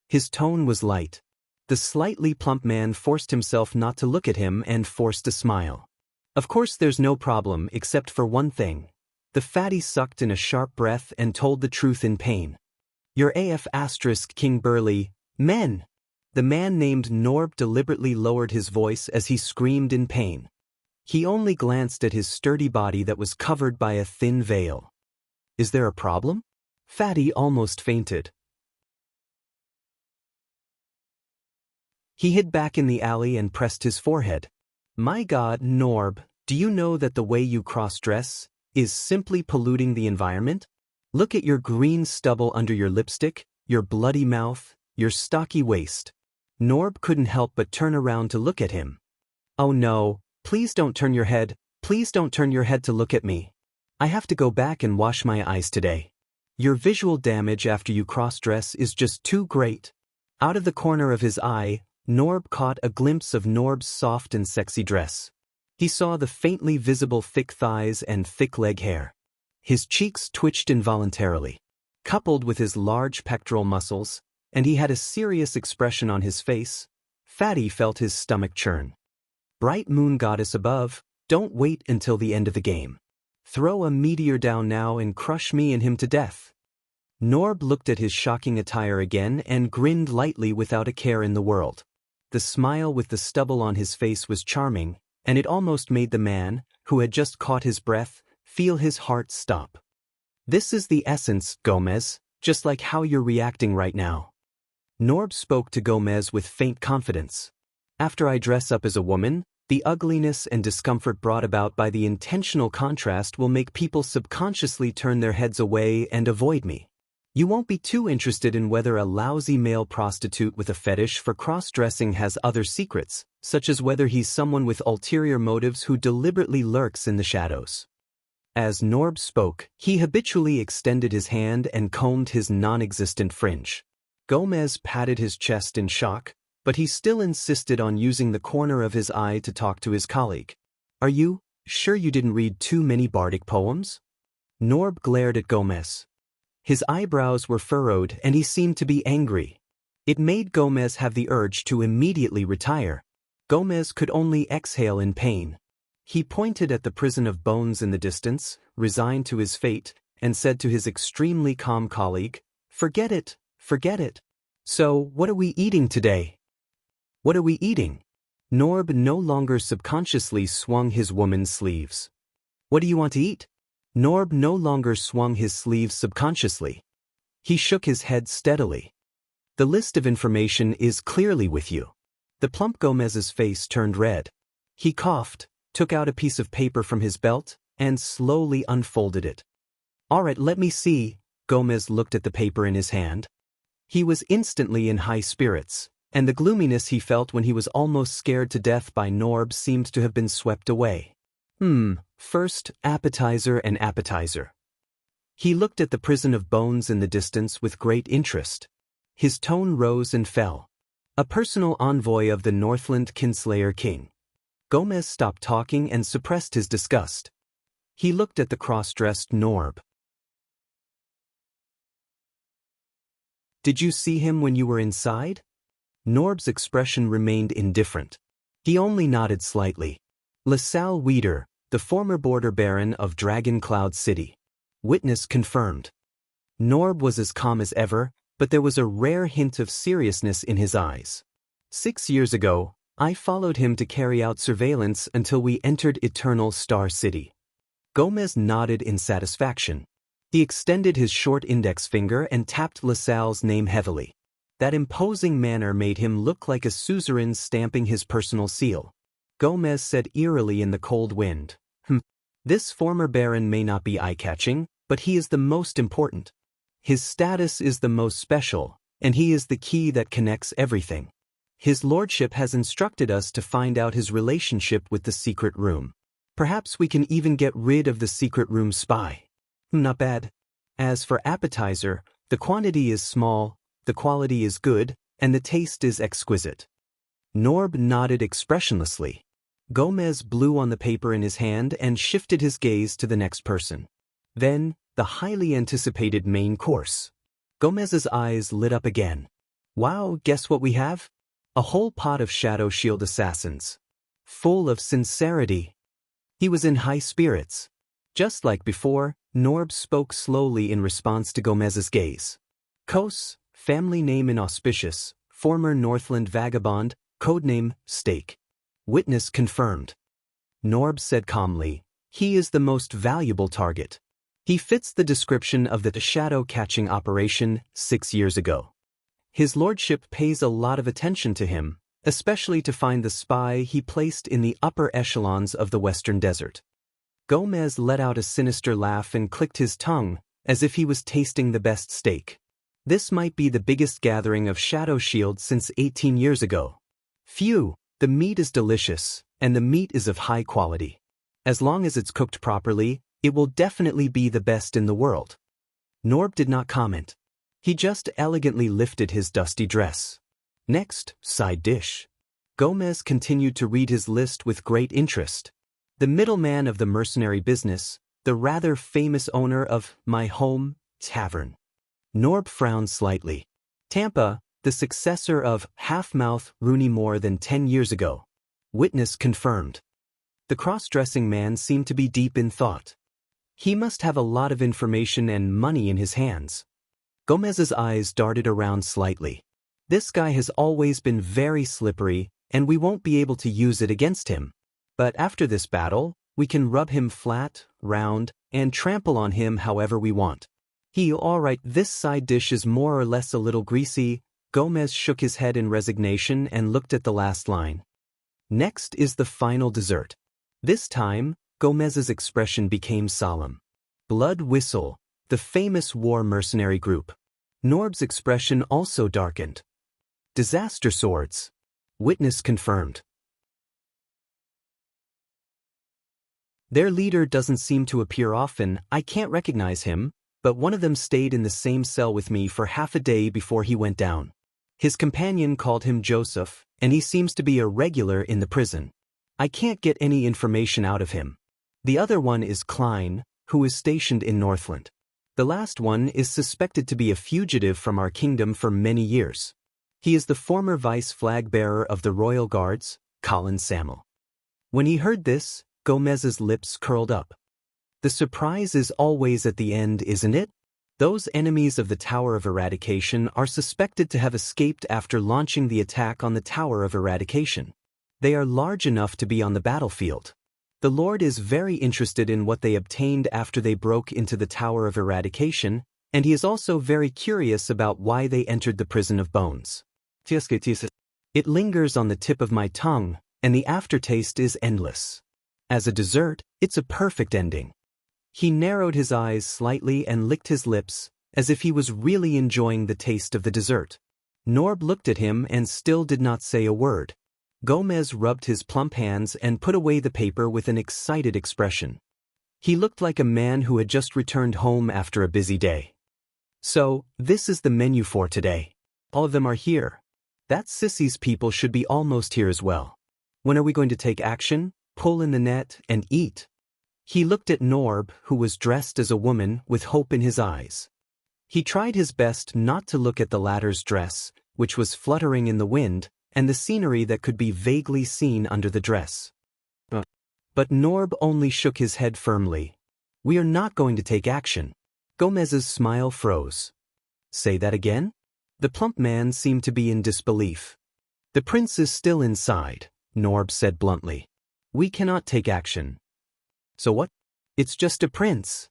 His tone was light. The slightly plump man forced himself not to look at him and forced a smile. "Of course there's no problem except for one thing." The fatty sucked in a sharp breath and told the truth in pain. "Your AF * King Burley, men!" The man named Norb deliberately lowered his voice as he screamed in pain. He only glanced at his sturdy body that was covered by a thin veil. "Is there a problem?" Fatty almost fainted. He hid back in the alley and pressed his forehead. "My God, Norb, do you know that the way you cross-dress is simply polluting the environment? Look at your green stubble under your lipstick, your bloody mouth, your stocky waist." Norb couldn't help but turn around to look at him. "Oh no, please don't turn your head, please don't turn your head to look at me. I have to go back and wash my eyes today. Your visual damage after you cross-dress is just too great." Out of the corner of his eye, Norb caught a glimpse of Norb's soft and sexy dress. He saw the faintly visible thick thighs and thick leg hair. His cheeks twitched involuntarily, coupled with his large pectoral muscles, and he had a serious expression on his face. Fatty felt his stomach churn. "Bright moon goddess above, don't wait until the end of the game." Throw a meteor down now and crush me and him to death. Norb looked at his shocking attire again and grinned lightly without a care in the world. The smile with the stubble on his face was charming, and it almost made the man, who had just caught his breath, feel his heart stop. This is the essence, Gomez, just like how you're reacting right now. Norb spoke to Gomez with faint confidence. After I dress up as a woman, the ugliness and discomfort brought about by the intentional contrast will make people subconsciously turn their heads away and avoid me. You won't be too interested in whether a lousy male prostitute with a fetish for cross-dressing has other secrets, such as whether he's someone with ulterior motives who deliberately lurks in the shadows. As Norb spoke, he habitually extended his hand and combed his non-existent fringe. Gomez patted his chest in shock, but he still insisted on using the corner of his eye to talk to his colleague. Are you sure you didn't read too many bardic poems? Norb glared at Gomez. His eyebrows were furrowed and he seemed to be angry. It made Gomez have the urge to immediately retire. Gomez could only exhale in pain. He pointed at the prison of bones in the distance, resigned to his fate, and said to his extremely calm colleague, "Forget it, forget it. So, what are we eating today?" "What are we eating?" Norb no longer subconsciously swung his woman's sleeves. "What do you want to eat?" Norb no longer swung his sleeves subconsciously. He shook his head steadily. "The list of information is clearly with you." The plump Gomez's face turned red. He coughed, took out a piece of paper from his belt, and slowly unfolded it. "All right, let me see." Gomez looked at the paper in his hand. He was instantly in high spirits, and the gloominess he felt when he was almost scared to death by Norb seemed to have been swept away. First, appetizer and appetizer. He looked at the prison of bones in the distance with great interest. His tone rose and fell. A personal envoy of the Northland Kinslayer King. Gomez stopped talking and suppressed his disgust. He looked at the cross-dressed Norb. "Did you see him when you were inside?" Norb's expression remained indifferent. He only nodded slightly. LaSalle Weeder, the former border baron of Dragon Cloud City. Witness confirmed. Norb was as calm as ever, but there was a rare hint of seriousness in his eyes. 6 years ago, I followed him to carry out surveillance until we entered Eternal Star City. Gomez nodded in satisfaction. He extended his short index finger and tapped LaSalle's name heavily. That imposing manner made him look like a suzerain stamping his personal seal. Gomez said eerily in the cold wind, This former baron may not be eye-catching, but he is the most important. His status is the most special, and he is the key that connects everything. His lordship has instructed us to find out his relationship with the secret room. Perhaps we can even get rid of the secret room spy. Not bad. As for appetizer, the quantity is small, the quality is good, and the taste is exquisite. Norb nodded expressionlessly. Gomez blew on the paper in his hand and shifted his gaze to the next person. Then, the highly anticipated main course. Gomez's eyes lit up again. Wow, guess what we have? A whole pot of Shadow Shield assassins. Full of sincerity. He was in high spirits. Just like before, Norb spoke slowly in response to Gomez's gaze. Kos, family name inauspicious, former Northland vagabond, codename Stake. Witness confirmed. Norb said calmly, he is the most valuable target. He fits the description of the shadow-catching operation 6 years ago. His lordship pays a lot of attention to him, especially to find the spy he placed in the upper echelons of the Western Desert. Gomez let out a sinister laugh and clicked his tongue, as if he was tasting the best steak. This might be the biggest gathering of Shadow Shield since 18 years ago. Phew, the meat is delicious, and the meat is of high quality. As long as it's cooked properly, it will definitely be the best in the world. Norb did not comment. He just elegantly lifted his dusty dress. Next, side dish. Gomez continued to read his list with great interest. The middleman of the mercenary business, the rather famous owner of My Home Tavern. Norb frowned slightly. Tampa, the successor of Half-Mouth Rooney more than 10 years ago. Witness confirmed. The cross-dressing man seemed to be deep in thought. He must have a lot of information and money in his hands. Gomez's eyes darted around slightly. This guy has always been very slippery, and we won't be able to use it against him. But after this battle, we can rub him flat, round, and trample on him however we want. Alright, this side dish is more or less a little greasy. Gomez shook his head in resignation and looked at the last line. Next is the final dessert. This time, Gomez's expression became solemn. Blood Whistle, the famous war mercenary group. Norb's expression also darkened. Disaster Swords. Witness confirmed. Their leader doesn't seem to appear often. I can't recognize him, but one of them stayed in the same cell with me for half a day before he went down. His companion called him Joseph, and he seems to be a regular in the prison. I can't get any information out of him. The other one is Klein, who is stationed in Northland. The last one is suspected to be a fugitive from our kingdom for many years. He is the former vice flag bearer of the Royal Guards, Colin Samuel. When he heard this, Gomez's lips curled up. The surprise is always at the end, isn't it? Those enemies of the Tower of Eradication are suspected to have escaped after launching the attack on the Tower of Eradication. They are large enough to be on the battlefield. The Lord is very interested in what they obtained after they broke into the Tower of Eradication, and he is also very curious about why they entered the Prison of Bones. It lingers on the tip of my tongue, and the aftertaste is endless. As a dessert, it's a perfect ending. He narrowed his eyes slightly and licked his lips, as if he was really enjoying the taste of the dessert. Norb looked at him and still did not say a word. Gomez rubbed his plump hands and put away the paper with an excited expression. He looked like a man who had just returned home after a busy day. So, this is the menu for today. All of them are here. That Sissy's people should be almost here as well. When are we going to take action, pull in the net, and eat? He looked at Norb, who was dressed as a woman, with hope in his eyes. He tried his best not to look at the latter's dress, which was fluttering in the wind, and the scenery that could be vaguely seen under the dress. But Norb only shook his head firmly. We are not going to take action. Gomez's smile froze. Say that again? The plump man seemed to be in disbelief. The prince is still inside, Norb said bluntly. We cannot take action. So what? It's just a prince.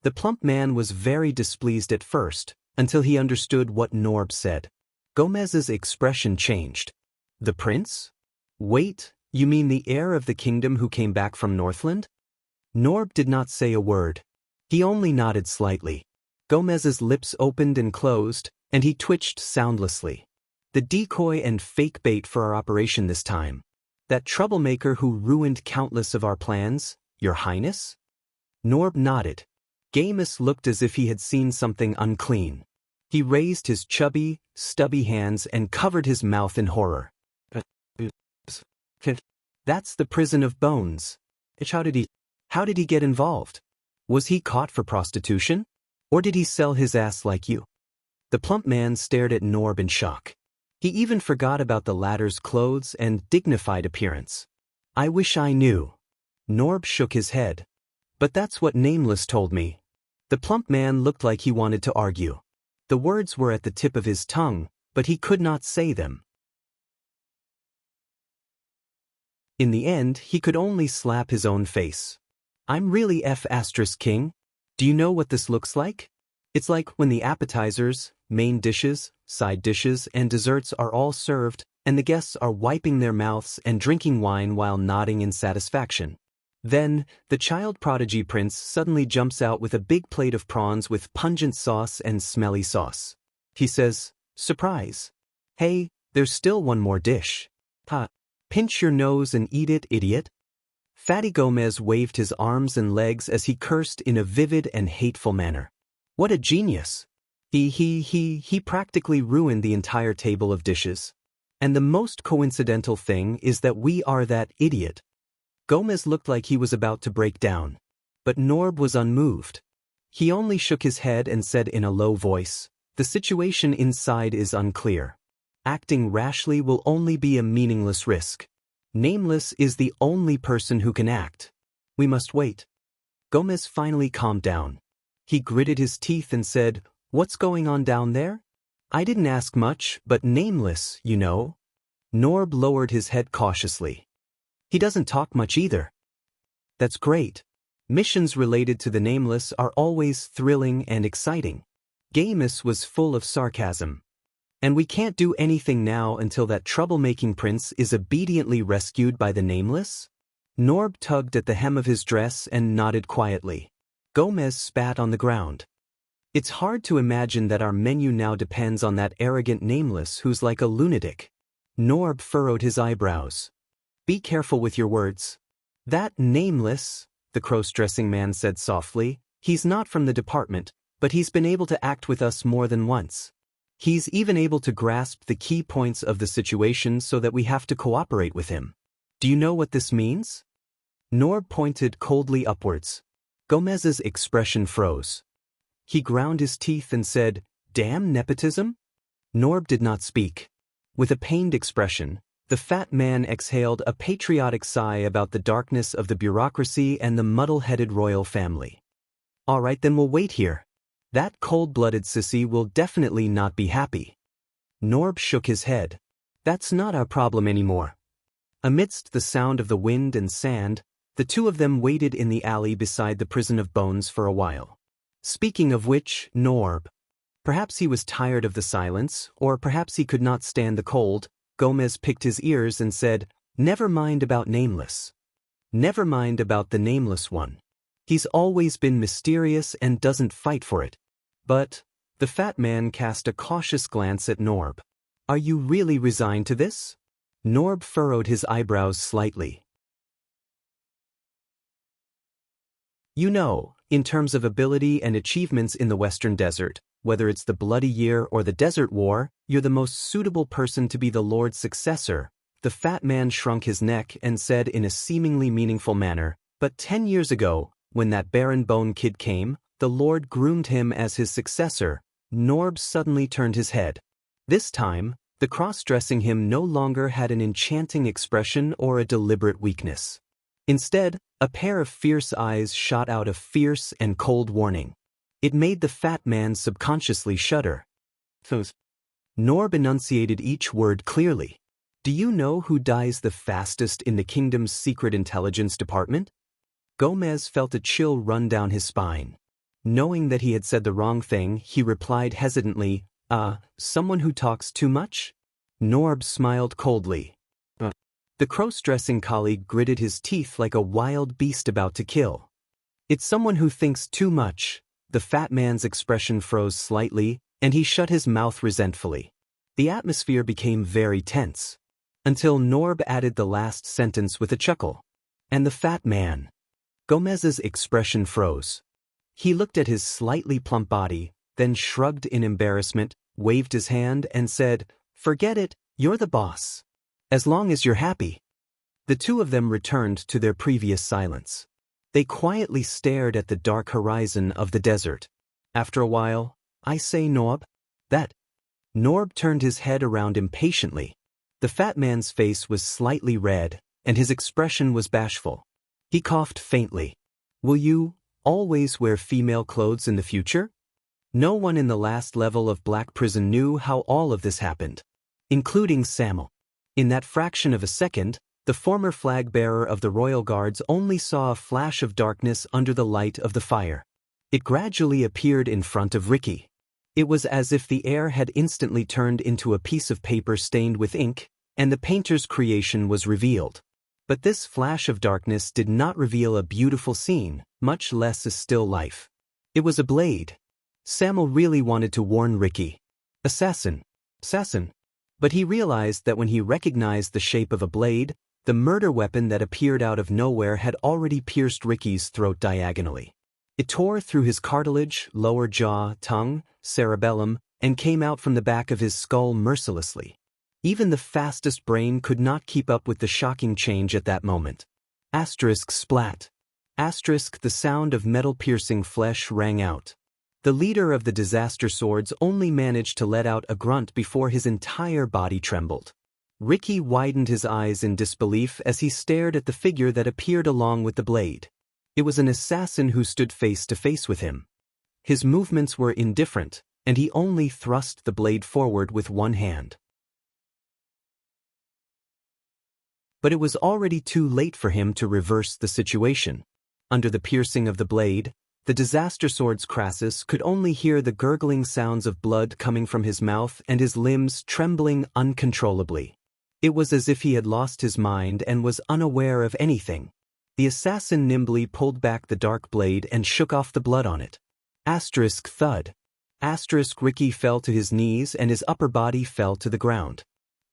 The plump man was very displeased at first, until he understood what Norb said. Gomez's expression changed. The prince? Wait, you mean the heir of the kingdom who came back from Northland? Norb did not say a word. He only nodded slightly. Gomez's lips opened and closed, and he twitched soundlessly. The decoy and fake bait for our operation this time. That troublemaker who ruined countless of our plans, Your Highness? Norb nodded. Gamus looked as if he had seen something unclean. He raised his chubby, stubby hands and covered his mouth in horror. That's the Prison of Bones. How did he get involved? Was he caught for prostitution? Or did he sell his ass like you? The plump man stared at Norb in shock. He even forgot about the latter's clothes and dignified appearance. I wish I knew. Norb shook his head. But that's what Nameless told me. The plump man looked like he wanted to argue. The words were at the tip of his tongue, but he could not say them. In the end, he could only slap his own face. I'm really King. Do you know what this looks like? It's like when the appetizers, main dishes, side dishes, and desserts are all served, and the guests are wiping their mouths and drinking wine while nodding in satisfaction. Then, the child prodigy prince suddenly jumps out with a big plate of prawns with pungent sauce and smelly sauce. He says, surprise. Hey, there's still one more dish. Pinch your nose and eat it, idiot. Fatty Gomez waved his arms and legs as he cursed in a vivid and hateful manner. What a genius. He practically ruined the entire table of dishes. And the most coincidental thing is that we are that idiot. Gomez looked like he was about to break down. But Norb was unmoved. He only shook his head and said in a low voice, the situation inside is unclear. Acting rashly will only be a meaningless risk. Nameless is the only person who can act. We must wait. Gomez finally calmed down. He gritted his teeth and said, "What's going on down there?" "I didn't ask much, but nameless, you know." Norb lowered his head cautiously. "He doesn't talk much either." "That's great. Missions related to the nameless are always thrilling and exciting." Gamus was full of sarcasm. "And we can't do anything now until that troublemaking prince is obediently rescued by the nameless?" Norb tugged at the hem of his dress and nodded quietly. Gomez spat on the ground. "It's hard to imagine that our menu now depends on that arrogant nameless who's like a lunatic." Norb furrowed his eyebrows. "Be careful with your words." "That nameless," the cross-dressing man said softly, "he's not from the department, but he's been able to act with us more than once. He's even able to grasp the key points of the situation so that we have to cooperate with him. Do you know what this means?" Norb pointed coldly upwards. Gomez's expression froze. He ground his teeth and said, "Damn nepotism?" Norb did not speak. With a pained expression, the fat man exhaled a patriotic sigh about the darkness of the bureaucracy and the muddle-headed royal family. "All right, then we'll wait here. That cold-blooded sissy will definitely not be happy." Norb shook his head. "That's not our problem anymore." Amidst the sound of the wind and sand, the two of them waited in the alley beside the prison of bones for a while. "Speaking of which, Norb." Perhaps he was tired of the silence, or perhaps he could not stand the cold. Gomez picked his ears and said, "Never mind about Nameless. Never mind about the nameless one. He's always been mysterious and doesn't fight for it." "But," the fat man cast a cautious glance at Norb. "Are you really resigned to this?" Norb furrowed his eyebrows slightly. "You know, in terms of ability and achievements in the Western Desert, whether it's the Bloody Year or the Desert War, you're the most suitable person to be the Lord's successor." The fat man shrunk his neck and said in a seemingly meaningful manner, "But 10 years ago, when that Baron Bone kid came, the Lord groomed him as his successor." Norb suddenly turned his head. This time, the cross-dressing him no longer had an enchanting expression or a deliberate weakness. Instead, a pair of fierce eyes shot out a fierce and cold warning. It made the fat man subconsciously shudder. Norb enunciated each word clearly. "Do you know who dies the fastest in the kingdom's secret intelligence department?" Gomez felt a chill run down his spine. Knowing that he had said the wrong thing, he replied hesitantly, Someone who talks too much?" Norb smiled coldly. The cross-dressing colleague gritted his teeth like a wild beast about to kill. "It's someone who thinks too much." The fat man's expression froze slightly, and he shut his mouth resentfully. The atmosphere became very tense. Until Norb added the last sentence with a chuckle. "And the fat man." Gomez's expression froze. He looked at his slightly plump body, then shrugged in embarrassment, waved his hand, and said, "Forget it, you're the boss. As long as you're happy." The two of them returned to their previous silence. They quietly stared at the dark horizon of the desert. After a while, "I say, Norb, that." Norb turned his head around impatiently. The fat man's face was slightly red, and his expression was bashful. He coughed faintly. "Will you always wear female clothes in the future?" No one in the last level of Black Prison knew how all of this happened, including Samuel. In that fraction of a second, the former flag-bearer of the Royal Guards only saw a flash of darkness under the light of the fire. It gradually appeared in front of Ricky. It was as if the air had instantly turned into a piece of paper stained with ink, and the painter's creation was revealed. But this flash of darkness did not reveal a beautiful scene, much less a still life. It was a blade. Samuel really wanted to warn Ricky. Assassin. But he realized that when he recognized the shape of a blade, the murder weapon that appeared out of nowhere had already pierced Ricky's throat diagonally. It tore through his cartilage, lower jaw, tongue, cerebellum, and came out from the back of his skull mercilessly. Even the fastest brain could not keep up with the shocking change at that moment. Splat. The sound of metal-piercing flesh rang out. The leader of the disaster swords only managed to let out a grunt before his entire body trembled. Ricky widened his eyes in disbelief as he stared at the figure that appeared along with the blade. It was an assassin who stood face to face with him. His movements were indifferent, and he only thrust the blade forward with one hand. But it was already too late for him to reverse the situation. Under the piercing of the blade, the disaster sword's Crassus could only hear the gurgling sounds of blood coming from his mouth and his limbs trembling uncontrollably. It was as if he had lost his mind and was unaware of anything. The assassin nimbly pulled back the dark blade and shook off the blood on it. Asterisk thud. Asterisk Ricky fell to his knees and his upper body fell to the ground.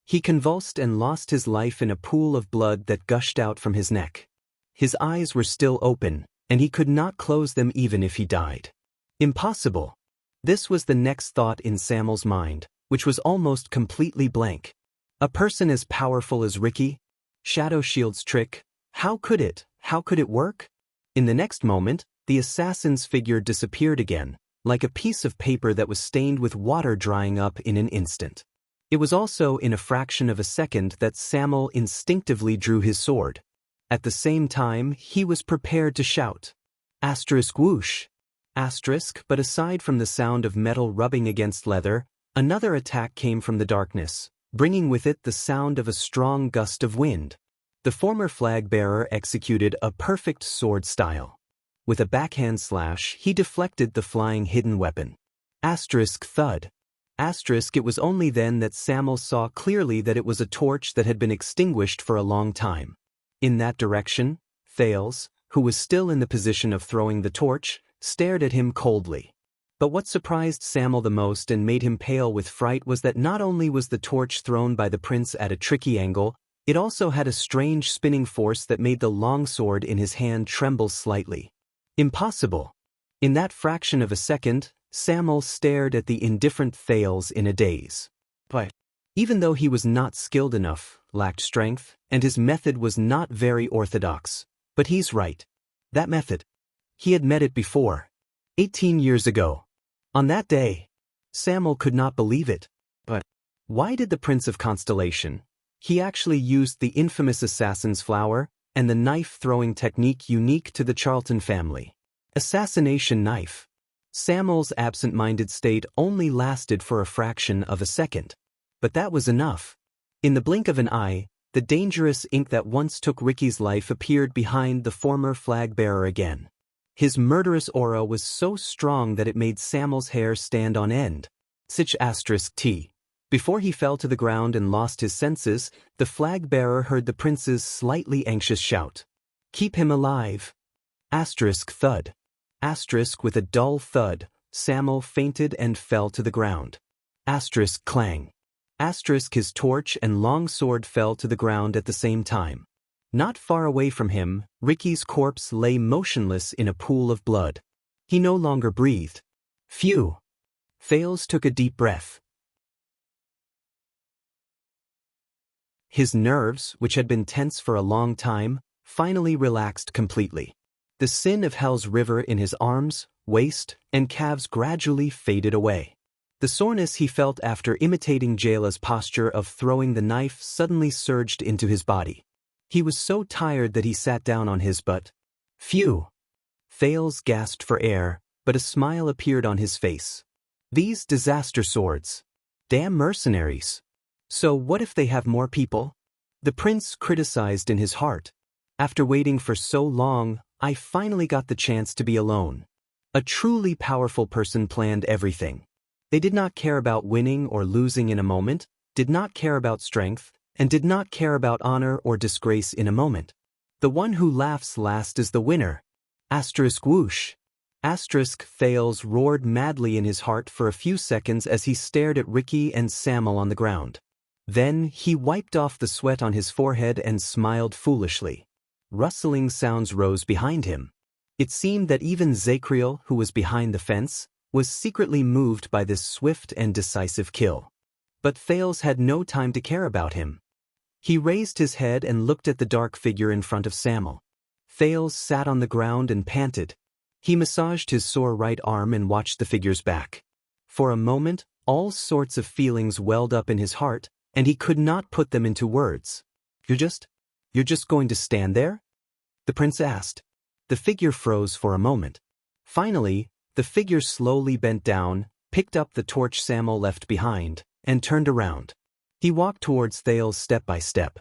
He convulsed and lost his life in a pool of blood that gushed out from his neck. His eyes were still open, and he could not close them even if he died. Impossible. This was the next thought in Samuel's mind, which was almost completely blank. A person as powerful as Ricky? Shadow Shield's trick? How could it work? In the next moment, the assassin's figure disappeared again, like a piece of paper that was stained with water drying up in an instant. It was also in a fraction of a second that Samuel instinctively drew his sword. At the same time, he was prepared to shout. Asterisk whoosh. Asterisk, but aside from the sound of metal rubbing against leather, another attack came from the darkness, bringing with it the sound of a strong gust of wind. The former flag-bearer executed a perfect sword style. With a backhand slash, he deflected the flying hidden weapon. Asterisk thud. Asterisk, it was only then that Samuel saw clearly that it was a torch that had been extinguished for a long time. In that direction, Thales, who was still in the position of throwing the torch, stared at him coldly. But what surprised Samuel the most and made him pale with fright was that not only was the torch thrown by the prince at a tricky angle, it also had a strange spinning force that made the long sword in his hand tremble slightly. Impossible. In that fraction of a second, Samuel stared at the indifferent Thales in a daze. But even though he was not skilled enough, lacked strength, and his method was not very orthodox, but he's right. That method. He had met it before. 18 years ago. On that day. Samuel could not believe it. But why did the Prince of Constellation? He actually used the infamous assassin's flower and the knife-throwing technique unique to the Charlton family. Assassination knife. Samuel's absent-minded state only lasted for a fraction of a second. But that was enough. In the blink of an eye, the dangerous ink that once took Ricky's life appeared behind the former flag-bearer again. His murderous aura was so strong that it made Samuel's hair stand on end. Sich asterisk T. Before he fell to the ground and lost his senses, the flag-bearer heard the prince's slightly anxious shout. Keep him alive. Asterisk thud. Asterisk with a dull thud, Samuel fainted and fell to the ground. Asterisk clang. Asterisk his torch and long sword fell to the ground at the same time. Not far away from him, Ricky's corpse lay motionless in a pool of blood. He no longer breathed. Phew. Thales took a deep breath. His nerves, which had been tense for a long time, finally relaxed completely. The sin of hell's river in his arms, waist, and calves gradually faded away. The soreness he felt after imitating Jayla's posture of throwing the knife suddenly surged into his body. He was so tired that he sat down on his butt. Phew! Thales gasped for air, but a smile appeared on his face. These disaster swords. Damn mercenaries. So what if they have more people? The prince criticized in his heart. After waiting for so long, I finally got the chance to be alone. A truly powerful person planned everything. They did not care about winning or losing in a moment, did not care about strength, and did not care about honor or disgrace in a moment. The one who laughs last is the winner. Asterisk whoosh. Asterisk Thales roared madly in his heart for a few seconds as he stared at Ricky and Samuel on the ground. Then he wiped off the sweat on his forehead and smiled foolishly. Rustling sounds rose behind him. It seemed that even Zacriel, who was behind the fence, was secretly moved by this swift and decisive kill. But Thales had no time to care about him. He raised his head and looked at the dark figure in front of Samuel. Thales sat on the ground and panted. He massaged his sore right arm and watched the figure's back. For a moment, all sorts of feelings welled up in his heart, and he could not put them into words. You're just going to stand there? The prince asked. The figure froze for a moment. Finally, the figure slowly bent down, picked up the torch Samuel left behind, and turned around. He walked towards Thales step by step.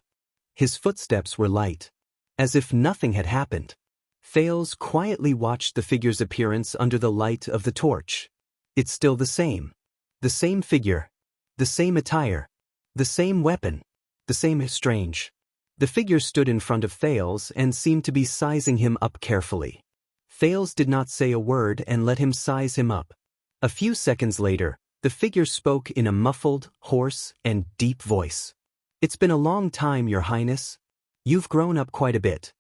His footsteps were light, as if nothing had happened. Thales quietly watched the figure's appearance under the light of the torch. It's still the same. The same figure. The same attire. The same weapon. The same strange. The figure stood in front of Thales and seemed to be sizing him up carefully. Thales did not say a word and let him size him up. A few seconds later, the figure spoke in a muffled, hoarse, and deep voice. "It's been a long time, Your Highness. You've grown up quite a bit."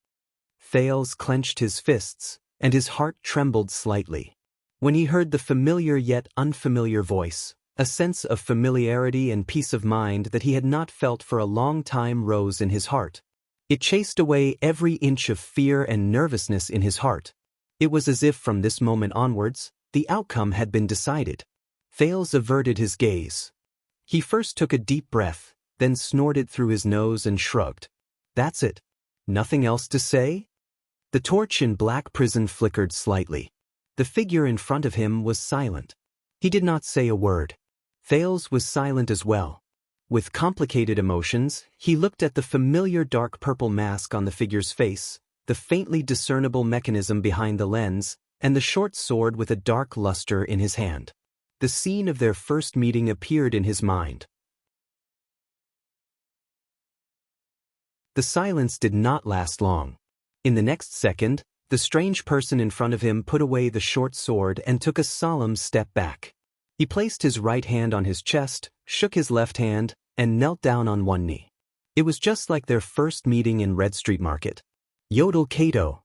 Thales clenched his fists, and his heart trembled slightly. When he heard the familiar yet unfamiliar voice, a sense of familiarity and peace of mind that he had not felt for a long time rose in his heart. It chased away every inch of fear and nervousness in his heart. It was as if from this moment onwards, the outcome had been decided. Thales averted his gaze. He first took a deep breath, then snorted through his nose and shrugged. "That's it. Nothing else to say?" The torch in Black Prison flickered slightly. The figure in front of him was silent. He did not say a word. Thales was silent as well. With complicated emotions, he looked at the familiar dark purple mask on the figure's face, the faintly discernible mechanism behind the lens, and the short sword with a dark luster in his hand. The scene of their first meeting appeared in his mind. The silence did not last long. In the next second, the strange person in front of him put away the short sword and took a solemn step back. He placed his right hand on his chest, shook his left hand, and knelt down on one knee. It was just like their first meeting in Red Street Market. "Yodel Cato."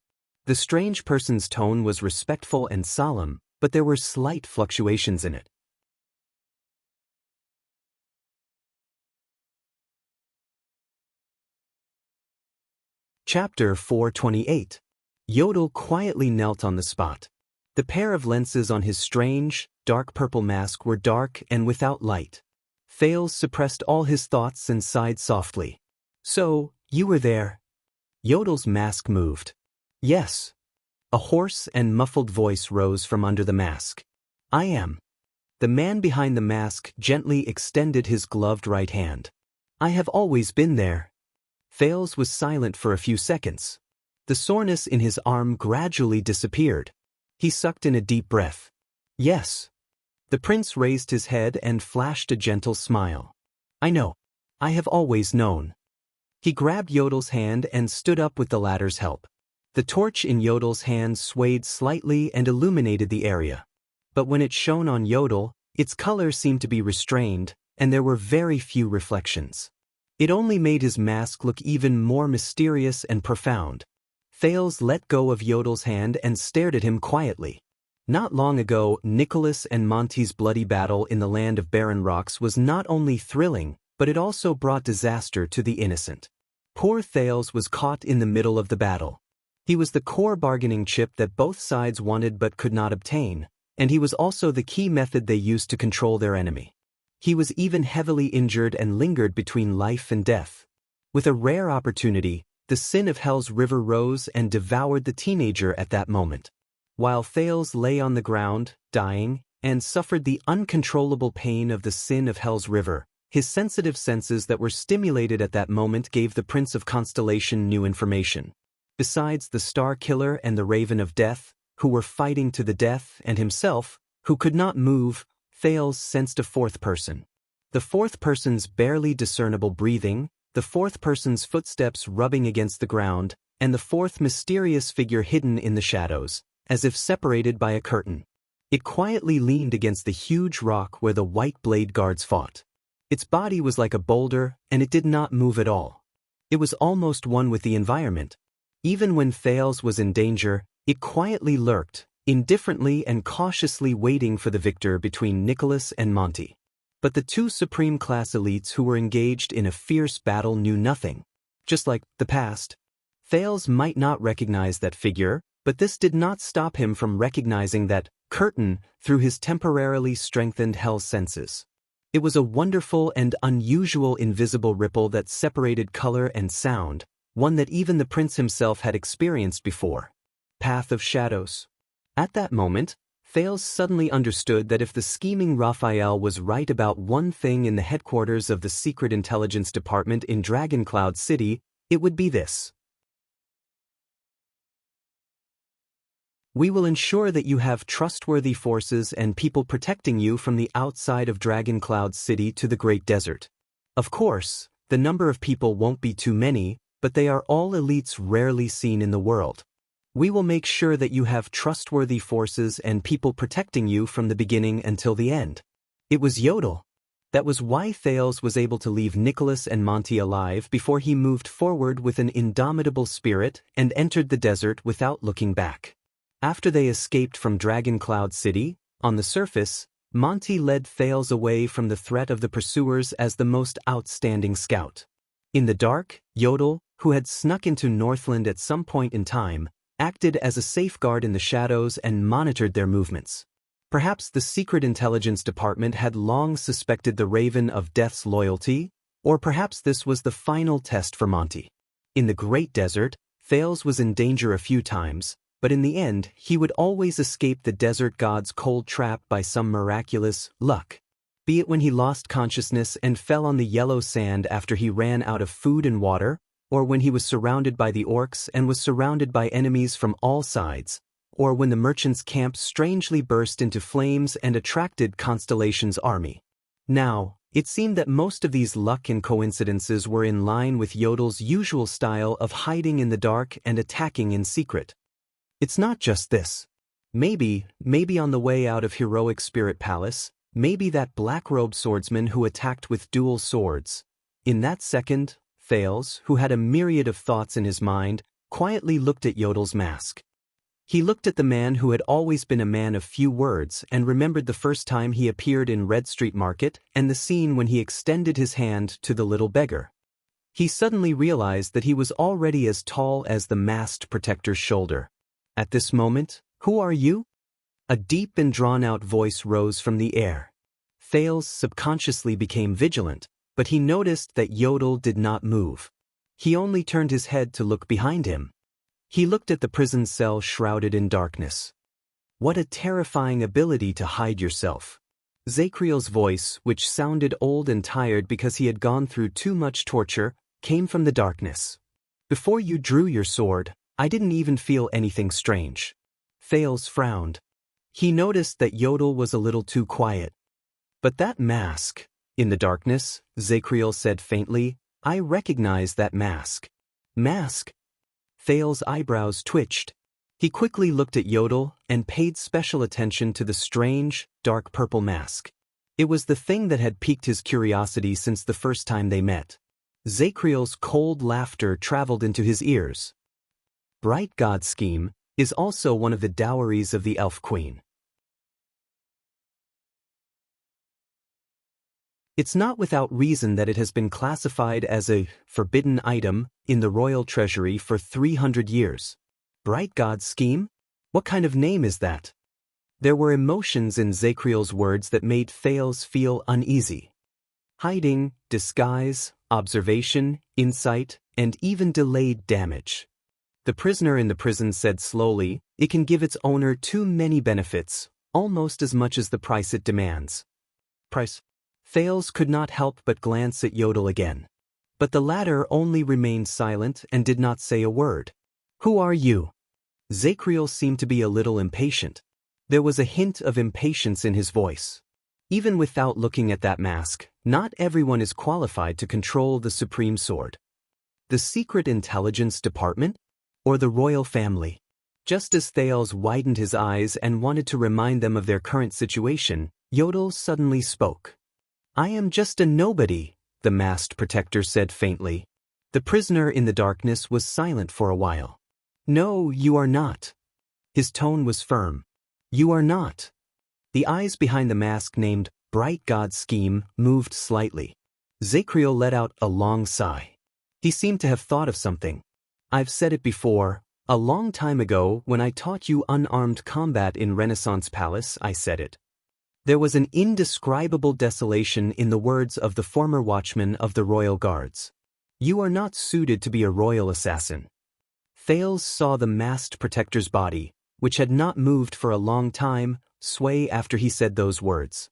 The strange person's tone was respectful and solemn, but there were slight fluctuations in it. Chapter 428. Yodel quietly knelt on the spot. The pair of lenses on his strange, dark purple mask were dark and without light. Thales suppressed all his thoughts and sighed softly. "So, you were there?" Yodel's mask moved. "Yes." A hoarse and muffled voice rose from under the mask. "I am." The man behind the mask gently extended his gloved right hand. "I have always been there." Thales was silent for a few seconds. The soreness in his arm gradually disappeared. He sucked in a deep breath. "Yes." The prince raised his head and flashed a gentle smile. "I know. I have always known." He grabbed Yodel's hand and stood up with the latter's help. The torch in Yodel's hand swayed slightly and illuminated the area. But when it shone on Yodel, its color seemed to be restrained, and there were very few reflections. It only made his mask look even more mysterious and profound. Thales let go of Yodel's hand and stared at him quietly. Not long ago, Nicholas and Monty's bloody battle in the land of barren rocks was not only thrilling, but it also brought disaster to the innocent. Poor Thales was caught in the middle of the battle. He was the core bargaining chip that both sides wanted but could not obtain, and he was also the key method they used to control their enemy. He was even heavily injured and lingered between life and death. With a rare opportunity, the sin of Hell's River rose and devoured the teenager at that moment. While Thales lay on the ground, dying, and suffered the uncontrollable pain of the sin of Hell's River, his sensitive senses that were stimulated at that moment gave the Prince of Constellation new information. Besides the Star Killer and the Raven of Death, who were fighting to the death, and himself, who could not move, Thales sensed a fourth person. The fourth person's barely discernible breathing, the fourth person's footsteps rubbing against the ground, and the fourth mysterious figure hidden in the shadows, as if separated by a curtain. It quietly leaned against the huge rock where the white blade guards fought. Its body was like a boulder, and it did not move at all. It was almost one with the environment. Even when Thales was in danger, it quietly lurked, indifferently and cautiously waiting for the victor between Nicholas and Monty. But the two supreme class elites who were engaged in a fierce battle knew nothing. Just like the past, Thales might not recognize that figure, but this did not stop him from recognizing that curtain through his temporarily strengthened hell senses. It was a wonderful and unusual invisible ripple that separated color and sound, one that even the prince himself had experienced before. path of shadows. At that moment, Thales suddenly understood that if the scheming Raphael was right about one thing in the headquarters of the Secret Intelligence Department in Dragoncloud City, it would be this. We will ensure that you have trustworthy forces and people protecting you from the outside of Dragoncloud City to the Great Desert. Of course, the number of people won't be too many, but they are all elites rarely seen in the world. We will make sure that you have trustworthy forces and people protecting you from the beginning until the end. It was Yodel. That was why Thales was able to leave Nicholas and Monty alive before he moved forward with an indomitable spirit and entered the desert without looking back. After they escaped from Dragoncloud City, on the surface, Monty led Thales away from the threat of the pursuers as the most outstanding scout. In the dark, Yodel, who had snuck into Northland at some point in time, acted as a safeguard in the shadows and monitored their movements. Perhaps the Secret Intelligence Department had long suspected the Raven of Death's loyalty, or perhaps this was the final test for Monty. In the Great Desert, Thales was in danger a few times, but in the end he would always escape the desert god's cold trap by some miraculous luck. Be it when he lost consciousness and fell on the yellow sand after he ran out of food and water, or when he was surrounded by the orcs and was surrounded by enemies from all sides, or when the merchant's camp strangely burst into flames and attracted Constellation's army. Now, it seemed that most of these luck and coincidences were in line with Yodel's usual style of hiding in the dark and attacking in secret. It's not just this. Maybe on the way out of Heroic Spirit Palace, maybe that black-robed swordsman who attacked with dual swords. In that second, Thales, who had a myriad of thoughts in his mind, quietly looked at Yodel's mask. He looked at the man who had always been a man of few words and remembered the first time he appeared in Red Street Market and the scene when he extended his hand to the little beggar. He suddenly realized that he was already as tall as the masked protector's shoulder. At this moment, "Who are you?" A deep and drawn-out voice rose from the air. Thales subconsciously became vigilant, but he noticed that Yodel did not move. He only turned his head to look behind him. He looked at the prison cell shrouded in darkness. What a terrifying ability to hide yourself. Zakriel's voice, which sounded old and tired because he had gone through too much torture, came from the darkness. Before you drew your sword, I didn't even feel anything strange. Thales frowned. He noticed that Yodel was a little too quiet. But that mask... In the darkness, Zakriel said faintly, "I recognize that mask." Mask? Thales' eyebrows twitched. He quickly looked at Yodel and paid special attention to the strange, dark purple mask. It was the thing that had piqued his curiosity since the first time they met. Zakriel's cold laughter traveled into his ears. Bright God Scheme is also one of the dowries of the Elf Queen. It's not without reason that it has been classified as a forbidden item in the royal treasury for 300 years. Bright God Scheme? What kind of name is that? There were emotions in Zakriel's words that made Thales feel uneasy. Hiding, disguise, observation, insight, and even delayed damage. The prisoner in the prison said slowly, "It can give its owner too many benefits, almost as much as the price it demands." Price? Thales could not help but glance at Yodel again. But the latter only remained silent and did not say a word. "Who are you?" Zakriel seemed to be a little impatient. There was a hint of impatience in his voice. Even without looking at that mask, not everyone is qualified to control the Supreme Sword. The Secret Intelligence Department? Or the royal family? Just as Thales widened his eyes and wanted to remind them of their current situation, Yodel suddenly spoke. "I am just a nobody," the masked protector said faintly. The prisoner in the darkness was silent for a while. "No, you are not." His tone was firm. "You are not." The eyes behind the mask named Bright God Scheme moved slightly. Zakriel let out a long sigh. He seemed to have thought of something. "I've said it before. A long time ago, when I taught you unarmed combat in Renaissance Palace, I said it. There was an indescribable desolation in the words of the former watchman of the royal guards. You are not suited to be a royal assassin." Thales saw the masked protector's body, which had not moved for a long time, sway after he said those words.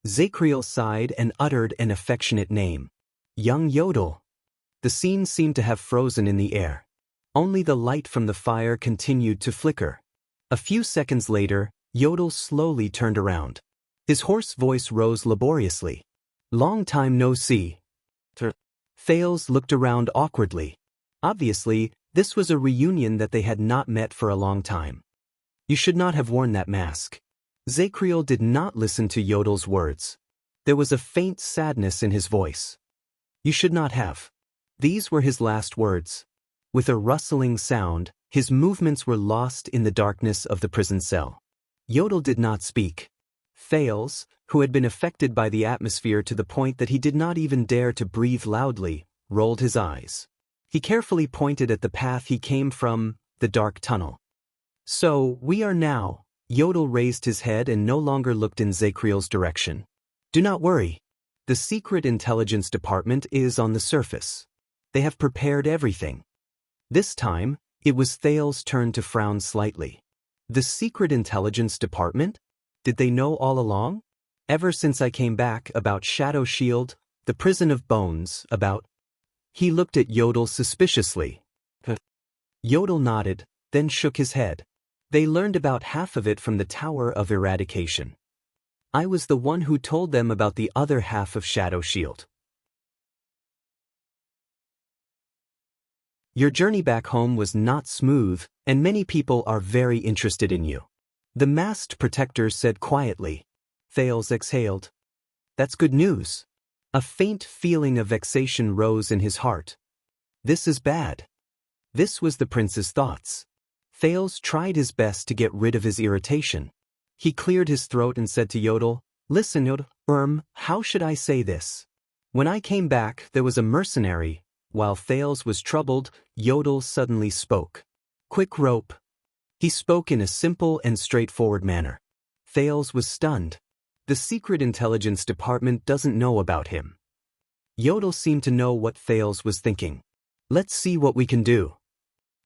Zachriel sighed and uttered an affectionate name. Young Yodel. The scene seemed to have frozen in the air. Only the light from the fire continued to flicker. A few seconds later, Yodel slowly turned around. His hoarse voice rose laboriously. Long time no see. Thales looked around awkwardly. Obviously, this was a reunion that they had not met for a long time. You should not have worn that mask. Zachriel did not listen to Yodel's words. There was a faint sadness in his voice. You should not have. These were his last words. With a rustling sound, his movements were lost in the darkness of the prison cell. Yodel did not speak. Thales, who had been affected by the atmosphere to the point that he did not even dare to breathe loudly, rolled his eyes. He carefully pointed at the path he came from, the dark tunnel. So, we are now. Yodel raised his head and no longer looked in Zachriel's direction. Do not worry. The Secret Intelligence Department is on the surface. They have prepared everything. This time, it was Thales' turn to frown slightly. The Secret Intelligence Department? Did they know all along? Ever since I came back, about Shadow Shield, the prison of bones, about... He looked at Yodel suspiciously. Yodel nodded, then shook his head. They learned about half of it from the Tower of Eradication. I was the one who told them about the other half of Shadow Shield. Your journey back home was not smooth, and many people are very interested in you. The masked protector said quietly. Thales exhaled. That's good news. A faint feeling of vexation rose in his heart. This is bad. This was the prince's thoughts. Thales tried his best to get rid of his irritation. He cleared his throat and said to Yodel, Listen, Yodel, how should I say this? When I came back, there was a mercenary. While Thales was troubled, Yodel suddenly spoke. Quick rope. He spoke in a simple and straightforward manner. Thales was stunned. The Secret Intelligence Department doesn't know about him. Yodel seemed to know what Thales was thinking. Let's see what we can do.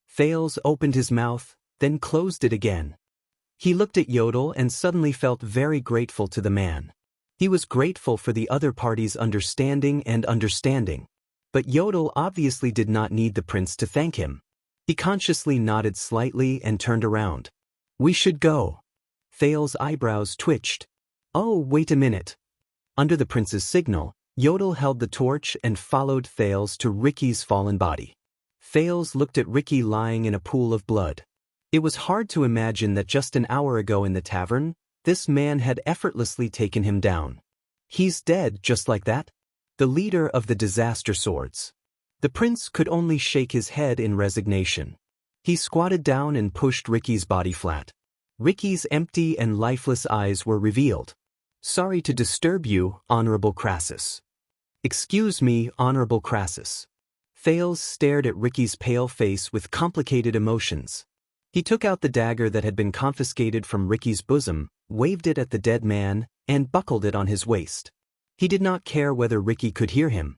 Thales opened his mouth, then closed it again. He looked at Yodel and suddenly felt very grateful to the man. He was grateful for the other party's understanding. But Yodel obviously did not need the prince to thank him. He consciously nodded slightly and turned around. We should go. Thales' eyebrows twitched. Oh, wait a minute. Under the prince's signal, Yodel held the torch and followed Thales to Ricky's fallen body. Thales looked at Ricky lying in a pool of blood. It was hard to imagine that just an hour ago in the tavern, this man had effortlessly taken him down. He's dead just like that? The leader of the disaster swords. The prince could only shake his head in resignation. He squatted down and pushed Ricky's body flat. Ricky's empty and lifeless eyes were revealed. Sorry to disturb you, Honorable Crassus. Excuse me, Honorable Crassus. Thales stared at Ricky's pale face with complicated emotions. He took out the dagger that had been confiscated from Ricky's bosom, waved it at the dead man, and buckled it on his waist. He did not care whether Ricky could hear him.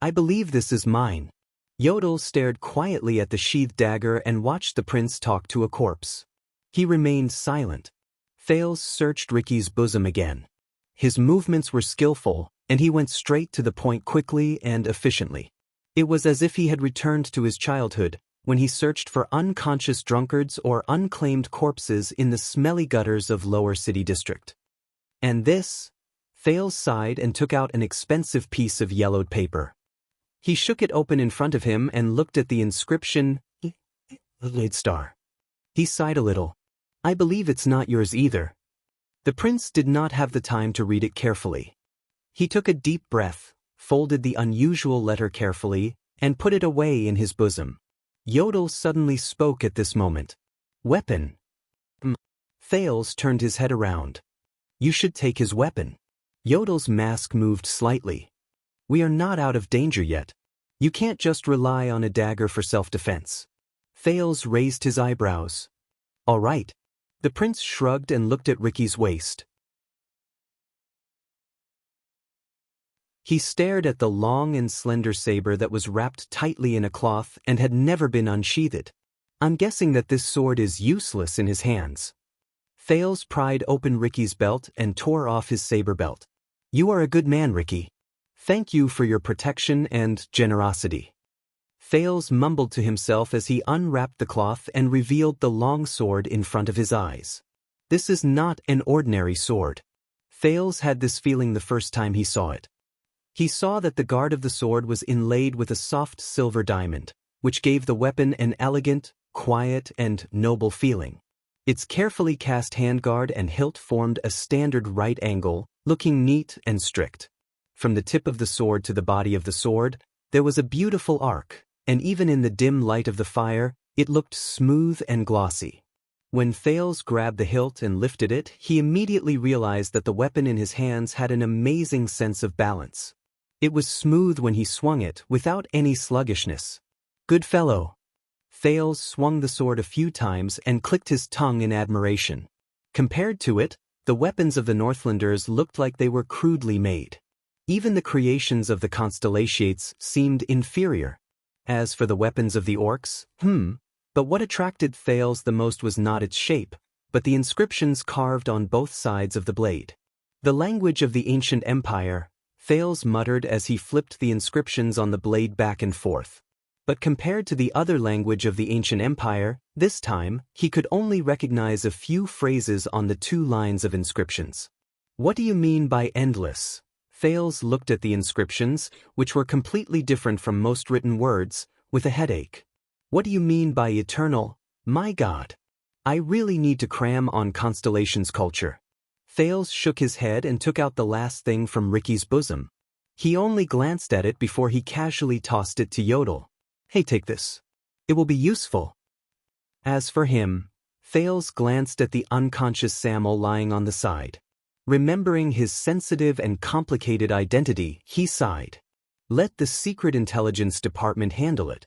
I believe this is mine. Yodel stared quietly at the sheathed dagger and watched the prince talk to a corpse. He remained silent. Thales searched Ricky's bosom again. His movements were skillful, and he went straight to the point quickly and efficiently. It was as if he had returned to his childhood, when he searched for unconscious drunkards or unclaimed corpses in the smelly gutters of Lower City District. And this? Thales sighed and took out an expensive piece of yellowed paper. He shook it open in front of him and looked at the inscription, Laid Star. He sighed a little. I believe it's not yours either. The prince did not have the time to read it carefully. He took a deep breath, folded the unusual letter carefully, and put it away in his bosom. Yodel suddenly spoke at this moment. Weapon. Thales turned his head around. You should take his weapon. Yodel's mask moved slightly. We are not out of danger yet. You can't just rely on a dagger for self-defense. Thales raised his eyebrows. All right. The prince shrugged and looked at Ricky's waist. He stared at the long and slender saber that was wrapped tightly in a cloth and had never been unsheathed. I'm guessing that this sword is useless in his hands. Thales pried open Ricky's belt and tore off his saber belt. You are a good man, Ricky. Thank you for your protection and generosity. Thales mumbled to himself as he unwrapped the cloth and revealed the long sword in front of his eyes. This is not an ordinary sword. Thales had this feeling the first time he saw it. He saw that the guard of the sword was inlaid with a soft silver diamond, which gave the weapon an elegant, quiet, and noble feeling. Its carefully cast handguard and hilt formed a standard right angle, looking neat and strict. From the tip of the sword to the body of the sword, there was a beautiful arc, and even in the dim light of the fire, it looked smooth and glossy. When Thales grabbed the hilt and lifted it, he immediately realized that the weapon in his hands had an amazing sense of balance. It was smooth when he swung it, without any sluggishness. Good fellow. Thales swung the sword a few times and clicked his tongue in admiration. Compared to it, the weapons of the Northlanders looked like they were crudely made. Even the creations of the Constellations seemed inferior. As for the weapons of the orcs, but what attracted Thales the most was not its shape, but the inscriptions carved on both sides of the blade. The language of the ancient empire, Thales muttered as he flipped the inscriptions on the blade back and forth. But compared to the other language of the ancient empire, this time, he could only recognize a few phrases on the 2 lines of inscriptions. What do you mean by endless? Thales looked at the inscriptions, which were completely different from most written words, with a headache. What do you mean by eternal? My God! I really need to cram on Constellations culture. Thales shook his head and took out the last thing from Ricky's bosom. He only glanced at it before he casually tossed it to Yodel. Hey, take this. It will be useful. As for him, Thales glanced at the unconscious Samuel lying on the side. Remembering his sensitive and complicated identity, he sighed. Let the Secret Intelligence Department handle it.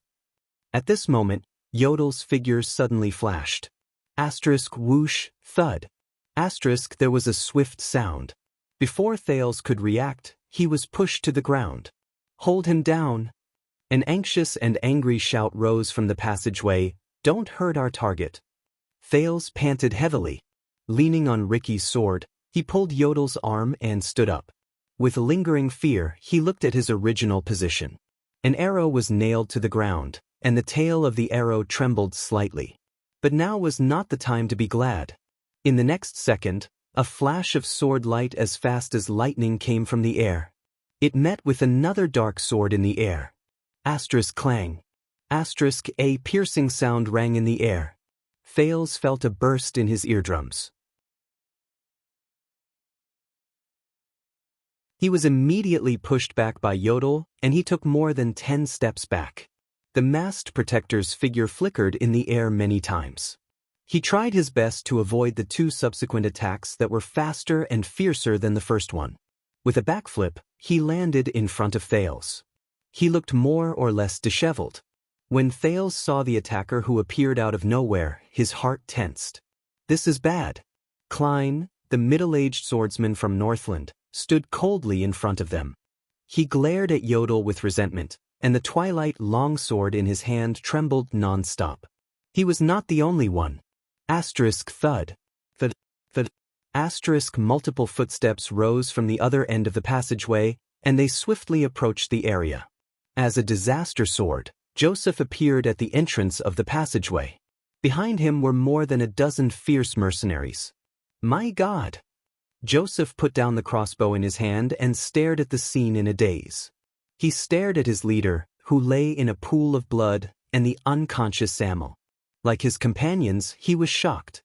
At this moment, Yodel's figure suddenly flashed. Asterisk whoosh, thud. Asterisk there was a swift sound. Before Thales could react, he was pushed to the ground. Hold him down. An anxious and angry shout rose from the passageway, Don't hurt our target. Thales panted heavily. Leaning on Ricky's sword, he pulled Yodel's arm and stood up. With lingering fear, he looked at his original position. An arrow was nailed to the ground, and the tail of the arrow trembled slightly. But now was not the time to be glad. In the next second, a flash of sword light as fast as lightning came from the air. It met with another dark sword in the air. Asterisk clang. Asterisk a piercing sound rang in the air. Thales felt a burst in his eardrums. He was immediately pushed back by Yodel, and he took more than 10 steps back. The masked protector's figure flickered in the air many times. He tried his best to avoid the 2 subsequent attacks that were faster and fiercer than the first one. With a backflip, he landed in front of Thales. He looked more or less disheveled. When Thales saw the attacker who appeared out of nowhere, his heart tensed. This is bad. Klein, the middle-aged swordsman from Northland, stood coldly in front of them. He glared at Yodel with resentment, and the twilight longsword in his hand trembled non-stop. He was not the only one. Asterisk thud. Thud. Thud. Asterisk multiple footsteps rose from the other end of the passageway, and they swiftly approached the area. As a disaster sword, Joseph appeared at the entrance of the passageway. Behind him were more than a dozen fierce mercenaries. My God! Joseph put down the crossbow in his hand and stared at the scene in a daze. He stared at his leader, who lay in a pool of blood, and the unconscious Samuel. Like his companions, he was shocked.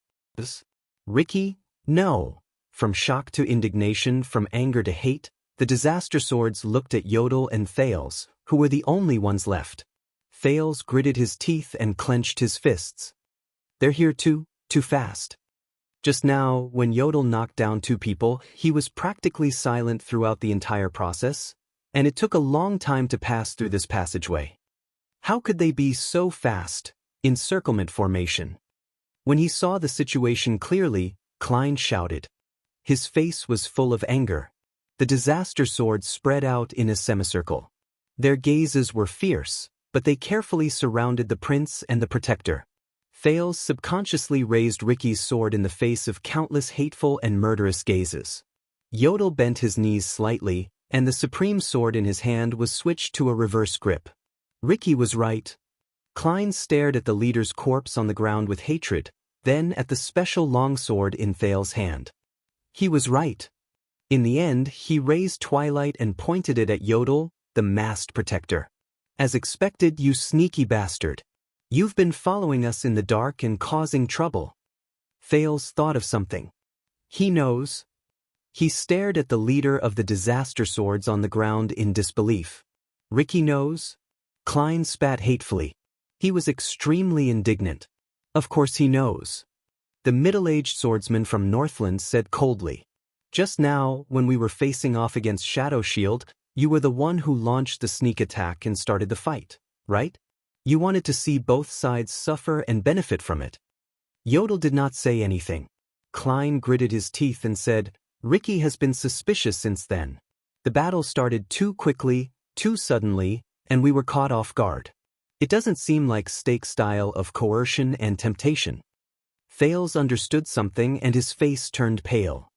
Ricky? No. From shock to indignation, from anger to hate, the disaster swords looked at Yodel and Thales, who were the only ones left. Thales gritted his teeth and clenched his fists. They're here too fast. Just now, when Yodel knocked down 2 people, he was practically silent throughout the entire process, and it took a long time to pass through this passageway. How could they be so fast? Encirclement formation. When he saw the situation clearly, Klein shouted. His face was full of anger. The disaster swords spread out in a semicircle. Their gazes were fierce, but they carefully surrounded the prince and the protector. Thales subconsciously raised Ricky's sword in the face of countless hateful and murderous gazes. Yodel bent his knees slightly, and the supreme sword in his hand was switched to a reverse grip. Ricky was right. Klein stared at the leader's corpse on the ground with hatred, then at the special longsword in Thales' hand. He was right. In the end, he raised Twilight and pointed it at Yodel, the masked protector. As expected, you sneaky bastard. You've been following us in the dark and causing trouble. Thales thought of something. He knows. He stared at the leader of the disaster swords on the ground in disbelief. Ricky knows? Klein spat hatefully. He was extremely indignant. Of course he knows. The middle-aged swordsman from Northland said coldly. Just now, when we were facing off against Shadow Shield, you were the one who launched the sneak attack and started the fight, right? You wanted to see both sides suffer and benefit from it. Yodel did not say anything. Klein gritted his teeth and said, Ricky has been suspicious since then. The battle started too quickly, too suddenly, and we were caught off guard. It doesn't seem like Stake's style of coercion and temptation. Thales understood something and his face turned pale.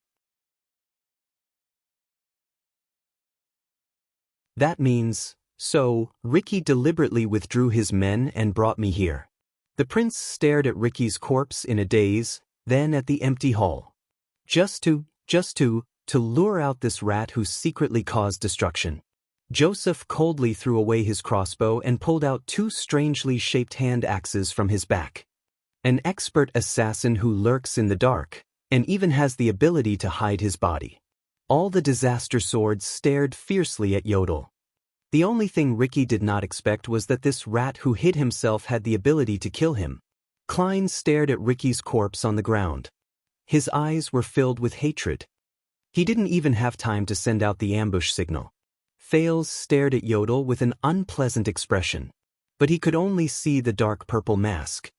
That means, so, Ricky deliberately withdrew his men and brought me here. The prince stared at Ricky's corpse in a daze, then at the empty hall. Just to lure out this rat who secretly caused destruction. Joseph coldly threw away his crossbow and pulled out two strangely shaped hand axes from his back. An expert assassin who lurks in the dark, and even has the ability to hide his body. All the disaster swords stared fiercely at Yodel. The only thing Ricky did not expect was that this rat who hid himself had the ability to kill him. Klein stared at Ricky's corpse on the ground. His eyes were filled with hatred. He didn't even have time to send out the ambush signal. Thales stared at Yodel with an unpleasant expression. But he could only see the dark purple mask.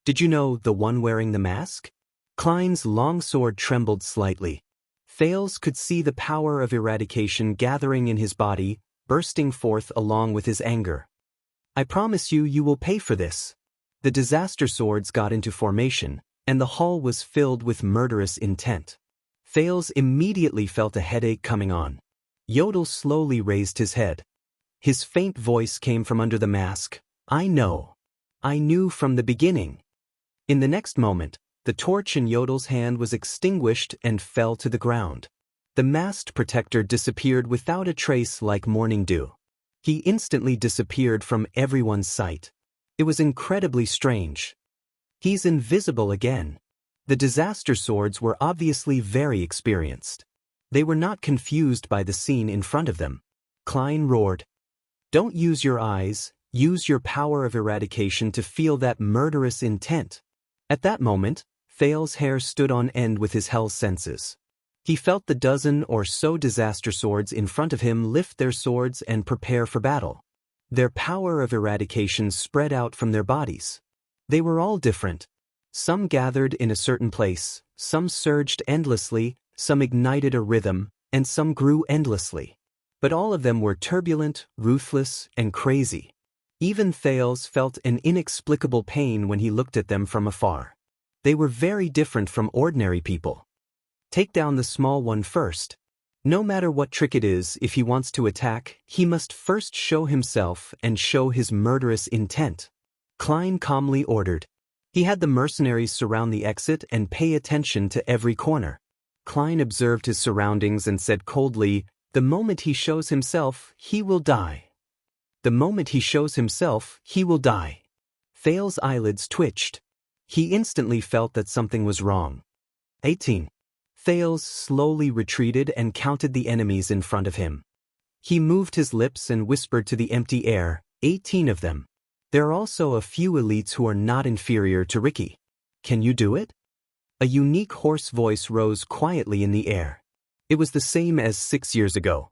Did you know the one wearing the mask? Klein's long sword trembled slightly. Thales could see the power of eradication gathering in his body, bursting forth along with his anger. I promise you, you will pay for this. The disaster swords got into formation, and the hall was filled with murderous intent. Thales immediately felt a headache coming on. Yodel slowly raised his head. His faint voice came from under the mask. I know. I knew from the beginning. In the next moment, the torch in Yodel's hand was extinguished and fell to the ground. The masked protector disappeared without a trace like morning dew. He instantly disappeared from everyone's sight. It was incredibly strange. He's invisible again. The disaster swords were obviously very experienced. They were not confused by the scene in front of them. Klein roared. Don't use your eyes, use your power of eradication to feel that murderous intent. At that moment, Thales' hair stood on end with his hell senses. He felt the dozen or so disaster swords in front of him lift their swords and prepare for battle. Their power of eradication spread out from their bodies. They were all different. Some gathered in a certain place, some surged endlessly, some ignited a rhythm, and some grew endlessly. But all of them were turbulent, ruthless, and crazy. Even Thales felt an inexplicable pain when he looked at them from afar. They were very different from ordinary people. Take down the small one first. No matter what trick it is, if he wants to attack, he must first show himself and show his murderous intent. Klein calmly ordered. He had the mercenaries surround the exit and pay attention to every corner. Klein observed his surroundings and said coldly, the moment he shows himself, he will die. The moment he shows himself, he will die. Thales' eyelids twitched. He instantly felt that something was wrong. 18. Thales slowly retreated and counted the enemies in front of him. He moved his lips and whispered to the empty air, 18 of them. There are also a few elites who are not inferior to Ricky. Can you do it? A unique hoarse voice rose quietly in the air. It was the same as 6 years ago.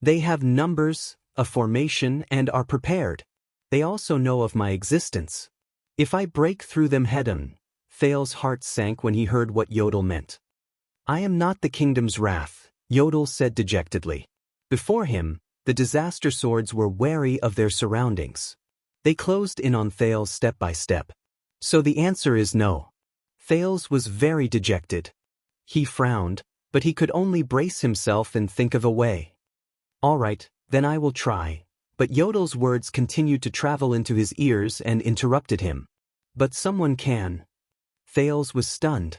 They have numbers, a formation, and are prepared. They also know of my existence. If I break through them head-on, Thales' heart sank when he heard what Yodel meant. I am not the kingdom's wrath, Yodel said dejectedly. Before him, The disaster swords were wary of their surroundings. They closed in on Thales step by step. So the answer is no. Thales was very dejected. He frowned, but he could only brace himself and think of a way. All right, then I will try. But Yodel's words continued to travel into his ears and interrupted him. But someone can. Thales was stunned.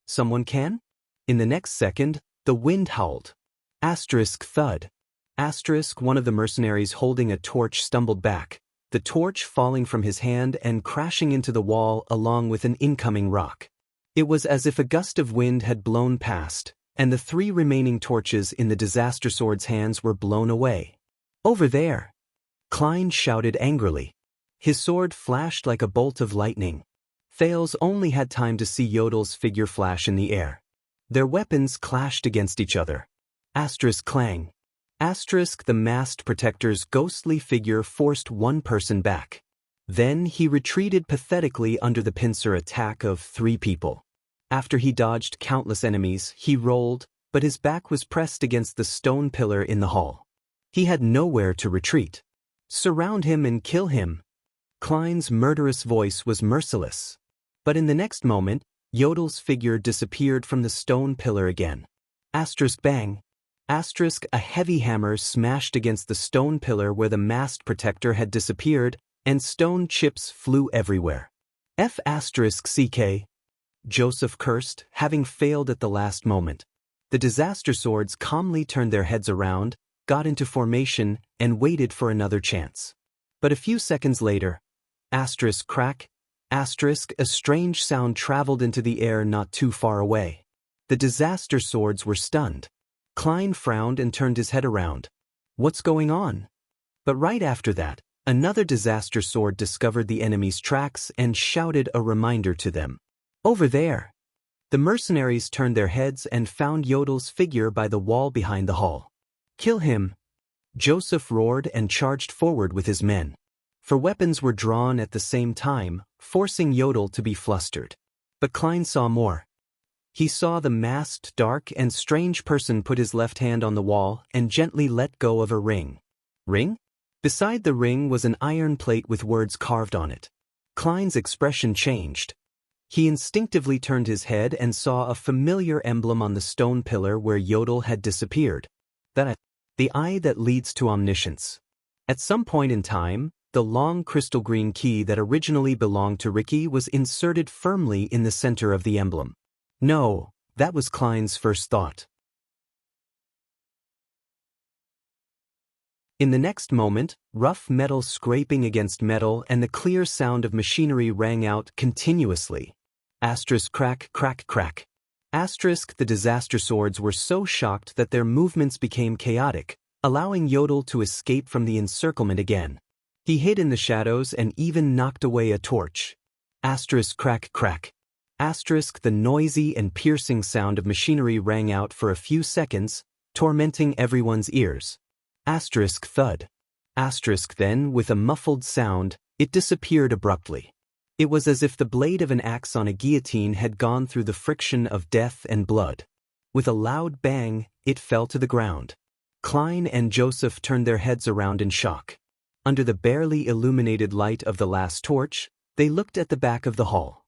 Someone can? In the next second, the wind howled. Asterisk thud. Asterisk one of the mercenaries holding a torch stumbled back, the torch falling from his hand and crashing into the wall along with an incoming rock. It was as if a gust of wind had blown past, and the 3 remaining torches in the disaster sword's hands were blown away. Over there! Klein shouted angrily. His sword flashed like a bolt of lightning. Thales only had time to see Yodel's figure flash in the air. Their weapons clashed against each other. Asterisk clang. Asterisk the masked protector's ghostly figure forced one person back. Then he retreated pathetically under the pincer attack of 3 people. After he dodged countless enemies, he rolled, but his back was pressed against the stone pillar in the hall. He had nowhere to retreat. Surround him and kill him. Klein's murderous voice was merciless. But in the next moment, Yodel's figure disappeared from the stone pillar again. Asterisk bang. Asterisk a heavy hammer smashed against the stone pillar where the masked protector had disappeared, and stone chips flew everywhere. F asterisk CK. Joseph cursed, having failed at the last moment. The disaster swords calmly turned their heads around, got into formation, and waited for another chance. But a few seconds later, asterisk crack, asterisk a strange sound traveled into the air not too far away. The disaster swords were stunned. Klein frowned and turned his head around. What's going on? But right after that, another disaster sword discovered the enemy's tracks and shouted a reminder to them. Over there! The mercenaries turned their heads and found Yodel's figure by the wall behind the hall. Kill him! Joseph roared and charged forward with his men. For weapons were drawn at the same time, forcing Yodel to be flustered. But Klein saw more. He saw the masked, dark, and strange person put his left hand on the wall and gently let go of a ring. Ring? Beside the ring was an iron plate with words carved on it. Klein's expression changed. He instinctively turned his head and saw a familiar emblem on the stone pillar where Yodel had disappeared. The eye that leads to omniscience. At some point in time, the long crystal green key that originally belonged to Ricky was inserted firmly in the center of the emblem. No, that was Klein's first thought. In the next moment, rough metal scraping against metal and the clear sound of machinery rang out continuously. Asterisk crack, crack, crack. Asterisk the disaster swords were so shocked that their movements became chaotic, allowing Yodel to escape from the encirclement again. He hid in the shadows and even knocked away a torch. Asterisk crack, crack. Asterisk the noisy and piercing sound of machinery rang out for a few seconds, tormenting everyone's ears. Asterisk thud. Asterisk then, with a muffled sound, it disappeared abruptly. It was as if the blade of an axe on a guillotine had gone through the friction of death and blood. With a loud bang, it fell to the ground. Klein and Joseph turned their heads around in shock. Under the barely illuminated light of the last torch, they looked at the back of the hall.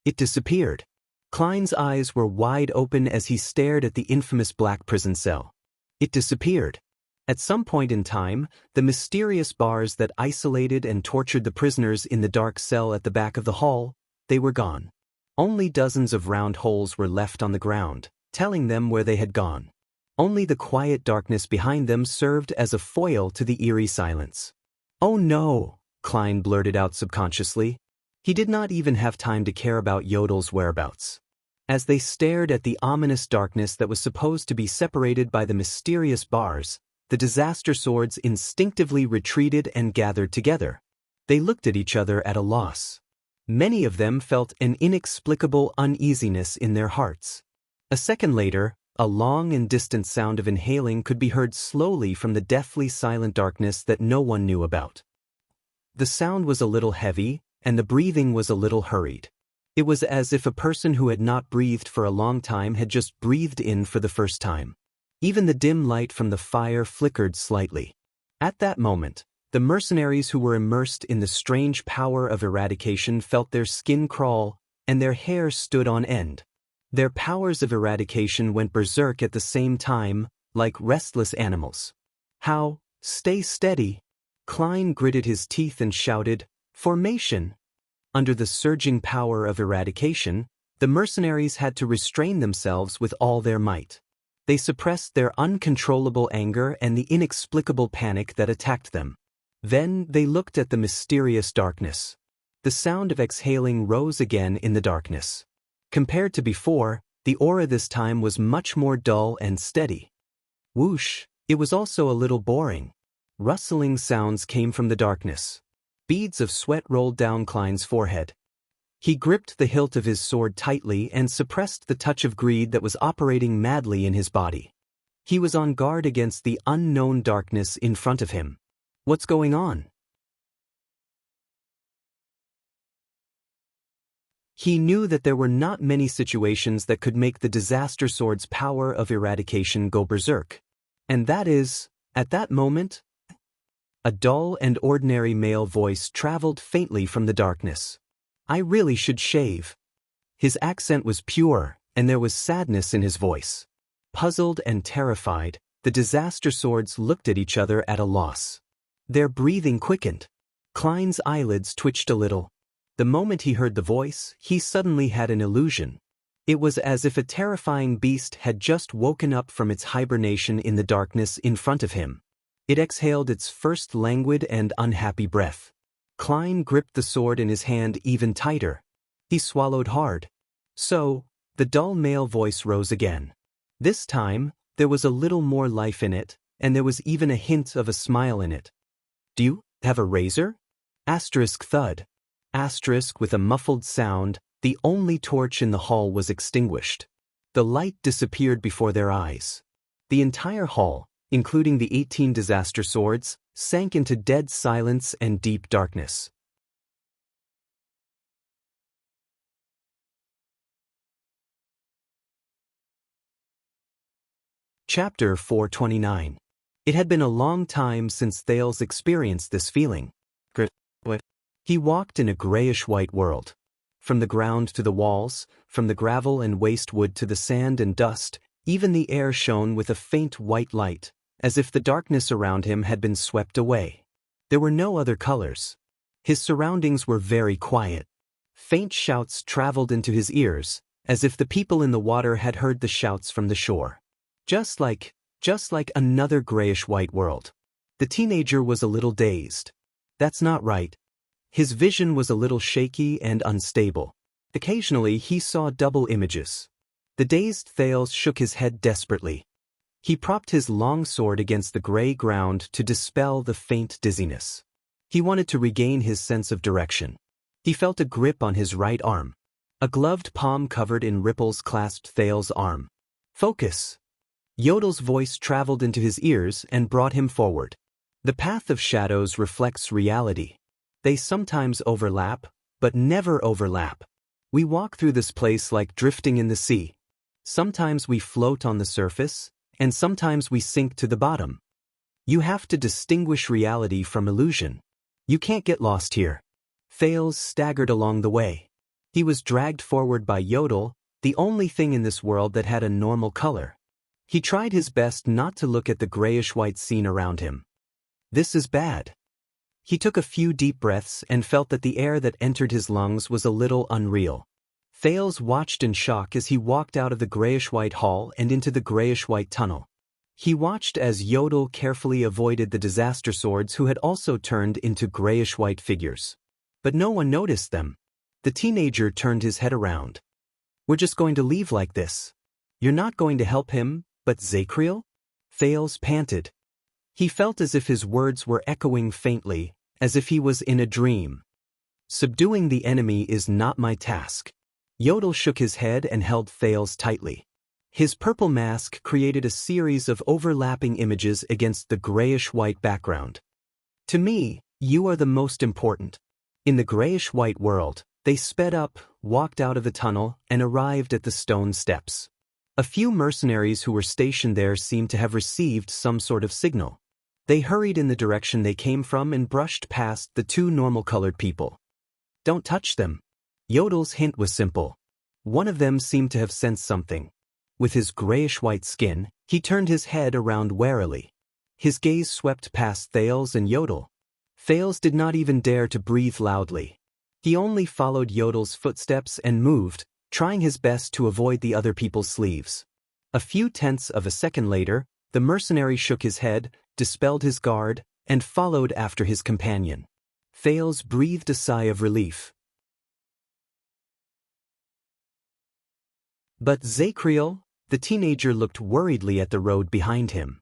It disappeared. Klein's eyes were wide open as he stared at the infamous black prison cell. It disappeared. At some point in time, the mysterious bars that isolated and tortured the prisoners in the dark cell at the back of the hall, they were gone. Only dozens of round holes were left on the ground, telling them where they had gone. Only the quiet darkness behind them served as a foil to the eerie silence. "Oh no," Klein blurted out subconsciously. He did not even have time to care about Yodel's whereabouts. As they stared at the ominous darkness that was supposed to be separated by the mysterious bars, the disaster swords instinctively retreated and gathered together. They looked at each other at a loss. Many of them felt an inexplicable uneasiness in their hearts. A second later, a long and distant sound of inhaling could be heard slowly from the deathly silent darkness that no one knew about. The sound was a little heavy, and the breathing was a little hurried. It was as if a person who had not breathed for a long time had just breathed in for the first time. Even the dim light from the fire flickered slightly. At that moment, the mercenaries who were immersed in the strange power of eradication felt their skin crawl, and their hair stood on end. Their powers of eradication went berserk at the same time, like restless animals. How? Stay steady. Klein gritted his teeth and shouted, "Formation!" Under the surging power of eradication, the mercenaries had to restrain themselves with all their might. They suppressed their uncontrollable anger and the inexplicable panic that attacked them. Then they looked at the mysterious darkness. The sound of exhaling rose again in the darkness. Compared to before, the aura this time was much more dull and steady. Whoosh! It was also a little boring. Rustling sounds came from the darkness. Beads of sweat rolled down Klein's forehead. He gripped the hilt of his sword tightly and suppressed the touch of greed that was operating madly in his body. He was on guard against the unknown darkness in front of him. What's going on? He knew that there were not many situations that could make the disaster sword's power of eradication go berserk. And that is, at that moment, a dull and ordinary male voice traveled faintly from the darkness. "I really should shave." His accent was pure, and there was sadness in his voice. Puzzled and terrified, the disaster swords looked at each other at a loss. Their breathing quickened. Klein's eyelids twitched a little. The moment he heard the voice, he suddenly had an illusion. It was as if a terrifying beast had just woken up from its hibernation in the darkness in front of him. It exhaled its first languid and unhappy breath. Klein gripped the sword in his hand even tighter. He swallowed hard. So, the dull male voice rose again. This time, there was a little more life in it, and there was even a hint of a smile in it. "Do you have a razor?" Asterisk thud. Asterisk with a muffled sound, the only torch in the hall was extinguished. The light disappeared before their eyes. The entire hall, including the 18 disaster swords, sank into dead silence and deep darkness. Chapter 429. It had been a long time since Thales experienced this feeling. He walked in a grayish-white world. From the ground to the walls, from the gravel and waste wood to the sand and dust, even the air shone with a faint white light, as if the darkness around him had been swept away. There were no other colors. His surroundings were very quiet. Faint shouts traveled into his ears, as if the people in the water had heard the shouts from the shore. Just like another grayish-white world. The teenager was a little dazed. That's not right. His vision was a little shaky and unstable. Occasionally he saw double images. The dazed Thales shook his head desperately. He propped his long sword against the gray ground to dispel the faint dizziness. He wanted to regain his sense of direction. He felt a grip on his right arm. A gloved palm covered in ripples clasped Thales' arm. "Focus!" Yodel's voice traveled into his ears and brought him forward. The path of shadows reflects reality. They sometimes overlap, but never overlap. We walk through this place like drifting in the sea. Sometimes we float on the surface, and sometimes we sink to the bottom. You have to distinguish reality from illusion. You can't get lost here. Thales staggered along the way. He was dragged forward by Yodel, the only thing in this world that had a normal color. He tried his best not to look at the grayish-white scene around him. This is bad. He took a few deep breaths and felt that the air that entered his lungs was a little unreal. Thales watched in shock as he walked out of the grayish-white hall and into the grayish-white tunnel. He watched as Yodel carefully avoided the disaster swords who had also turned into grayish-white figures. But no one noticed them. The teenager turned his head around. "We're just going to leave like this. You're not going to help him, but Zakriel?" Thales panted. He felt as if his words were echoing faintly, as if he was in a dream. "Subduing the enemy is not my task." Yodel shook his head and held Thales tightly. His purple mask created a series of overlapping images against the grayish-white background. "To me, you are the most important." In the grayish-white world, they sped up, walked out of the tunnel, and arrived at the stone steps. A few mercenaries who were stationed there seemed to have received some sort of signal. They hurried in the direction they came from and brushed past the two normal-colored people. "Don't touch them." Yodel's hint was simple. One of them seemed to have sensed something. With his grayish-white skin, he turned his head around warily. His gaze swept past Thales and Yodel. Thales did not even dare to breathe loudly. He only followed Yodel's footsteps and moved, trying his best to avoid the other people's sleeves. A few tenths of a second later, the mercenary shook his head, dispelled his guard, and followed after his companion. Thales breathed a sigh of relief. But Zachriel, the teenager, looked worriedly at the road behind him.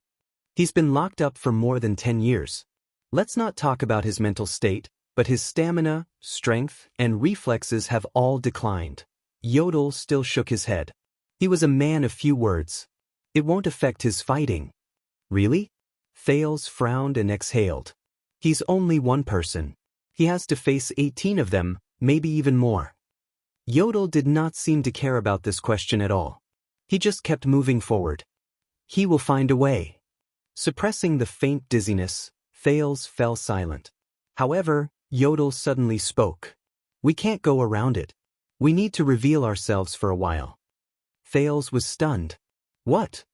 He's been locked up for more than 10 years. Let's not talk about his mental state, but his stamina, strength, and reflexes have all declined. Yodel still shook his head. He was a man of few words. It won't affect his fighting. Really? Thales frowned and exhaled. He's only one person. He has to face 18 of them, maybe even more. Yodel did not seem to care about this question at all. He just kept moving forward. He will find a way. Suppressing the faint dizziness, Thales fell silent. However, Yodel suddenly spoke. "We can't go around it. We need to reveal ourselves for a while." Thales was stunned. What?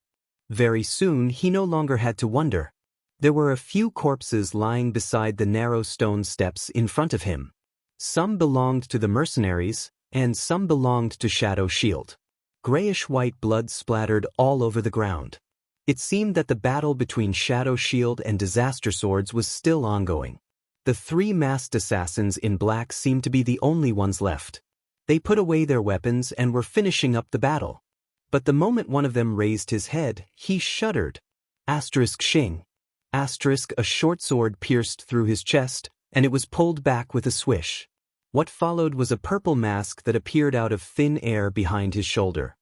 Very soon he no longer had to wonder. There were a few corpses lying beside the narrow stone steps in front of him. Some belonged to the mercenaries, and some belonged to Shadow Shield. Grayish-white blood splattered all over the ground. It seemed that the battle between Shadow Shield and Disaster Swords was still ongoing. The three masked assassins in black seemed to be the only ones left. They put away their weapons and were finishing up the battle. But the moment one of them raised his head, he shuddered. Shing. A short sword pierced through his chest, and it was pulled back with a swish. What followed was a purple mask that appeared out of thin air behind his shoulder.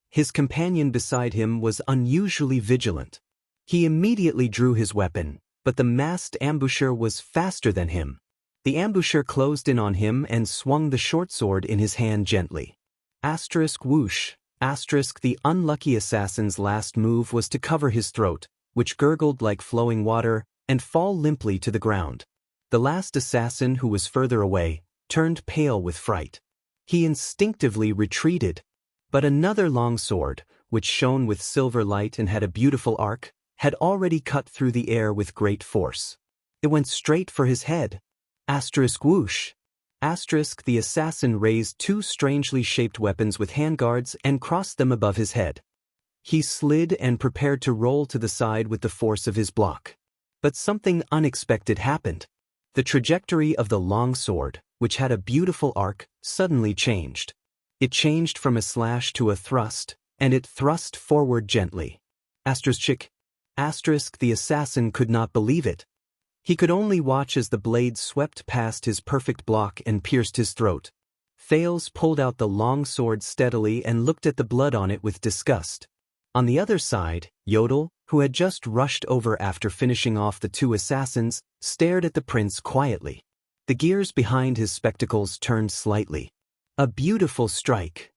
His companion beside him was unusually vigilant. He immediately drew his weapon, but the masked ambusher was faster than him. The ambusher closed in on him and swung the short sword in his hand gently. Whoosh. The unlucky assassin's last move was to cover his throat, which gurgled like flowing water, and fall limply to the ground. The last assassin, who was further away, turned pale with fright. He instinctively retreated. But another long sword, which shone with silver light and had a beautiful arc, had already cut through the air with great force. It went straight for his head. Whoosh. The assassin raised two strangely shaped weapons with handguards and crossed them above his head. He slid and prepared to roll to the side with the force of his block. But something unexpected happened. The trajectory of the long sword, which had a beautiful arc, suddenly changed. It changed from a slash to a thrust, and it thrust forward gently. The assassin could not believe it. He could only watch as the blade swept past his perfect block and pierced his throat. Thales pulled out the long sword steadily and looked at the blood on it with disgust. On the other side, Yodel, who had just rushed over after finishing off the two assassins, stared at the prince quietly. The gears behind his spectacles turned slightly. A beautiful strike.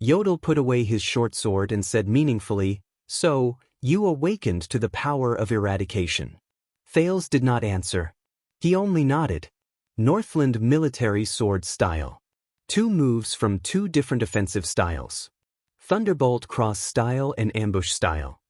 Yodel put away his short sword and said meaningfully, "So, you awakened to the power of eradication." Thales did not answer. He only nodded. Northland military sword style. Two moves from two different offensive styles. Thunderbolt cross style and ambush style.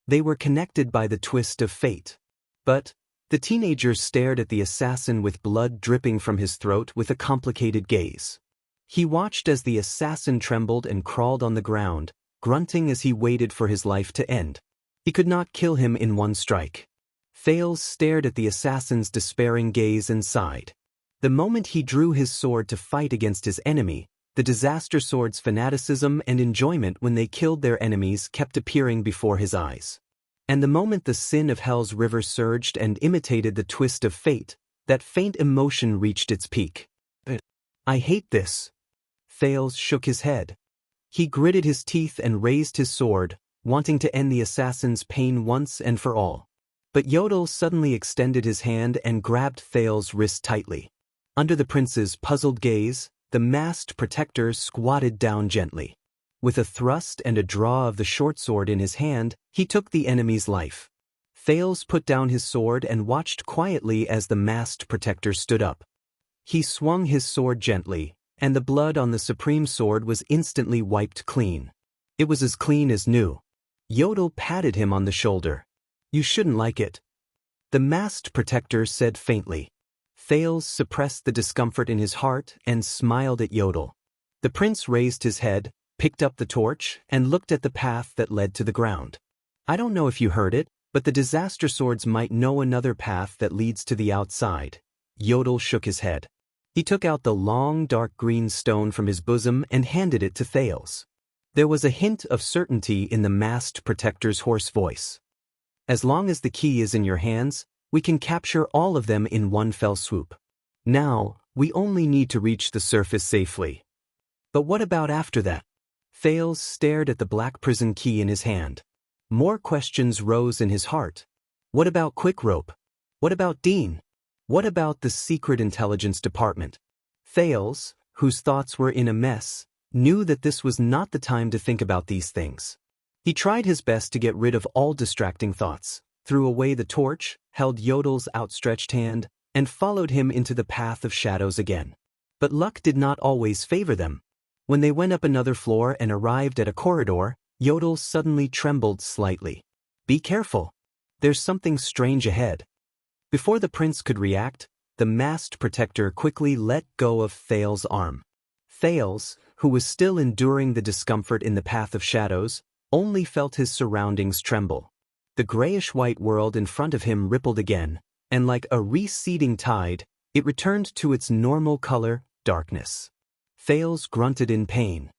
They were connected by the twist of fate. But the teenager stared at the assassin with blood dripping from his throat with a complicated gaze. He watched as the assassin trembled and crawled on the ground, grunting as he waited for his life to end. He could not kill him in one strike. Thales stared at the assassin's despairing gaze and sighed. The moment he drew his sword to fight against his enemy, the Disaster Sword's fanaticism and enjoyment when they killed their enemies kept appearing before his eyes. And the moment the sin of Hell's river surged and imitated the twist of fate, that faint emotion reached its peak. "I hate this." Thales shook his head. He gritted his teeth and raised his sword, wanting to end the assassin's pain once and for all. But Yodel suddenly extended his hand and grabbed Thales' wrist tightly. Under the prince's puzzled gaze, the masked protector squatted down gently. With a thrust and a draw of the short sword in his hand, he took the enemy's life. Thales put down his sword and watched quietly as the masked protector stood up. He swung his sword gently, and the blood on the supreme sword was instantly wiped clean. It was as clean as new. Yodel patted him on the shoulder. "You shouldn't like it," the masked protector said faintly. Thales suppressed the discomfort in his heart and smiled at Yodel. The prince raised his head, picked up the torch, and looked at the path that led to the ground. "I don't know if you heard it, but the disaster swords might know another path that leads to the outside." Yodel shook his head. He took out the long dark green stone from his bosom and handed it to Thales. There was a hint of certainty in the masked protector's hoarse voice. "As long as the key is in your hands, we can capture all of them in one fell swoop. Now, we only need to reach the surface safely." "But what about after that?" Thales stared at the black prison key in his hand. More questions rose in his heart. What about Quickrope? What about Dean? What about the secret intelligence department? Thales, whose thoughts were in a mess, knew that this was not the time to think about these things. He tried his best to get rid of all distracting thoughts, threw away the torch, held Yodel's outstretched hand, and followed him into the path of shadows again. But luck did not always favor them. When they went up another floor and arrived at a corridor, Yodel suddenly trembled slightly. "Be careful. There's something strange ahead." Before the prince could react, the masked protector quickly let go of Thales' arm. Thales, who was still enduring the discomfort in the path of shadows, only felt his surroundings tremble. The grayish-white world in front of him rippled again, and like a receding tide, it returned to its normal color, darkness. Thales grunted in pain.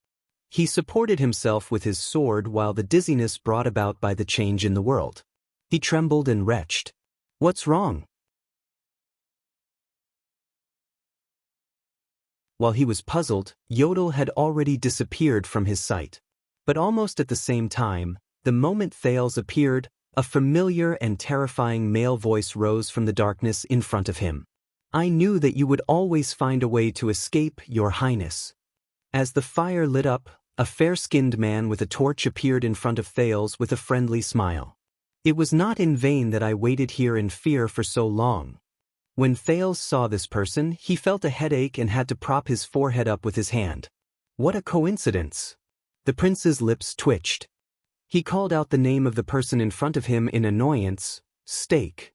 He supported himself with his sword while the dizziness brought about by the change in the world. He trembled and retched. "What's wrong?" While he was puzzled, Yodel had already disappeared from his sight. But almost at the same time, the moment Thales appeared, a familiar and terrifying male voice rose from the darkness in front of him. "I knew that you would always find a way to escape, Your Highness." As the fire lit up, a fair-skinned man with a torch appeared in front of Thales with a friendly smile. "It was not in vain that I waited here in fear for so long." When Thales saw this person, he felt a headache and had to prop his forehead up with his hand. What a coincidence! The prince's lips twitched. He called out the name of the person in front of him in annoyance, Steak.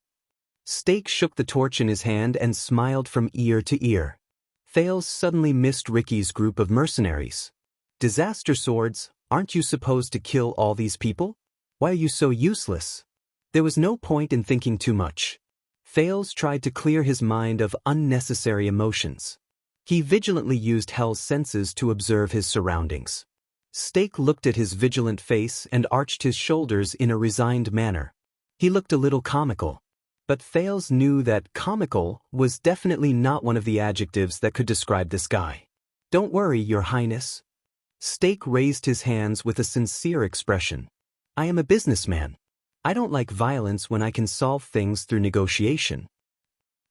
Steak shook the torch in his hand and smiled from ear to ear. Thales suddenly missed Ricky's group of mercenaries. "Disaster swords, aren't you supposed to kill all these people? Why are you so useless?" There was no point in thinking too much. Thales tried to clear his mind of unnecessary emotions. He vigilantly used Hell's senses to observe his surroundings. Steak looked at his vigilant face and arched his shoulders in a resigned manner. He looked a little comical. But Thales knew that comical was definitely not one of the adjectives that could describe this guy. "Don't worry, Your Highness." Steak raised his hands with a sincere expression. "I am a businessman. I don't like violence when I can solve things through negotiation."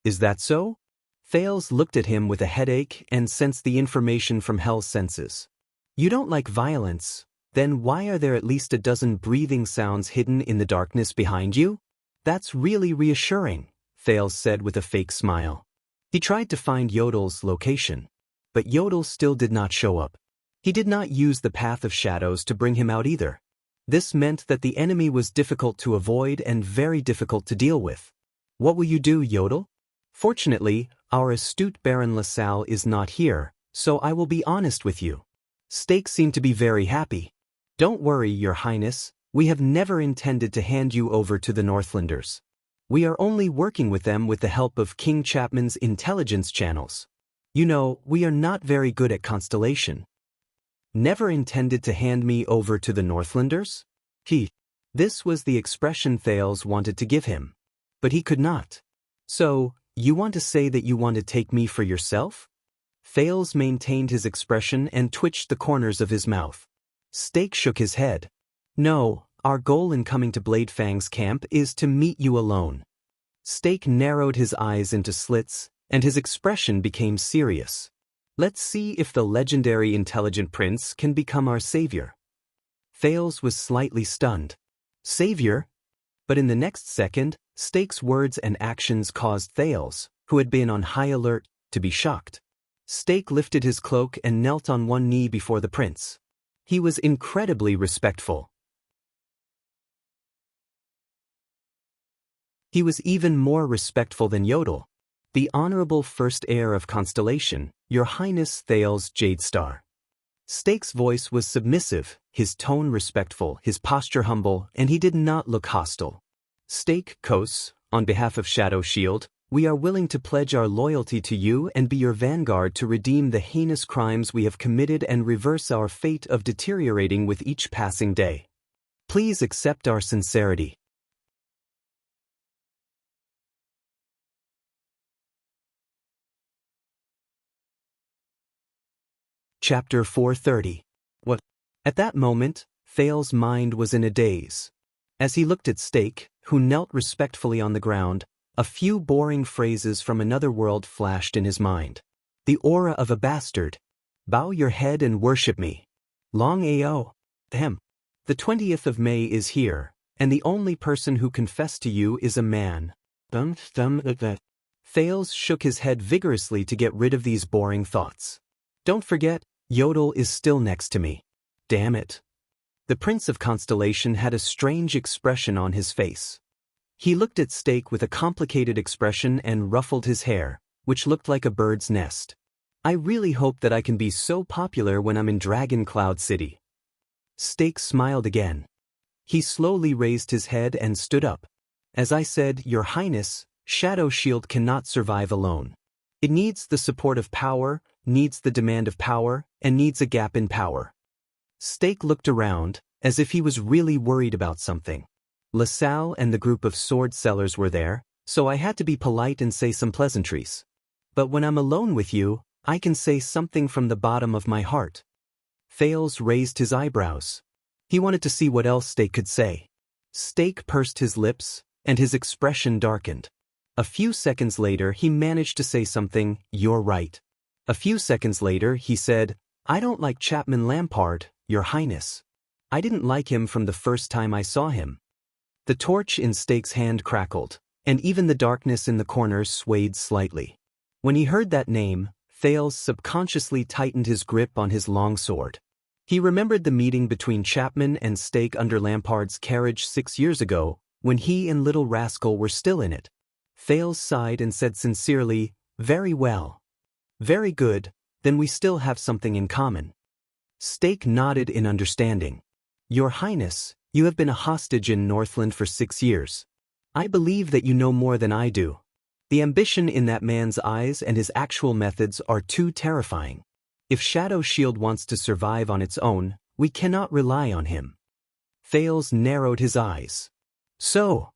"Is that so?" Thales looked at him with a headache and sensed the information from Hell's senses. "You don't like violence, then why are there at least a dozen breathing sounds hidden in the darkness behind you?" "That's really reassuring," Thales said with a fake smile. He tried to find Yodel's location, but Yodel still did not show up. He did not use the path of shadows to bring him out either. This meant that the enemy was difficult to avoid and very difficult to deal with. "What will you do, Yodel?" "Fortunately, our astute Baron LaSalle is not here, so I will be honest with you." Steak seemed to be very happy. "Don't worry, Your Highness, we have never intended to hand you over to the Northlanders. We are only working with them with the help of King Chapman's intelligence channels. You know, we are not very good at constellation." "Never intended to hand me over to the Northlanders?" This was the expression Thales wanted to give him. But he could not. "So, you want to say that you want to take me for yourself?" Thales maintained his expression and twitched the corners of his mouth. Steak shook his head. "No, our goal in coming to Bladefang's camp is to meet you alone." Steak narrowed his eyes into slits, and his expression became serious. Let's see if the legendary intelligent prince can become our savior. Thales was slightly stunned. Savior? But in the next second, Stake's words and actions caused Thales, who had been on high alert, to be shocked. Stake lifted his cloak and knelt on one knee before the prince. He was incredibly respectful. He was even more respectful than Yodel. The honorable first heir of Constellation, Your Highness Thales Jadestar. Stake's voice was submissive, his tone respectful, his posture humble, and he did not look hostile. Stake Kos, on behalf of Shadow Shield, we are willing to pledge our loyalty to you and be your vanguard to redeem the heinous crimes we have committed and reverse our fate of deteriorating with each passing day. Please accept our sincerity. Chapter 430. What? At that moment, Thales' mind was in a daze. As he looked at Stake, who knelt respectfully on the ground, a few boring phrases from another world flashed in his mind. The aura of a bastard. Bow your head and worship me. Long Ao. Ahem. The 20th of May is here, and the only person who confessed to you is a man. Thales shook his head vigorously to get rid of these boring thoughts. Don't forget, Yodel is still next to me. Damn it. The Prince of Constellation had a strange expression on his face. He looked at Stake with a complicated expression and ruffled his hair, which looked like a bird's nest. I really hope that I can be so popular when I'm in Dragon Cloud City. Stake smiled again. He slowly raised his head and stood up. As I said, Your Highness, Shadow Shield cannot survive alone. It needs the support of power, needs the demand of power, and needs a gap in power. Stake looked around, as if he was really worried about something. LaSalle and the group of sword sellers were there, so I had to be polite and say some pleasantries. But when I'm alone with you, I can say something from the bottom of my heart. Thales raised his eyebrows. He wanted to see what else Stake could say. Stake pursed his lips, and his expression darkened. A few seconds later he managed to say something, You're right. A few seconds later he said, I don't like Chapman Lampard, Your Highness. I didn't like him from the first time I saw him. The torch in Stake's hand crackled, and even the darkness in the corners swayed slightly. When he heard that name, Thales subconsciously tightened his grip on his longsword. He remembered the meeting between Chapman and Stake under Lampard's carriage 6 years ago, when he and Little Rascal were still in it. Thales sighed and said sincerely, Very well. Very good, then we still have something in common. Stake nodded in understanding. Your Highness, you have been a hostage in Northland for 6 years. I believe that you know more than I do. The ambition in that man's eyes and his actual methods are too terrifying. If Shadow Shield wants to survive on its own, we cannot rely on him. Thales narrowed his eyes. So?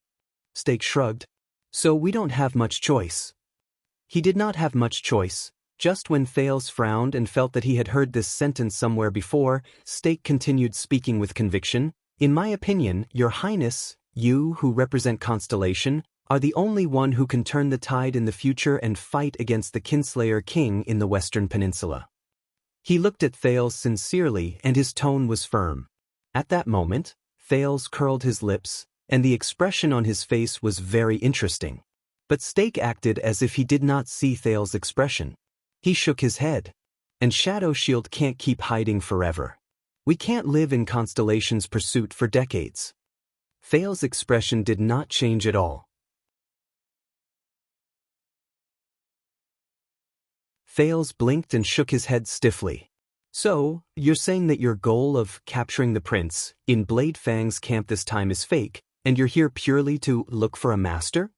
Stake shrugged. So we don't have much choice. He did not have much choice. Just when Thales frowned and felt that he had heard this sentence somewhere before, Stake continued speaking with conviction. In my opinion, Your Highness, you who represent Constellation, are the only one who can turn the tide in the future and fight against the Kinslayer King in the Western Peninsula. He looked at Thales sincerely and his tone was firm. At that moment, Thales curled his lips, and the expression on his face was very interesting. But Stake acted as if he did not see Thales' expression. He shook his head. And Shadow Shield can't keep hiding forever. We can't live in Constellation's pursuit for decades. Thales' expression did not change at all. Thales blinked and shook his head stiffly. So, you're saying that your goal of capturing the prince in Blade Fang's camp this time is fake, and you're here purely to look for a master?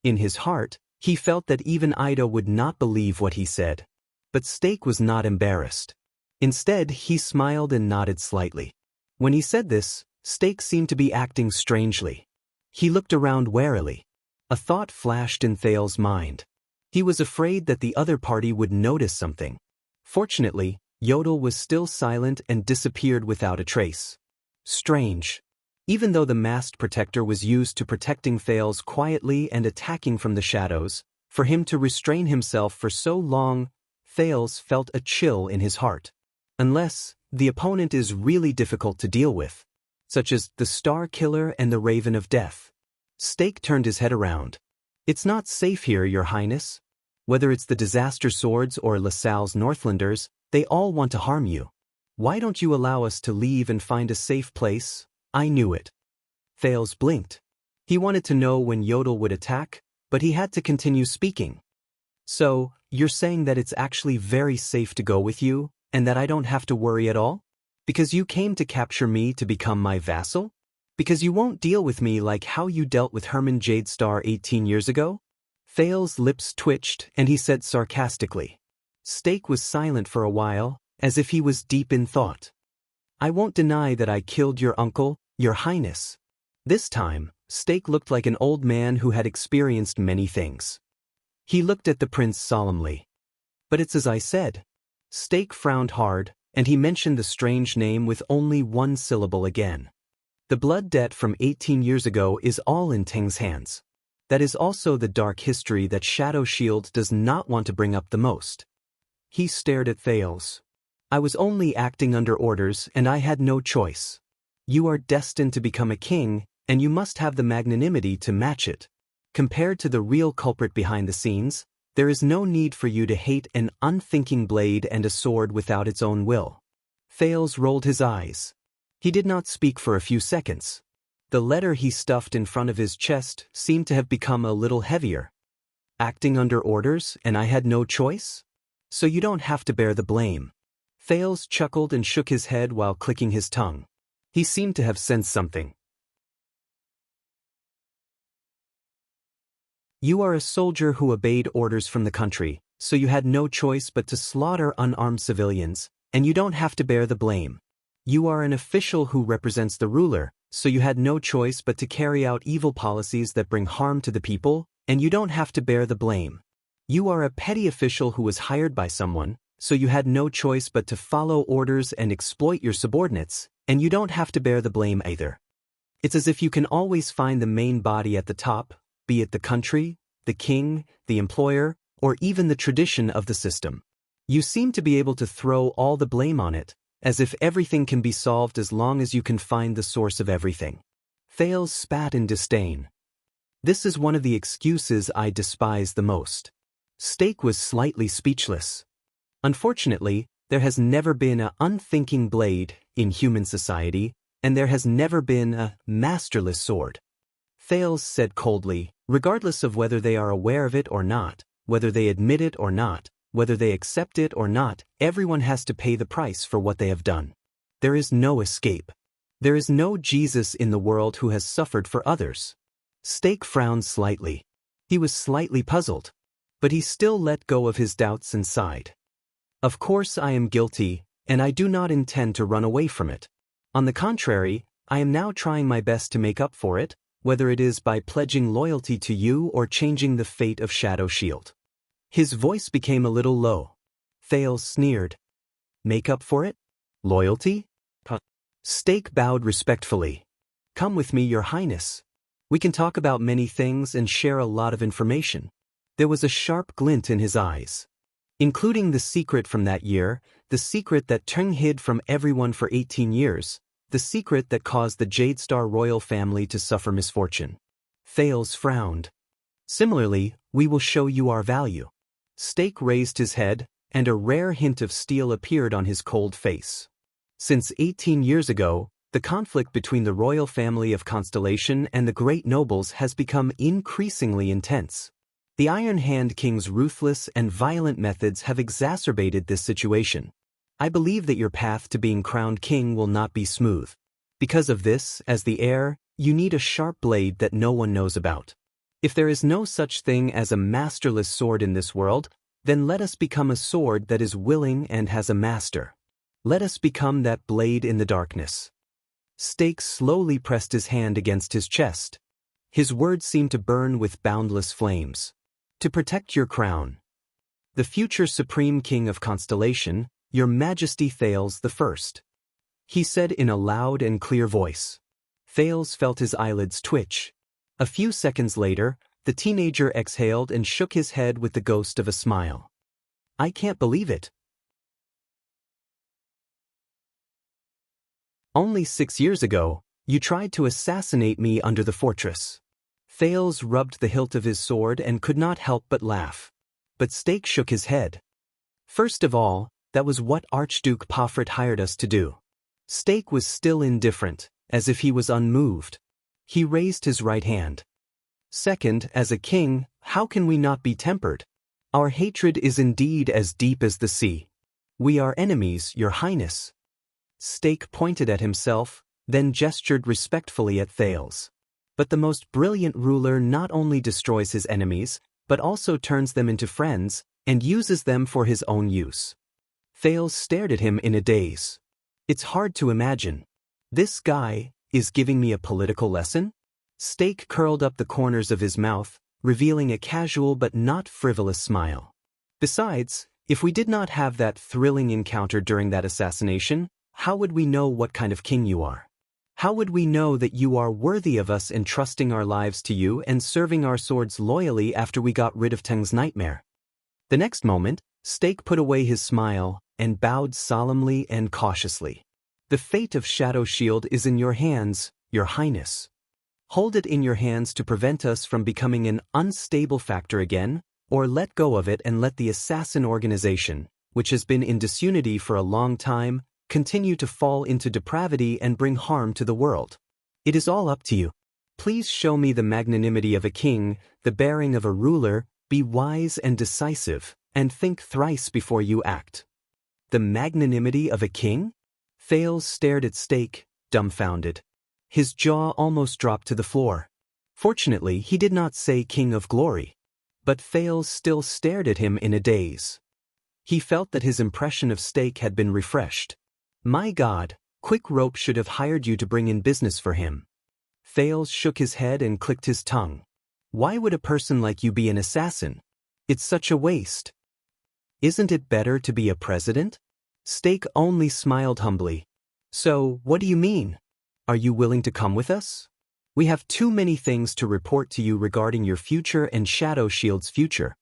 In his heart, he felt that even Ida would not believe what he said. But Stake was not embarrassed. Instead, he smiled and nodded slightly. When he said this, Stake seemed to be acting strangely. He looked around warily. A thought flashed in Thales' mind. He was afraid that the other party would notice something. Fortunately, Yodel was still silent and disappeared without a trace. Strange. Even though the masked protector was used to protecting Thales quietly and attacking from the shadows, for him to restrain himself for so long, Thales felt a chill in his heart. Unless the opponent is really difficult to deal with, such as the Star Killer and the Raven of Death. Stake turned his head around. It's not safe here, Your Highness. Whether it's the Disaster Swords or LaSalle's Northlanders, they all want to harm you. Why don't you allow us to leave and find a safe place? I knew it. Thales blinked. He wanted to know when Yodel would attack, but he had to continue speaking. So, you're saying that it's actually very safe to go with you, and that I don't have to worry at all? Because you came to capture me to become my vassal? Because you won't deal with me like how you dealt with Herman Jadestar 18 years ago? Thales' lips twitched, and he said sarcastically. Stake was silent for a while, as if he was deep in thought. I won't deny that I killed your uncle, Your Highness. This time, Stake looked like an old man who had experienced many things. He looked at the prince solemnly. But it's as I said. Stake frowned hard, and he mentioned the strange name with only one syllable again. The blood debt from 18 years ago is all in Teng's hands. That is also the dark history that Shadow Shield does not want to bring up the most. He stared at Thales. I was only acting under orders, and I had no choice. You are destined to become a king, and you must have the magnanimity to match it. Compared to the real culprit behind the scenes, there is no need for you to hate an unthinking blade and a sword without its own will. Thales rolled his eyes. He did not speak for a few seconds. The letter he stuffed in front of his chest seemed to have become a little heavier. Acting under orders, and I had no choice? So you don't have to bear the blame. Thales chuckled and shook his head while clicking his tongue. He seemed to have sensed something. You are a soldier who obeyed orders from the country, so you had no choice but to slaughter unarmed civilians, and you don't have to bear the blame. You are an official who represents the ruler, so you had no choice but to carry out evil policies that bring harm to the people, and you don't have to bear the blame. You are a petty official who was hired by someone, so you had no choice but to follow orders and exploit your subordinates, and you don't have to bear the blame either. It's as if you can always find the main body at the top, be it the country, the king, the employer, or even the tradition of the system. You seem to be able to throw all the blame on it, as if everything can be solved as long as you can find the source of everything. Thales spat in disdain. This is one of the excuses I despise the most. Stake was slightly speechless. Unfortunately, there has never been an unthinking blade in human society, and there has never been a masterless sword. Thales said coldly, regardless of whether they are aware of it or not, whether they admit it or not, whether they accept it or not, everyone has to pay the price for what they have done. There is no escape. There is no Jesus in the world who has suffered for others. Stake frowned slightly. He was slightly puzzled, but he still let go of his doubts and sighed. Of course I am guilty, and I do not intend to run away from it. On the contrary, I am now trying my best to make up for it, whether it is by pledging loyalty to you or changing the fate of Shadow Shield. His voice became a little low. Thales sneered. Make up for it? Loyalty? Stake bowed respectfully. Come with me, Your Highness. We can talk about many things and share a lot of information. There was a sharp glint in his eyes. Including the secret from that year, the secret that Teng hid from everyone for 18 years, the secret that caused the Jadestar royal family to suffer misfortune. Thales frowned. Similarly, we will show you our value. Stake raised his head, and a rare hint of steel appeared on his cold face. Since 18 years ago, the conflict between the royal family of Constellation and the great nobles has become increasingly intense. The Iron Hand King's ruthless and violent methods have exacerbated this situation. I believe that your path to being crowned king will not be smooth. Because of this, as the heir, you need a sharp blade that no one knows about. If there is no such thing as a masterless sword in this world, then let us become a sword that is willing and has a master. Let us become that blade in the darkness. Stake slowly pressed his hand against his chest. His words seemed to burn with boundless flames. To protect your crown. The future Supreme King of Constellation, Your Majesty Thales I. He said in a loud and clear voice. Thales felt his eyelids twitch. A few seconds later, the teenager exhaled and shook his head with the ghost of a smile. I can't believe it. Only 6 years ago, you tried to assassinate me under the fortress. Thales rubbed the hilt of his sword and could not help but laugh. But Stake shook his head. First of all, that was what Archduke Pofrit hired us to do. Stake was still indifferent, as if he was unmoved. He raised his right hand. Second, as a king, how can we not be tempered? Our hatred is indeed as deep as the sea. We are enemies, Your Highness. Stake pointed at himself, then gestured respectfully at Thales. But the most brilliant ruler not only destroys his enemies, but also turns them into friends, and uses them for his own use. Thales stared at him in a daze. It's hard to imagine. This guy is giving me a political lesson? Stake curled up the corners of his mouth, revealing a casual but not frivolous smile. Besides, if we did not have that thrilling encounter during that assassination, how would we know what kind of king you are? How would we know that you are worthy of us entrusting our lives to you and serving our swords loyally after we got rid of Teng's nightmare? The next moment, Stake put away his smile and bowed solemnly and cautiously. The fate of Shadow Shield is in your hands, Your Highness. Hold it in your hands to prevent us from becoming an unstable factor again, or let go of it and let the assassin organization, which has been in disunity for a long time, continue to fall into depravity and bring harm to the world. It is all up to you. Please show me the magnanimity of a king, the bearing of a ruler, be wise and decisive, and think thrice before you act. The magnanimity of a king? Thales stared at Stake, dumbfounded. His jaw almost dropped to the floor. Fortunately, he did not say King of Glory. But Thales still stared at him in a daze. He felt that his impression of Stake had been refreshed. My God, Quick Rope should have hired you to bring in business for him. Thales shook his head and clicked his tongue. Why would a person like you be an assassin? It's such a waste. Isn't it better to be a president? Stake only smiled humbly. So, what do you mean? Are you willing to come with us? We have too many things to report to you regarding your future and Shadow Shield's future.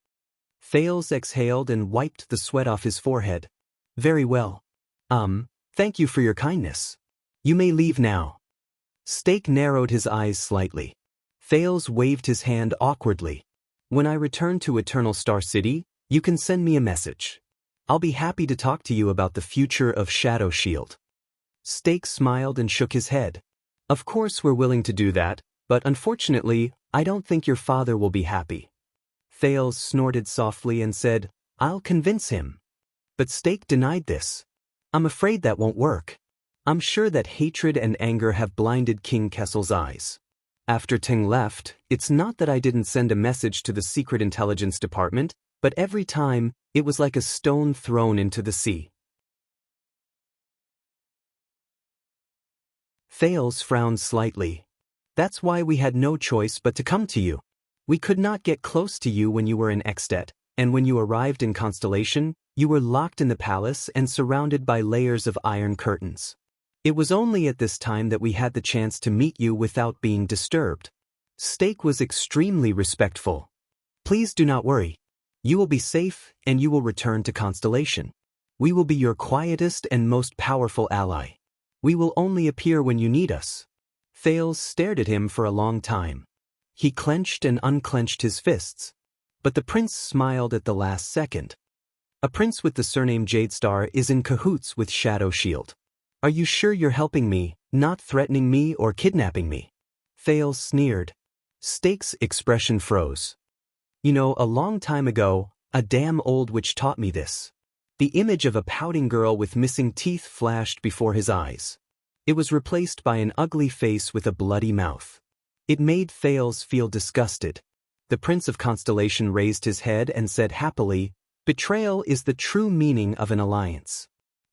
Thales exhaled and wiped the sweat off his forehead. Very well. Thank you for your kindness. You may leave now. Stake narrowed his eyes slightly. Thales waved his hand awkwardly. When I return to Eternal Star City, you can send me a message. I'll be happy to talk to you about the future of Shadow Shield. Stake smiled and shook his head. Of course we're willing to do that, but unfortunately, I don't think your father will be happy. Thales snorted softly and said, I'll convince him. But Stake denied this. I'm afraid that won't work. I'm sure that hatred and anger have blinded King Kessel's eyes. After Teng left, it's not that I didn't send a message to the Secret Intelligence Department, but every time, it was like a stone thrown into the sea. Thales frowned slightly. That's why we had no choice but to come to you. We could not get close to you when you were in Extet, and when you arrived in Constellation, you were locked in the palace and surrounded by layers of iron curtains. It was only at this time that we had the chance to meet you without being disturbed. Stake was extremely respectful. Please do not worry. You will be safe and you will return to Constellation. We will be your quietest and most powerful ally. We will only appear when you need us. Thales stared at him for a long time. He clenched and unclenched his fists. But the prince smiled at the last second. A prince with the surname Jadestar is in cahoots with Shadow Shield. Are you sure you're helping me, not threatening me or kidnapping me? Thales sneered. Stake's expression froze. You know, a long time ago, a damn old witch taught me this. The image of a pouting girl with missing teeth flashed before his eyes. It was replaced by an ugly face with a bloody mouth. It made Thales feel disgusted. The Prince of Constellation raised his head and said happily, Betrayal is the true meaning of an alliance.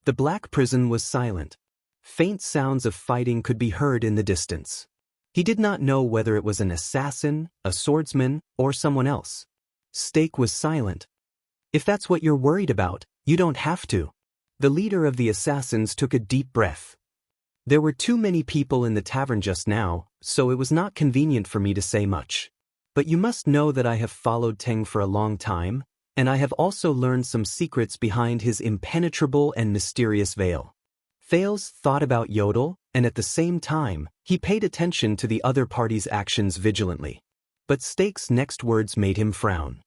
The black prison was silent. Faint sounds of fighting could be heard in the distance. He did not know whether it was an assassin, a swordsman, or someone else. Stake was silent. If that's what you're worried about, you don't have to. The leader of the assassins took a deep breath. There were too many people in the tavern just now, so it was not convenient for me to say much. But you must know that I have followed Teng for a long time, and I have also learned some secrets behind his impenetrable and mysterious veil. Thales thought about Yodel, and at the same time, he paid attention to the other party's actions vigilantly. But Stake's next words made him frown.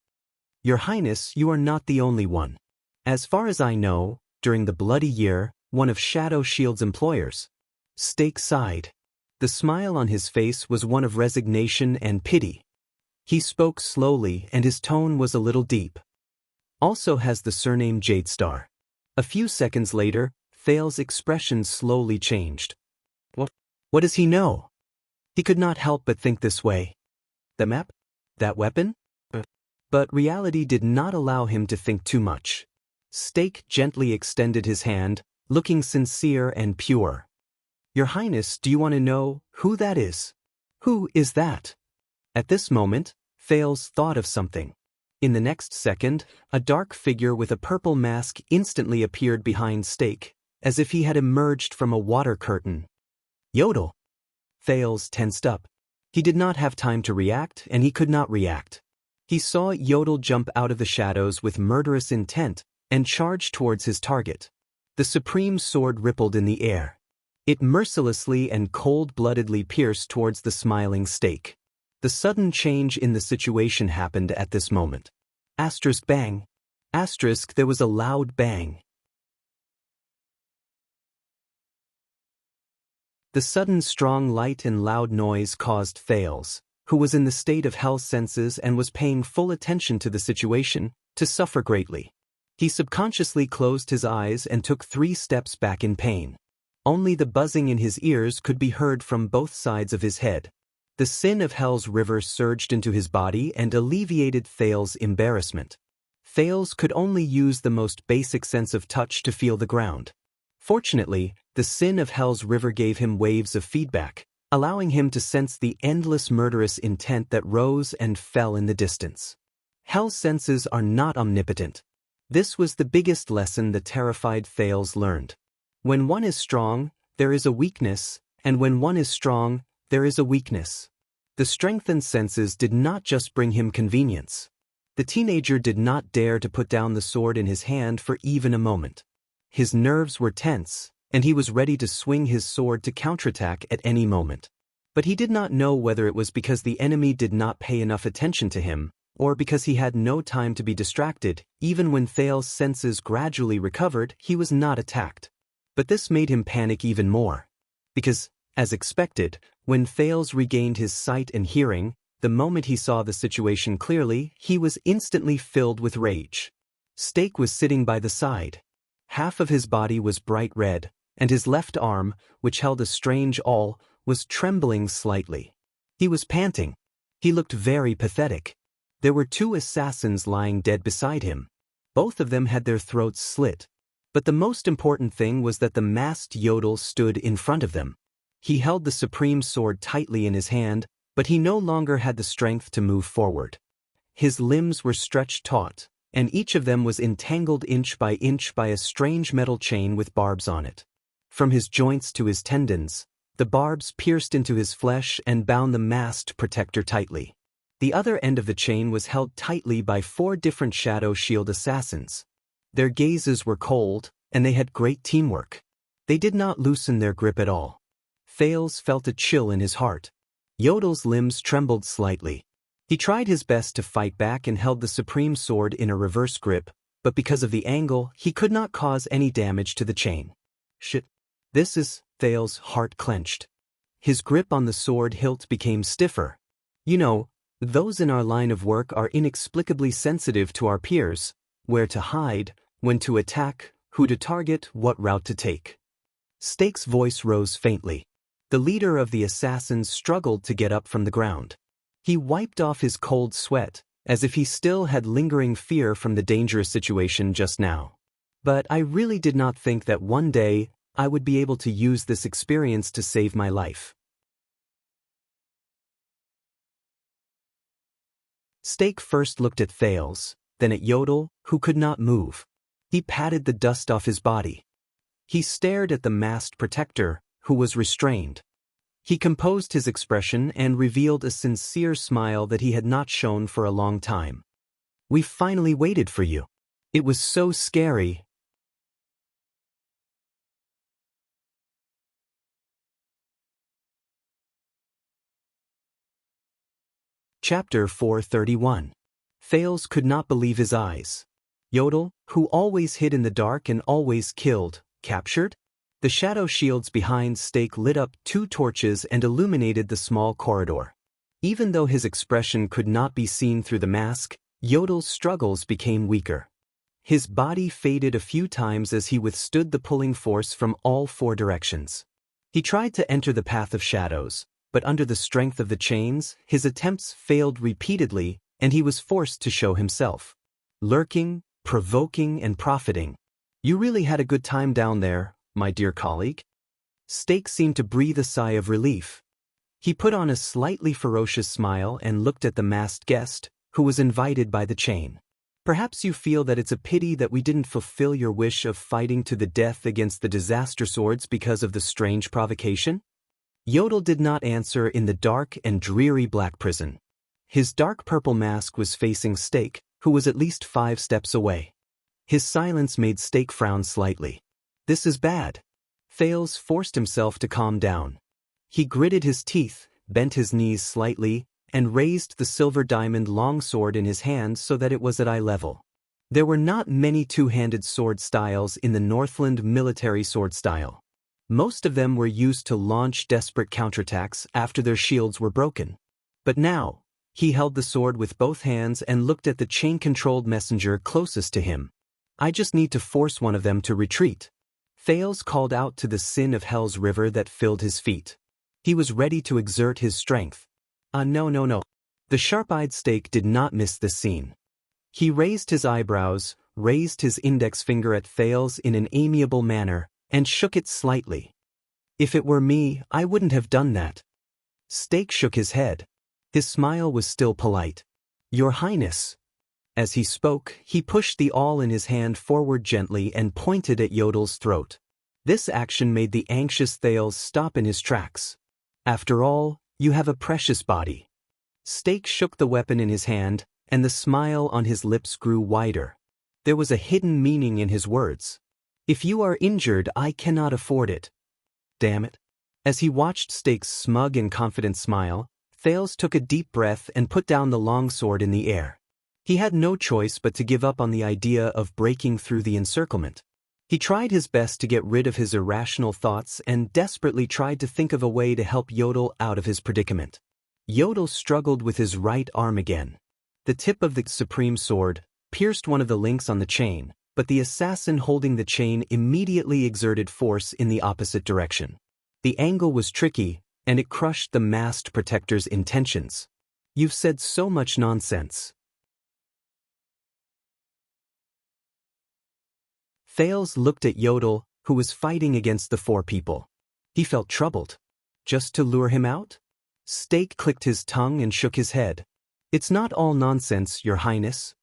Your Highness, you are not the only one. As far as I know, during the Bloody Year, one of Shadow Shield's employers. Stake sighed. The smile on his face was one of resignation and pity. He spoke slowly and his tone was a little deep. Also has the surname Jadestar. A few seconds later, Thales' expression slowly changed. What does he know? He could not help but think this way. The map? That weapon? But reality did not allow him to think too much. Stake gently extended his hand, looking sincere and pure. Your Highness, do you want to know who that is? Who is that? At this moment, Thales thought of something. In the next second, a dark figure with a purple mask instantly appeared behind Stake, as if he had emerged from a water curtain. Yodel! Thales tensed up. He did not have time to react, and he could not react. He saw Yodel jump out of the shadows with murderous intent and charge towards his target. The supreme sword rippled in the air. It mercilessly and cold-bloodedly pierced towards the smiling Stake. The sudden change in the situation happened at this moment. Asterisk bang. Asterisk there was a loud bang. The sudden strong light and loud noise caused Thales, who was in the state of hell senses and was paying full attention to the situation, to suffer greatly. He subconsciously closed his eyes and took 3 steps back in pain. Only the buzzing in his ears could be heard from both sides of his head. The sin of hell's river surged into his body and alleviated Thales' embarrassment. Thales could only use the most basic sense of touch to feel the ground. Fortunately, the sin of hell's river gave him waves of feedback, allowing him to sense the endless murderous intent that rose and fell in the distance. Hell's senses are not omnipotent. This was the biggest lesson the terrified Thales learned. When one is strong, there is a weakness, and when one is strong, there is a weakness. The strengthened senses did not just bring him convenience. The teenager did not dare to put down the sword in his hand for even a moment. His nerves were tense, and he was ready to swing his sword to counterattack at any moment. But he did not know whether it was because the enemy did not pay enough attention to him, or because he had no time to be distracted. Even when Thales' senses gradually recovered, he was not attacked. But this made him panic even more. Because, as expected, when Thales regained his sight and hearing, the moment he saw the situation clearly, he was instantly filled with rage. Stake was sitting by the side. Half of his body was bright red, and his left arm, which held a strange awl, was trembling slightly. He was panting. He looked very pathetic. There were 2 assassins lying dead beside him. Both of them had their throats slit. But the most important thing was that the masked Yodel stood in front of them. He held the supreme sword tightly in his hand, but he no longer had the strength to move forward. His limbs were stretched taut, and each of them was entangled inch by a strange metal chain with barbs on it. From his joints to his tendons, the barbs pierced into his flesh and bound the masked protector tightly. The other end of the chain was held tightly by 4 different Shadow Shield assassins. Their gazes were cold, and they had great teamwork. They did not loosen their grip at all. Thales felt a chill in his heart. Yodel's limbs trembled slightly. He tried his best to fight back and held the supreme sword in a reverse grip, but because of the angle, he could not cause any damage to the chain. Shit. This is, Thales' heart clenched. His grip on the sword hilt became stiffer. You know, those in our line of work are inexplicably sensitive to our peers, where to hide, when to attack, who to target, what route to take. Stake's voice rose faintly. The leader of the assassins struggled to get up from the ground. He wiped off his cold sweat, as if he still had lingering fear from the dangerous situation just now. But I really did not think that one day I would be able to use this experience to save my life. Stake first looked at Thales, then at Yodel, who could not move. He patted the dust off his body. He stared at the masked protector, who was restrained. He composed his expression and revealed a sincere smile that he had not shown for a long time. We finally waited for you. It was so scary. Chapter 431. Thales could not believe his eyes. Yodel, who always hid in the dark and always killed, captured? The shadow shields behind Stake lit up 2 torches and illuminated the small corridor. Even though his expression could not be seen through the mask, Yodel's struggles became weaker. His body faded a few times as he withstood the pulling force from all 4 directions. He tried to enter the path of shadows, but under the strength of the chains, his attempts failed repeatedly, and he was forced to show himself. Lurking, provoking, and profiting. You really had a good time down there, my dear colleague? Stake seemed to breathe a sigh of relief. He put on a slightly ferocious smile and looked at the masked guest, who was invited by the chain. Perhaps you feel that it's a pity that we didn't fulfill your wish of fighting to the death against the disaster swords because of the strange provocation? Yodel did not answer in the dark and dreary black prison. His dark purple mask was facing Stake, who was at least 5 steps away. His silence made Stake frown slightly. This is bad. Thales forced himself to calm down. He gritted his teeth, bent his knees slightly, and raised the silver diamond longsword in his hand so that it was at eye level. There were not many 2-handed sword styles in the Northland military sword style. Most of them were used to launch desperate counterattacks after their shields were broken. But now, he held the sword with both hands and looked at the chain-controlled messenger closest to him. I just need to force one of them to retreat. Thales called out to the sin of Hell's river that filled his feet. He was ready to exert his strength. No. The sharp-eyed Stake did not miss this scene. He raised his eyebrows, raised his index finger at Thales in an amiable manner, and shook it slightly. If it were me, I wouldn't have done that. Stake shook his head. His smile was still polite. Your Highness. As he spoke, he pushed the awl in his hand forward gently and pointed at Yodel's throat. This action made the anxious Thales stop in his tracks. After all, you have a precious body. Stake shook the weapon in his hand, and the smile on his lips grew wider. There was a hidden meaning in his words. If you are injured, I cannot afford it. Damn it. As he watched Stake's smug and confident smile, Thales took a deep breath and put down the longsword in the air. He had no choice but to give up on the idea of breaking through the encirclement. He tried his best to get rid of his irrational thoughts and desperately tried to think of a way to help Yodel out of his predicament. Yodel struggled with his right arm again. The tip of the supreme sword pierced one of the links on the chain, but the assassin holding the chain immediately exerted force in the opposite direction. The angle was tricky, and it crushed the masked protector's intentions. You've said so much nonsense. Thales looked at Yodel, who was fighting against the 4 people. He felt troubled. Just to lure him out? Stake clicked his tongue and shook his head. It's not all nonsense, Your Highness.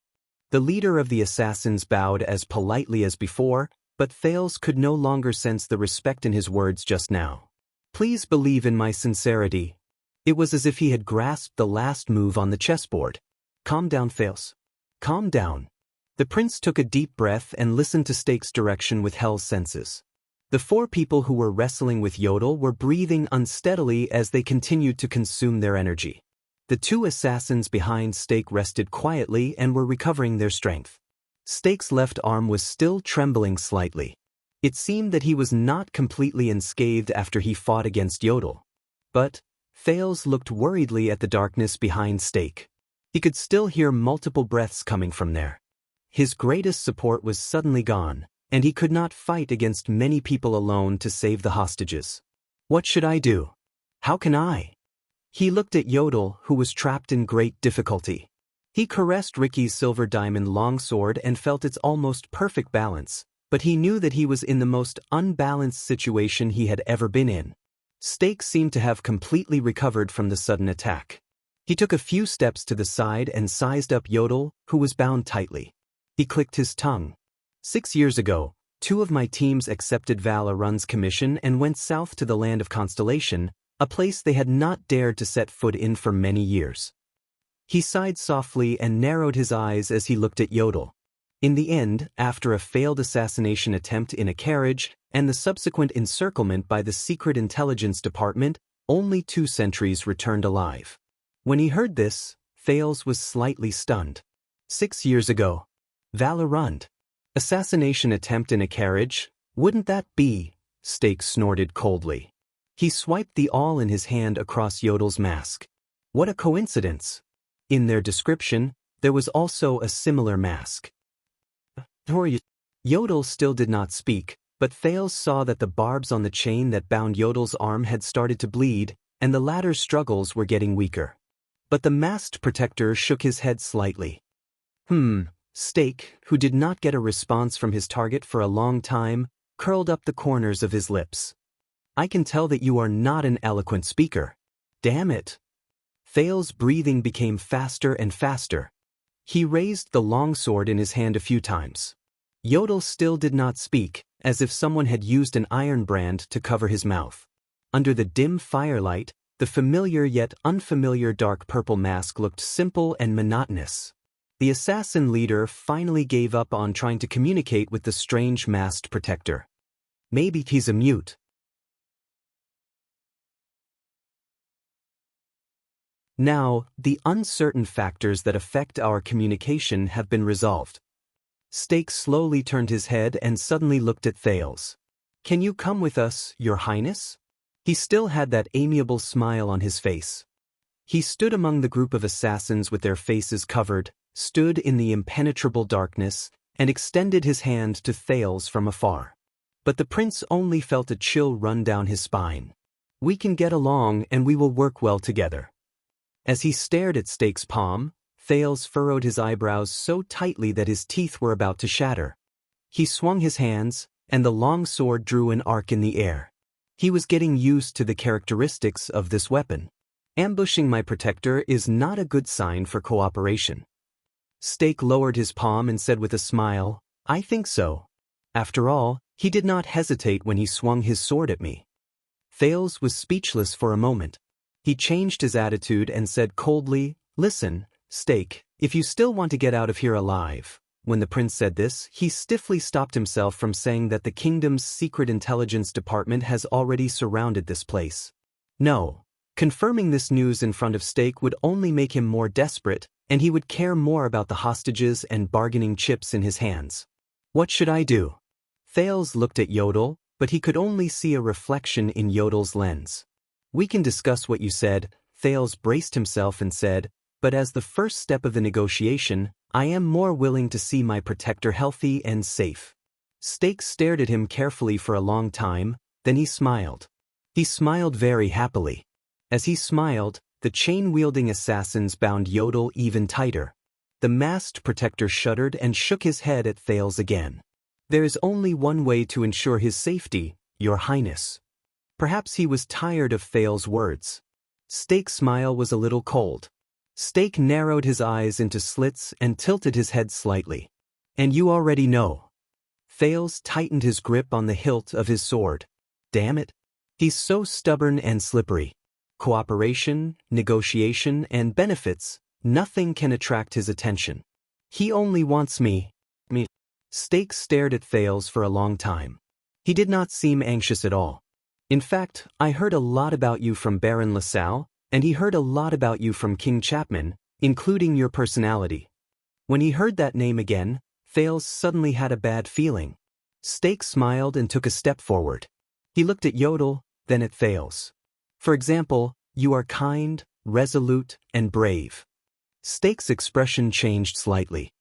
The leader of the assassins bowed as politely as before, but Thales could no longer sense the respect in his words just now. Please believe in my sincerity. It was as if he had grasped the last move on the chessboard. Calm down, Thales. Calm down. The prince took a deep breath and listened to Stake's direction with Hell's senses. The 4 people who were wrestling with Yodel were breathing unsteadily as they continued to consume their energy. The 2 assassins behind Stake rested quietly and were recovering their strength. Stake's left arm was still trembling slightly. It seemed that he was not completely unscathed after he fought against Yodel. But Thales looked worriedly at the darkness behind Stake. He could still hear multiple breaths coming from there. His greatest support was suddenly gone, and he could not fight against many people alone to save the hostages. What should I do? How can I? He looked at Yodel, who was trapped in great difficulty. He caressed Ricky's silver diamond longsword and felt its almost perfect balance, but he knew that he was in the most unbalanced situation he had ever been in. Stake seemed to have completely recovered from the sudden attack. He took a few steps to the side and sized up Yodel, who was bound tightly. He clicked his tongue. 6 years ago, 2 of my teams accepted Valorun's commission and went south to the land of Constellation, a place they had not dared to set foot in for many years. He sighed softly and narrowed his eyes as he looked at Yodel. In the end, after a failed assassination attempt in a carriage and the subsequent encirclement by the Secret Intelligence Department, only 2 sentries returned alive. When he heard this, Thales was slightly stunned. 6 years ago. Valorant. Assassination attempt in a carriage? Wouldn't that be? Stake snorted coldly. He swiped the awl in his hand across Yodel's mask. What a coincidence. In their description, there was also a similar mask. Yodel still did not speak, but Thales saw that the barbs on the chain that bound Yodel's arm had started to bleed, and the latter's struggles were getting weaker. But the masked protector shook his head slightly. Stake, who did not get a response from his target for a long time, curled up the corners of his lips. I can tell that you are not an eloquent speaker. Damn it. Thales' breathing became faster and faster. He raised the longsword in his hand a few times. Yodel still did not speak, as if someone had used an iron brand to cover his mouth. Under the dim firelight, the familiar yet unfamiliar dark purple mask looked simple and monotonous. The assassin leader finally gave up on trying to communicate with the strange masked protector. Maybe he's a mute. Now, the uncertain factors that affect our communication have been resolved. Stake slowly turned his head and suddenly looked at Thales. Can you come with us, Your Highness? He still had that amiable smile on his face. He stood among the group of assassins with their faces covered, stood in the impenetrable darkness, and extended his hand to Thales from afar. But the prince only felt a chill run down his spine. We can get along and we will work well together. As he stared at Stake's palm, Thales furrowed his eyebrows so tightly that his teeth were about to shatter. He swung his hands, and the long sword drew an arc in the air. He was getting used to the characteristics of this weapon. Ambushing my protector is not a good sign for cooperation. Stake lowered his palm and said with a smile, I think so. After all, he did not hesitate when he swung his sword at me. Thales was speechless for a moment. He changed his attitude and said coldly, Listen, Stake, if you still want to get out of here alive. When the prince said this, he stiffly stopped himself from saying that the kingdom's secret intelligence department has already surrounded this place. No. Confirming this news in front of Stake would only make him more desperate, and he would care more about the hostages and bargaining chips in his hands. What should I do? Thales looked at Yodel, but he could only see a reflection in Yodel's lens. We can discuss what you said, Thales braced himself and said, but as the first step of the negotiation, I am more willing to see my protector healthy and safe. Stake stared at him carefully for a long time, then he smiled. He smiled very happily. As he smiled, the chain-wielding assassins bound Yodel even tighter. The masked protector shuddered and shook his head at Thales again. There is only one way to ensure his safety, Your Highness. Perhaps he was tired of Thales' words. Stake's smile was a little cold. Stake narrowed his eyes into slits and tilted his head slightly. And you already know. Thales tightened his grip on the hilt of his sword. Damn it. He's so stubborn and slippery. Cooperation, negotiation, and benefits, nothing can attract his attention. He only wants me. Stake stared at Thales for a long time. He did not seem anxious at all. In fact, I heard a lot about you from Baron LaSalle, and he heard a lot about you from King Chapman, including your personality. When he heard that name again, Thales suddenly had a bad feeling. Stake smiled and took a step forward. He looked at Yodel, then at Thales. For example, you are kind, resolute, and brave. Stake's expression changed slightly.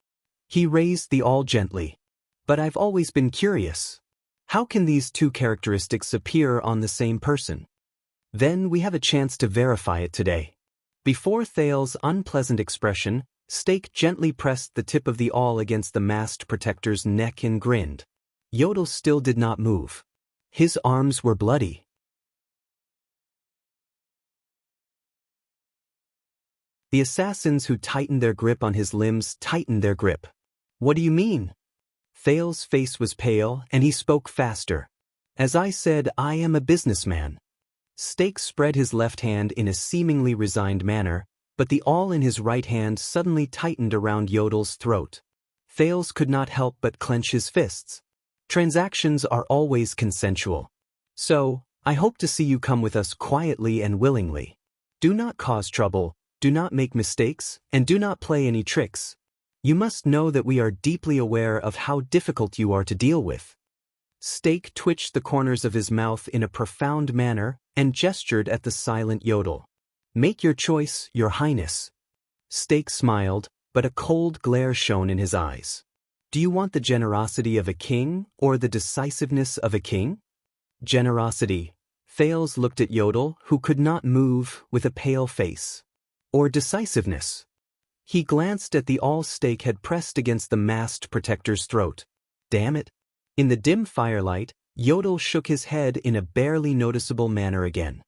He raised the awl gently. But I've always been curious. How can these two characteristics appear on the same person? Then we have a chance to verify it today. Before Thales' unpleasant expression, Stake gently pressed the tip of the awl against the masked protector's neck and grinned. Yodel still did not move. His arms were bloody. The assassins who tightened their grip on his limbs tightened their grip. What do you mean? Thales' face was pale, and he spoke faster. As I said, I am a businessman. Stake spread his left hand in a seemingly resigned manner, but the awl in his right hand suddenly tightened around Yodel's throat. Thales could not help but clench his fists. Transactions are always consensual. So, I hope to see you come with us quietly and willingly. Do not cause trouble, do not make mistakes, and do not play any tricks. You must know that we are deeply aware of how difficult you are to deal with. Steak twitched the corners of his mouth in a profound manner and gestured at the silent Yodel. Make your choice, Your Highness. Steak smiled, but a cold glare shone in his eyes. Do you want the generosity of a king or the decisiveness of a king? Generosity. Thales looked at Yodel, who could not move, with a pale face. Or decisiveness. He glanced at the awl Steak had pressed against the masked protector's throat. Damn it. In the dim firelight, Yodel shook his head in a barely noticeable manner again.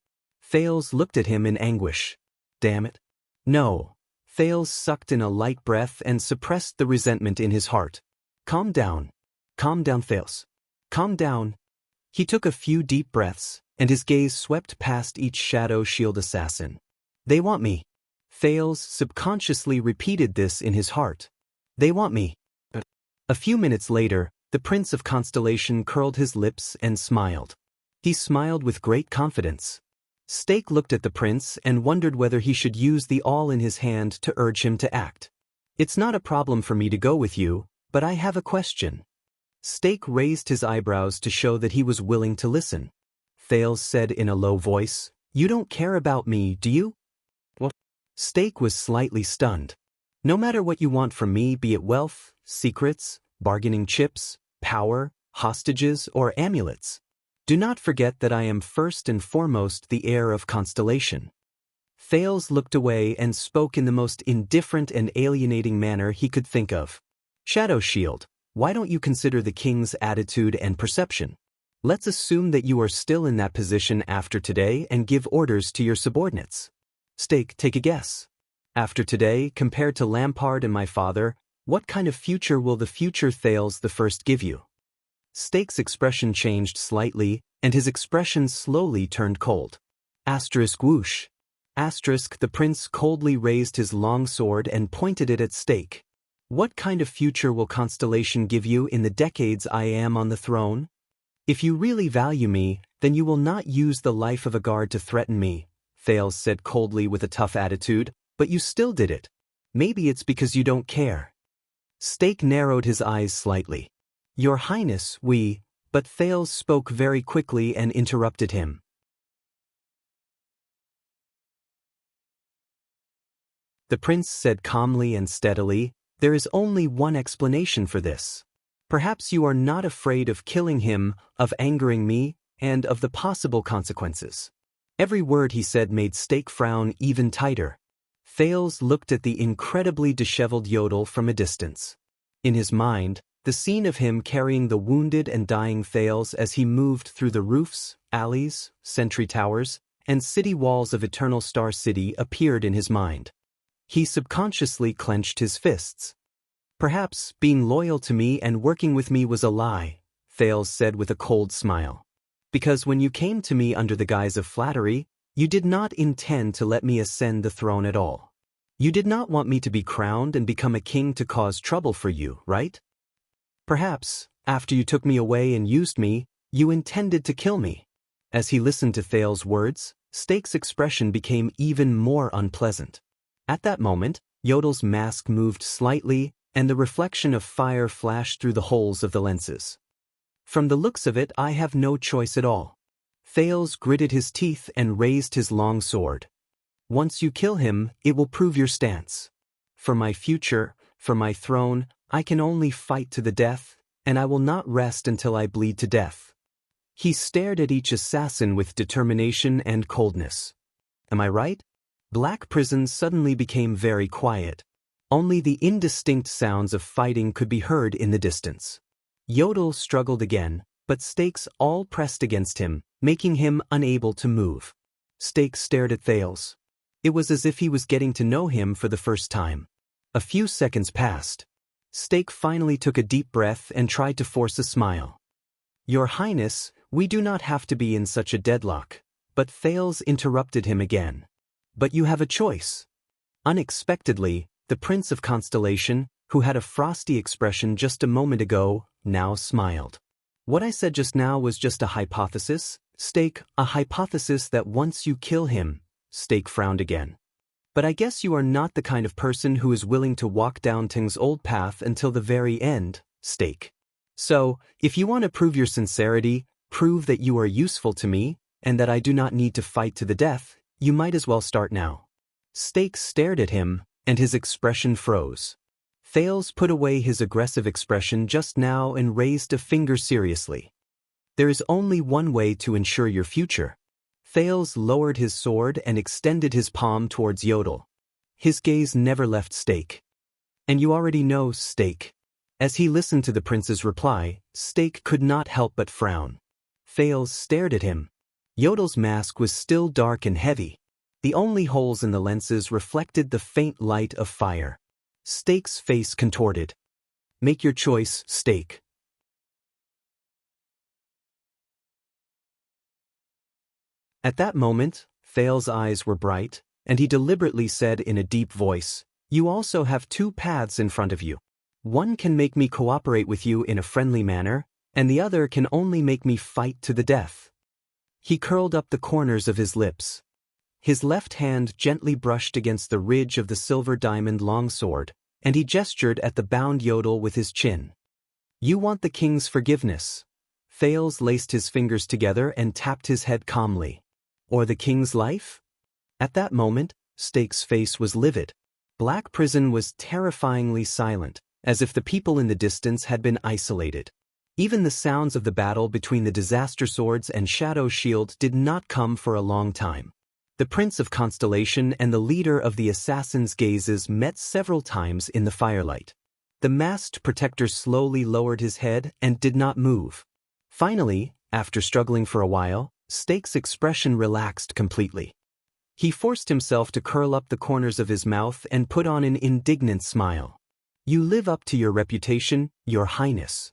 Thales looked at him in anguish. Damn it. No. Thales sucked in a light breath and suppressed the resentment in his heart. Calm down. Calm down, Thales. Calm down. He took a few deep breaths, and his gaze swept past each shadow shield assassin. They want me. Thales subconsciously repeated this in his heart. They want me. A few minutes later, the Prince of Constellation curled his lips and smiled. He smiled with great confidence. Steak looked at the prince and wondered whether he should use the awl in his hand to urge him to act. It's not a problem for me to go with you, but I have a question. Steak raised his eyebrows to show that he was willing to listen. Thales said in a low voice, You don't care about me, do you? What? Steak was slightly stunned. No matter what you want from me, be it wealth, secrets, bargaining chips, power, hostages, or amulets. Do not forget that I am first and foremost the heir of Constellation. Thales looked away and spoke in the most indifferent and alienating manner he could think of. Shadow Shield, why don't you consider the king's attitude and perception? Let's assume that you are still in that position after today and give orders to your subordinates. Steak, take a guess. After today, compared to Lampard and my father, what kind of future will the future Thales the First give you? Steak's expression changed slightly, and his expression slowly turned cold. Asterisk whoosh. Asterisk, the prince coldly raised his long sword and pointed it at Steak. What kind of future will Constellation give you in the decades I am on the throne? If you really value me, then you will not use the life of a guard to threaten me, Thales said coldly with a tough attitude, but you still did it. Maybe it's because you don't care. Steak narrowed his eyes slightly. Your Highness, but Thales spoke very quickly and interrupted him. The prince said calmly and steadily, There is only one explanation for this. Perhaps you are not afraid of killing him, of angering me, and of the possible consequences. Every word he said made Steak frown even tighter. Thales looked at the incredibly disheveled Yodel from a distance. In his mind, the scene of him carrying the wounded and dying Thales as he moved through the roofs, alleys, sentry towers, and city walls of Eternal Star City appeared in his mind. He subconsciously clenched his fists. Perhaps being loyal to me and working with me was a lie, Thales said with a cold smile. Because when you came to me under the guise of flattery, you did not intend to let me ascend the throne at all. You did not want me to be crowned and become a king to cause trouble for you, right? Perhaps, after you took me away and used me, you intended to kill me. As he listened to Thales' words, Steak's expression became even more unpleasant. At that moment, Yodel's mask moved slightly, and the reflection of fire flashed through the holes of the lenses. From the looks of it, I have no choice at all. Thales gritted his teeth and raised his long sword. Once you kill him, it will prove your stance. For my future, for my throne, I can only fight to the death, and I will not rest until I bleed to death. He stared at each assassin with determination and coldness. Am I right? Black Prison suddenly became very quiet. Only the indistinct sounds of fighting could be heard in the distance. Yodel struggled again, but Stakes all pressed against him, making him unable to move. Stakes stared at Thales. It was as if he was getting to know him for the first time. A few seconds passed. Stake finally took a deep breath and tried to force a smile. Your Highness, we do not have to be in such a deadlock. But Thales interrupted him again. But you have a choice. Unexpectedly, the Prince of Constellation, who had a frosty expression just a moment ago, now smiled. What I said just now was just a hypothesis, Stake, a hypothesis that once you kill him, Stake frowned again. But I guess you are not the kind of person who is willing to walk down Ting's old path until the very end, Stake. So, if you want to prove your sincerity, prove that you are useful to me, and that I do not need to fight to the death, you might as well start now. Stake stared at him, and his expression froze. Thales put away his aggressive expression just now and raised a finger seriously. There is only one way to ensure your future. Thales lowered his sword and extended his palm towards Yodel. His gaze never left Stake. And you already know, Stake. As he listened to the prince's reply, Stake could not help but frown. Thales stared at him. Yodel's mask was still dark and heavy. The only holes in the lenses reflected the faint light of fire. Stake's face contorted. Make your choice, Stake. At that moment, Thales' eyes were bright, and he deliberately said in a deep voice, "You also have two paths in front of you. One can make me cooperate with you in a friendly manner, and the other can only make me fight to the death." He curled up the corners of his lips. His left hand gently brushed against the ridge of the silver diamond longsword, and he gestured at the bound Yodel with his chin. "You want the king's forgiveness." Thales laced his fingers together and tapped his head calmly. "Or the king's life?" At that moment, Stake's face was livid. Black Prison was terrifyingly silent, as if the people in the distance had been isolated. Even the sounds of the battle between the Disaster Swords and Shadow Shield did not come for a long time. The Prince of Constellation and the leader of the Assassin's gazes met several times in the firelight. The masked protector slowly lowered his head and did not move. Finally, after struggling for a while, Stake's expression relaxed completely. He forced himself to curl up the corners of his mouth and put on an indignant smile. "You live up to your reputation, Your Highness."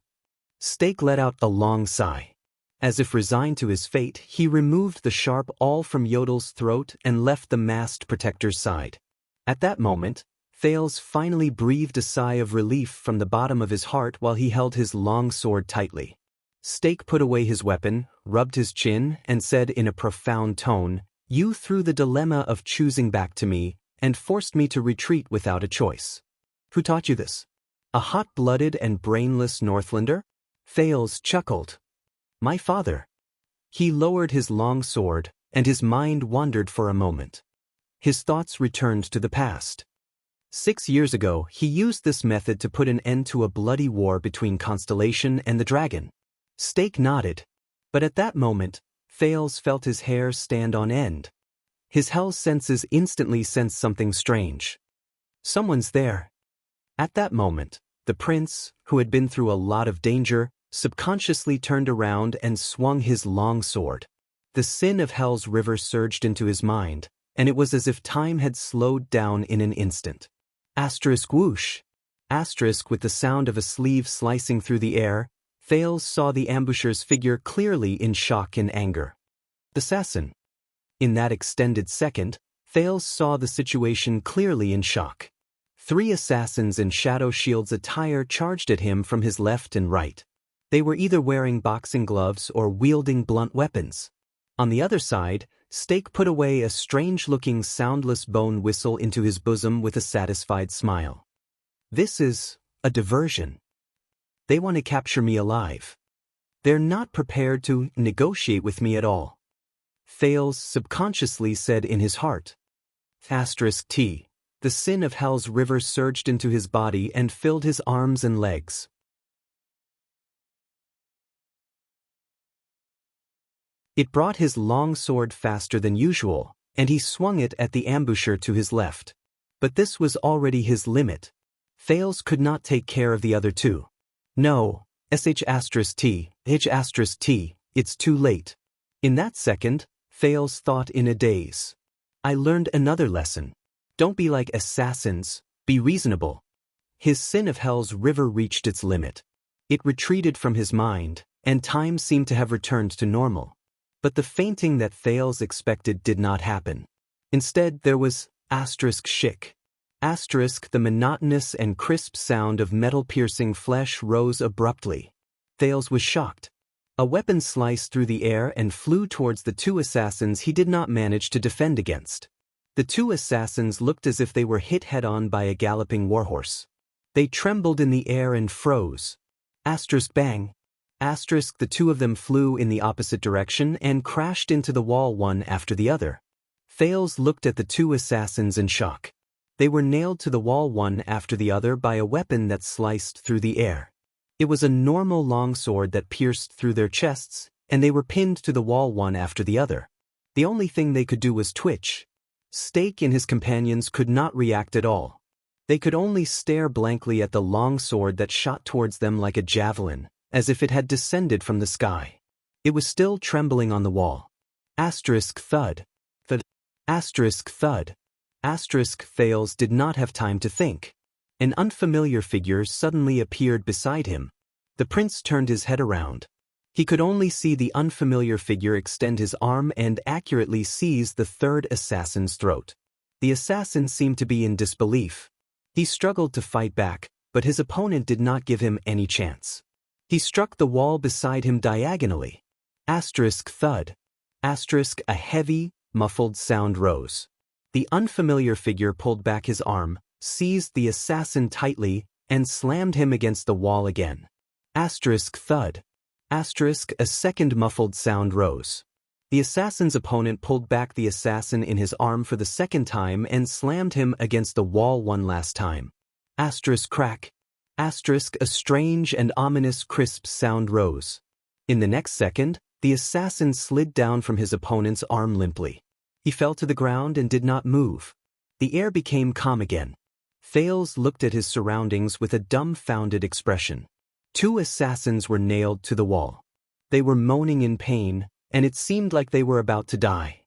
Stake let out a long sigh. As if resigned to his fate, he removed the sharp awl from Yodel's throat and left the masked protector's side. At that moment, Thales finally breathed a sigh of relief from the bottom of his heart while he held his long sword tightly. Stake put away his weapon, rubbed his chin, and said in a profound tone, "You threw the dilemma of choosing back to me, and forced me to retreat without a choice. Who taught you this? A hot-blooded and brainless Northlander?" Thales chuckled. "My father." He lowered his long sword, and his mind wandered for a moment. His thoughts returned to the past. 6 years ago, he used this method to put an end to a bloody war between Constellation and the dragon. Stake nodded. But at that moment, Thales felt his hair stand on end. His hell senses instantly sensed something strange. Someone's there. At that moment, the prince, who had been through a lot of danger, subconsciously turned around and swung his long sword. The sin of Hell's river surged into his mind, and it was as if time had slowed down in an instant. Asterisk whoosh. Asterisk with the sound of a sleeve slicing through the air, Thales saw the ambusher's figure clearly in shock and anger. The assassin. In that extended second, Thales saw the situation clearly in shock. 3 assassins in Shadow Shield's attire charged at him from his left and right. They were either wearing boxing gloves or wielding blunt weapons. On the other side, Stake put away a strange-looking soundless bone whistle into his bosom with a satisfied smile. "This is a diversion. They want to capture me alive. They're not prepared to negotiate with me at all." Thales subconsciously said in his heart. Asterisk T. The sin of Hell's river surged into his body and filled his arms and legs. It brought his long sword faster than usual, and he swung it at the ambusher to his left. But this was already his limit. Thales could not take care of the other two. "No, sh*t, h*t, it's too late." In that second, Thales thought in a daze. "I learned another lesson. Don't be like assassins, be reasonable." His sin of Hell's river reached its limit. It retreated from his mind, and time seemed to have returned to normal. But the fainting that Thales expected did not happen. Instead, there was *shik. The monotonous and crisp sound of metal piercing flesh rose abruptly. Thales was shocked. A weapon sliced through the air and flew towards the two assassins he did not manage to defend against. The two assassins looked as if they were hit head-on by a galloping warhorse. They trembled in the air and froze. Bang. The two of them flew in the opposite direction and crashed into the wall one after the other. Thales looked at the two assassins in shock. They were nailed to the wall one after the other by a weapon that sliced through the air. It was a normal longsword that pierced through their chests, and they were pinned to the wall one after the other. The only thing they could do was twitch. Stake and his companions could not react at all. They could only stare blankly at the longsword that shot towards them like a javelin, as if it had descended from the sky. It was still trembling on the wall. Thud. Thud. Thales did not have time to think. An unfamiliar figure suddenly appeared beside him. The prince turned his head around. He could only see the unfamiliar figure extend his arm and accurately seize the third assassin's throat. The assassin seemed to be in disbelief. He struggled to fight back, but his opponent did not give him any chance. He struck the wall beside him diagonally. Thud. A heavy, muffled sound rose. The unfamiliar figure pulled back his arm, seized the assassin tightly, and slammed him against the wall again. Thud. A second muffled sound rose. The assassin's opponent pulled back the assassin in his arm for the second time and slammed him against the wall one last time. Crack. A strange and ominous crisp sound rose. In the next second, the assassin slid down from his opponent's arm limply. He fell to the ground and did not move. The air became calm again. Thales looked at his surroundings with a dumbfounded expression. Two assassins were nailed to the wall. They were moaning in pain, and it seemed like they were about to die.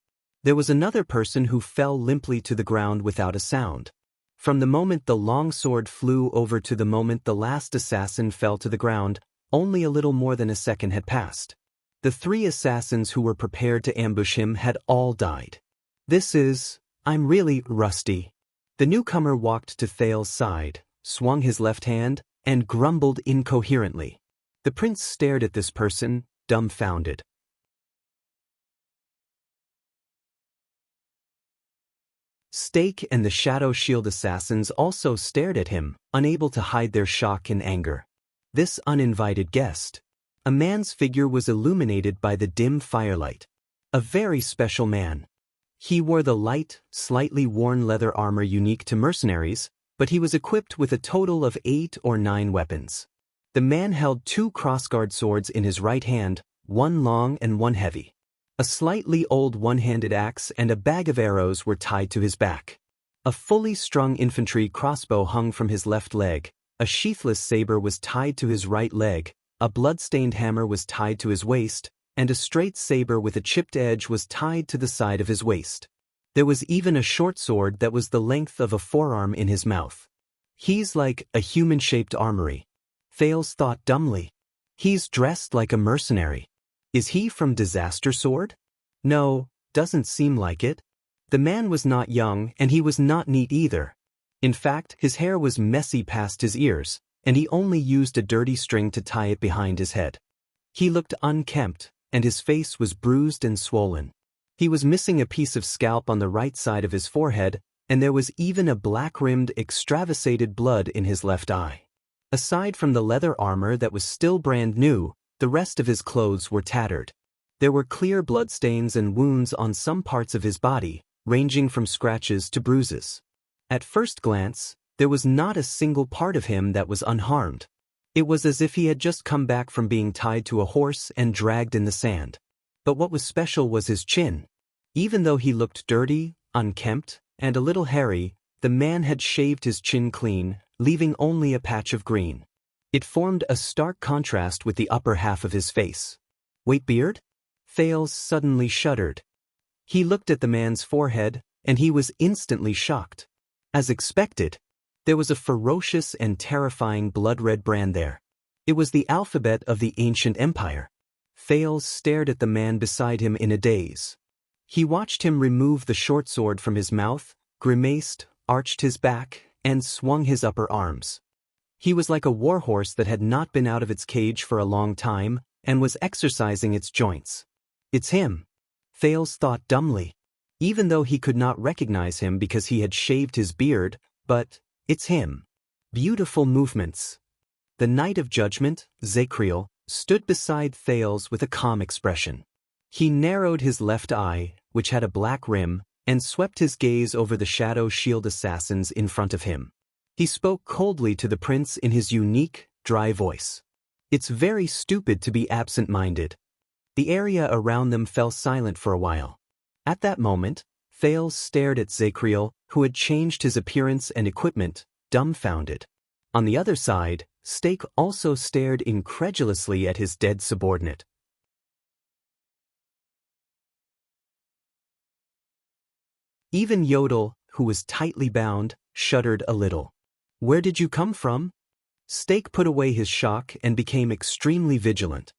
There was another person who fell limply to the ground without a sound. From the moment the longsword flew over to the moment the last assassin fell to the ground, only a little more than a second had passed. The three assassins who were prepared to ambush him had all died. I'm really rusty. The newcomer walked to Thales' side, swung his left hand, and grumbled incoherently. The prince stared at this person, dumbfounded. Stake and the Shadow Shield assassins also stared at him, unable to hide their shock and anger. This uninvited guest. A man's figure was illuminated by the dim firelight. A very special man. He wore the light, slightly worn leather armor unique to mercenaries, but he was equipped with a total of 8 or 9 weapons. The man held 2 crossguard swords in his right hand, one long and one heavy. A slightly old one-handed axe and a bag of arrows were tied to his back. A fully strung infantry crossbow hung from his left leg, a sheathless saber was tied to his right leg, a blood-stained hammer was tied to his waist, and a straight saber with a chipped edge was tied to the side of his waist. There was even a short sword that was the length of a forearm in his mouth. He's like a human-shaped armory. Thales thought dumbly. He's dressed like a mercenary. Is he from Disaster Sword? No, doesn't seem like it. The man was not young and he was not neat either. In fact, his hair was messy past his ears, and he only used a dirty string to tie it behind his head. He looked unkempt, and his face was bruised and swollen. He was missing a piece of scalp on the right side of his forehead, and there was even a black-rimmed, extravasated blood in his left eye. Aside from the leather armor that was still brand new, the rest of his clothes were tattered. There were clear bloodstains and wounds on some parts of his body, ranging from scratches to bruises. At first glance, there was not a single part of him that was unharmed. It was as if he had just come back from being tied to a horse and dragged in the sand. But what was special was his chin. Even though he looked dirty, unkempt, and a little hairy, the man had shaved his chin clean, leaving only a patch of green. It formed a stark contrast with the upper half of his face. Wait, beard? Thales suddenly shuddered. He looked at the man's forehead, and he was instantly shocked. As expected, there was a ferocious and terrifying blood-red brand there. It was the alphabet of the ancient empire. Thales stared at the man beside him in a daze. He watched him remove the short sword from his mouth, grimaced, arched his back and swung his upper arms. He was like a warhorse that had not been out of its cage for a long time and was exercising its joints. It's him, Thales thought dumbly. Even though he could not recognize him because he had shaved his beard, but it's him. Beautiful movements. The Knight of Judgment, Zacriel, stood beside Thales with a calm expression. He narrowed his left eye, which had a black rim, and swept his gaze over the shadow shield assassins in front of him. He spoke coldly to the prince in his unique, dry voice. It's very stupid to be absent-minded. The area around them fell silent for a while. At that moment, Thales stared at Zacriel, who had changed his appearance and equipment, dumbfounded. On the other side, Stake also stared incredulously at his dead subordinate. Even Yodel, who was tightly bound, shuddered a little. Where did you come from? Stake put away his shock and became extremely vigilant.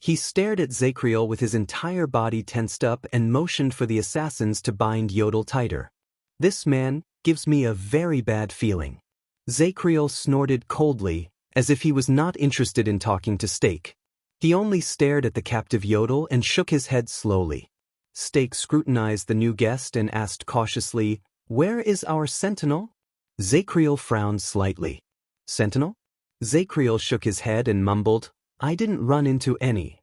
He stared at Zacriel with his entire body tensed up and motioned for the assassins to bind Yodel tighter. This man gives me a very bad feeling. Zacriel snorted coldly, as if he was not interested in talking to Stake. He only stared at the captive Yodel and shook his head slowly. Stake scrutinized the new guest and asked cautiously, "Where is our sentinel?" Zacriel frowned slightly. "Sentinel?" Zacriel shook his head and mumbled, "I didn't run into any."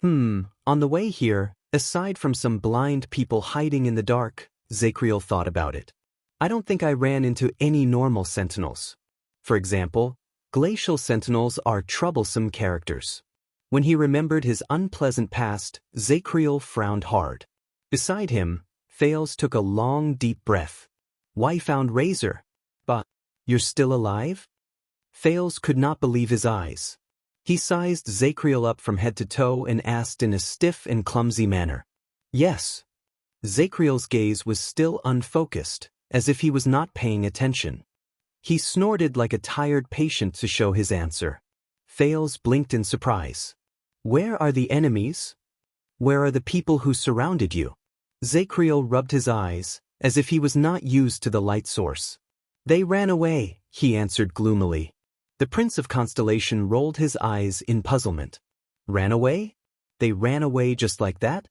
On the way here, aside from some blind people hiding in the dark, Zacriel thought about it. I don't think I ran into any normal sentinels. For example, glacial sentinels are troublesome characters. When he remembered his unpleasant past, Zacriel frowned hard. Beside him, Thales took a long, deep breath. "Why found Razor? But, you're still alive?" Thales could not believe his eyes. He sized Zacriel up from head to toe and asked in a stiff and clumsy manner. "Yes." Zacriel's gaze was still unfocused, as if he was not paying attention. He snorted like a tired patient to show his answer. Thales blinked in surprise. "Where are the enemies? Where are the people who surrounded you?" Zacriel rubbed his eyes, as if he was not used to the light source. "They ran away," he answered gloomily. The Prince of Constellation rolled his eyes in puzzlement. "Ran away? They ran away just like that?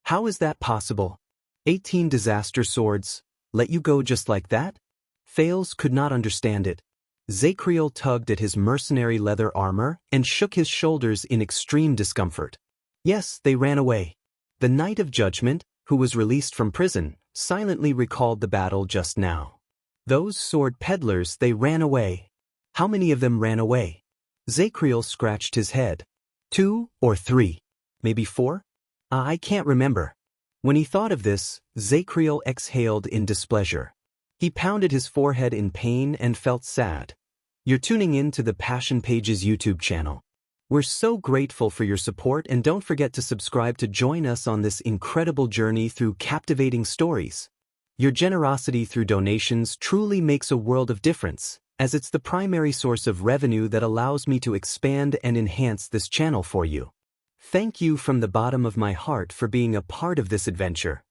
How is that possible? 18 disaster swords, let you go just like that?" Thales could not understand it. Zacriel tugged at his mercenary leather armor and shook his shoulders in extreme discomfort. "Yes, they ran away." The Knight of Judgment, who was released from prison, silently recalled the battle just now. "Those sword peddlers, they ran away. How many of them ran away?" Zacriel scratched his head. 2 or 3, maybe 4? I can't remember. When he thought of this, Zacriel exhaled in displeasure. He pounded his forehead in pain and felt sad. You're tuning in to the Passion Pages YouTube channel. We're so grateful for your support, and don't forget to subscribe to join us on this incredible journey through captivating stories. Your generosity through donations truly makes a world of difference, as it's the primary source of revenue that allows me to expand and enhance this channel for you. Thank you from the bottom of my heart for being a part of this adventure.